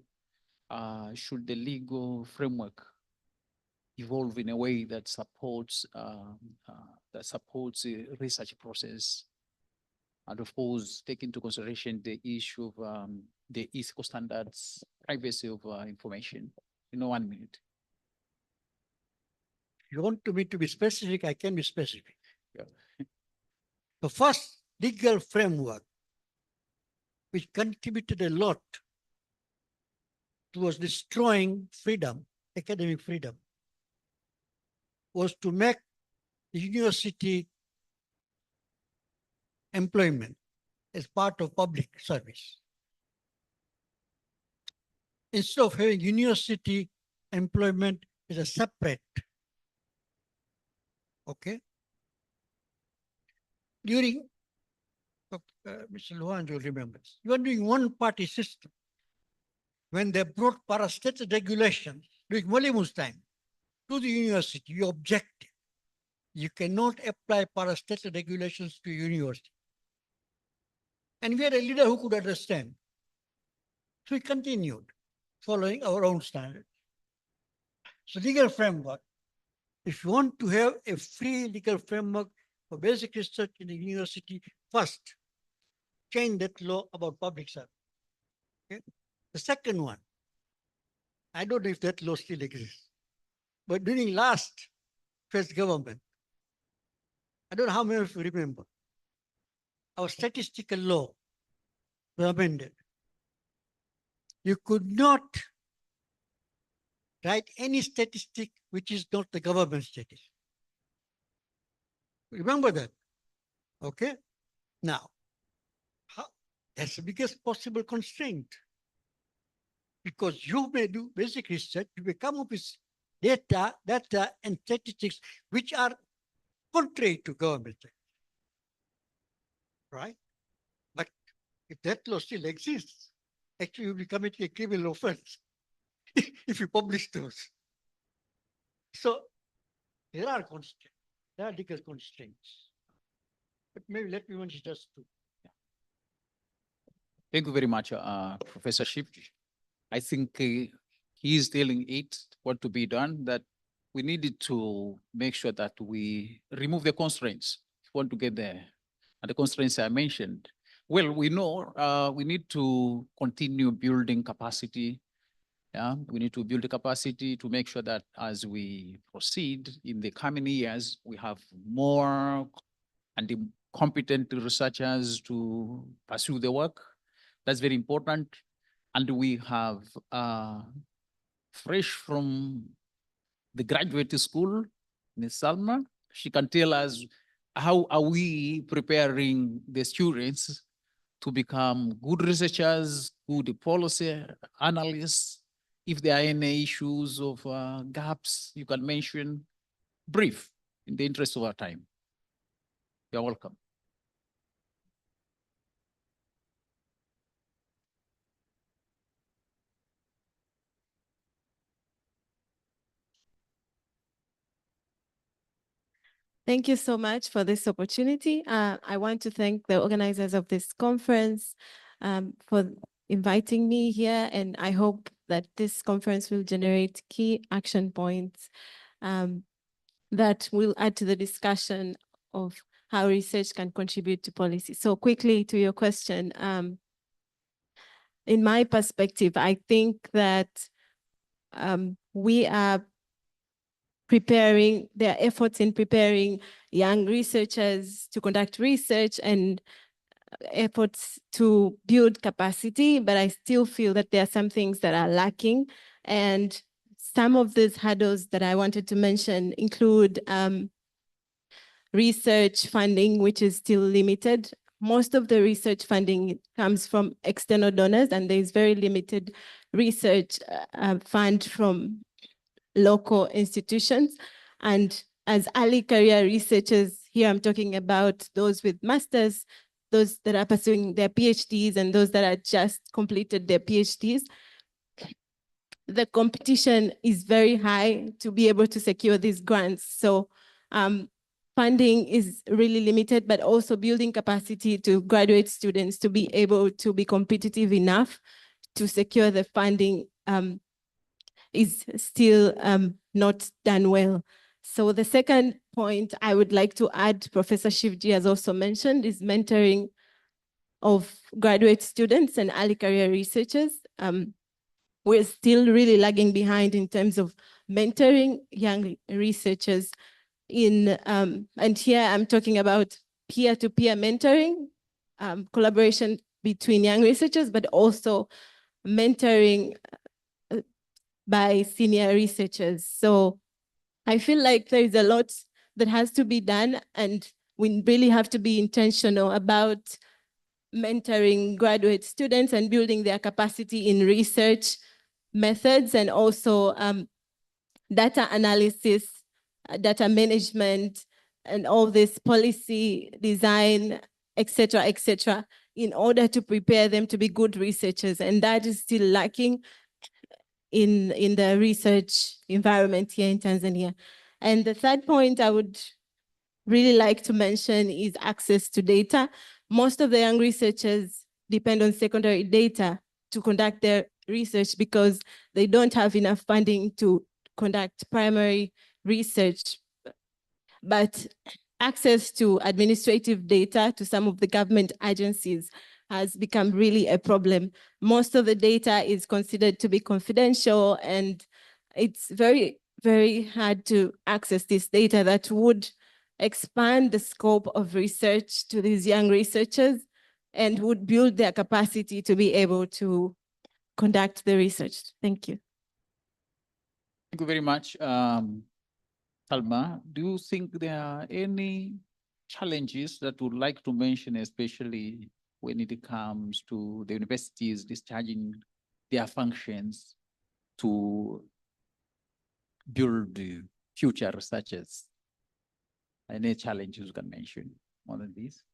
should the legal framework evolve in a way that supports the research process, and of course take into consideration the issue of the ethical standards, privacy of information. In 1 minute. You want me to be specific, I can be specific. Yeah. The first legal framework which contributed a lot towards destroying freedom, academic freedom, was to make the university employment as part of public service. Instead of having university employment as a separate, okay? During, Mr. Luanjo remembers, you are doing one-party system. When they brought parastatal regulations during Molimu's time to the university, you objected. You cannot apply parastatal regulations to university. And we had a leader who could understand. So we continued following our own standards. So legal framework, if you want to have a free legal framework for basic research in the university, first, change that law about public service. Okay? The second one, I don't know if that law still exists, but during last first government, I don't know how many of you remember, our statistical law was amended. You could not write any statistic which is not the government statistic. Remember that? Okay? Now, that's the biggest possible constraint. Because you may do basic research, you may come up with data and statistics which are contrary to government. Right? But if that law still exists, actually you'll be committing a criminal offense if you publish those. So there are constraints. There are legal constraints. But maybe let me mention just two. Thank you very much, Professor Ship. I think he is telling it what to be done, that we needed to make sure that we remove the constraints if we want to get there. And the constraints I mentioned. Well, we know we need to continue building capacity. Yeah, we need to build the capacity to make sure that as we proceed in the coming years, we have more and competent researchers to pursue the work. That's very important. And we have fresh from the graduate school, Ms. Salma, she can tell us how are we preparing the students to become good researchers, good policy analysts. If there are any issues of gaps, you can mention brief in the interest of our time. You're welcome. Thank you so much for this opportunity. I want to thank the organizers of this conference for inviting me here, and I hope that this conference will generate key action points that will add to the discussion of how research can contribute to policy. So quickly to your question, in my perspective, I think that we are there are efforts in preparing young researchers to conduct research and efforts to build capacity, but I still feel that there are some things that are lacking. And some of these hurdles that I wanted to mention include research funding, which is still limited. Most of the research funding comes from external donors, and there's very limited research fund from local institutions. And as early career researchers, here I'm talking about those with masters, those that are pursuing their PhDs and those that are just completed their PhDs. The competition is very high to be able to secure these grants. So funding is really limited, but also building capacity to graduate students to be able to be competitive enough to secure the funding is still not done well. So the second point I would like to add, Professor Shivji has also mentioned, is mentoring of graduate students and early career researchers. We're still really lagging behind in terms of mentoring young researchers and here I'm talking about peer-to-peer mentoring, collaboration between young researchers, but also mentoring by senior researchers. So I feel like there is a lot that has to be done, and we really have to be intentional about mentoring graduate students and building their capacity in research methods and also data analysis, data management, and all this policy design, et cetera, in order to prepare them to be good researchers. And that is still lacking in the research environment here in Tanzania. And the third point I would really like to mention is access to data. Most of the young researchers depend on secondary data to conduct their research because they don't have enough funding to conduct primary research. But access to administrative data to some of the government agencies has become really a problem. Most of the data is considered to be confidential, and it's very, very hard to access this data that would expand the scope of research to these young researchers and would build their capacity to be able to conduct the research. Thank you. Thank you very much. Salma, do you think there are any challenges that you would like to mention, especially when it comes to the universities discharging their functions to build future researchers? Any challenges you can mention more than these?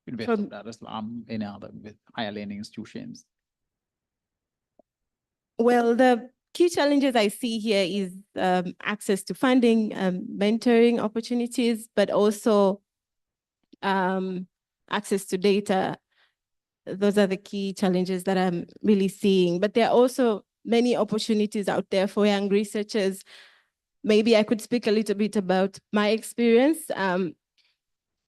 University of Dar es Salaam, any other with higher learning institutions? Well, the key challenges I see here is access to funding, mentoring opportunities, but also access to data. Those are the key challenges that I'm really seeing. But there are also many opportunities out there for young researchers. Maybe I could speak a little bit about my experience.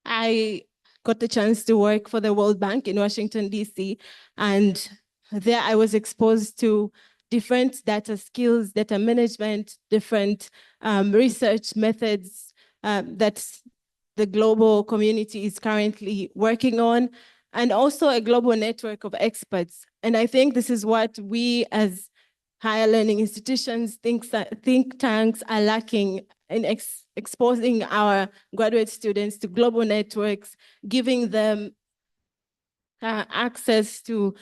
I got the chance to work for the World Bank in Washington, D.C., and there I was exposed to different data skills, data management, different research methods that the global community is currently working on, and also a global network of experts. And I think this is what we as higher learning institutions, think tanks are lacking in exposing our graduate students to global networks, giving them access to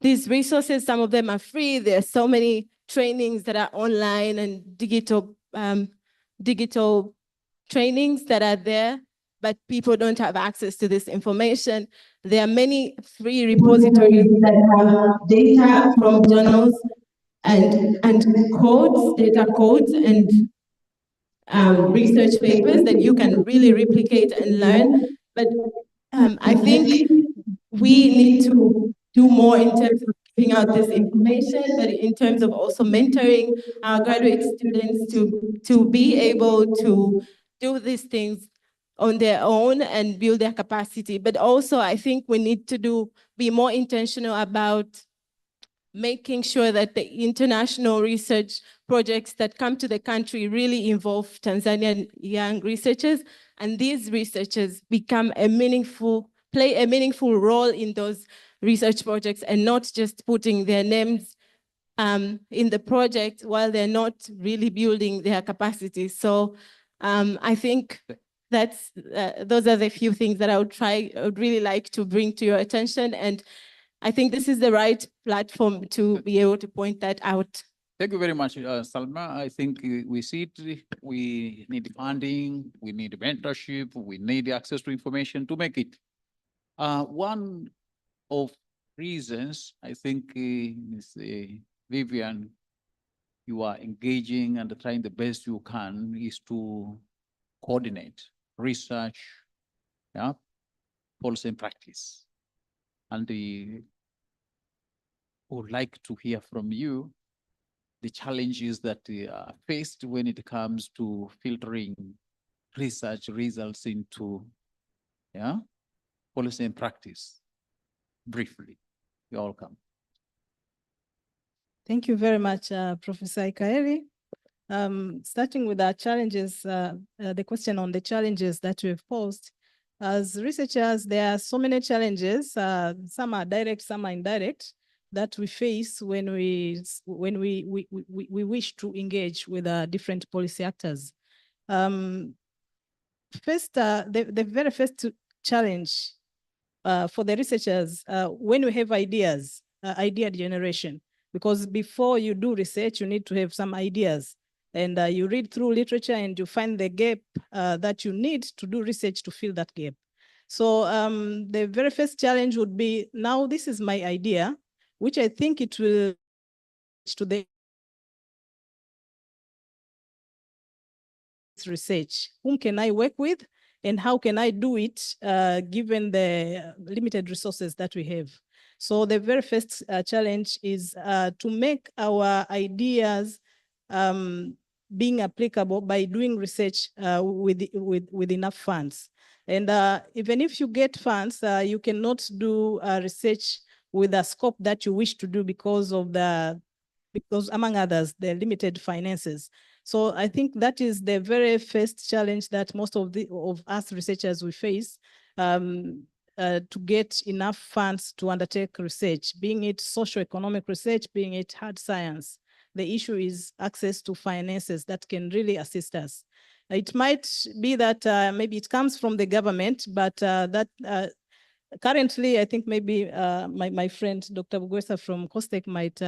these resources. Some of them are free. There are so many trainings that are online and digital trainings that are there, but people don't have access to this information. There are many free repositories that have data from journals and codes, data codes, and research papers that you can really replicate and learn. But I think we need to do more in terms of giving out this information, but in terms of also mentoring our graduate students to be able to do these things on their own and build their capacity. But also, I think we need to be more intentional about making sure that the international research projects that come to the country really involve Tanzanian young researchers, and these researchers play a meaningful role in those research projects and not just putting their names in the project while they're not really building their capacity. So I think those are the few things that I would really like to bring to your attention, and I think this is the right platform to be able to point that out. Thank you very much, Salma. I think we see it, we need funding, we need mentorship, we need access to information to make it. One of reasons, I think, Ms. Vivian, you are engaging and trying the best you can is to coordinate research, yeah, policy and practice. And would like to hear from you the challenges that are faced when it comes to filtering research results into, yeah, policy and practice. Briefly, you're welcome. Thank you very much, Professor Ikaeli. Starting with our challenges, the question on the challenges that we've posed. As researchers, there are so many challenges. Some are direct, some are indirect, that we face when we wish to engage with different policy actors. First, the very first challenge for the researchers, when we have ideas, idea generation, because before you do research, you need to have some ideas. And you read through literature and you find the gap that you need to do research to fill that gap. So the very first challenge would be, now this is my idea, which I think it will to the research. Whom can I work with and how can I do it given the limited resources that we have? So the very first challenge is to make our ideas being applicable by doing research with enough funds. And even if you get funds, you cannot do research with the scope that you wish to do because among others, the limited finances. So I think that is the very first challenge that most of us researchers we face, to get enough funds to undertake research, being it socio-economic research, being it hard science. The issue is access to finances that can really assist us. It might be that maybe it comes from the government, but currently, I think maybe my friend Dr. Bugwesa from COSTECH might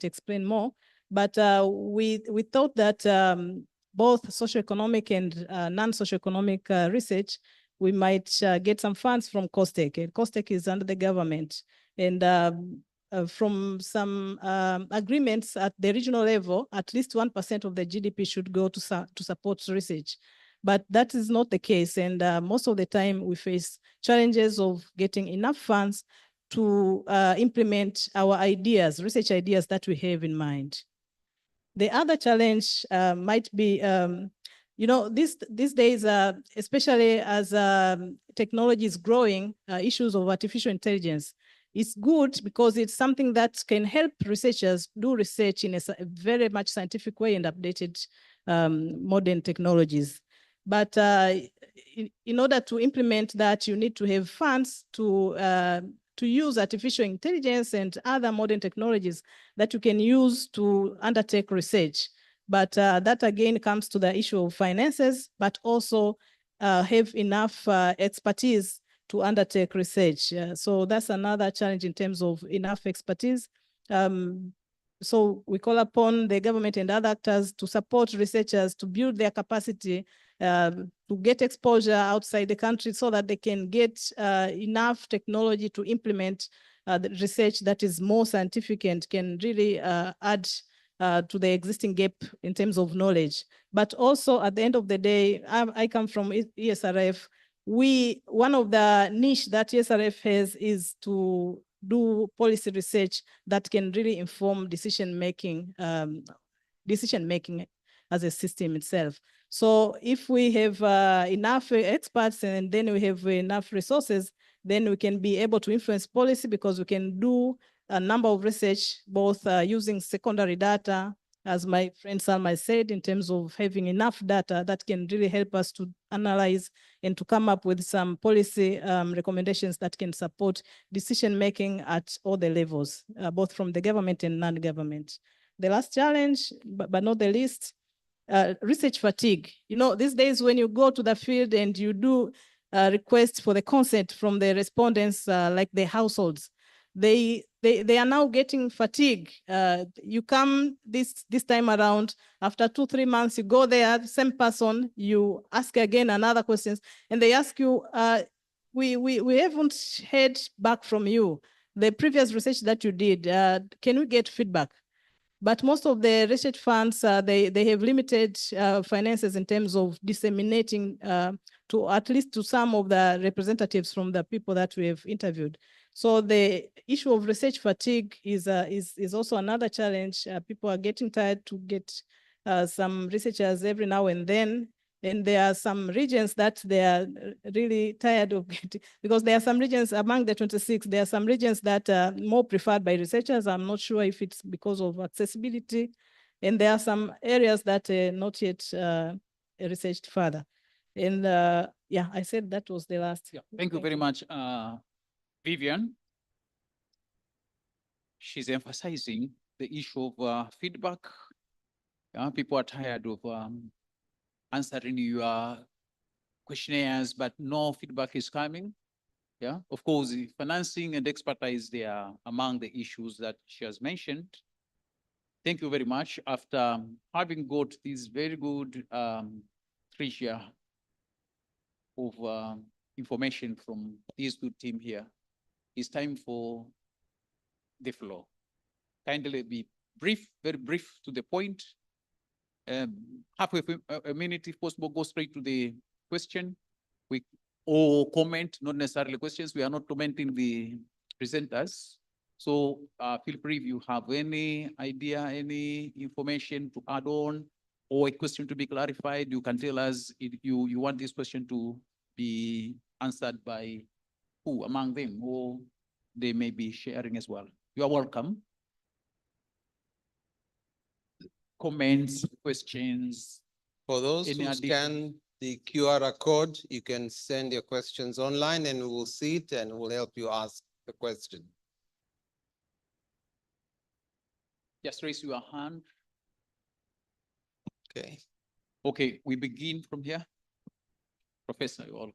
explain more. But we thought that both socioeconomic and non-socioeconomic research, we might get some funds from COSTECH. And COSTECH is under the government. And from some agreements at the regional level, at least 1% of the GDP should go to support research. But that is not the case. And most of the time we face challenges of getting enough funds to implement our ideas, research ideas that we have in mind. The other challenge might be, these days, especially as technology is growing, issues of artificial intelligence, it's good because it's something that can help researchers do research in a very much scientific way and updated modern technologies. But in order to implement that, you need to have funds to use artificial intelligence and other modern technologies that you can use to undertake research. But that again comes to the issue of finances, but also have enough expertise to undertake research. So that's another challenge in terms of enough expertise. So we call upon the government and other actors to support researchers to build their capacity to get exposure outside the country so that they can get enough technology to implement the research that is more scientific and can really add to the existing gap in terms of knowledge. But also at the end of the day, I come from ESRF. One of the niche that ESRF has is to do policy research that can really inform decision-making as a system itself. So if we have enough experts and then we have enough resources, then we can be able to influence policy because we can do a number of research, both using secondary data, as my friend Salma said, in terms of having enough data that can really help us to analyze and to come up with some policy recommendations that can support decision-making at all the levels, both from the government and non-government. The last challenge, but not the least, research fatigue. These days when you go to the field and you do requests for the consent from the respondents, like the households, they they are now getting fatigue. You come this time around, after 2-3 months, you go there, same person, you ask again another questions, and they ask you, we haven't heard back from you. The previous research that you did, can we get feedback? But most of the research funds, they have limited finances in terms of disseminating to at least to some of the representatives from the people that we have interviewed. So the issue of research fatigue is also another challenge. People are getting tired to get some researchers every now and then. And there are some regions that they are really tired of getting, because there are some regions among the 26, there are some regions that are more preferred by researchers. I'm not sure if it's because of accessibility. And there are some areas that are not yet researched further. And yeah, I said that was the last. Yeah, thank you very much, Vivian. She's emphasizing the issue of feedback. People are tired of answering your questionnaires, but no feedback is coming. Yeah, of course, the financing and expertise, they are among the issues that she has mentioned. Thank you very much. After having got this very good treasure of information from this good team here, it's time for the floor. Kindly be brief, very brief to the point. Half a minute, if possible, go straight to the question. Or comment, not necessarily questions. We are not commenting the presenters. So feel free if you have any idea, any information to add on, or a question to be clarified, you can tell us if you want this question to be answered by who among them, or they may be sharing as well. You are welcome. Comments, questions. For those who scan the QR code, you can send your questions online and we will see it and we'll help you ask the question. Just raise your hand. Okay. Okay, we begin from here. Professor, you're welcome.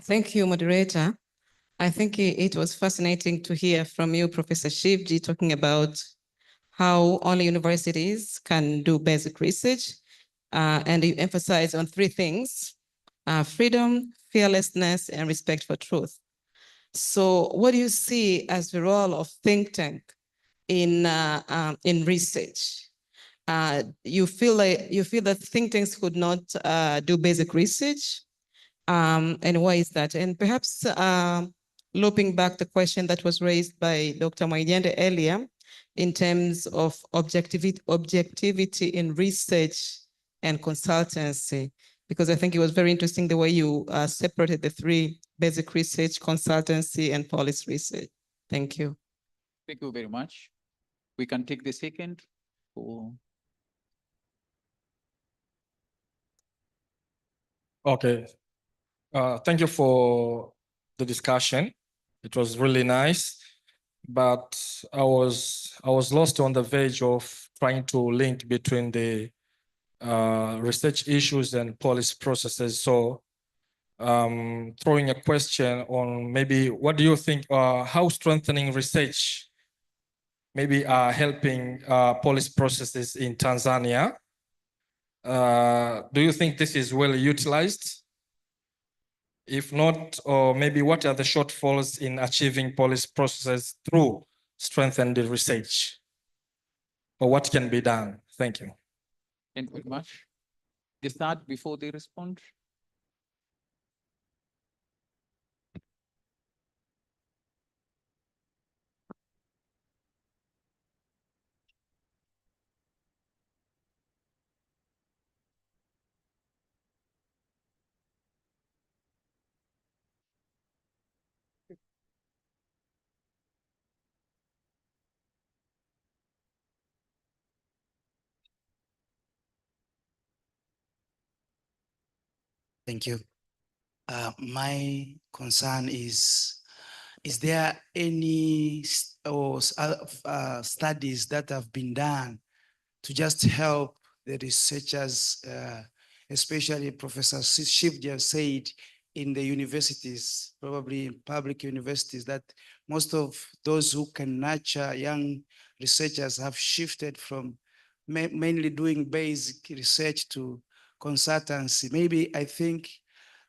Thank you, moderator. I think it was fascinating to hear from you, Professor Shivji, talking about how only universities can do basic research. And you emphasize on 3 things: freedom, fearlessness, and respect for truth. So what do you see as the role of think tank in research? You feel that think tanks could not do basic research? And why is that? And perhaps looping back the question that was raised by Dr. Mwaijende earlier in terms of objectivity in research and consultancy, because I think it was very interesting the way you separated the 3: basic research, consultancy, and policy research. Thank you. Thank you very much. We can take the second. Okay. Thank you for the discussion. It was really nice, but I was lost on the verge of trying to link between the research issues and policy processes. So throwing a question on maybe what do you think, how strengthening research maybe helping policy processes in Tanzania? Do you think this is well utilized? If not, or maybe what are the shortfalls in achieving policy processes through strengthened research? Or what can be done? Thank you. Thank you very much. The third before they respond. Thank you. My concern is there any studies that have been done to just help the researchers, especially Professor Shivji said, in the universities, probably in public universities, that most of those who can nurture young researchers have shifted from mainly doing basic research to consultancy. Maybe I think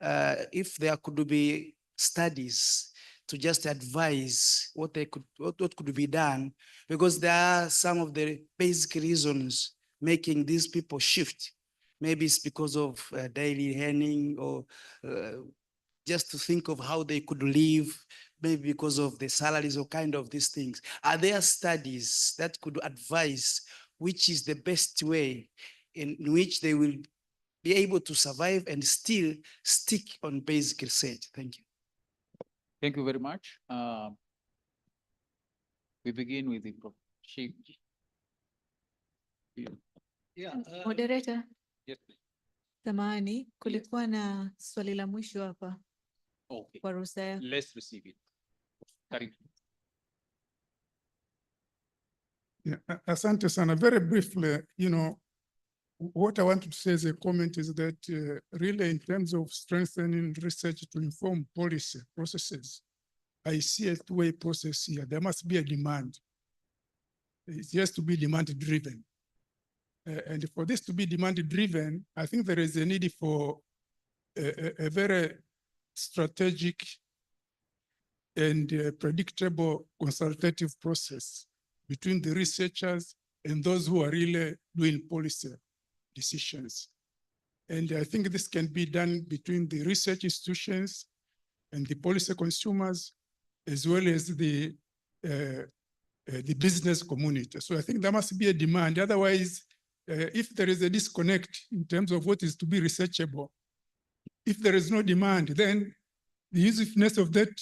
if there could be studies to just advise what could be done, because there are some of the basic reasons making these people shift. Maybe it's because of daily earning, or just to think of how they could live, maybe because of the salaries or kind of these things. Are there studies that could advise which is the best way in which they will be able to survive and still stick on basic research? Thank you. Thank you very much. We begin with the Chief. Moderator, Yes, please. samahani, kulikuwa na swali la mwisho hapa Okay. kwa ruhusa yako. Let's receive it. Karibu. Yeah, asante sana. Very briefly, what I wanted to say as a comment is that really in terms of strengthening research to inform policy processes, I see a two-way process here. There must be a demand. It has to be demand driven. And for this to be demand driven, I think there is a need for a very strategic and predictable consultative process between the researchers and those who are really doing policy decisions. And I think this can be done between the research institutions and the policy consumers, as well as the business community. So I think there must be a demand. Otherwise, if there is a disconnect in terms of what is to be researchable, if there is no demand, then the usefulness of that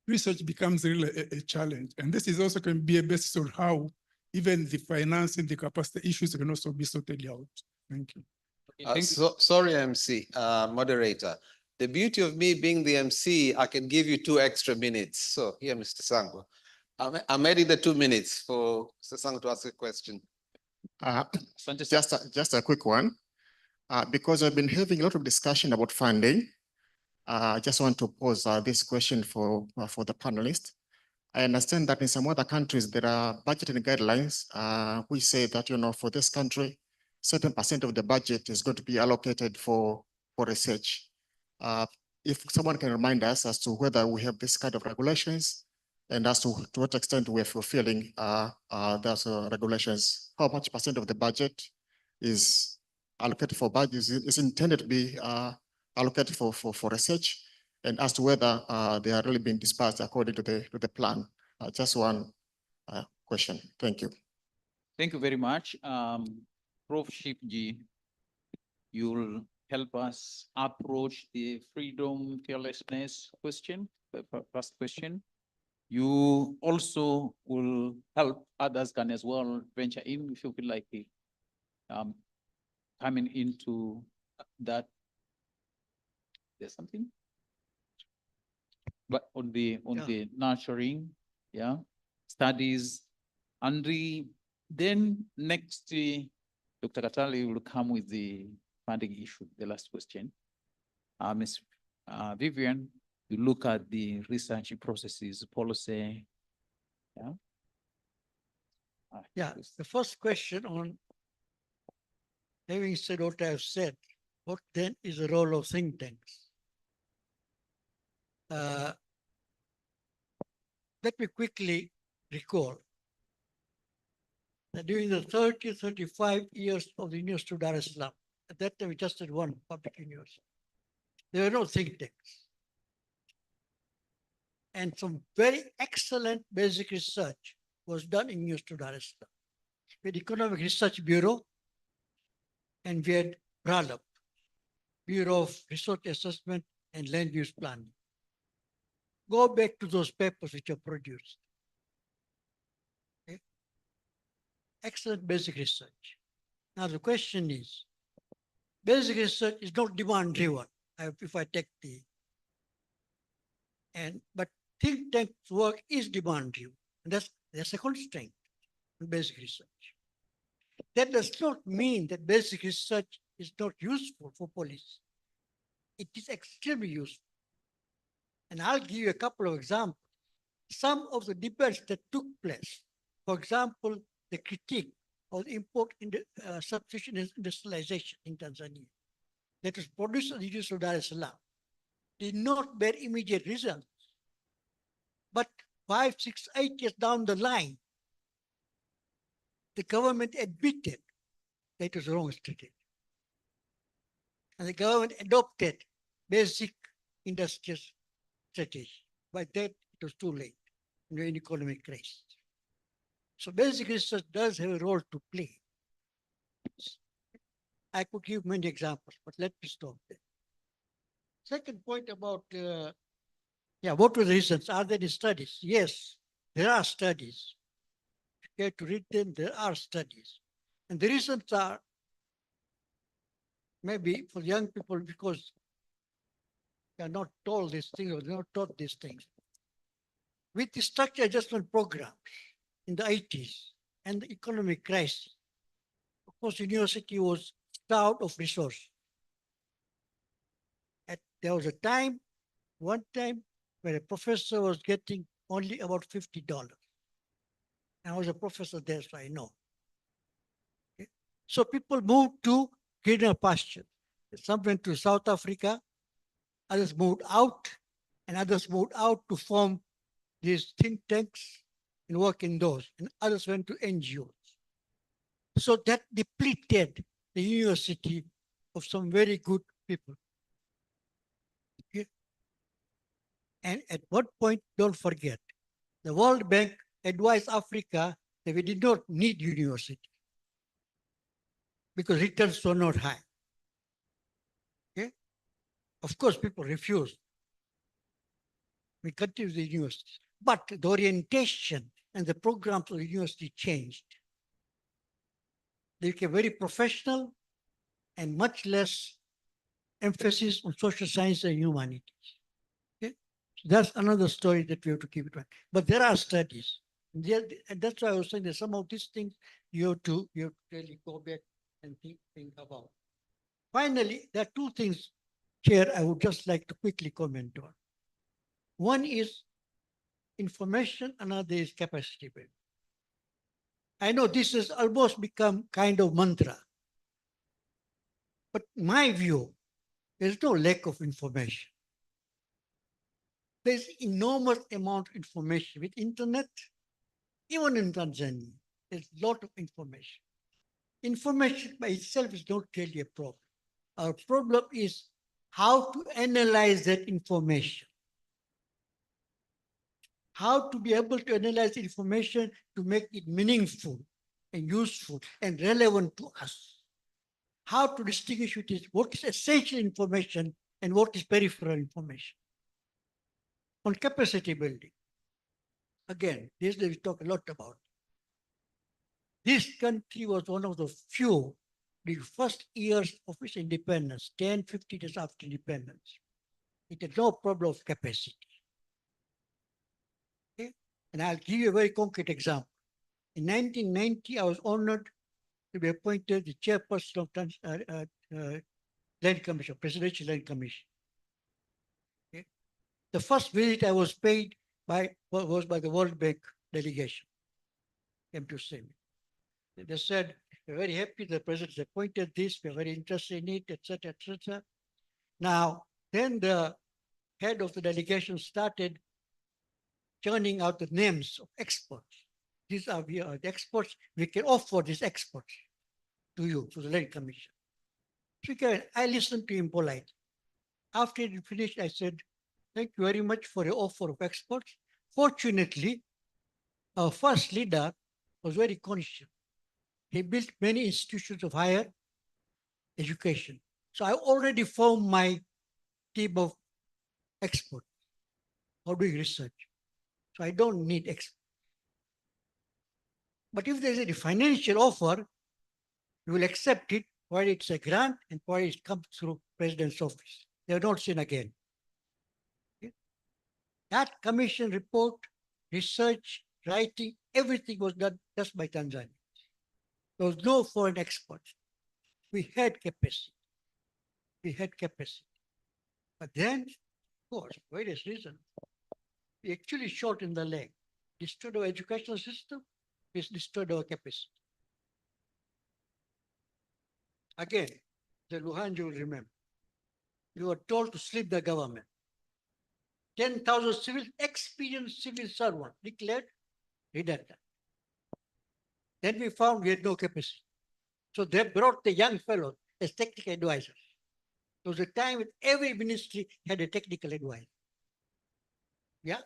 research becomes really a challenge. And this is also can be a basis on how even the financing, the capacity issues can also be sorted out. Thank you. Sorry, MC, moderator. The beauty of me being the MC, I can give you 2 extra minutes. So here, Mr. Sango. I'm adding the 2 minutes for Mr. Sango to ask a question. Just a quick one. Because I've been having a lot of discussion about funding, I just want to pose this question for the panelists. I understand that in some other countries, there are budgeting guidelines. We say that, for this country, certain percent of the budget is going to be allocated for research. If someone can remind us as to whether we have this kind of regulations and as to what extent we are fulfilling those regulations, how much percent of the budget is allocated for budget is intended to be allocated for research, and as to whether they are really being dispersed according to the plan. Just one question. Thank you. Thank you very much. Prof. Shipji, you'll help us approach the freedom, fearlessness question, the first question. You also will help others can as well venture in if you feel like coming into that. There's something, but on the nurturing, studies, and then next, Dr. Katali will come with the funding issue, the last question. Ms. Vivian, you look at the research processes, policy. The first question on, having said what I've said, what then is the role of think tanks? Let me quickly recall that during the 30, 35 years of the University of Dar es Salaam, at that time we just had one public university, there were no think tanks. And some very excellent basic research was done in University of Dar es Salaam. We had Economic Research Bureau, and we had BRALAP, Bureau of Resource Assessment and Land Use Planning. Go back to those papers which are produced. Okay. Excellent basic research. Now the question is, basic research is not demand driven. If I take but think tank work is demand driven. And that's a constraint in basic research. That does not mean that basic research is not useful for policy. it is extremely useful. And I'll give you a couple of examples. Some of the debates that took place, for example, the critique of import in the subsistence industrialization in Tanzania that was produced at the University of Dar es Salaam did not bear immediate results. But 5, 6, 8 years down the line, the government admitted that it was a wrong strategy. And the government adopted basic industrial strategy. By that, it was too late in an economic crisis. So basic research does have a role to play. I could give many examples, but let me stop there. Second point about, what were the reasons? Are there any studies? Yes, there are studies. If you care to read them, there are studies. And the reasons are maybe for young people because they are not told these things or they're not taught these things. With the structure adjustment programs in the 80s and the economic crisis, of course, university was starved of resources. There was a time, one time, where a professor was getting only about $50. I was a professor there, so I know. Okay? So people moved to greener pasture. Some went to South Africa, others moved out, and others moved out to form these think tanks and work in those, and others went to NGOs. So that depleted the university of some very good people. Okay? And at what point, don't forget, the World Bank advised Africa that we did not need university because returns were not high. Okay? Of course, people refused. We continued the university. But the orientation and the programs of the university changed. They became very professional and much less emphasis on social science and humanities. Okay? So that's another story that we have to keep in mind. But there are studies. And that's why I was saying that some of these things you have to really go back and think about. Finally, there are two things, Chair, I would just like to quickly comment on. One is information, another is capacity building. I know this has almost become kind of mantra. But in my view, there's no lack of information. There's enormous amount of information with internet, even in Tanzania, there's a lot of information. Information by itself is not really a problem. Our problem is how to analyze that information. How to be able to analyze information to make it meaningful and useful and relevant to us. How to distinguish between what is essential information and what is peripheral information. On capacity building, again, this we talk a lot about. This country was one of the few, the first years of its independence, 10, 15 years after independence. It had no problem of capacity. Okay? And I'll give you a very concrete example. In 1990, I was honored to be appointed the chairperson of Land Commission, Presidential Land Commission. Okay? The first visit I was paid was by the World Bank delegation. Came to see me. They said, we're very happy the president appointed this, we're very interested in it, etc., etc. Now, then the head of the delegation started churning out the names of experts. These are the experts, we can offer these experts to you, to the Land Commission. So I listened to him politely. After he finished, I said, thank you very much for your offer of experts. Fortunately, our first leader was very conscious. He built many institutions of higher education. So I already formed my team of experts for doing research. So I don't need experts. But if there's any financial offer, you will accept it, while it's a grant and while it comes through President's office. They are not seen again. Okay? That commission report, research, writing, everything was done just by Tanzania. There was no foreign experts. We had capacity. We had capacity. But then, of course, various reasons, we actually shot in the leg, destroyed our educational system, we destroyed our capacity. Again, the Luhan, you will remember, you were told to sleep the government. 10,000 civil, experienced civil servants declared redundant. Then we found we had no capacity. So they brought the young fellows as technical advisors. There was a time when every ministry had a technical advisor. Yeah?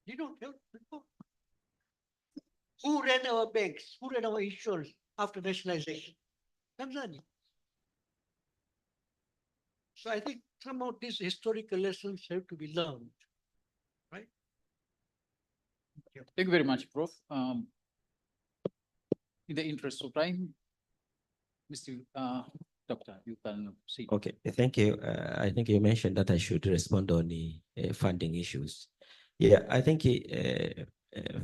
You don't know. Who ran our banks? Who ran our insurance after nationalization? Tanzania. So I think some of these historical lessons have to be learned, right? Thank you very much, Prof. In the interest of time, Mr. Doctor, you can see. Okay, thank you. I think you mentioned that I should respond on the funding issues. Yeah, I think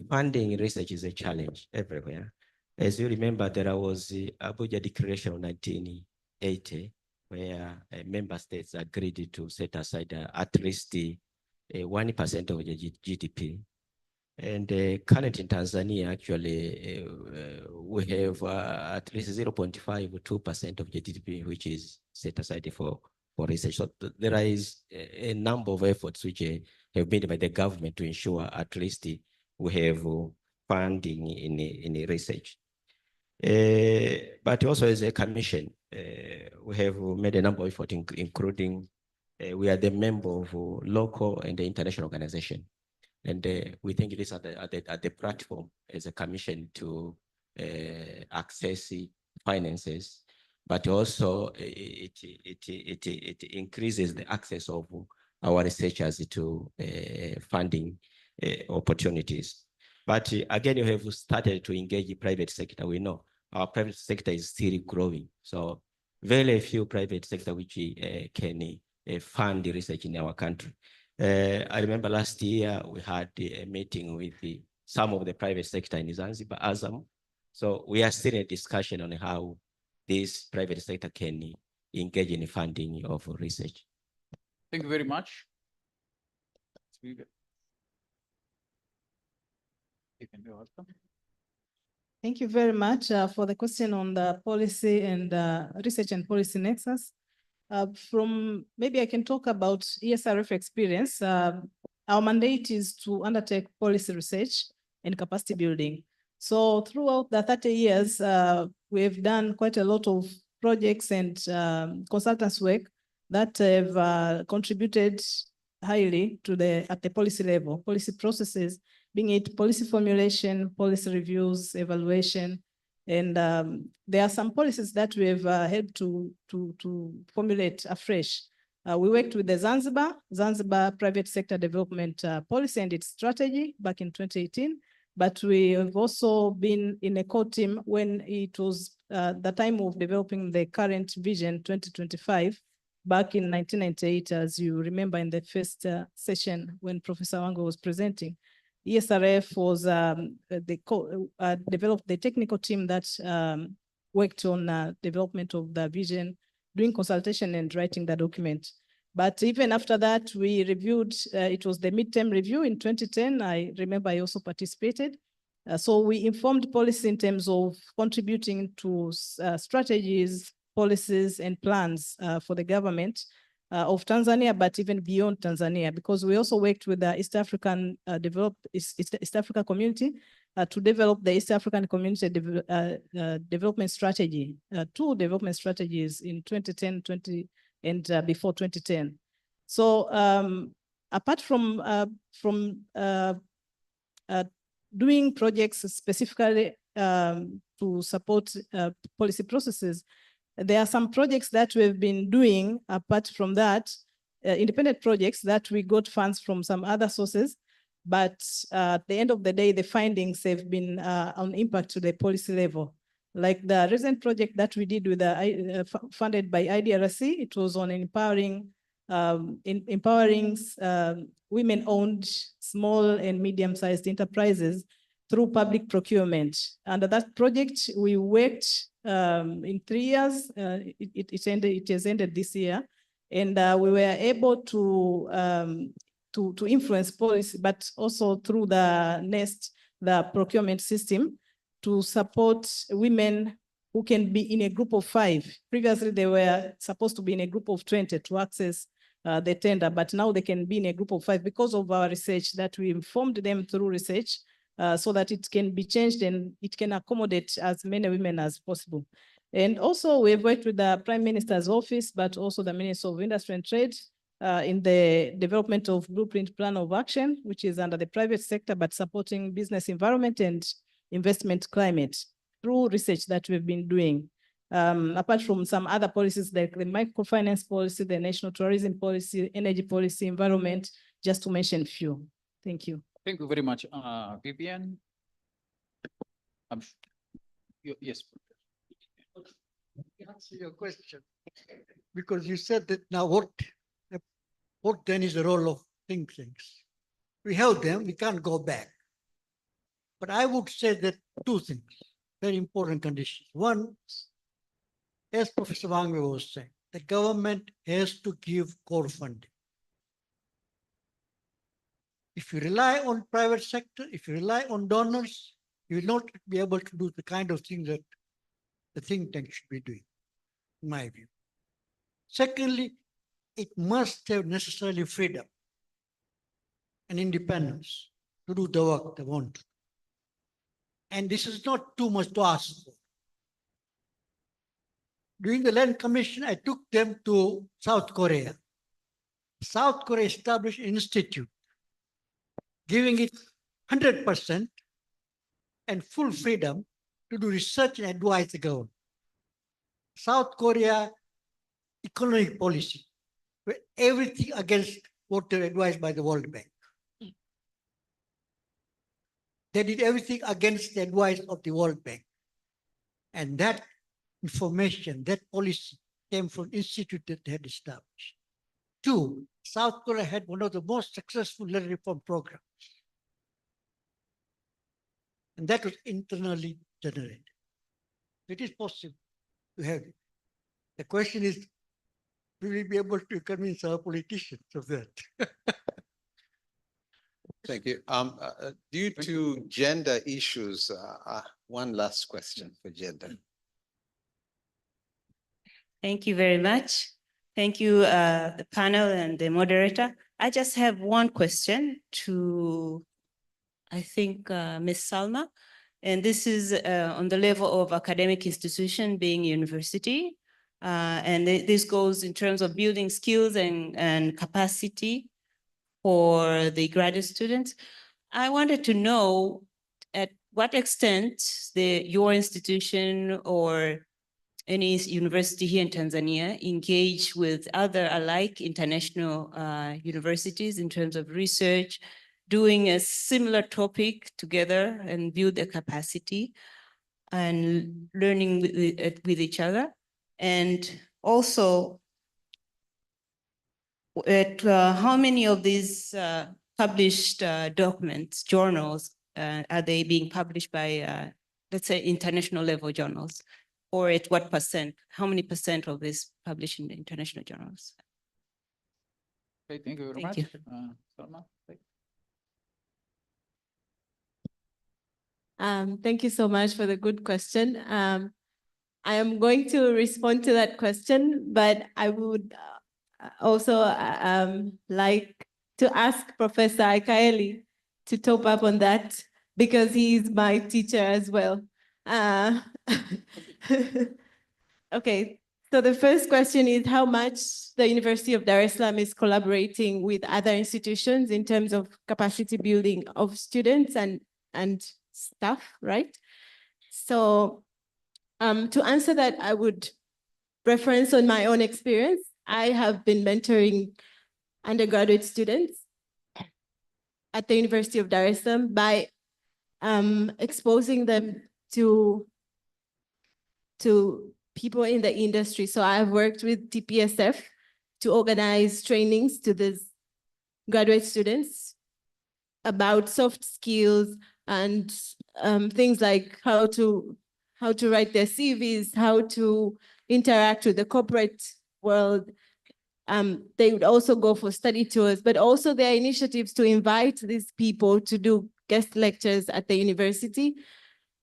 funding research is a challenge everywhere. As you remember, there was the Abuja Declaration of 1980, where member states agreed to set aside at least 1% of the GDP. And currently in Tanzania, actually, we have at least 0.52% of GDP, which is set aside for research. So there is a number of efforts which have been made by the government to ensure at least we have funding in research. But also as a commission, we have made a number of efforts, including we are the member of local and the international organization. And we think it is at the platform as a commission to access finances, but also it increases the access of our researchers to funding opportunities. But again, you have started to engage the private sector. We know our private sector is still growing. So very few private sector which can fund the research in our country. I remember last year we had a meeting with some of the private sector in Zanzibar, Azam. So we are still in a discussion on how this private sector can engage in funding of research. Thank you very much. Thank you very much for the question on the policy and research and policy nexus. Maybe I can talk about ESRF experience. Our mandate is to undertake policy research and capacity building. So throughout the 30 years, we've done quite a lot of projects and consultants work that have contributed highly to at the policy level, policy processes, being it policy formulation, policy reviews, evaluation, and there are some policies that we have helped to formulate afresh. We worked with the Zanzibar Private Sector Development Policy and its strategy back in 2018, but we have also been in a core team when it was the time of developing the current vision 2025 back in 1998, as you remember in the first session when Professor Wango was presenting. ESRF was developed the technical team that worked on development of the vision, doing consultation and writing the document. But even after that, we reviewed, it was the midterm review in 2010. I remember I also participated. So we informed policy in terms of contributing to strategies, policies, and plans for the government of Tanzania, but even beyond Tanzania, because we also worked with the East African East Africa community to develop the East African Community Development Strategy, 2 development strategies in 2010, and before 2010. So apart from doing projects specifically to support policy processes, there are some projects that we've been doing apart from that, independent projects that we got funds from some other sources, but at the end of the day, the findings have been on impact to the policy level. Like the recent project that we did with funded by IDRC, it was on empowering women-owned small and medium-sized enterprises through public procurement. Under that project, we worked in 3 years. It has ended this year. And we were able to influence policy, but also through the NEST, the procurement system, to support women who can be in a group of 5. Previously, they were supposed to be in a group of 20 to access the tender, but now they can be in a group of 5 because of our research that we informed them through research so that it can be changed and it can accommodate as many women as possible. And also we've worked with the Prime Minister's office, but also the Minister of Industry and Trade in the development of Blueprint Plan of Action, which is under the private sector, but supporting business environment and investment climate through research that we've been doing. Apart from some other policies like the microfinance policy, the national tourism policy, energy policy, environment, just to mention a few. Thank you. Thank you very much, Vivian. Yes. Answer your question, because you said that now what then is the role of think tanks? We have them, we can't go back. But I would say that 2 things, very important conditions. One, as Professor Wangwe was saying, the government has to give core funding. If you rely on private sector, if you rely on donors, you will not be able to do the kind of thing that the think tank should be doing, in my view. Secondly, it must have necessarily freedom and independence to do the work they want to. And this is not too much to ask for. During the Land Commission, I took them to South Korea. South Korea established an institute, giving it 100% and full freedom to do research and advise the government. South Korea economic policy, where everything against what they're advised by the World Bank. They did everything against the advice of the World Bank. And that information, that policy came from institute that they had established. 2, South Korea had one of the most successful land reform programs. And that was internally generated. It is possible to have it. The question is, will we be able to convince our politicians of that? Thank you. Due to gender issues, one last question for gender. Thank you very much. Thank you, the panel and the moderator. I just have one question to, I think, Ms. Salma. And this is on the level of academic institution being university. And this goes in terms of building skills and capacity for the graduate students. I wanted to know at what extent your institution or any university here in Tanzania engage with other alike international universities in terms of research, doing a similar topic together and build their capacity and learning with each other. And also, at how many of these published documents, journals, are they being published by, let's say, international level journals? Or at what percent? How many percent of this published in the international journals? Okay, thank you very much. Salma, Thank you so much for the good question. I am going to respond to that question, but I would also like to ask Professor Aikaeli to top up on that because he's my teacher as well. Okay, so the first question is how much the University of Dar es Salaam is collaborating with other institutions in terms of capacity building of students and staff, right? So to answer that, I would reference on my own experience. I have been mentoring undergraduate students at the University of Dar es Salaam by exposing them to people in the industry. So I've worked with TPSF to organize trainings to these graduate students about soft skills and things like how to write their CVs, how to interact with the corporate world, They would also go for study tours, but also there are initiatives to invite these people to do guest lectures at the university.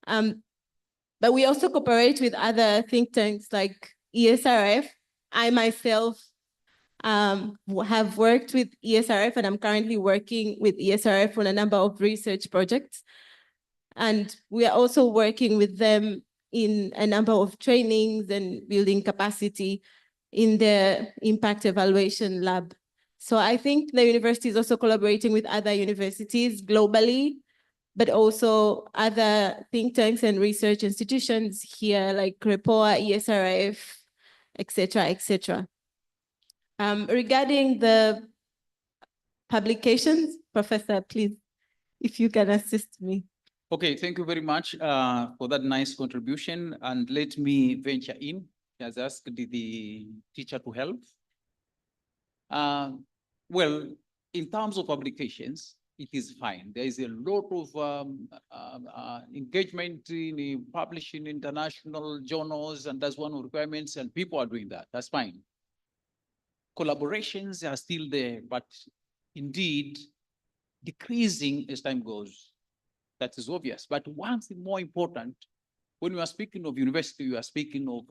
But we also cooperate with other think tanks like ESRF. I myself have worked with ESRF, and I'm currently working with ESRF on a number of research projects. And we are also working with them in a number of trainings and building capacity in the impact evaluation lab. So I think the university is also collaborating with other universities globally, but also other think tanks and research institutions here like CREPOA, ESRF, et cetera, regarding the publications, Professor, please, if you can assist me. Okay, thank you very much for that nice contribution. And let me venture in. He has asked the teacher to help. Well, in terms of publications, it is fine. There is a lot of engagement in publishing international journals, and that's one of the requirements, and people are doing that. That's fine. Collaborations are still there, but indeed decreasing as time goes. That is obvious. But one thing more important, when you are speaking of university, you are speaking of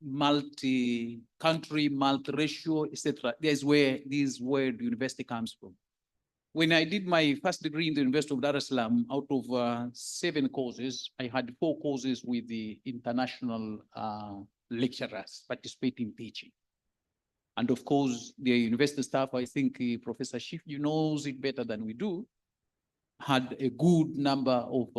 multi-country, multi-ratio, etc. There's where this word university comes from. When I did my first degree in the University of Dar es Salaam, out of 7 courses, I had 4 courses with the international lecturers participating in teaching. And of course, the university staff, I think Professor Shifji knows it better than we do, had a good number of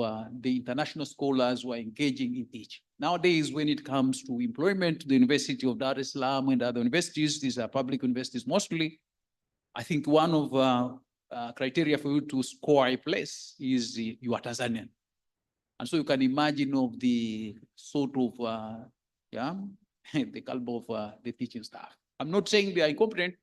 the international scholars who are engaging in teaching. Nowadays, when it comes to employment, the University of Dar es Salaam and other universities, these are public universities mostly, I think one of criteria for you to score a place is you are Tanzanian. And so you can imagine of the sort of, the caliber of the teaching staff. I'm not saying they are incompetent,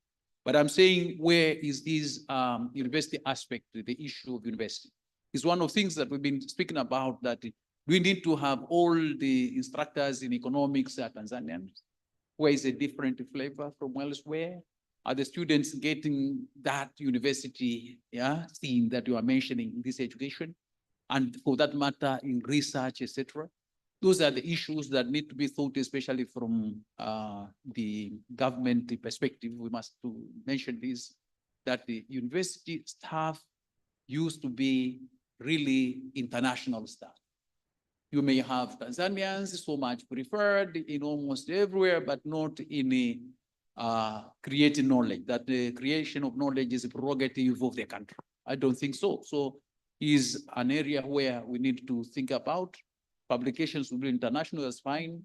but I'm saying where is this university aspect, the issue of university? Is one of the things that we've been speaking about, that we need to have all the instructors in economics are Tanzanians. Where is a different flavor from elsewhere? Are the students getting that university theme that you are mentioning in this education? And for that matter, in research, etc. Those are the issues that need to be thought, especially from the government perspective. We must mention this, that the university staff used to be really international staff. You may have Tanzanians so much preferred in almost everywhere, but not in creating knowledge, that the creation of knowledge is a prerogative of the country. I don't think so. So is an area where we need to think about. Publications will be international, that's fine.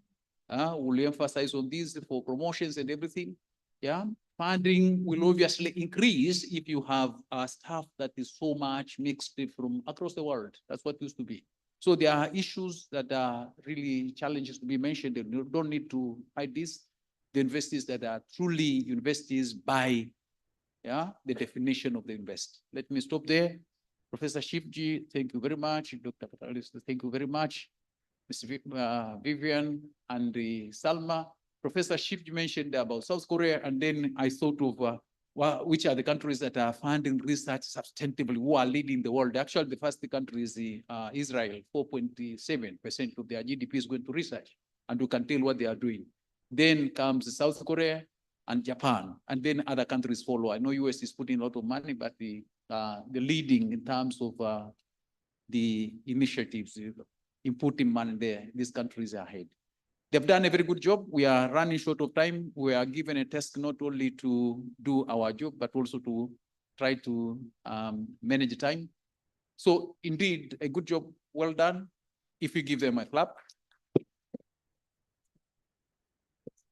We'll emphasize on this for promotions and everything. Yeah, funding will obviously increase if you have staff that is so much mixed from across the world. That's what used to be. So there are issues that are really challenges to be mentioned, and you don't need to hide this. The universities that are truly universities by the definition of the university. Let me stop there. Professor Shifji, thank you very much. Dr. Patalis, thank you very much. Mr. Vivian and Salma. Professor Shifji mentioned about South Korea, and then I thought of which are the countries that are funding research substantively, who are leading the world. Actually, the first country is Israel. 4.7% of their GDP is going to research, and you can tell what they are doing. Then comes South Korea and Japan, and then other countries follow. I know US is putting a lot of money, but the leading in terms of the initiatives, inputting money there, these countries are ahead. They've done a very good job. We are running short of time. We are given a task not only to do our job, but also to try to manage time. So indeed, a good job, well done. If we give them a clap.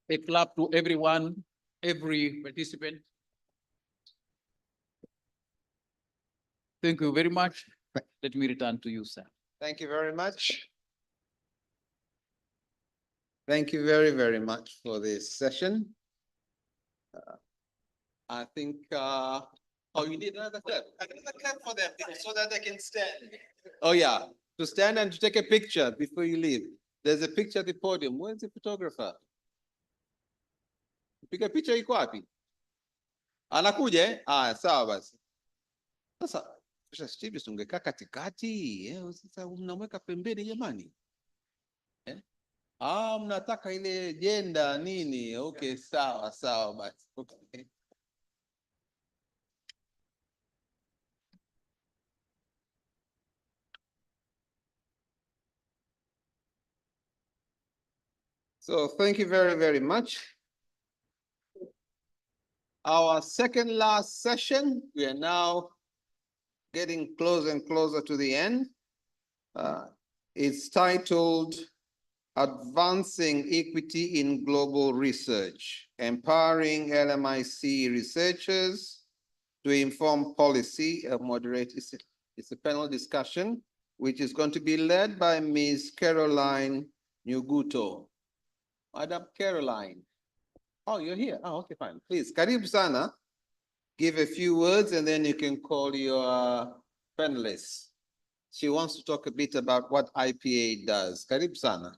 A clap to everyone, every participant. Thank you very much. Let me return to you, sir. Thank you very much. Thank you very, very much for this session. I think, you need another clap. Another clap for them so that they can stand. Oh yeah, to stand and to take a picture before you leave. There's a picture at the podium. Where's the photographer? Piga picha iko wapi? Anakuja eh? Sawa basi. Sasa Steve ungekaa katikati, sasa mnamweka pembeni jamani. Mnataka ile jenda nini? Okay, sawa basi. Okay. So thank you very, very much. Our second last session, we are now getting closer and closer to the end. It's titled Advancing Equity in Global Research, Empowering LMIC Researchers to Inform Policy. It's a panel discussion, which is going to be led by Ms. Caroline Nyuguto. Madam Caroline. Oh, you're here. Oh, okay, fine. Please, karibu sana. Give a few words and then you can call your panelists. She wants to talk a bit about what IPA does. Karibu sana.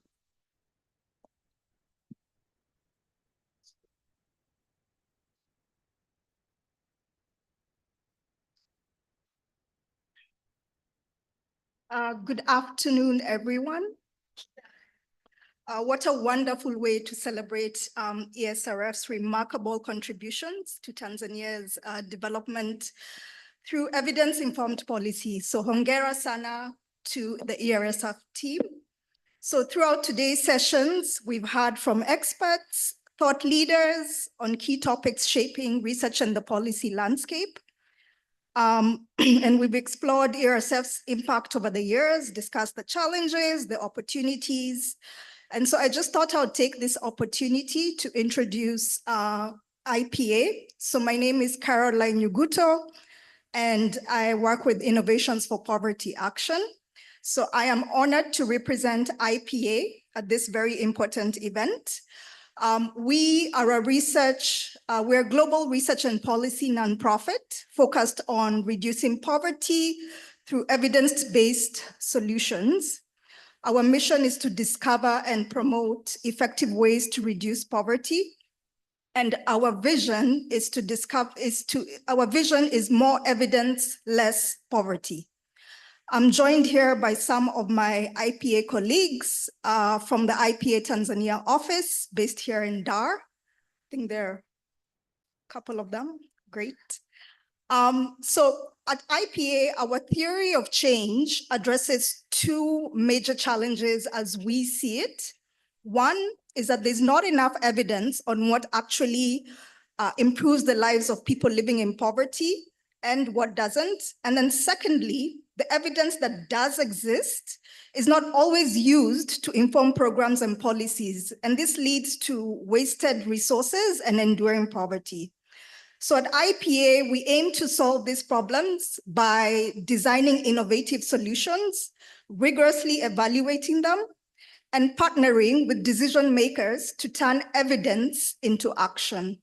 Good afternoon, everyone. What a wonderful way to celebrate ESRF's remarkable contributions to Tanzania's development through evidence-informed policy. So hongera sana to the ESRF team. So throughout today's sessions, we've heard from experts, thought leaders on key topics shaping research and the policy landscape. And we've explored ESRF's impact over the years, discussed the challenges, the opportunities. And so I just thought I would take this opportunity to introduce IPA. So my name is Caroline Nyuguto, and I work with Innovations for Poverty Action. So I am honored to represent IPA at this very important event. We are we're a global research and policy nonprofit focused on reducing poverty through evidence-based solutions. Our mission is to discover and promote effective ways to reduce poverty. And our vision is more evidence, less poverty. I'm joined here by some of my IPA colleagues from the IPA Tanzania office based here in Dar. I think there are a couple of them, great. So at IPA, our theory of change addresses two major challenges as we see it. One is that there's not enough evidence on what actually improves the lives of people living in poverty and what doesn't. And then secondly, the evidence that does exist is not always used to inform programs and policies. And this leads to wasted resources and enduring poverty. So at IPA, we aim to solve these problems by designing innovative solutions, rigorously evaluating them, and partnering with decision makers to turn evidence into action.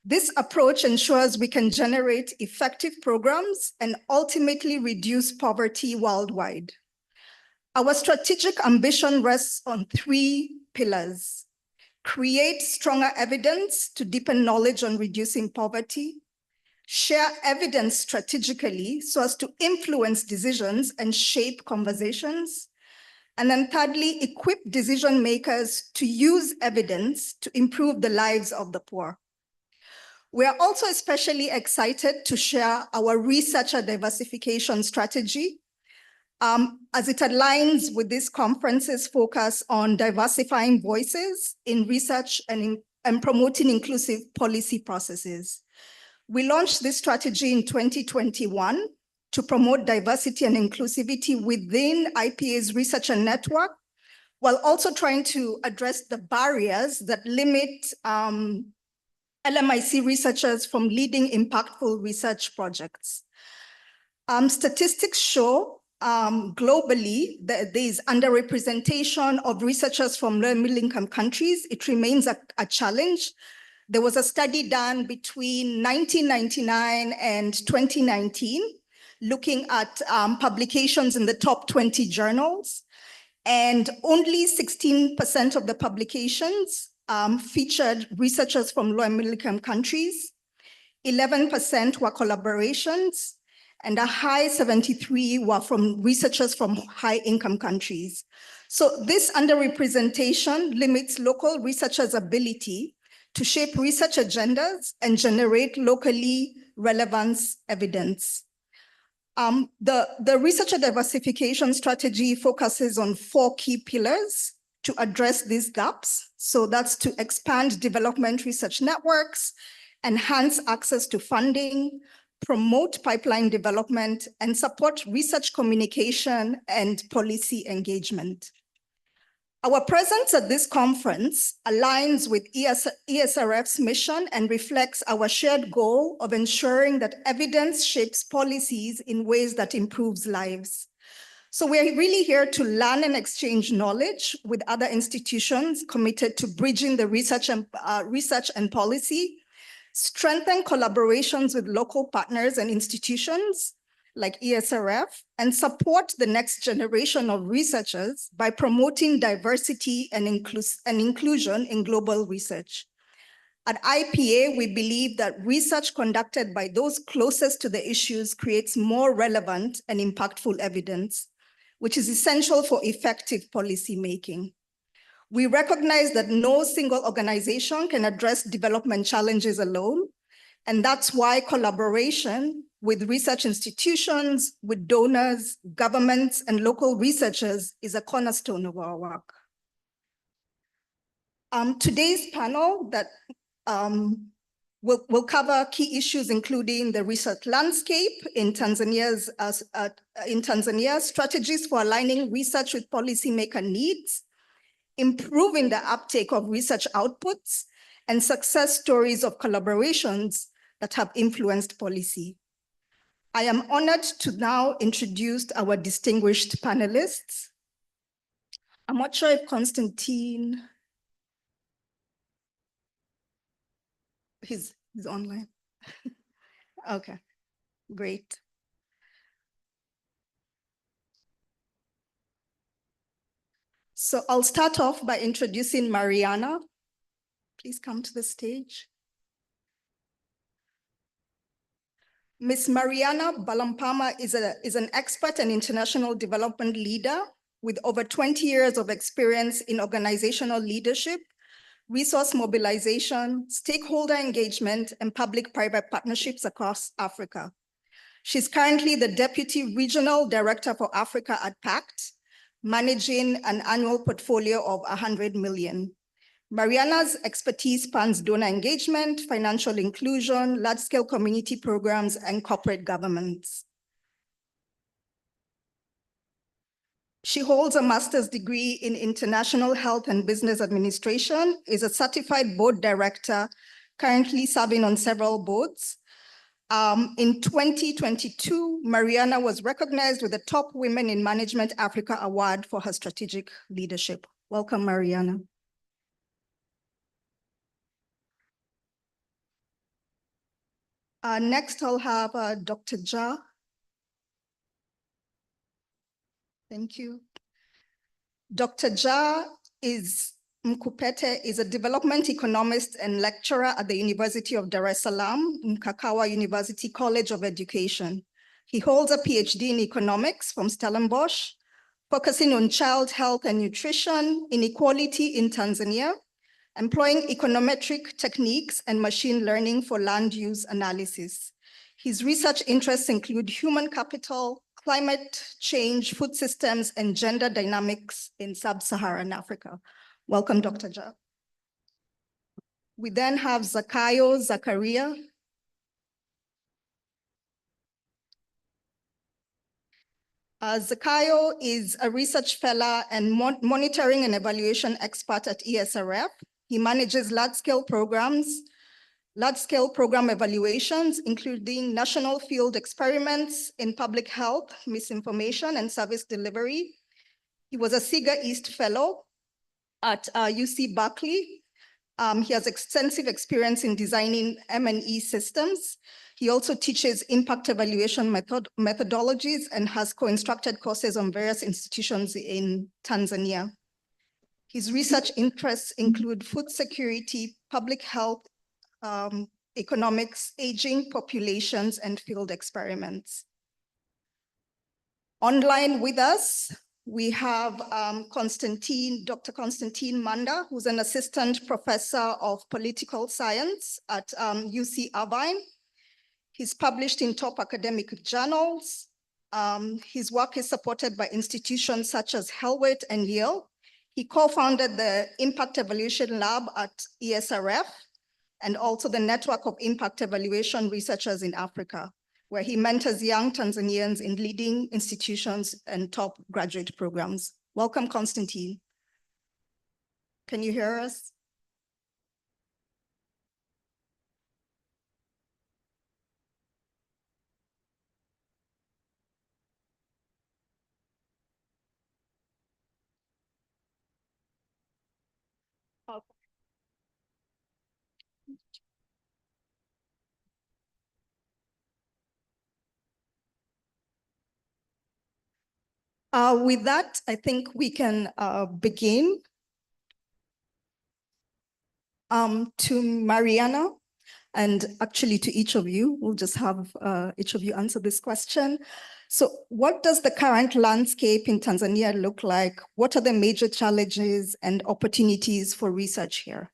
This approach ensures we can generate effective programs and ultimately reduce poverty worldwide. Our strategic ambition rests on three pillars: create stronger evidence to deepen knowledge on reducing poverty, share evidence strategically so as to influence decisions and shape conversations, and then thirdly, equip decision makers to use evidence to improve the lives of the poor. We are also especially excited to share our researcher diversification strategy, as it aligns with this conference's focus on diversifying voices in research and promoting inclusive policy processes. We launched this strategy in 2021 to promote diversity and inclusivity within IPA's researcher network, while also trying to address the barriers that limit LMIC researchers from leading impactful research projects. Statistics show globally that there is underrepresentation of researchers from low middle income countries. It remains a challenge. There was a study done between 1999 and 2019, looking at publications in the top 20 journals, and only 16% of the publications featured researchers from low and middle income countries. 11% were collaborations, and a high 73 were from researchers from high income countries. So this underrepresentation limits local researchers' ability to shape research agendas and generate locally relevant evidence. The researcher diversification strategy focuses on 4 key pillars to address these gaps. So that's to expand development research networks, enhance access to funding, promote pipeline development, and support research communication and policy engagement. Our presence at this conference aligns with ESRF's mission and reflects our shared goal of ensuring that evidence shapes policies in ways that improves lives. So we're really here to learn and exchange knowledge with other institutions committed to bridging the research and policy, strengthen collaborations with local partners and institutions like ESRF, and support the next generation of researchers by promoting diversity and inclusion in global research. At IPA, we believe that research conducted by those closest to the issues creates more relevant and impactful evidence, which is essential for effective policymaking. We recognize that no single organization can address development challenges alone, and that's why collaboration with research institutions, with donors, governments, and local researchers is a cornerstone of our work. Today's panel that will cover key issues, including the research landscape in Tanzania, strategies for aligning research with policymaker needs, improving the uptake of research outputs, and success stories of collaborations that have influenced policy. I am honored to now introduce our distinguished panelists. I'm not sure if Constantine, he's online. Okay, great. So I'll start off by introducing Mariana. Please come to the stage. Ms. Mariana Balampama is an expert and international development leader with over 20 years of experience in organizational leadership, resource mobilization, stakeholder engagement, and public-private partnerships across Africa. She's currently the Deputy Regional Director for Africa at PACT, managing an annual portfolio of 100 million. Mariana's expertise spans donor engagement, financial inclusion, large-scale community programs, and corporate governance. She holds a master's degree in international health and business administration, is a certified board director, currently serving on several boards. In 2022, Mariana was recognized with the Top Women in Management Africa Award for her strategic leadership. Welcome, Mariana. Next, I'll have Dr. Ja. Thank you. Dr. Ja Mkupete is a development economist and lecturer at the University of Dar es Salaam, Mkakawa University College of Education. He holds a PhD in economics from Stellenbosch, focusing on child health and nutrition, inequality in Tanzania, employing econometric techniques and machine learning for land use analysis. His research interests include human capital, climate change, food systems, and gender dynamics in sub-Saharan Africa. Welcome, Dr. Ja. We then have Zakayo Zakaria. Zakayo is a research fellow and monitoring and evaluation expert at ESRF. He manages large-scale program evaluations, including national field experiments in public health, misinformation, and service delivery. He was a SIGA East Fellow at UC Berkeley. He has extensive experience in designing M&E systems. He also teaches impact evaluation methodologies and has co-instructed courses on various institutions in Tanzania. His research interests include food security, public health, economics, aging populations, and field experiments. Online with us, we have Dr. Constantine Manda, who's an assistant professor of political science at UC Irvine. He's published in top academic journals. His work is supported by institutions such as Helwet and Yale. He co-founded the Impact Evaluation Lab at ESRF and also the Network of Impact Evaluation Researchers in Africa, where he mentors young Tanzanians in leading institutions and top graduate programs. Welcome, Constantine. Can you hear us? With that, I think we can begin. To Mariana, and actually to each of you, we'll just have each of you answer this question. So what does the current landscape in Tanzania look like? What are the major challenges and opportunities for research here?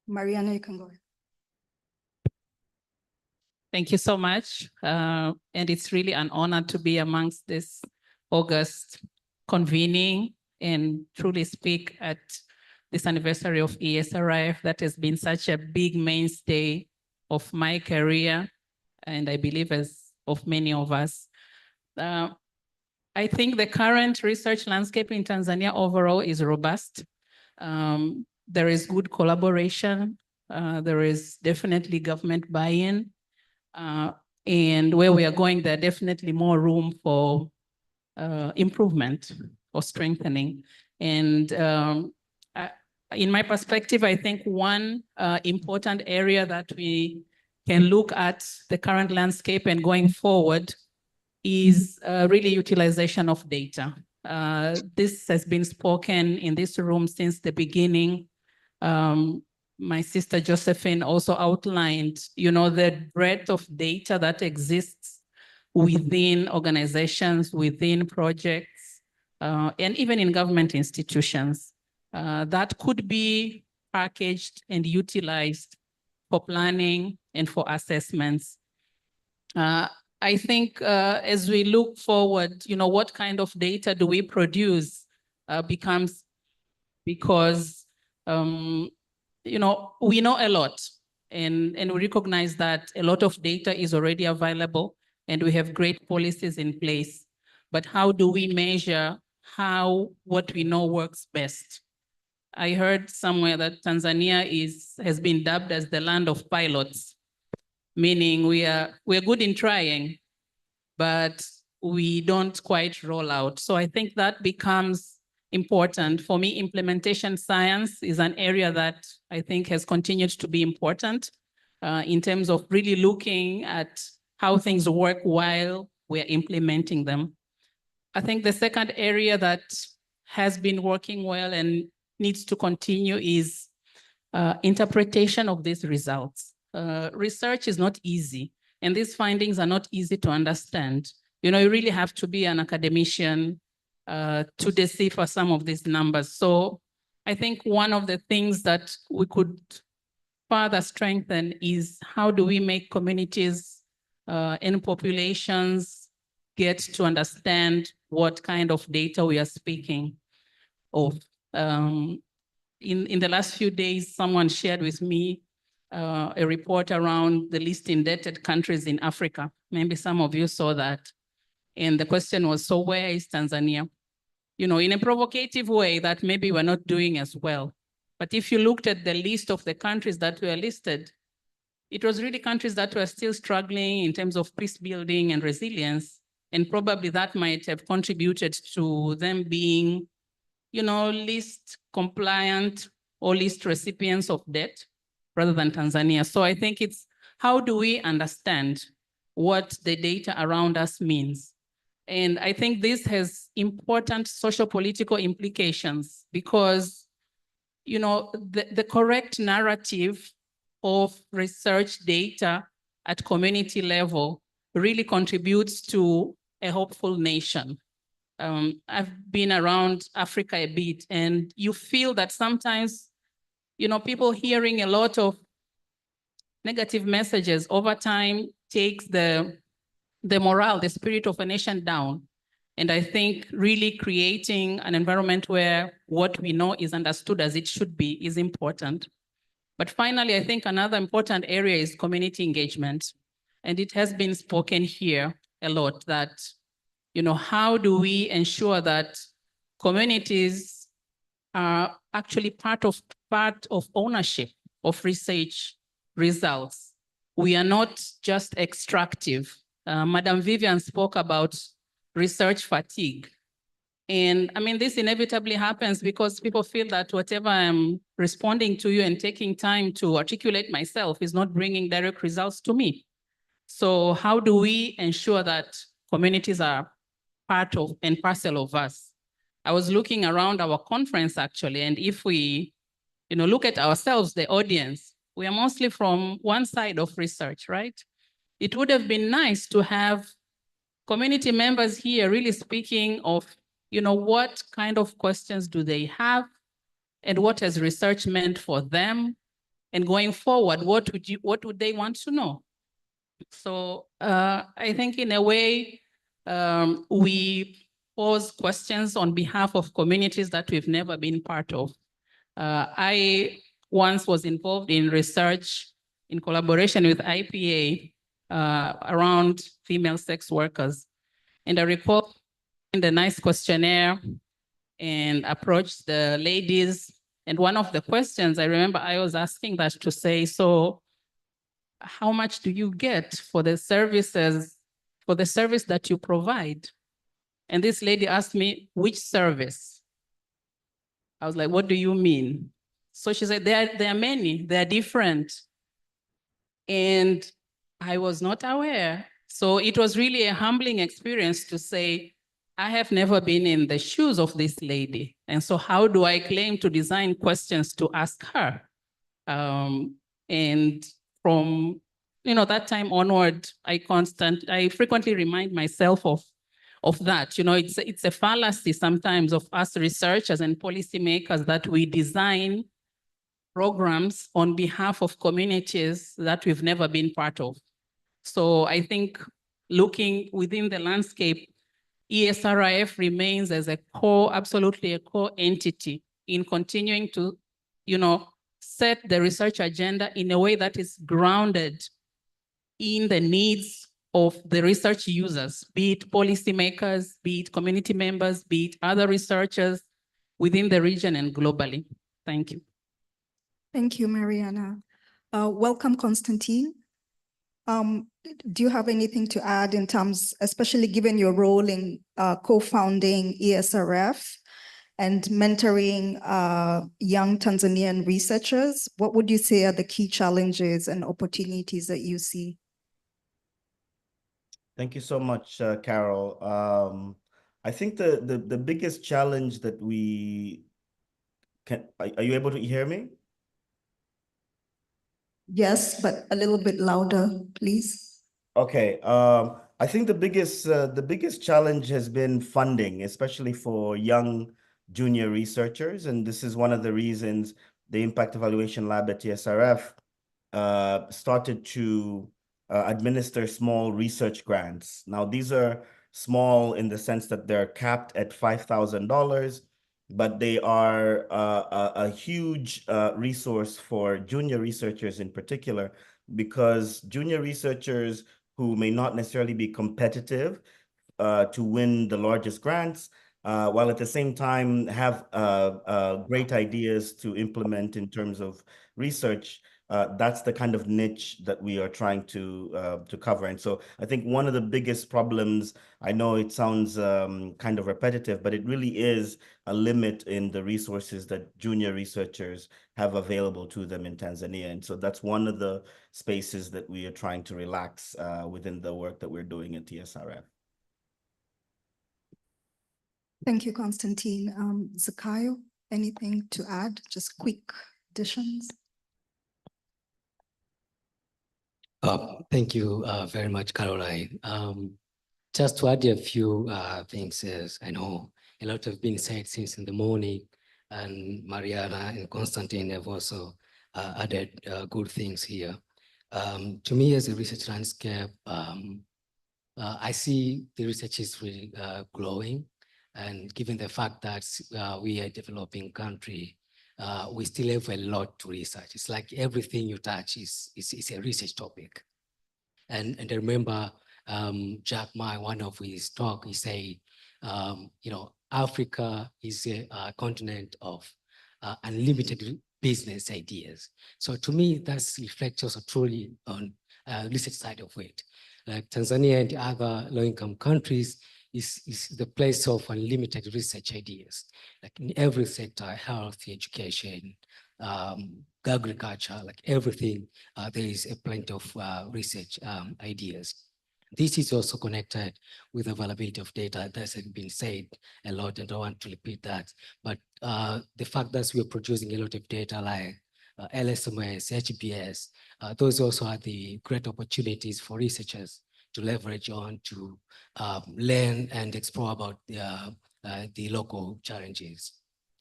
Mariana, you can go ahead. Thank you so much. And it's really an honor to be amongst this August convening and truly speak at this anniversary of ESRF that has been such a big mainstay of my career, and I believe as of many of us. I think the current research landscape in Tanzania overall is robust. There is good collaboration. There is definitely government buy-in. And where we are going, there are definitely more room for improvement or strengthening. And in my perspective, I think one important area that we can look at the current landscape and going forward is really utilization of data. This has been spoken in this room since the beginning. My sister Josephine also outlined, the breadth of data that exists within organizations, within projects, and even in government institutions. That could be packaged and utilized for planning and for assessments. I think as we look forward, what kind of data do we produce becomes because, we know a lot and we recognize that a lot of data is already available and we have great policies in place. But how do we measure how what we know works best? I heard somewhere that Tanzania has been dubbed as the land of pilots, meaning we're good in trying, but we don't quite roll out. So I think that becomes important. For me, implementation science is an area that I think has continued to be important in terms of really looking at how things work while we're implementing them. I think the second area that has been working well and needs to continue is interpretation of these results. Research is not easy, and these findings are not easy to understand. You really have to be an academician to decipher some of these numbers. So I think one of the things that we could further strengthen is how do we make communities and populations get to understand what kind of data we are speaking of. In the last few days, someone shared with me a report around the least indebted countries in Africa. Maybe some of you saw that. And the question was, so where is Tanzania? In a provocative way that maybe we're not doing as well. But if you looked at the list of the countries that were listed, it was really countries that were still struggling in terms of peace building and resilience. And probably that might have contributed to them being, least compliant or least recipients of debt rather than Tanzania. So I think it's how do we understand what the data around us means? And I think this has important social political implications because, you know, the correct narrative of research data at community level really contributes to a hopeful nation. I've been around Africa a bit, and you feel that sometimes, you know, people hearing a lot of negative messages over time takes the morale, the spirit of a nation down. And I think really creating an environment where what we know is understood as it should be is important. But finally, I think another important area is community engagement. And it has been spoken here a lot that, you know, how do we ensure that communities are actually part of ownership of research results? We are not just extractive. Madam Vivian spoke about research fatigue. And I mean, this inevitably happens because people feel that whatever I'm responding to you and taking time to articulate myself is not bringing direct results to me. So how do we ensure that communities are part of and parcel of us? I was looking around our conference actually, and if we, you know, look at ourselves, the audience, we are mostly from one side of research, right? It would have been nice to have community members here really speaking of, you know, what kind of questions do they have and what has research meant for them? And going forward, what would they want to know? So I think in a way, we pose questions on behalf of communities that we've never been part of. I once was involved in research in collaboration with IPA around female sex workers. And I recall in the nice questionnaire and approached the ladies. And one of the questions I remember I was asking that to say, so how much do you get for the services, for the service that you provide? And this lady asked me, which service? I was like, what do you mean? So she said, there are many, they are different. And I was not aware. So it was really a humbling experience to say, I have never been in the shoes of this lady. And so how do I claim to design questions to ask her? And from, you know, that time onward, I frequently remind myself of that. You know, it's a fallacy sometimes of us researchers and policymakers that we design programs on behalf of communities that we've never been part of. So I think looking within the landscape, ESRF remains as a core, absolutely a core entity in continuing to, you know, set the research agenda in a way that is grounded in the needs of the research users, be it policymakers, be it community members, be it other researchers within the region and globally. Thank you. Thank you, Mariana. Welcome, Constantine. Do you have anything to add in terms, especially given your role in co-founding ESRF and mentoring young Tanzanian researchers? What would you say are the key challenges and opportunities that you see? Thank you so much, Carol. I think the biggest challenge that we can, are you able to hear me? Yes, but a little bit louder, please. Okay. I think the biggest challenge has been funding, especially for young junior researchers. And this is one of the reasons the Impact Evaluation Lab at ESRF started to administer small research grants. Now, these are small in the sense that they're capped at $5,000, but they are a huge resource for junior researchers in particular, because junior researchers who may not necessarily be competitive to win the largest grants, while at the same time have great ideas to implement in terms of research, that's the kind of niche that we are trying to cover. And so I think one of the biggest problems, I know it sounds kind of repetitive, but it really is a limit in the resources that junior researchers have available to them in Tanzania. And so that's one of the spaces that we are trying to relax within the work that we're doing at TSRF. Thank you, Constantine. Zakayo, anything to add? Just quick additions? Thank you very much, Caroline. Just to add a few things, as I know a lot have been said since in the morning, and Mariana and Constantine have also added good things here. To me, as a research landscape, I see the research is really growing, and given the fact that we are a developing country, we still have a lot to research. It's like everything you touch is a research topic. And I remember Jack Ma, one of his talk, he said, you know, Africa is a continent of unlimited business ideas. So to me, that's reflects also truly on research side of it. Like Tanzania and other low-income countries is the place of unlimited research ideas. Like in every sector, health, education, agriculture, like everything, there is a plenty of research ideas. This is also connected with availability of data. That's been said a lot, and I don't want to repeat that. But the fact that we're producing a lot of data like LSMS, HBS, those also are the great opportunities for researchers to leverage on to learn and explore about the local challenges.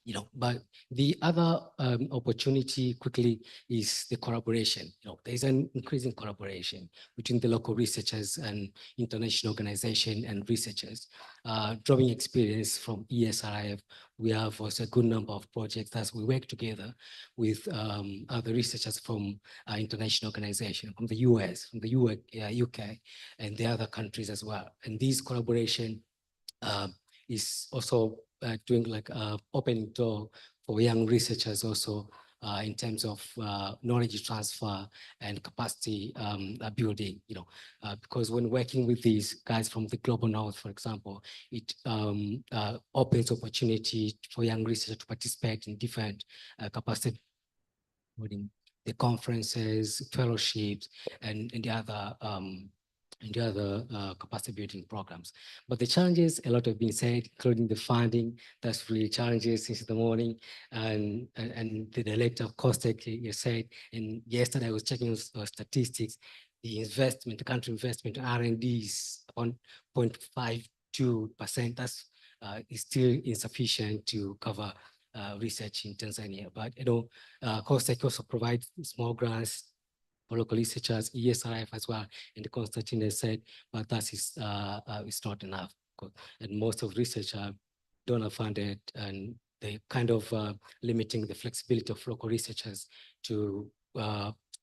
You know, but the other opportunity quickly is the collaboration. You know, there's an increasing collaboration between the local researchers and international organization and researchers. Drawing experience from ESRF, we have also a good number of projects as we work together with other researchers from international organization, from the US, from the UK, and the other countries as well. And this collaboration is also doing like opening door for young researchers also in terms of knowledge transfer and capacity building, you know, because when working with these guys from the global north, for example, it opens opportunity for young researchers to participate in different capacity building, the conferences, fellowships, and the other capacity building programs. But the challenges, a lot have been said, including the funding. That's really challenges since the morning. And the director of COSTECH, you said, and yesterday I was checking statistics, the investment, the country investment in R&D is 1.52%. That's is still insufficient to cover research in Tanzania. But, you know, COSTECH also provides small grants for local researchers, ESRF as well, and Constantine has said, but that is not enough. And most of research are donor funded, and they kind of limiting the flexibility of local researchers to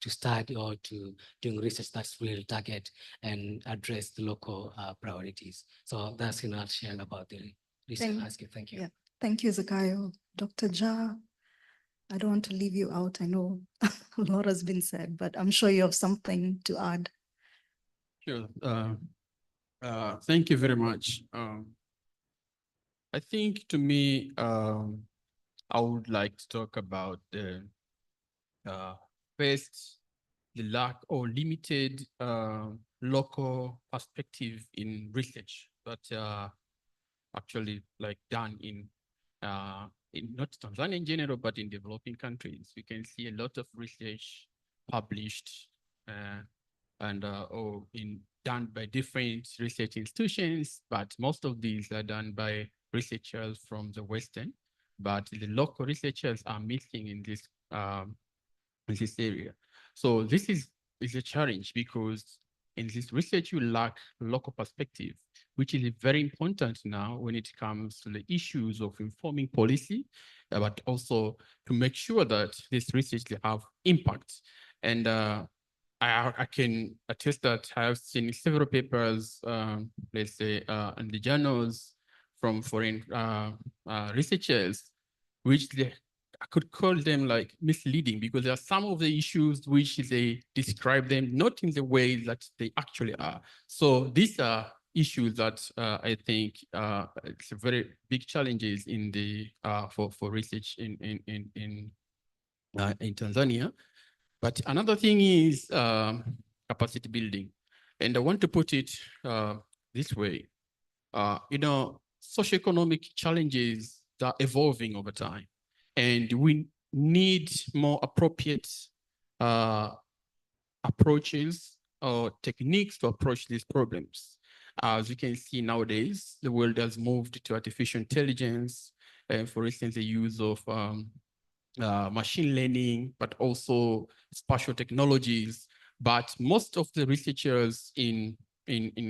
study or to doing research that's really target and address the local priorities. So that's in a nutshell about the research landscape. Thank you. Yeah. Thank you, Zakayo. Dr. Ja, I don't want to leave you out. I know a lot has been said, but I'm sure you have something to add. Sure. Thank you very much. I think to me, I would like to talk about the first, the lack or limited local perspective in research that actually like done in not Tanzania in general, but in developing countries. We can see a lot of research published and or done by different research institutions, but most of these are done by researchers from the Western, but the local researchers are missing in this area. So this is a challenge because in this research, you lack local perspective, which is very important now when it comes to the issues of informing policy, but also to make sure that this research will have impact. And I can attest that I have seen several papers, let's say, in the journals from foreign researchers, which I could call them like misleading because there are some of the issues which they describe them not in the way that they actually are. So these are issues that I think it's a very big challenges in the for research in Tanzania. But another thing is capacity building, and I want to put it this way. You know, socioeconomic challenges that are evolving over time, and we need more appropriate approaches or techniques to approach these problems. As you can see nowadays, the world has moved to artificial intelligence, and for instance, the use of machine learning, but also spatial technologies. But most of the researchers in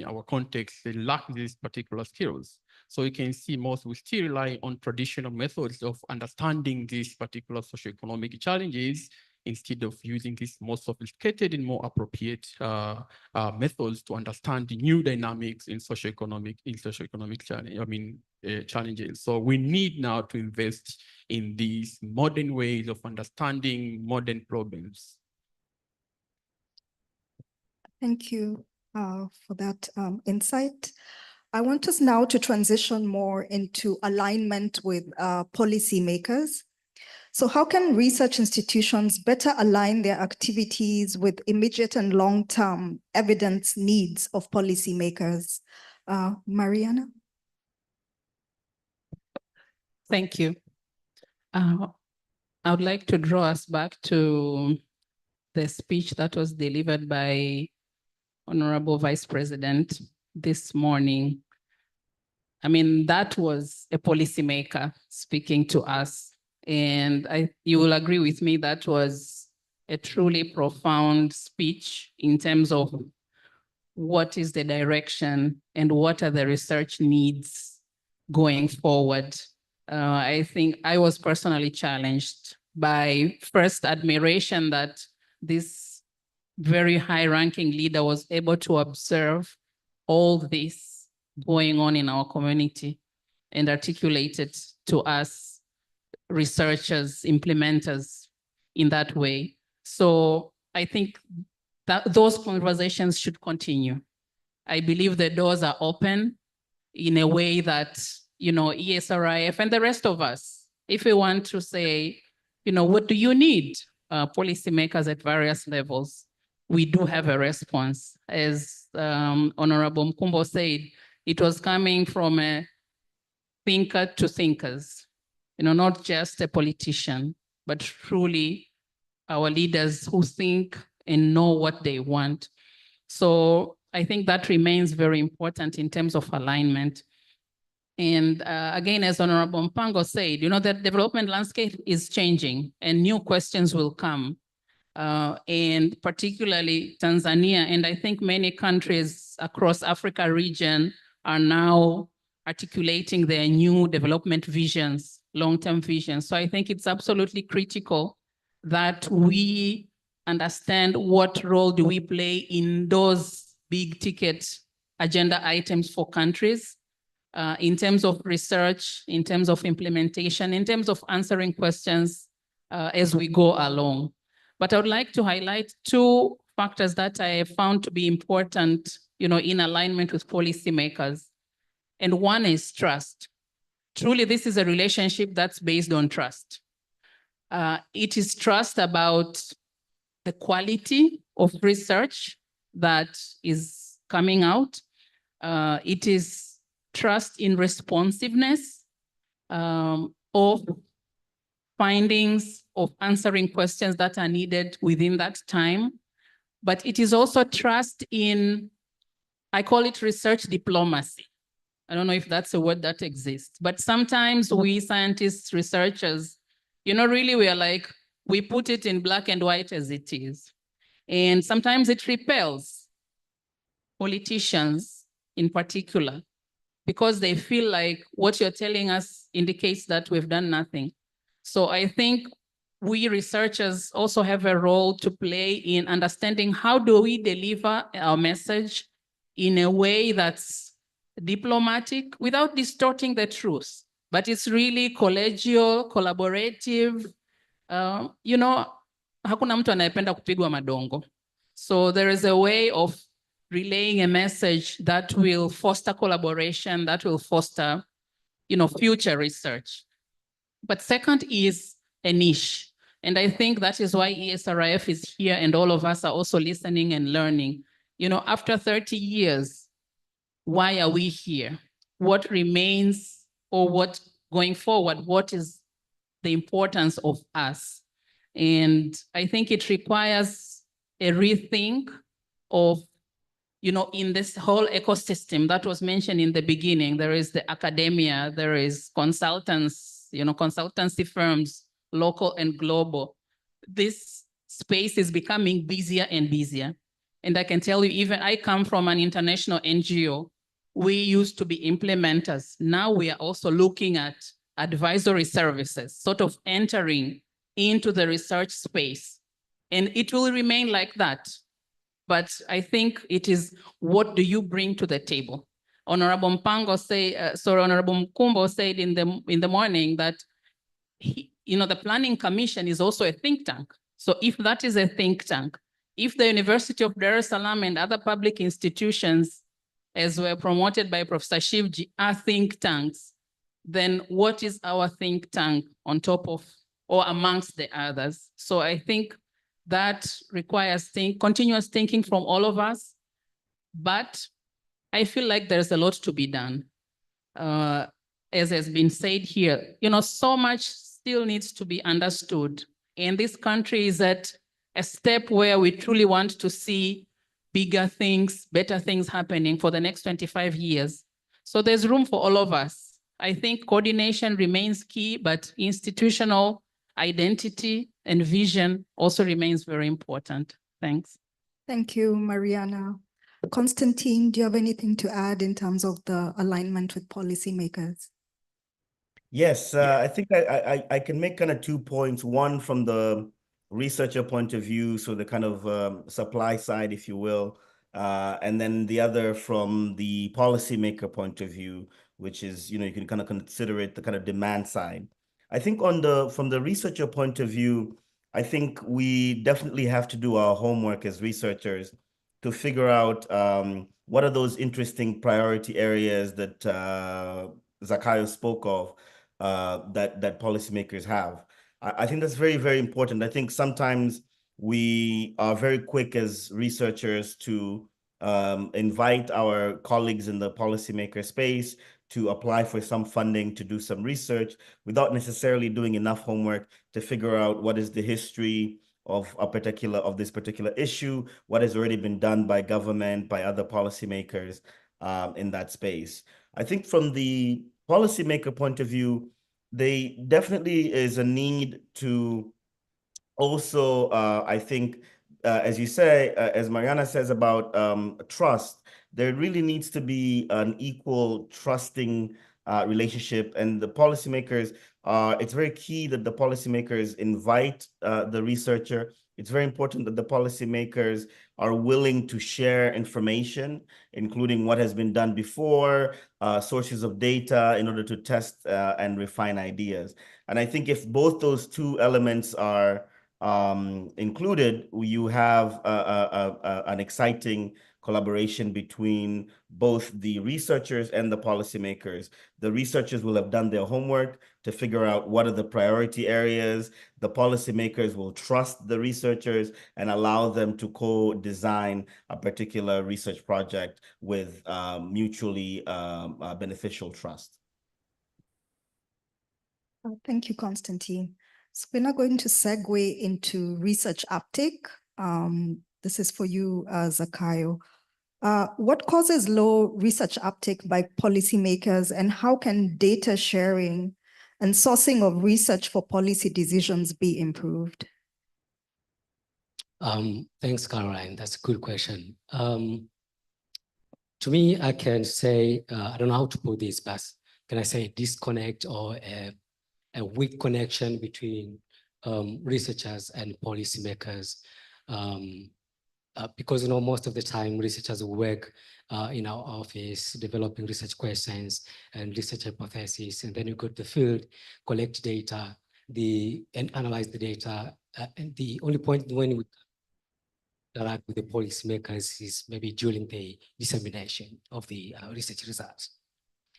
our context, they lack these particular skills. So you can see most will still rely on traditional methods of understanding these particular socioeconomic challenges instead of using these more sophisticated and more appropriate methods to understand the new dynamics in socioeconomic challenges. So we need now to invest in these modern ways of understanding modern problems. Thank you for that insight. I want us now to transition more into alignment with policymakers. So how can research institutions better align their activities with immediate and long-term evidence needs of policymakers? Mariana? Thank you. I would like to draw us back to the speech that was delivered by Honorable Vice President this morning. I mean, that was a policymaker speaking to us. And you will agree with me that was a truly profound speech in terms of what is the direction and what are the research needs going forward. I think I was personally challenged by first admiration that this very high-ranking leader was able to observe all this going on in our community and articulate it to us researchers, implementers in that way. So I think that those conversations should continue. I believe the doors are open in a way that, you know, ESRF and the rest of us, if we want to say, you know, what do you need? Policymakers at various levels, we do have a response. As Honorable Mkumbo said, it was coming from a thinker to thinkers, you know, not just a politician, but truly our leaders who think and know what they want. So I think that remains very important in terms of alignment. And again, as Honorable Mpango said, you know, the development landscape is changing and new questions will come. And particularly Tanzania, and I think many countries across Africa region are now articulating their new development visions, long-term visions. So I think it's absolutely critical that we understand what role do we play in those big ticket agenda items for countries, in terms of research, in terms of implementation, in terms of answering questions as we go along. But I would like to highlight two factors that I have found to be important, you know, in alignment with policymakers. And one is trust. Truly, this is a relationship that's based on trust. It is trust about the quality of research that is coming out. It is trust in responsiveness of findings, of answering questions that are needed within that time. But it is also trust in, I call it research diplomacy. I don't know if that's a word that exists, but sometimes we scientists, researchers, you know, really we are like, we put it in black and white as it is. And sometimes it repels politicians in particular, because they feel like what you're telling us indicates that we've done nothing. So I think we researchers also have a role to play in understanding how do we deliver our message in a way that's diplomatic without distorting the truth, but it's really collegial, collaborative. You know, hakuna mtu anayependa kupigwa madongo. So there is a way of relaying a message that will foster collaboration, that will foster, you know, future research. But second is a niche. And I think that is why ESRF is here and all of us are also listening and learning. You know, after 30 years, why are we here? what remains or what going forward, what is the importance of us. And I think it requires a rethink of, in this whole ecosystem that was mentioned in the beginning. There is the academia, there is consultants, consultancy firms, local and global. This space is becoming busier and busier. And I can tell you, even I come from an international NGO. We used to be implementers. Now we are also looking at advisory services, sort of entering into the research space. And it will remain like that. But I think it is, what do you bring to the table? Honorable Honorable Mkumbo said in the morning that the Planning Commission is also a think tank. So if that is a think tank, if the University of Dar es Salaam and other public institutions, as were promoted by Professor Shivji, are think tanks, then what is our think tank on top of or amongst the others? So I think that requires continuous thinking from all of us. But I feel like there's a lot to be done. As has been said here, so much still needs to be understood. And this country is at a step where we truly want to see bigger things, better things happening for the next 25 years. So there's room for all of us. I think coordination remains key, but institutional identity and vision also remains very important. Thanks. Thank you, Mariana. Constantine, do you have anything to add in terms of the alignment with policymakers? Yes, I think I can make kind of 2 points. One from the researcher point of view, so the kind of supply side, if you will, and then the other from the policymaker point of view, which is, you can kind of consider it the kind of demand side. I think from the researcher point of view, I think we definitely have to do our homework as researchers to figure out what are those interesting priority areas that Zakayo spoke of, that policymakers have. I think that's very, very important. I think sometimes we are very quick as researchers to invite our colleagues in the policymaker space to apply for some funding to do some research without necessarily doing enough homework to figure out what is the history of this particular issue, what has already been done by government, by other policymakers in that space. I think from the policymaker point of view, they definitely is a need to also, I think, as you say, as Mariana says about trust, there really needs to be an equal trusting relationship, and the policymakers it's very key that the policymakers invite the researcher. It's very important that the policymakers are willing to share information, including what has been done before, sources of data in order to test and refine ideas. And I think if both those two elements are included, you have an exciting collaboration between both the researchers and the policymakers. The researchers will have done their homework to figure out what are the priority areas. The policymakers will trust the researchers and allow them to co-design a particular research project with mutually beneficial trust. Thank you, Constantine. So we're now going to segue into research uptake. This is for you, Zakayo. What causes low research uptake by policymakers, and how can data sharing and sourcing of research for policy decisions be improved? Thanks, Caroline. That's a good question. To me, I can say, I don't know how to put this, but can I say disconnect or a weak connection between researchers and policymakers? Because most of the time researchers work in our office developing research questions and research hypotheses, and then you go to the field, collect data, and analyze the data. And the only point when we interact with the policymakers is maybe during the dissemination of the research results.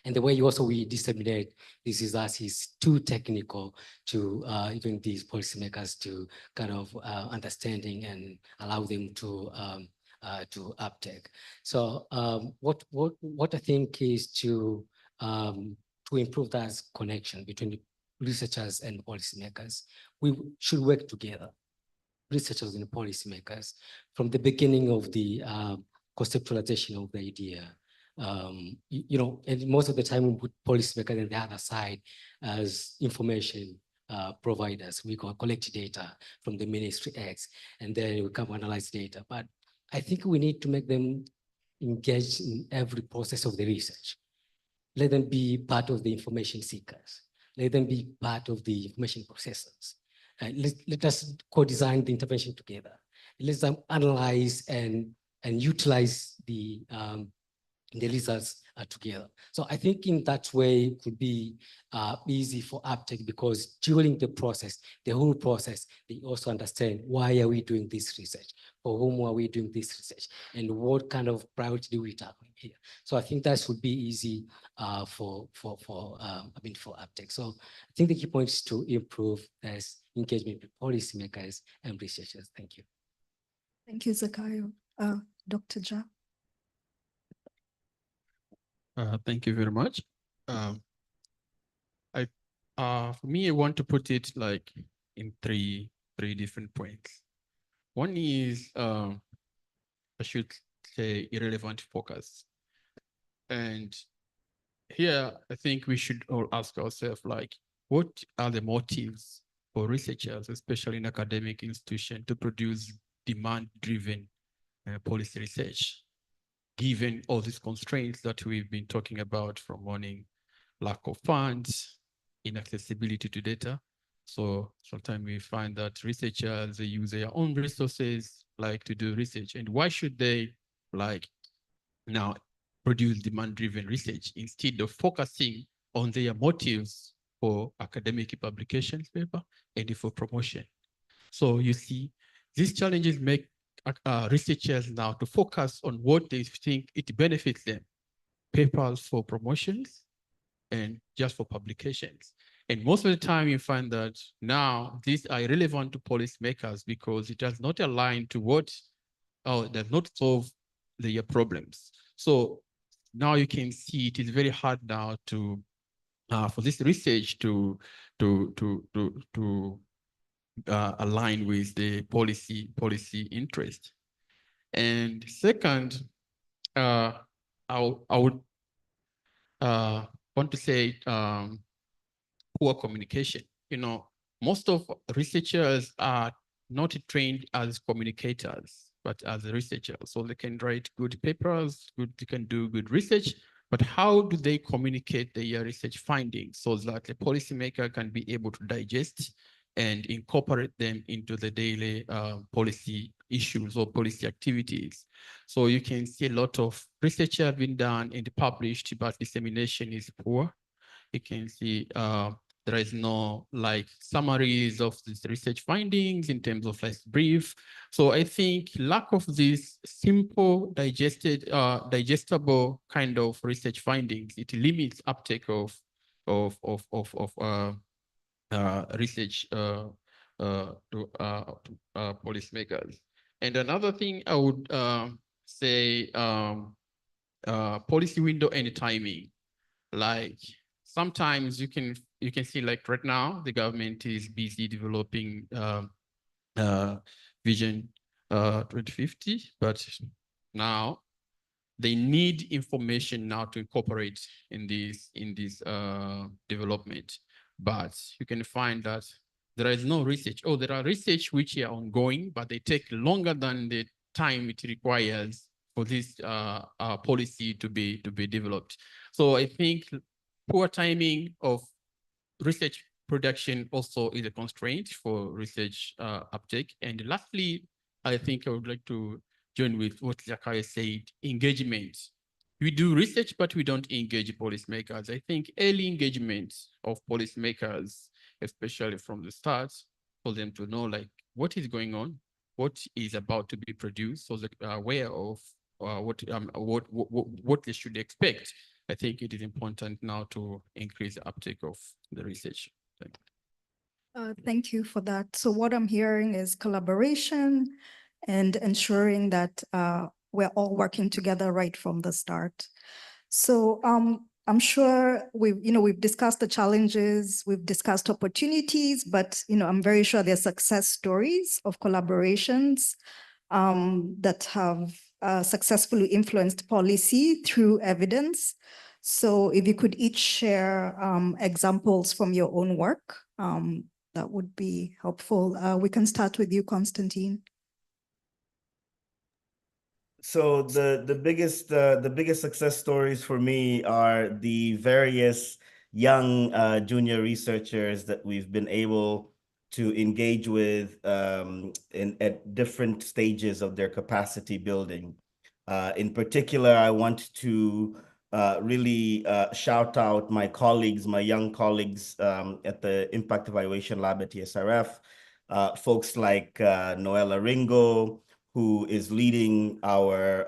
And the way we disseminate these results is too technical to even these policymakers to kind of understanding and allow them to uptake. So what I think is to to improve that connection between the researchers and policymakers. We should work together, researchers and policymakers, from the beginning of the conceptualization of the idea. You know, and most of the time we put policymakers on the other side as information providers. We collect data from the Ministry X, and then we come analyze data. But I think we need to make them engage in every process of the research. Let them be part of the information seekers. Let them be part of the information processors. Let us co-design the intervention together. Let them analyze and utilize the results together. So I think in that way it could be easy for uptake, because during the process, the whole process, they also understand why are we doing this research, for whom are we doing this research, and what kind of priority do we tackle here. So I think that would be easy for uptake. So I think the key point is to improve this engagement with policymakers and researchers. Thank you. Thank you, Zakayo. Dr. Ja. Thank you very much. For me, I want to put it like in three different points. One is, I should say, irrelevant focus. And here, I think we should all ask ourselves, like, what are the motives for researchers, especially in academic institutions, to produce demand-driven policy research, given all these constraints that we've been talking about, from warning, lack of funds, inaccessibility to data. So sometimes we find that researchers, they use their own resources like to do research. And why should they like now produce demand-driven research instead of focusing on their motives for academic publications paper and for promotion? So you see, these challenges make researchers now to focus on what they think it benefits them, papers for promotions and just for publications. And most of the time you find that now these are irrelevant to policymakers because it does not align to what, does not solve their problems. So now you can see it is very hard now to, for this research to align with the policy interest. And second, I would want to say poor communication. You know, most of researchers are not trained as communicators, but as researchers. So they can write good papers, they can do good research, but how do they communicate their research findings so that the policymaker can be able to digest and incorporate them into the daily policy issues or policy activities? So you can see a lot of research have been done and published, but dissemination is poor. You can see there is no like summaries of these research findings in terms of like brief. So I think lack of this simple, digestible kind of research findings, it limits uptake of research to policymakers. And another thing I would say, policy window and timing. Like sometimes you can see, like right now, the government is busy developing Vision 2050, but now they need information now to incorporate in this development. But you can find that there is no research, or there are research which are ongoing, but they take longer than the time it requires for this policy to be developed. So I think poor timing of research production also is a constraint for research uptake. And lastly, I think I would like to join with what Zakayo said, engagement. We do research, but we don't engage policymakers. I think early engagement of policymakers, especially from the start, for them to know like what is going on, what is about to be produced, so that are aware of what they should expect. I think it is important now to increase the uptake of the research. Thank you. Thank you for that. So what I'm hearing is collaboration and ensuring that we're all working together right from the start. So I'm sure we've discussed the challenges, we've discussed opportunities, but I'm very sure there are success stories of collaborations that have successfully influenced policy through evidence. So if you could each share examples from your own work, that would be helpful. We can start with you, Constantine. So the biggest success stories for me are the various young junior researchers that we've been able to engage with at different stages of their capacity building. In particular, I want to really shout out my colleagues, my young colleagues at the Impact Evaluation Lab at ESRF, folks like Noella Ringo, who is leading our,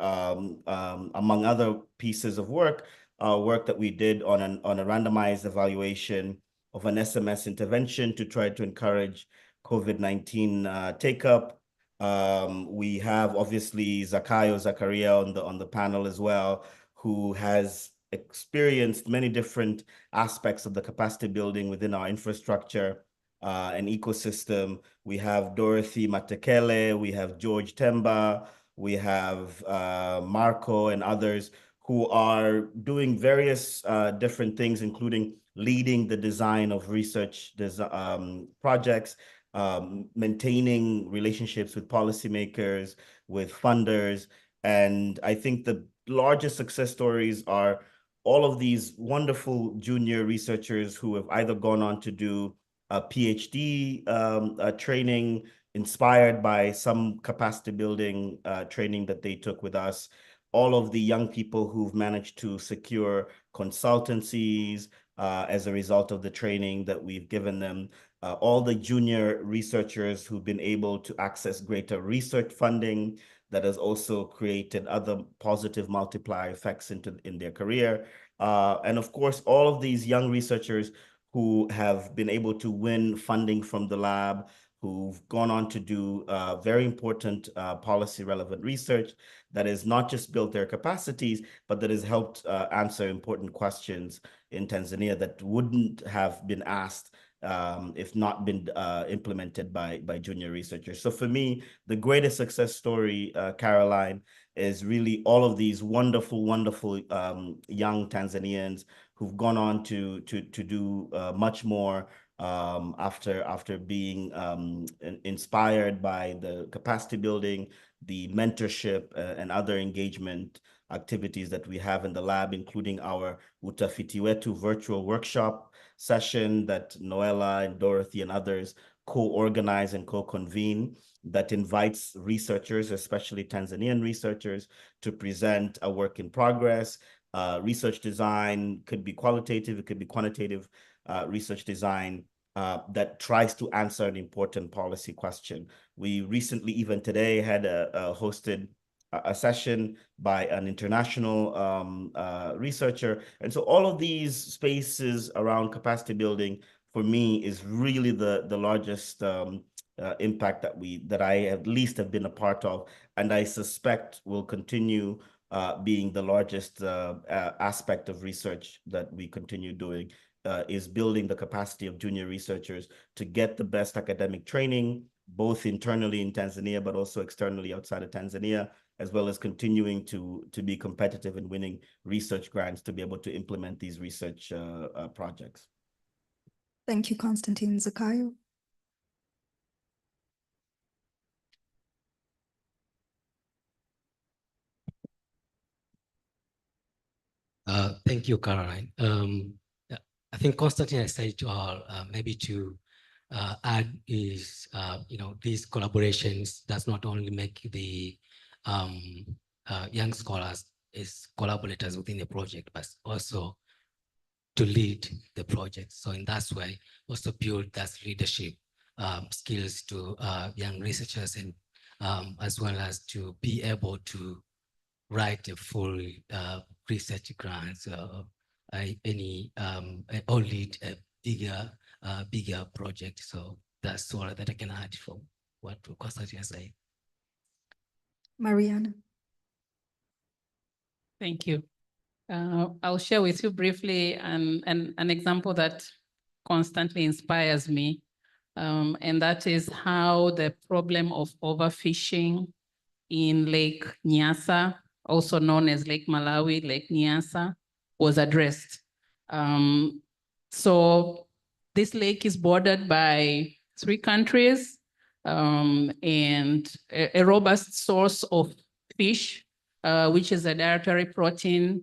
among other pieces of work, work that we did on a randomized evaluation of an SMS intervention to try to encourage COVID-19 take-up. We have obviously Zakayo Zakaria on the panel as well, who has experienced many different aspects of the capacity building within our infrastructure and ecosystem. We have Dorothy Matekele, we have George Temba, we have Marco and others who are doing various different things, including leading the design of research projects, maintaining relationships with policymakers, with funders. And I think the largest success stories are all of these wonderful junior researchers who have either gone on to do a PhD training inspired by some capacity building training that they took with us, all of the young people who've managed to secure consultancies as a result of the training that we've given them, all the junior researchers who've been able to access greater research funding that has also created other positive multiplier effects in their career. And of course, all of these young researchers who have been able to win funding from the lab, who've gone on to do very important policy relevant research that has not just built their capacities, but that has helped answer important questions in Tanzania that wouldn't have been asked if not been implemented by junior researchers. So for me, the greatest success story, Caroline, is really all of these wonderful, wonderful young Tanzanians who've gone on to do much more after being inspired by the capacity building, the mentorship, and other engagement activities that we have in the lab, including our Utafiti Wetu virtual workshop session that Noella and Dorothy and others co-organize and co-convene, that invites researchers, especially Tanzanian researchers, to present a work in progress. Research design could be qualitative, it could be quantitative research design that tries to answer an important policy question. We recently, even today, had hosted a session by an international researcher. And so all of these spaces around capacity building, for me, is really the largest impact that I at least have been a part of, and I suspect will continue being the largest aspect of research that we continue doing, is building the capacity of junior researchers to get the best academic training, both internally in Tanzania, but also externally outside of Tanzania, as well as continuing to be competitive in winning research grants to be able to implement these research projects. Thank you, Constantine. Zakayo. Thank you, Caroline. I think Constantine has said it all. Maybe to add is, these collaborations does not only make the young scholars as collaborators within the project, but also to lead the project. So in that way, also build that leadership skills to young researchers, and as well as to be able to write a full research grants or lead a bigger project. So that's all that I can add from what Constantine said. Mariana. Thank you. I'll share with you briefly an example that constantly inspires me. And that is how the problem of overfishing in Lake Nyasa, also known as Lake Malawi, Lake Nyasa, was addressed. So this lake is bordered by 3 countries and a robust source of fish, which is a dietary protein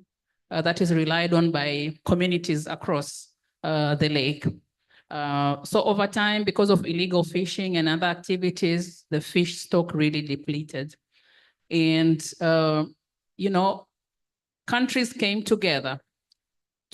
that is relied on by communities across the lake. So over time, because of illegal fishing and other activities, the fish stock really depleted. And, you know, countries came together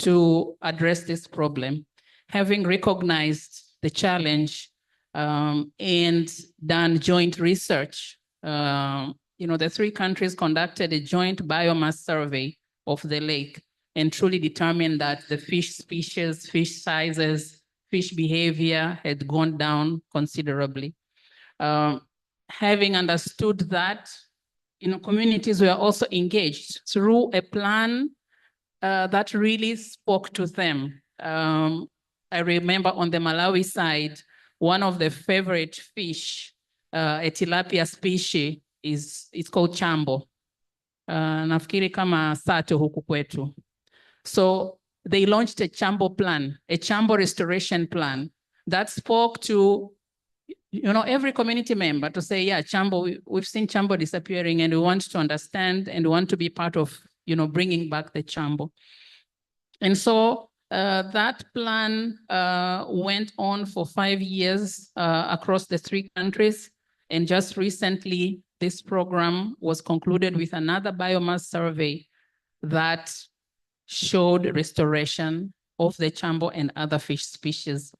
to address this problem, having recognized the challenge and done joint research. You know, the 3 countries conducted a joint biomass survey of the lake and truly determined that the fish species, fish sizes, fish behavior had gone down considerably. Having understood that, you know, communities were also engaged through a plan that really spoke to them. I remember on the Malawi side, one of the favorite fish, a tilapia species, it's called chambo. Nafikiri kama sato huku kwetu. So they launched a chambo plan, a chambo restoration plan that spoke to, you know, every community member to say, yeah, chambo, we've seen chambo disappearing and we want to understand and want to be part of, you know, bringing back the chambo. And so that plan went on for 5 years across the 3 countries. And just recently, this program was concluded with another biomass survey that showed restoration of the chambo and other fish species.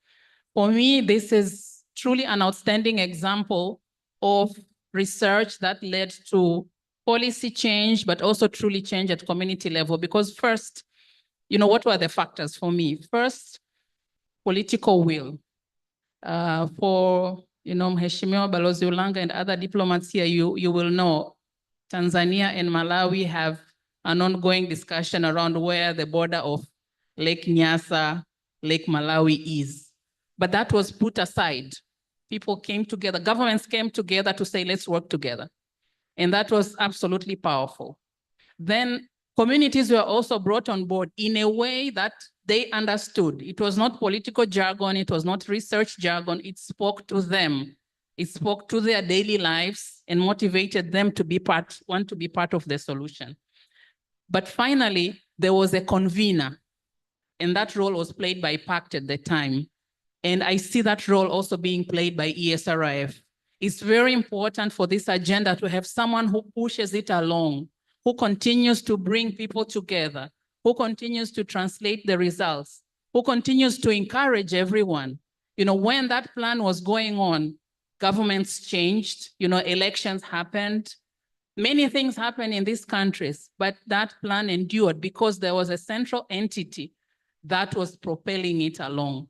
For me, this is truly an outstanding example of research that led to policy change, but also truly change at community level. Because first, you know, what were the factors for me? First, political will. For, you know, Mheshimiwa Balozi Ulanga and other diplomats here, you will know Tanzania and Malawi have an ongoing discussion around where the border of Lake Nyasa, Lake Malawi is. But that was put aside. People came together, governments came together to say, let's work together. And that was absolutely powerful. Then communities were also brought on board in a way that they understood. It was not political jargon, it was not research jargon, it spoke to them. It spoke to their daily lives and motivated them to want to be part of the solution. But finally, there was a convener, and that role was played by PACT at the time. And I see that role also being played by ESRF. It's very important for this agenda to have someone who pushes it along, who continues to bring people together, who continues to translate the results, who continues to encourage everyone. You know, when that plan was going on, governments changed, you know, elections happened, many things happened in these countries, but that plan endured because there was a central entity that was propelling it along.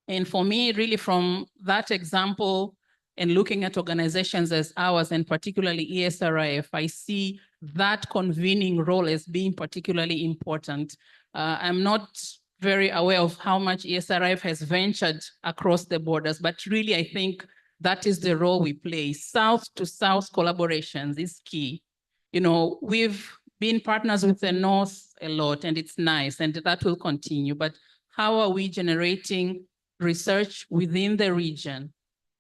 And for me, really from that example and looking at organizations as ours, and particularly ESRF, I see that convening role as being particularly important. I'm not very aware of how much ESRF has ventured across the borders, but really I think that is the role we play. South to South collaborations is key. You know, we've been partners with the North a lot, and it's nice, and that will continue. But how are we generating research within the region?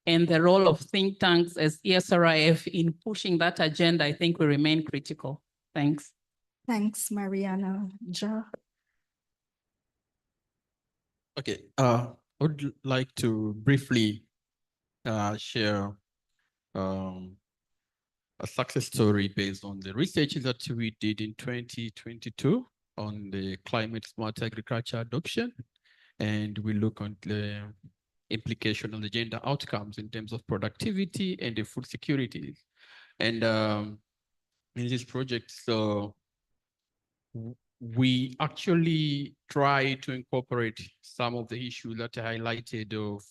And the role of think tanks as ESRF in pushing that agenda, I think will remain critical. Thanks. Thanks, Mariana. Ja. Okay, I would like to briefly share a success story based on the research that we did in 2022 on the climate smart agriculture adoption. And we look on the implication on the gender outcomes in terms of productivity and the food security. And in this project, so we actually try to incorporate some of the issues that I highlighted of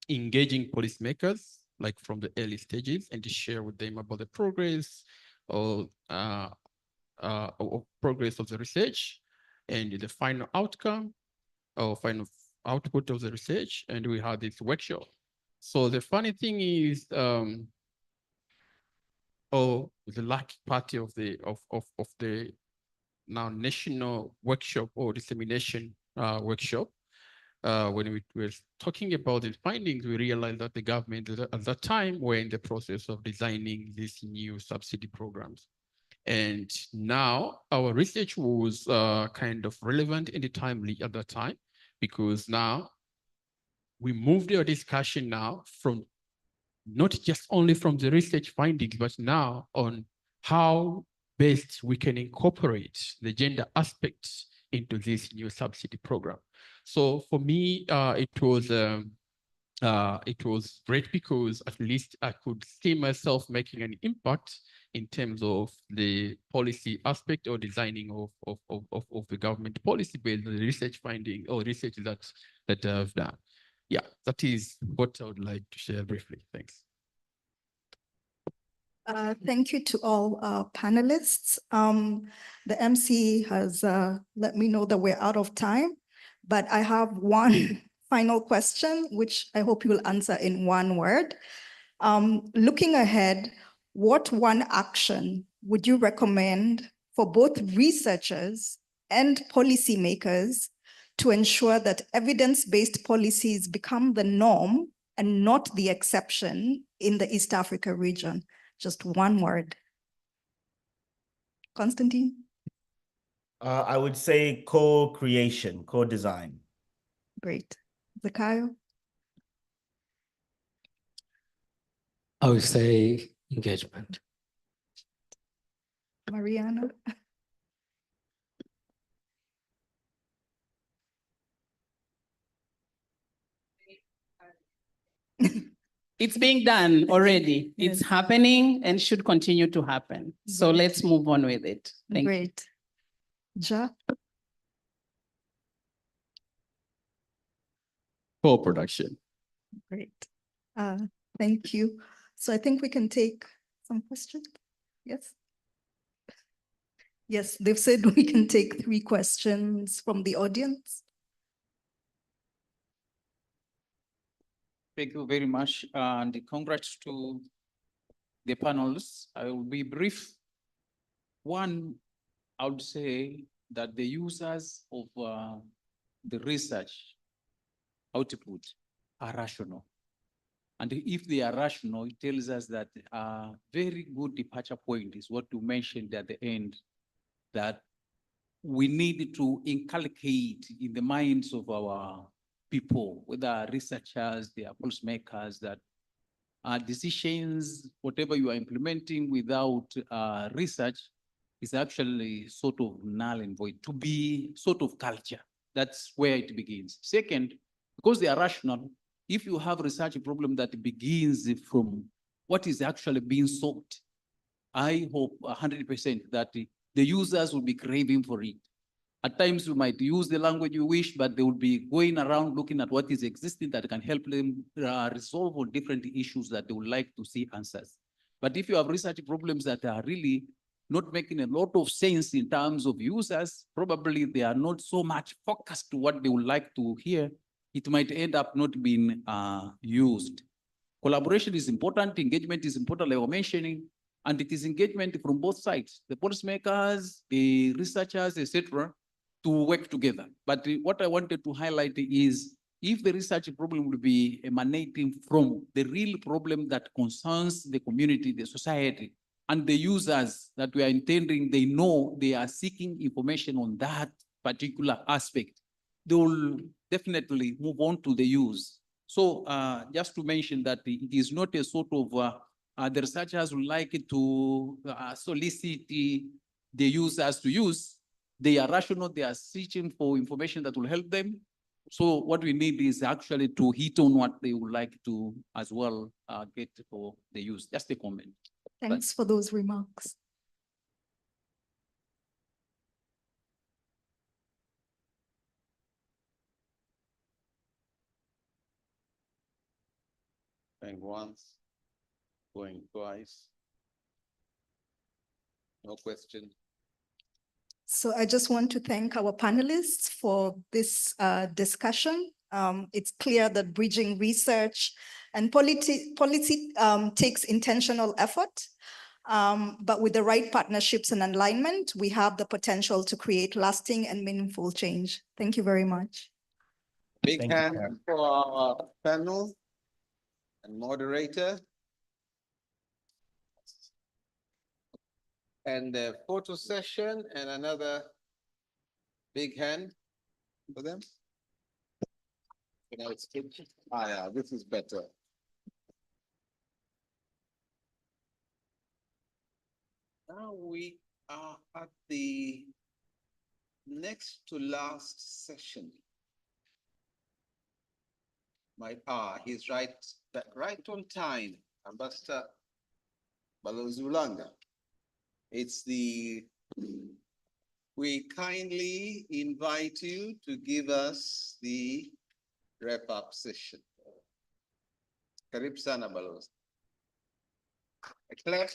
engaging policymakers, like from the early stages, and to share with them about the progress or of progress of the research and the final outcome or final output of the research, and we had this workshop. So the funny thing is, the lucky party of the now national workshop or dissemination workshop. When we were talking about the findings, we realized that the government at that time were in the process of designing these new subsidy programs. And now our research was kind of relevant and timely at that time, because now we moved our discussion now from not just only from the research findings, but now on how best we can incorporate the gender aspects into this new subsidy program. So for me, it was great because at least I could see myself making an impact in terms of the policy aspect or designing of the government policy based on the research finding or research that I've done. Yeah, that is what I would like to share briefly. Thanks. Thank you to all panelists. The MC has let me know that we're out of time, but I have one final question, which I hope you will answer in one word. Looking ahead, what one action would you recommend for both researchers and policymakers to ensure that evidence-based policies become the norm and not the exception in the East Africa region? Just one word. Constantine? I would say co-creation, co-design. Great. Zakayo? I would say engagement. Mariana? It's being done already. It's happening and should continue to happen. So let's move on with it. Thank you. Great. Ja? Co-production. Great. Thank you. So I think we can take some questions. Yes? Yes, they've said we can take 3 questions from the audience. Thank you very much, and congrats to the panelists. I will be brief. One, I would say that the users of the research output are rational. And if they are rational, it tells us that a very good departure point is what you mentioned at the end, that we need to inculcate in the minds of our people, whether researchers, they are policymakers, that decisions, whatever you are implementing without research is actually sort of null and void, to be sort of culture. That's where it begins. Second, because they are rational, if you have research problem that begins from what is actually being sought, I hope 100% that the users will be craving for it. At times you might use the language you wish, but they will be going around looking at what is existing that can help them resolve all different issues that they would like to see answers. But if you have research problems that are really not making a lot of sense in terms of users, probably they are not so much focused to what they would like to hear, it might end up not being used. Collaboration is important, engagement is important, like I was mentioning, and it is engagement from both sides, the policymakers, the researchers, etc., to work together. But what I wanted to highlight is, if the research problem will be emanating from the real problem that concerns the community, the society, and the users that we are intending, they know they are seeking information on that particular aspect, they will definitely move on to the use. So just to mention that it is not a sort of, the researchers would like to solicit the users to use. They are rational, they are searching for information that will help them. So what we need is actually to hit on what they would like to as well get for the use. Just a comment. Thanks for those remarks. Going once, going twice. No question. So I just want to thank our panelists for this discussion. It's clear that bridging research and policy takes intentional effort. But with the right partnerships and alignment, we have the potential to create lasting and meaningful change. Thank you very much. Big Thank you, hand Karen. for our panel and moderator. And the photo session and another big hand for them. Now it's good. Ah, yeah, this is better. Now we are at the next to last session. He's right on time, Ambassador Balozulanga. We kindly invite you to give us the wrap-up session. Karibu sana Balozi. A clap.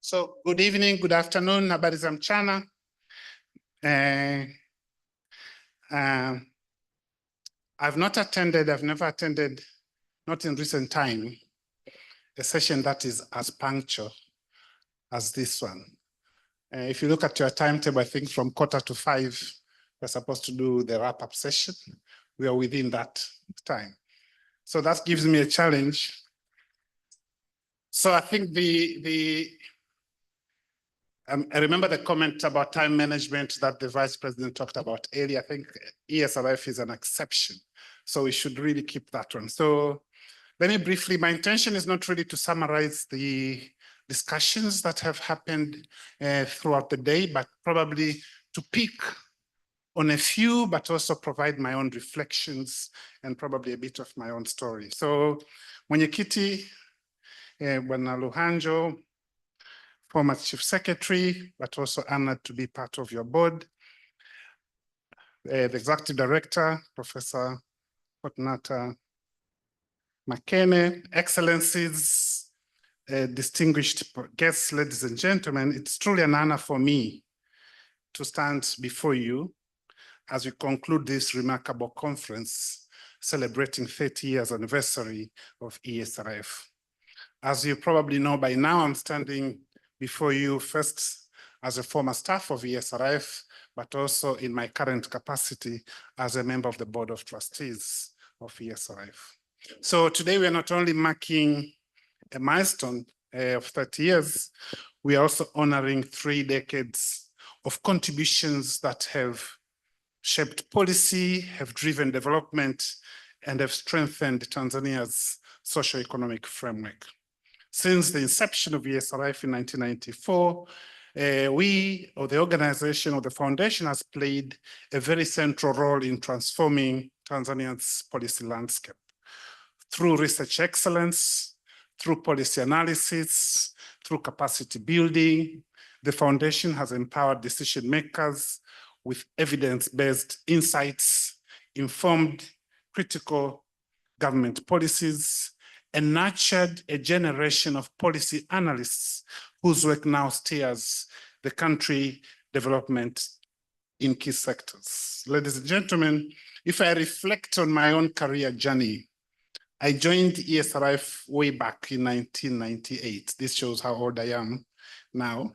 So good evening, good afternoon, habari za mchana. I've never attended, not in recent time, a session that is as punctual as this one. If you look at your timetable, I think from 4:45, we're supposed to do the wrap-up session. We are within that time. So that gives me a challenge. So I think I remember the comment about time management that the Vice President talked about earlier. I think ESRF is an exception. So we should really keep that one. So let me briefly, my intention is not really to summarize the discussions that have happened throughout the day, but probably to pick on a few, but also provide my own reflections and probably a bit of my own story. So Mwenyekiti, Bwana Luhanjo, former Chief Secretary, but also honored to be part of your board. The Executive Director, Professor Fortunata Makene, Excellencies, distinguished guests, ladies and gentlemen, it's truly an honor for me to stand before you as we conclude this remarkable conference celebrating 30 years anniversary of ESRF. As you probably know by now, I'm standing before you first as a former staff of ESRF, but also in my current capacity as a member of the Board of Trustees of ESRF. So today we are not only marking a milestone of 30 years, we are also honoring 3 decades of contributions that have shaped policy, have driven development, and have strengthened Tanzania's socio-economic framework. Since the inception of ESRF in 1994, we, or the organization or the foundation, has played a very central role in transforming Tanzania's policy landscape. Through research excellence, through policy analysis, through capacity building, the foundation has empowered decision makers with evidence-based insights, informed critical government policies, and nurtured a generation of policy analysts whose work now steers the country development in key sectors. Ladies and gentlemen, if I reflect on my own career journey, I joined ESRF way back in 1998. This shows how old I am now.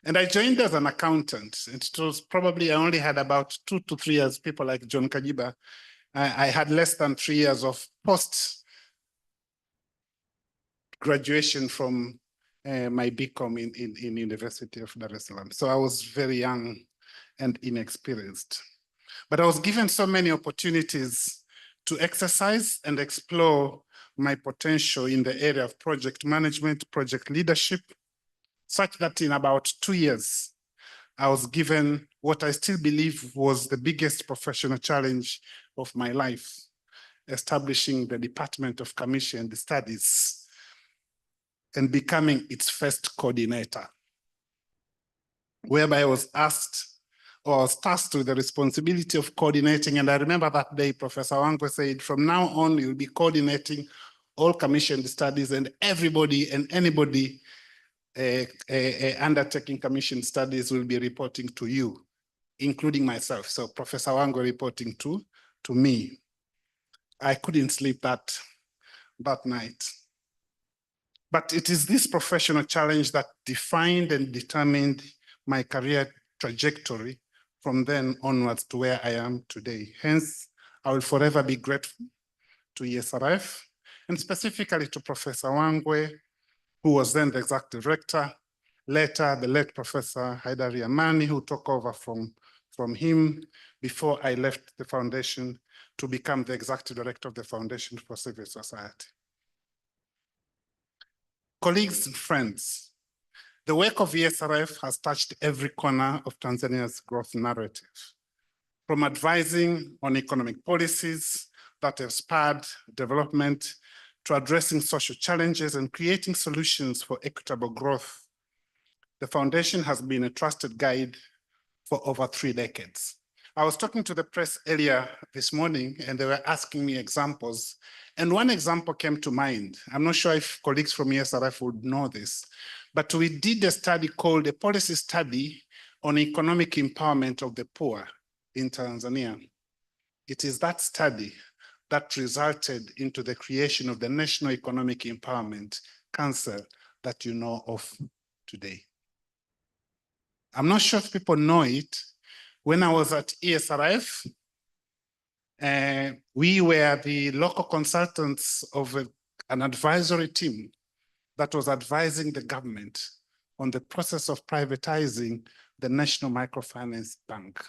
And I joined as an accountant. It was probably, I only had about 2 to 3 years, people like John Kajiba. I had less than 3 years of post-graduation from my BCom in University of Dar es Salaam. So I was very young and inexperienced. But I was given so many opportunities to exercise and explore my potential in the area of project management, project leadership, such that in about 2 years, I was given what I still believe was the biggest professional challenge of my life, establishing the Department of Commission Studies and becoming its first coordinator, whereby I was asked or was tasked with the responsibility of coordinating. And I remember that day, Professor Wangwe said, from now on, you'll be coordinating all commissioned studies, and everybody and anybody undertaking commissioned studies will be reporting to you, including myself. So Professor Wangwe reporting to me. I couldn't sleep that night. But it is this professional challenge that defined and determined my career trajectory from then onwards to where I am today. Hence, I will forever be grateful to ESRF, and specifically to Professor Wangwe, who was then the executive director, later the late Professor Haidari Amani, who took over from him before I left the foundation to become the executive director of the Foundation for Civil Society. Colleagues and friends, the work of ESRF has touched every corner of Tanzania's growth narrative, from advising on economic policies that have spurred development to addressing social challenges and creating solutions for equitable growth. The foundation has been a trusted guide for over 3 decades. I was talking to the press earlier this morning, and they were asking me examples. And one example came to mind. I'm not sure if colleagues from ESRF would know this, but we did a study called a policy study on economic empowerment of the poor in Tanzania. It is that study that resulted into the creation of the National Economic Empowerment Council that you know of today. I'm not sure if people know it. When I was at ESRF, we were the local consultants of an advisory team that was advising the government on the process of privatizing the National Microfinance Bank.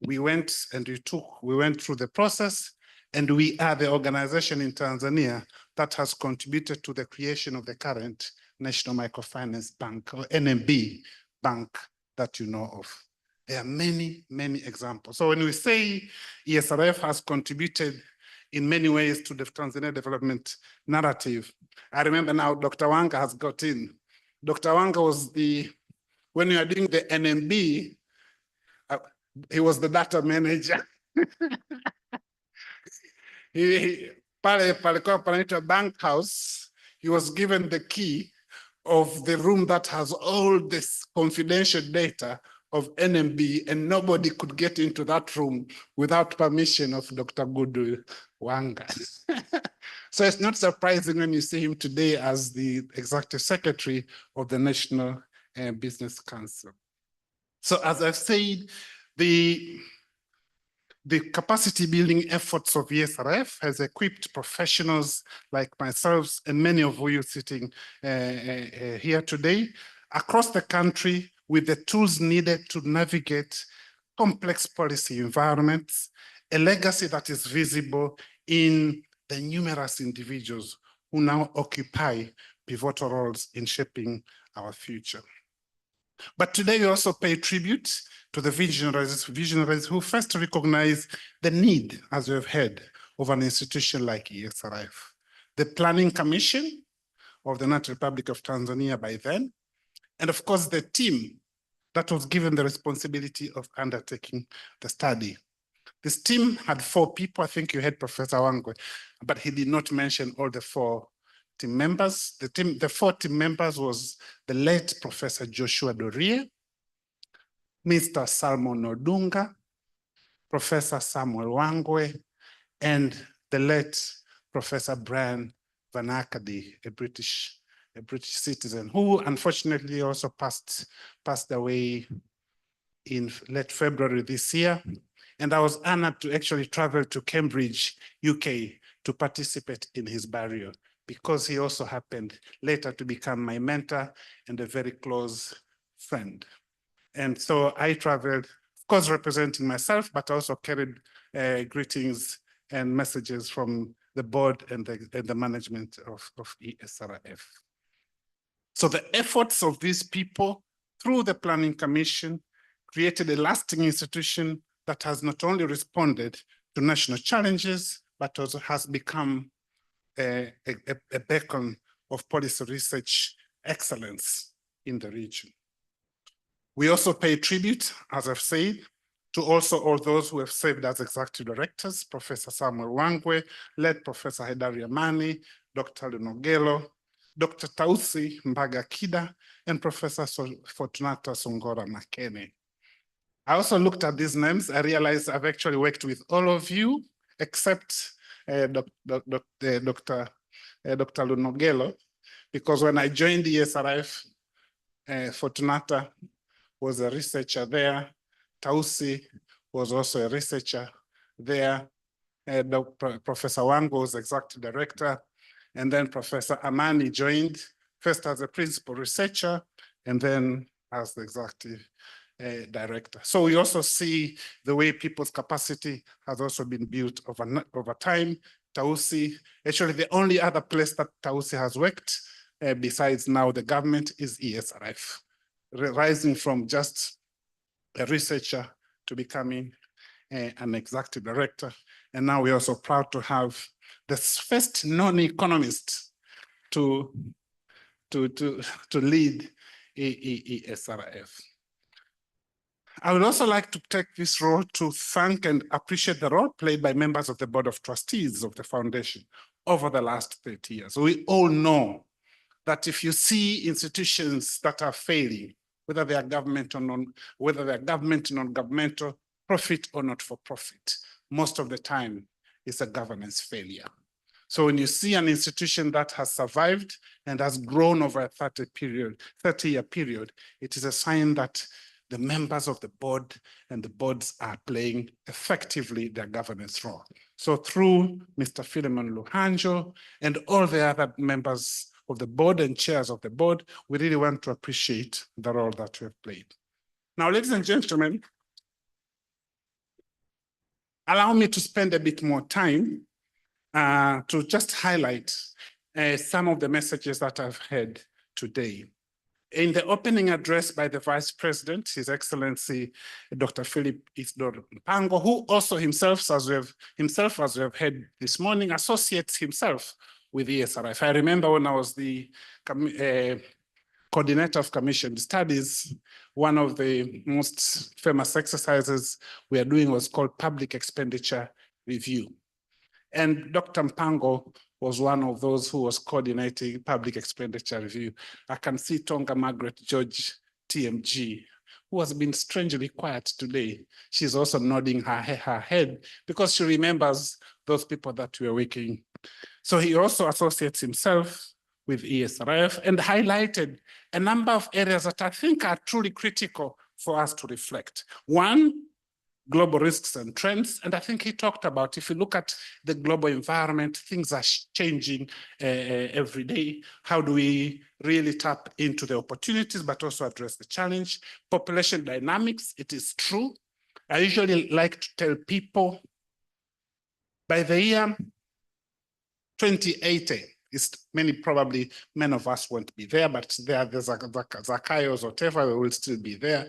We went through the process, and we are the organization in Tanzania that has contributed to the creation of the current National Microfinance Bank, or NMB Bank, that you know of. There are many, many examples. So when we say ESRF has contributed in many ways to the Tanzania development narrative, I remember now Dr. Wanga has got in. Dr. Wanga was when we were doing the NMB, he was the data manager. Palikuwa panaitwa Bank House. He was given the key of the room that has all this confidential data of NMB, and nobody could get into that room without permission of Dr. Gudu Wanga. So it's not surprising when you see him today as the executive secretary of the National Business Council. So as I've said, the capacity building efforts of ESRF has equipped professionals like myself and many of you sitting here today across the country with the tools needed to navigate complex policy environments, a legacy that is visible in the numerous individuals who now occupy pivotal roles in shaping our future. But today we also pay tribute to the visionaries who first recognized the need, as we have heard, of an institution like ESRF. The Planning Commission of the United Republic of Tanzania by then, and of course the team that was given the responsibility of undertaking the study. This team had 4 people. I think you heard Professor Wangwe, but he did not mention all the 4 team members. The 4 team members was the late Professor Joshua Dorie, Mr. Salmon Odunga, Professor Samuel Wangwe, and the late Professor Brian Van Ackerdy, a British citizen who unfortunately also passed away in late February this year. And I was honored to actually travel to Cambridge, UK, to participate in his burial, because he also happened later to become my mentor and a very close friend. And so I traveled, of course, representing myself, but also carried greetings and messages from the board and the management of ESRF. So the efforts of these people through the Planning Commission created a lasting institution that has not only responded to national challenges, but also has become a beacon of policy research excellence in the region. We also pay tribute, as I've said, to also all those who have served as executive directors, Professor Samuel Wangwe, led Professor Hedari Amani, Dr. Lunogelo, Dr. Tausi Mbaga-Kida, and Professor Fortunata Songora Makene. I also looked at these names. I realized I've actually worked with all of you, except Dr. Lunogelo, because when I joined the ESRF, Fortunata was a researcher there. Tausi was also a researcher there. Professor Wango was executive director. And then Professor Amani joined first as a principal researcher and then as the executive director. So we also see the way people's capacity has also been built over time. Tausi, actually the only other place that Tausi has worked besides now the government is ESRF, rising from just a researcher to becoming an executive director. And now we're also proud to have the first non-economist to lead ESRF. I would also like to take this role to thank and appreciate the role played by members of the Board of Trustees of the Foundation over the last 30 years. We all know that if you see institutions that are failing, whether they are government or non-governmental, profit or not for profit, most of the time it's a governance failure. So when you see an institution that has survived and has grown over a 30-year period, it is a sign that the members of the board and the boards are playing effectively their governance role. So through Mr. Philemon Luhanjo and all the other members of the board and chairs of the board, we really want to appreciate the role that we have played. Now, ladies and gentlemen, allow me to spend a bit more time to just highlight some of the messages that I've heard today. In the opening address by the Vice President, His Excellency, Dr. Philip Isdor Mpango, who also himself, as we have heard this morning, associates himself with ESRF. I remember when I was the coordinator of commissioned studies, one of the most famous exercises we are doing was called Public Expenditure Review. And Dr. Mpango was one of those who was coordinating public expenditure review. I can see Tonga Margaret George, TMG, who has been strangely quiet today. She's also nodding her head because she remembers those people that were working. So he also associates himself with ESRF and highlighted a number of areas that I think are truly critical for us to reflect. One, global risks and trends. And I think he talked about, if you look at the global environment, things are changing every day. How do we really tap into the opportunities, but also address the challenge? Population dynamics, it is true. I usually like to tell people by the year 2080, probably many of us won't be there, but there's Zacchaeus or whatever, we will still be there.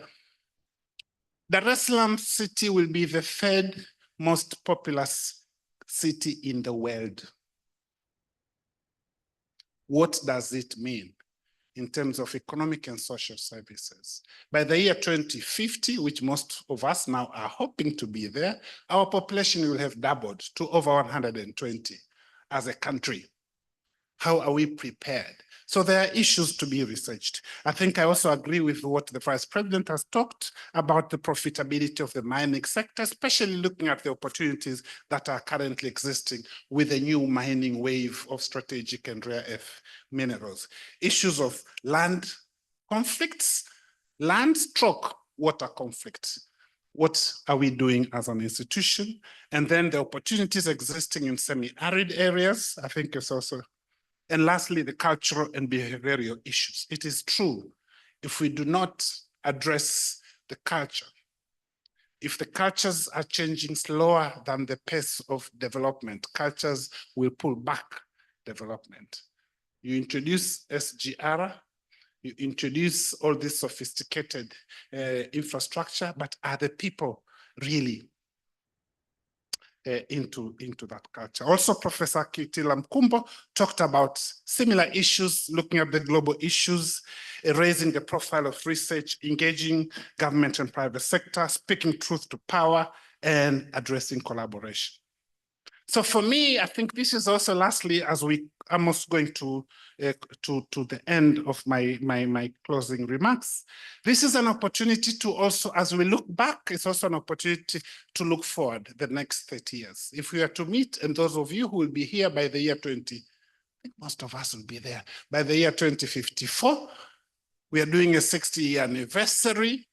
Dar es Salaam city will be the third most populous city in the world. What does it mean in terms of economic and social services? By the year 2050, which most of us now are hoping to be there, our population will have doubled to over 120 as a country. How are we prepared? So there are issues to be researched. I think I also agree with what the Vice President has talked about, the profitability of the mining sector, especially looking at the opportunities that are currently existing with a new mining wave of strategic and rare earth minerals. Issues of land conflicts, land/water conflicts. What are we doing as an institution? And then the opportunities existing in semi-arid areas, I think is also. And lastly, the cultural and behavioral issues. It is true, if we do not address the culture, if the cultures are changing slower than the pace of development, cultures will pull back development. You introduce SGR, you introduce all this sophisticated infrastructure, but are the people really into that culture. Also, Professor Kitila Mkumbo talked about similar issues, looking at the global issues, raising the profile of research, engaging government and private sector, speaking truth to power, and addressing collaboration. So for me, I think this is also lastly, as we almost going to the end of my closing remarks, this is an opportunity to also, as we look back, it's also an opportunity to look forward the next 30 years. If we are to meet, and those of you who will be here by the year 20, I think most of us will be there, by the year 2054, we are doing a 60-year anniversary.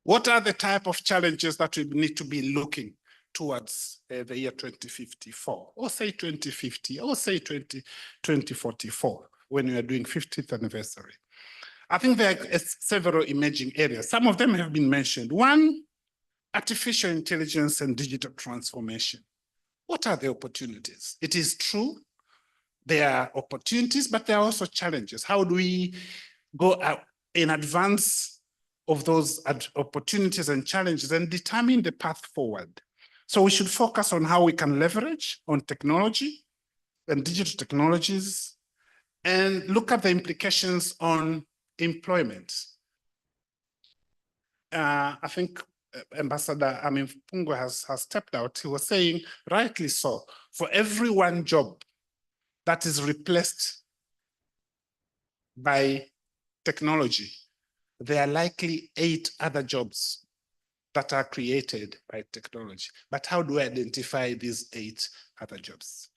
What are the type of challenges that we need to be looking towards the year 2054, or say 2050, or say 2044, when we are doing 50th anniversary? I think there are several emerging areas. Some of them have been mentioned. One, artificial intelligence and digital transformation. What are the opportunities? It is true, there are opportunities, but there are also challenges. How do we go in advance of those opportunities and challenges and determine the path forward? So we should focus on how we can leverage on technology and digital technologies and look at the implications on employment. I think Ambassador Fungo has stepped out. He was saying, rightly so, for every one job that is replaced by technology, there are likely 8 other jobs that are created by technology. But how do we identify these 8 other jobs?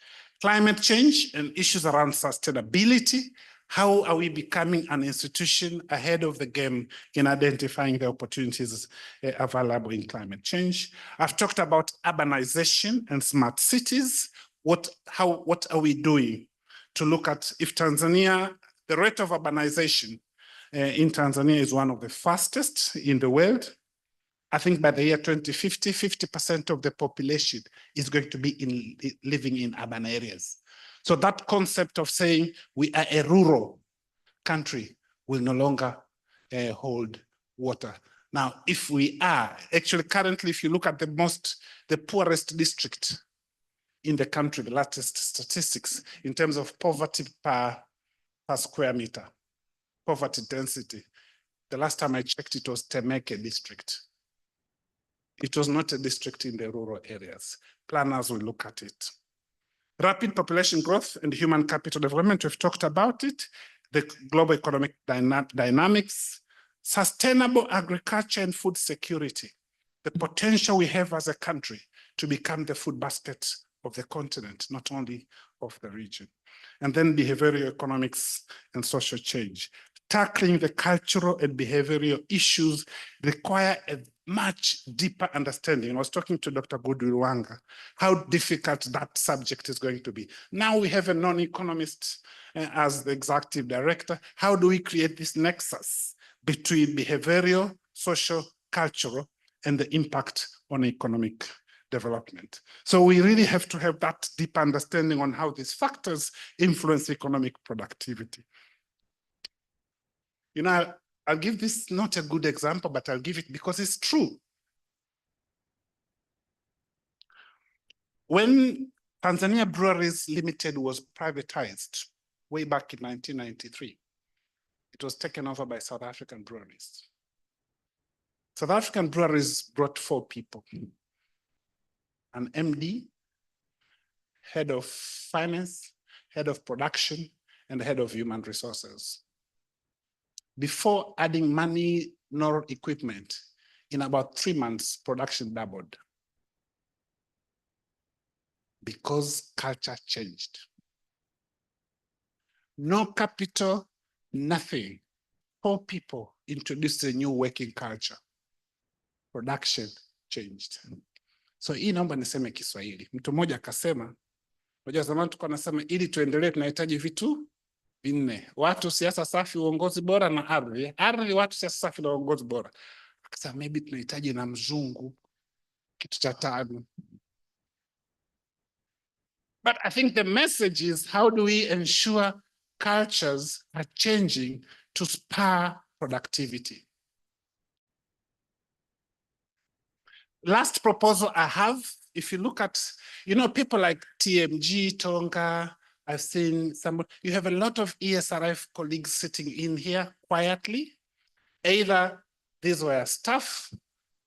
Climate change and issues around sustainability. How are we becoming an institution ahead of the game in identifying the opportunities available in climate change? I've talked about urbanization and smart cities. What are we doing to look at if Tanzania, the rate of urbanization in Tanzania is one of the fastest in the world. I think by the year 2050, 50% of the population is going to be living in urban areas. So that concept of saying we are a rural country will no longer hold water. Now, if we are, actually currently, if you look at the poorest district in the country, the latest statistics in terms of poverty per square meter, poverty density, the last time I checked, it was Temeke district. It was not a district in the rural areas. Planners will look at it. Rapid population growth and human capital development, we've talked about it. The global economic dynamics, sustainable agriculture and food security, the potential we have as a country to become the food basket of the continent, not only of the region. And then behavioral economics and social change. Tackling the cultural and behavioral issues require a much deeper understanding. I was talking to Dr. Goodwill Wanga, how difficult that subject is going to be. Now we have a non-economist as the executive director. How do we create this nexus between behavioral, social, cultural, and the impact on economic development? So we really have to have that deep understanding on how these factors influence economic productivity. You know, I'll give this not a good example, but I'll give it because it's true. When Tanzania Breweries Limited was privatized way back in 1993, it was taken over by South African breweries. South African breweries brought 4 people: an MD, head of finance, head of production, and head of human resources. Before adding money nor equipment, in about 3 months, production doubled. Because culture changed. No capital, nothing. 4 people introduced a new working culture. Production changed. So hii naomba niseme Kiswahili. Mtu mmoja akasema, unajua zamani tulikuwa nasema ili tuendelee tunahitaji vitu 4: watu, siasa safi, uongozi bora na ardhi. Ardhi, watu, siasa safi na uongozi bora. Akasema maybe tunahitaji na mzungu, kitu cha 5. But I think the message is, how do we ensure cultures are changing to spur productivity? last proposal I have, if you look at, people like TMG, Tonga, I've seen some, you have a lot of ESRF colleagues sitting in here quietly. Either these were staff,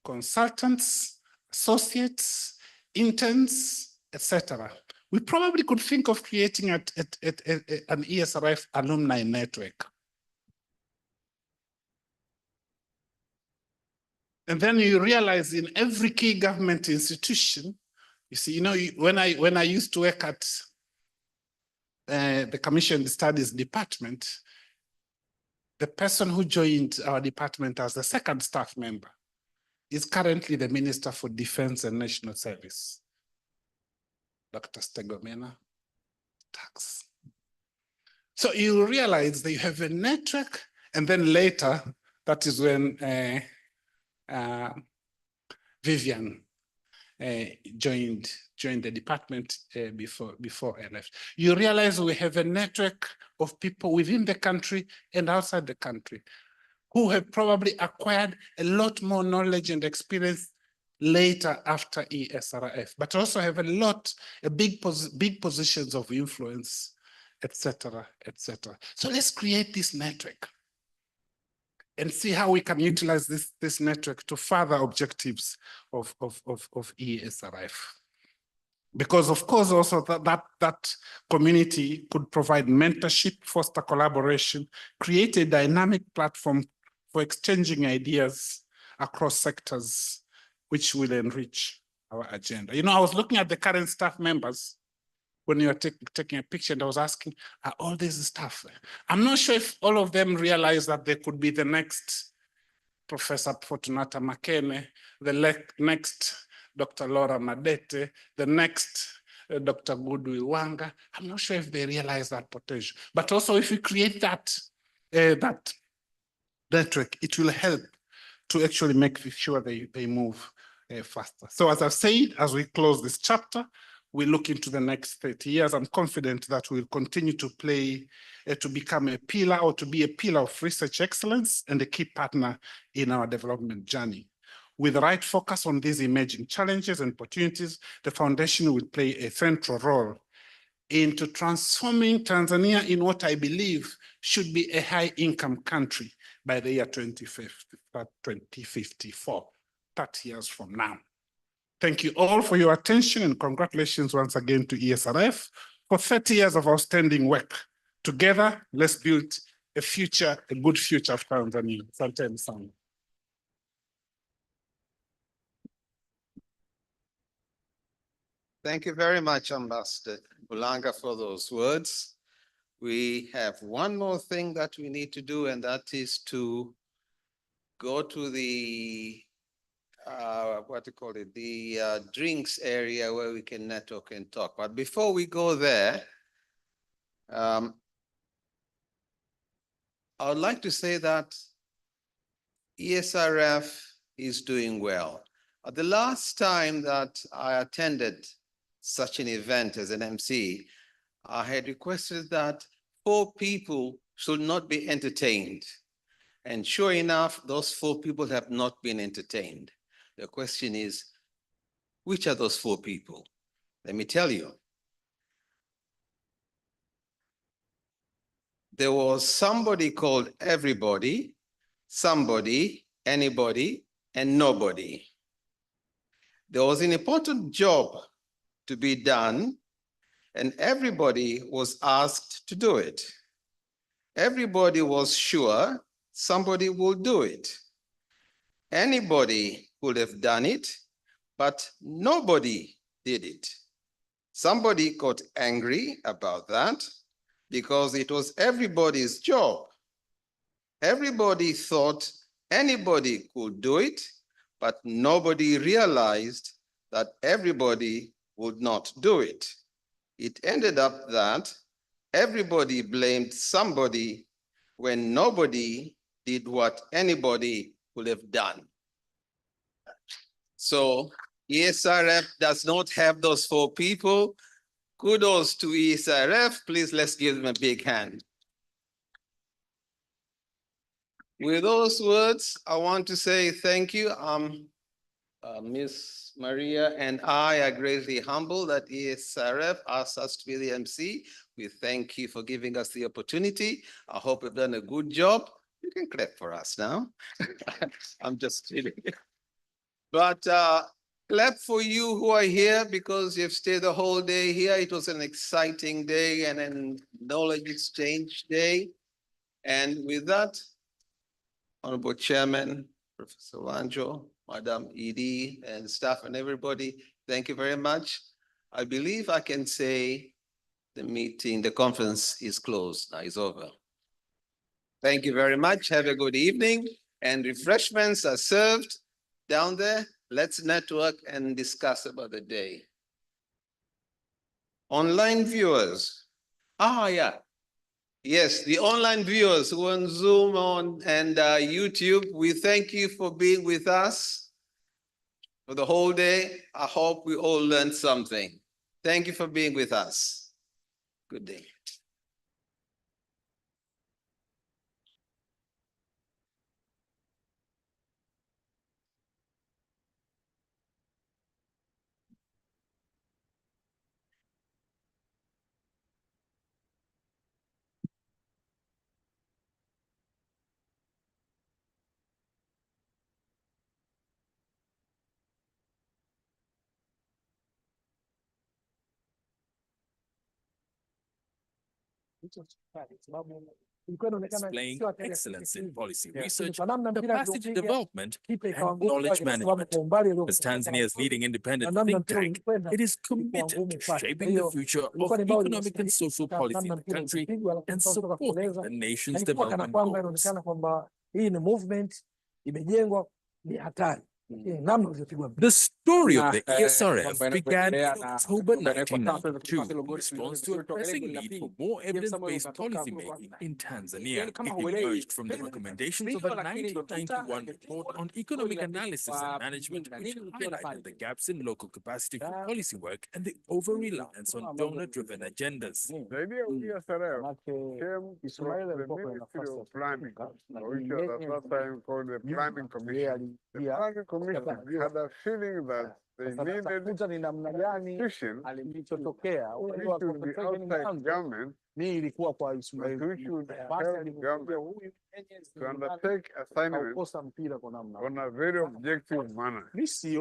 consultants, associates, interns, etc. We probably could think of creating an ESRF alumni network. And then you realize in every key government institution, you see, when I used to work at the Commission Studies Department, the person who joined our department as the second staff member is currently the Minister for Defense and National Service, Dr. Stegomena Tax. So you realize that you have a network, and then later, that is when Vivian joined the department before I left. You realize we have a network of people within the country and outside the country who have probably acquired a lot more knowledge and experience later after ESRF, but also have big positions of influence, etc., etc. So let's create this network and see how we can utilize this network to further objectives of ESRF. Because of course also that community could provide mentorship, foster collaboration, create a dynamic platform for exchanging ideas across sectors, which will enrich our agenda. I was looking at the current staff members when you were taking a picture, and I was asking, are all these staff? I'm not sure if all of them realize that they could be the next Professor Fortunata Makene, the next Dr. Laura Madete, the next Dr. Goodwill Wanga. I'm not sure if they realize that potential. But also if we create that network, it will help to actually make sure they move faster. So as I've said, as we close this chapter, we look into the next 30 years. I'm confident that we'll continue to to become a pillar or to be a pillar of research excellence and a key partner in our development journey. With the right focus on these emerging challenges and opportunities, the foundation will play a central role into transforming Tanzania in what I believe should be a high-income country by the year 2054, 30 years from now. Thank you all for your attention, and congratulations once again to ESRF for 30 years of outstanding work. Together, let's build a good future of Tanzania. Asanteni sana. Thank you very much, Ambassador Bulanga, for those words. We have one more thing that we need to do, and that is to go to the drinks area where we can network and talk. But before we go there, I would like to say that ESRF is doing well. The last time that I attended such an event as an MC, I had requested that 4 people should not be entertained. And sure enough, those 4 people have not been entertained. The question is, which are those 4 people? Let me tell you. There was somebody called everybody, somebody, anybody, and nobody. There was an important job to be done, and everybody was asked to do it. Everybody was sure somebody would do it. Anybody would have done it, but nobody did it. Somebody got angry about that because it was everybody's job. Everybody thought anybody could do it, but nobody realized that everybody would not do it. It ended up that everybody blamed somebody when nobody did what anybody would have done. So ESRF does not have those 4 people. Kudos to ESRF. Please, let's give them a big hand. With those words, I want to say thank you. Miss Maria and I are greatly humbled that ESRF asked us to be the MC. We thank you for giving us the opportunity. I hope we've done a good job. You can clap for us now. I'm just kidding. But clap for you who are here because you've stayed the whole day here. It was an exciting day and a knowledge exchange day. And with that, Honorable Chairman, Professor Wanjo, Madam Edie, and staff and everybody, thank you very much. I believe I can say the conference is closed, now it's over. Thank you very much. Have a good evening. And refreshments are served down there. Let's network and discuss about the day. Online viewers. Yeah. Yes, the online viewers who are on Zoom and YouTube, we thank you for being with us for the whole day. I hope we all learned something. Thank you for being with us. Good day. Displaying excellence in policy research, capacity development, and knowledge management. As Tanzania's leading independent think tank, it is committed to shaping the future of economic and social policy in the country and supporting the nation's development goals. The story of the ESRF began in October 1992 in response to a pressing need for more evidence-based policymaking in Tanzania. It emerged from the recommendations of a 1991 report on economic analysis and management, which highlighted the gaps in local capacity for policy work and the over-reliance on donor-driven agendas. The idea of ESRF came from the Ministry of Planning, which was at that time called the Planning Commission. The Planning Commission had a feeling that they needed institution which would be outside government, but which would help government to undertake assignments on a very objective manner. They set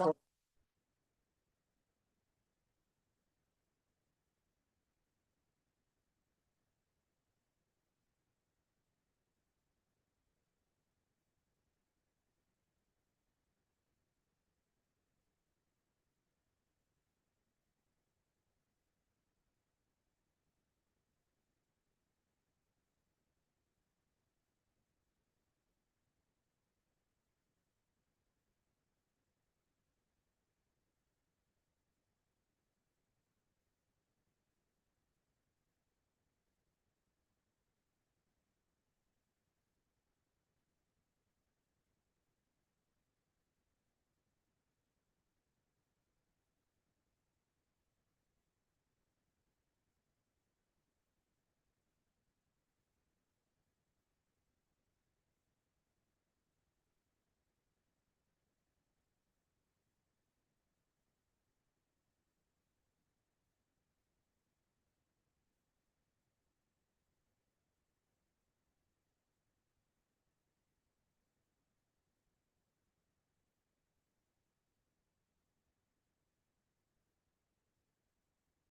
up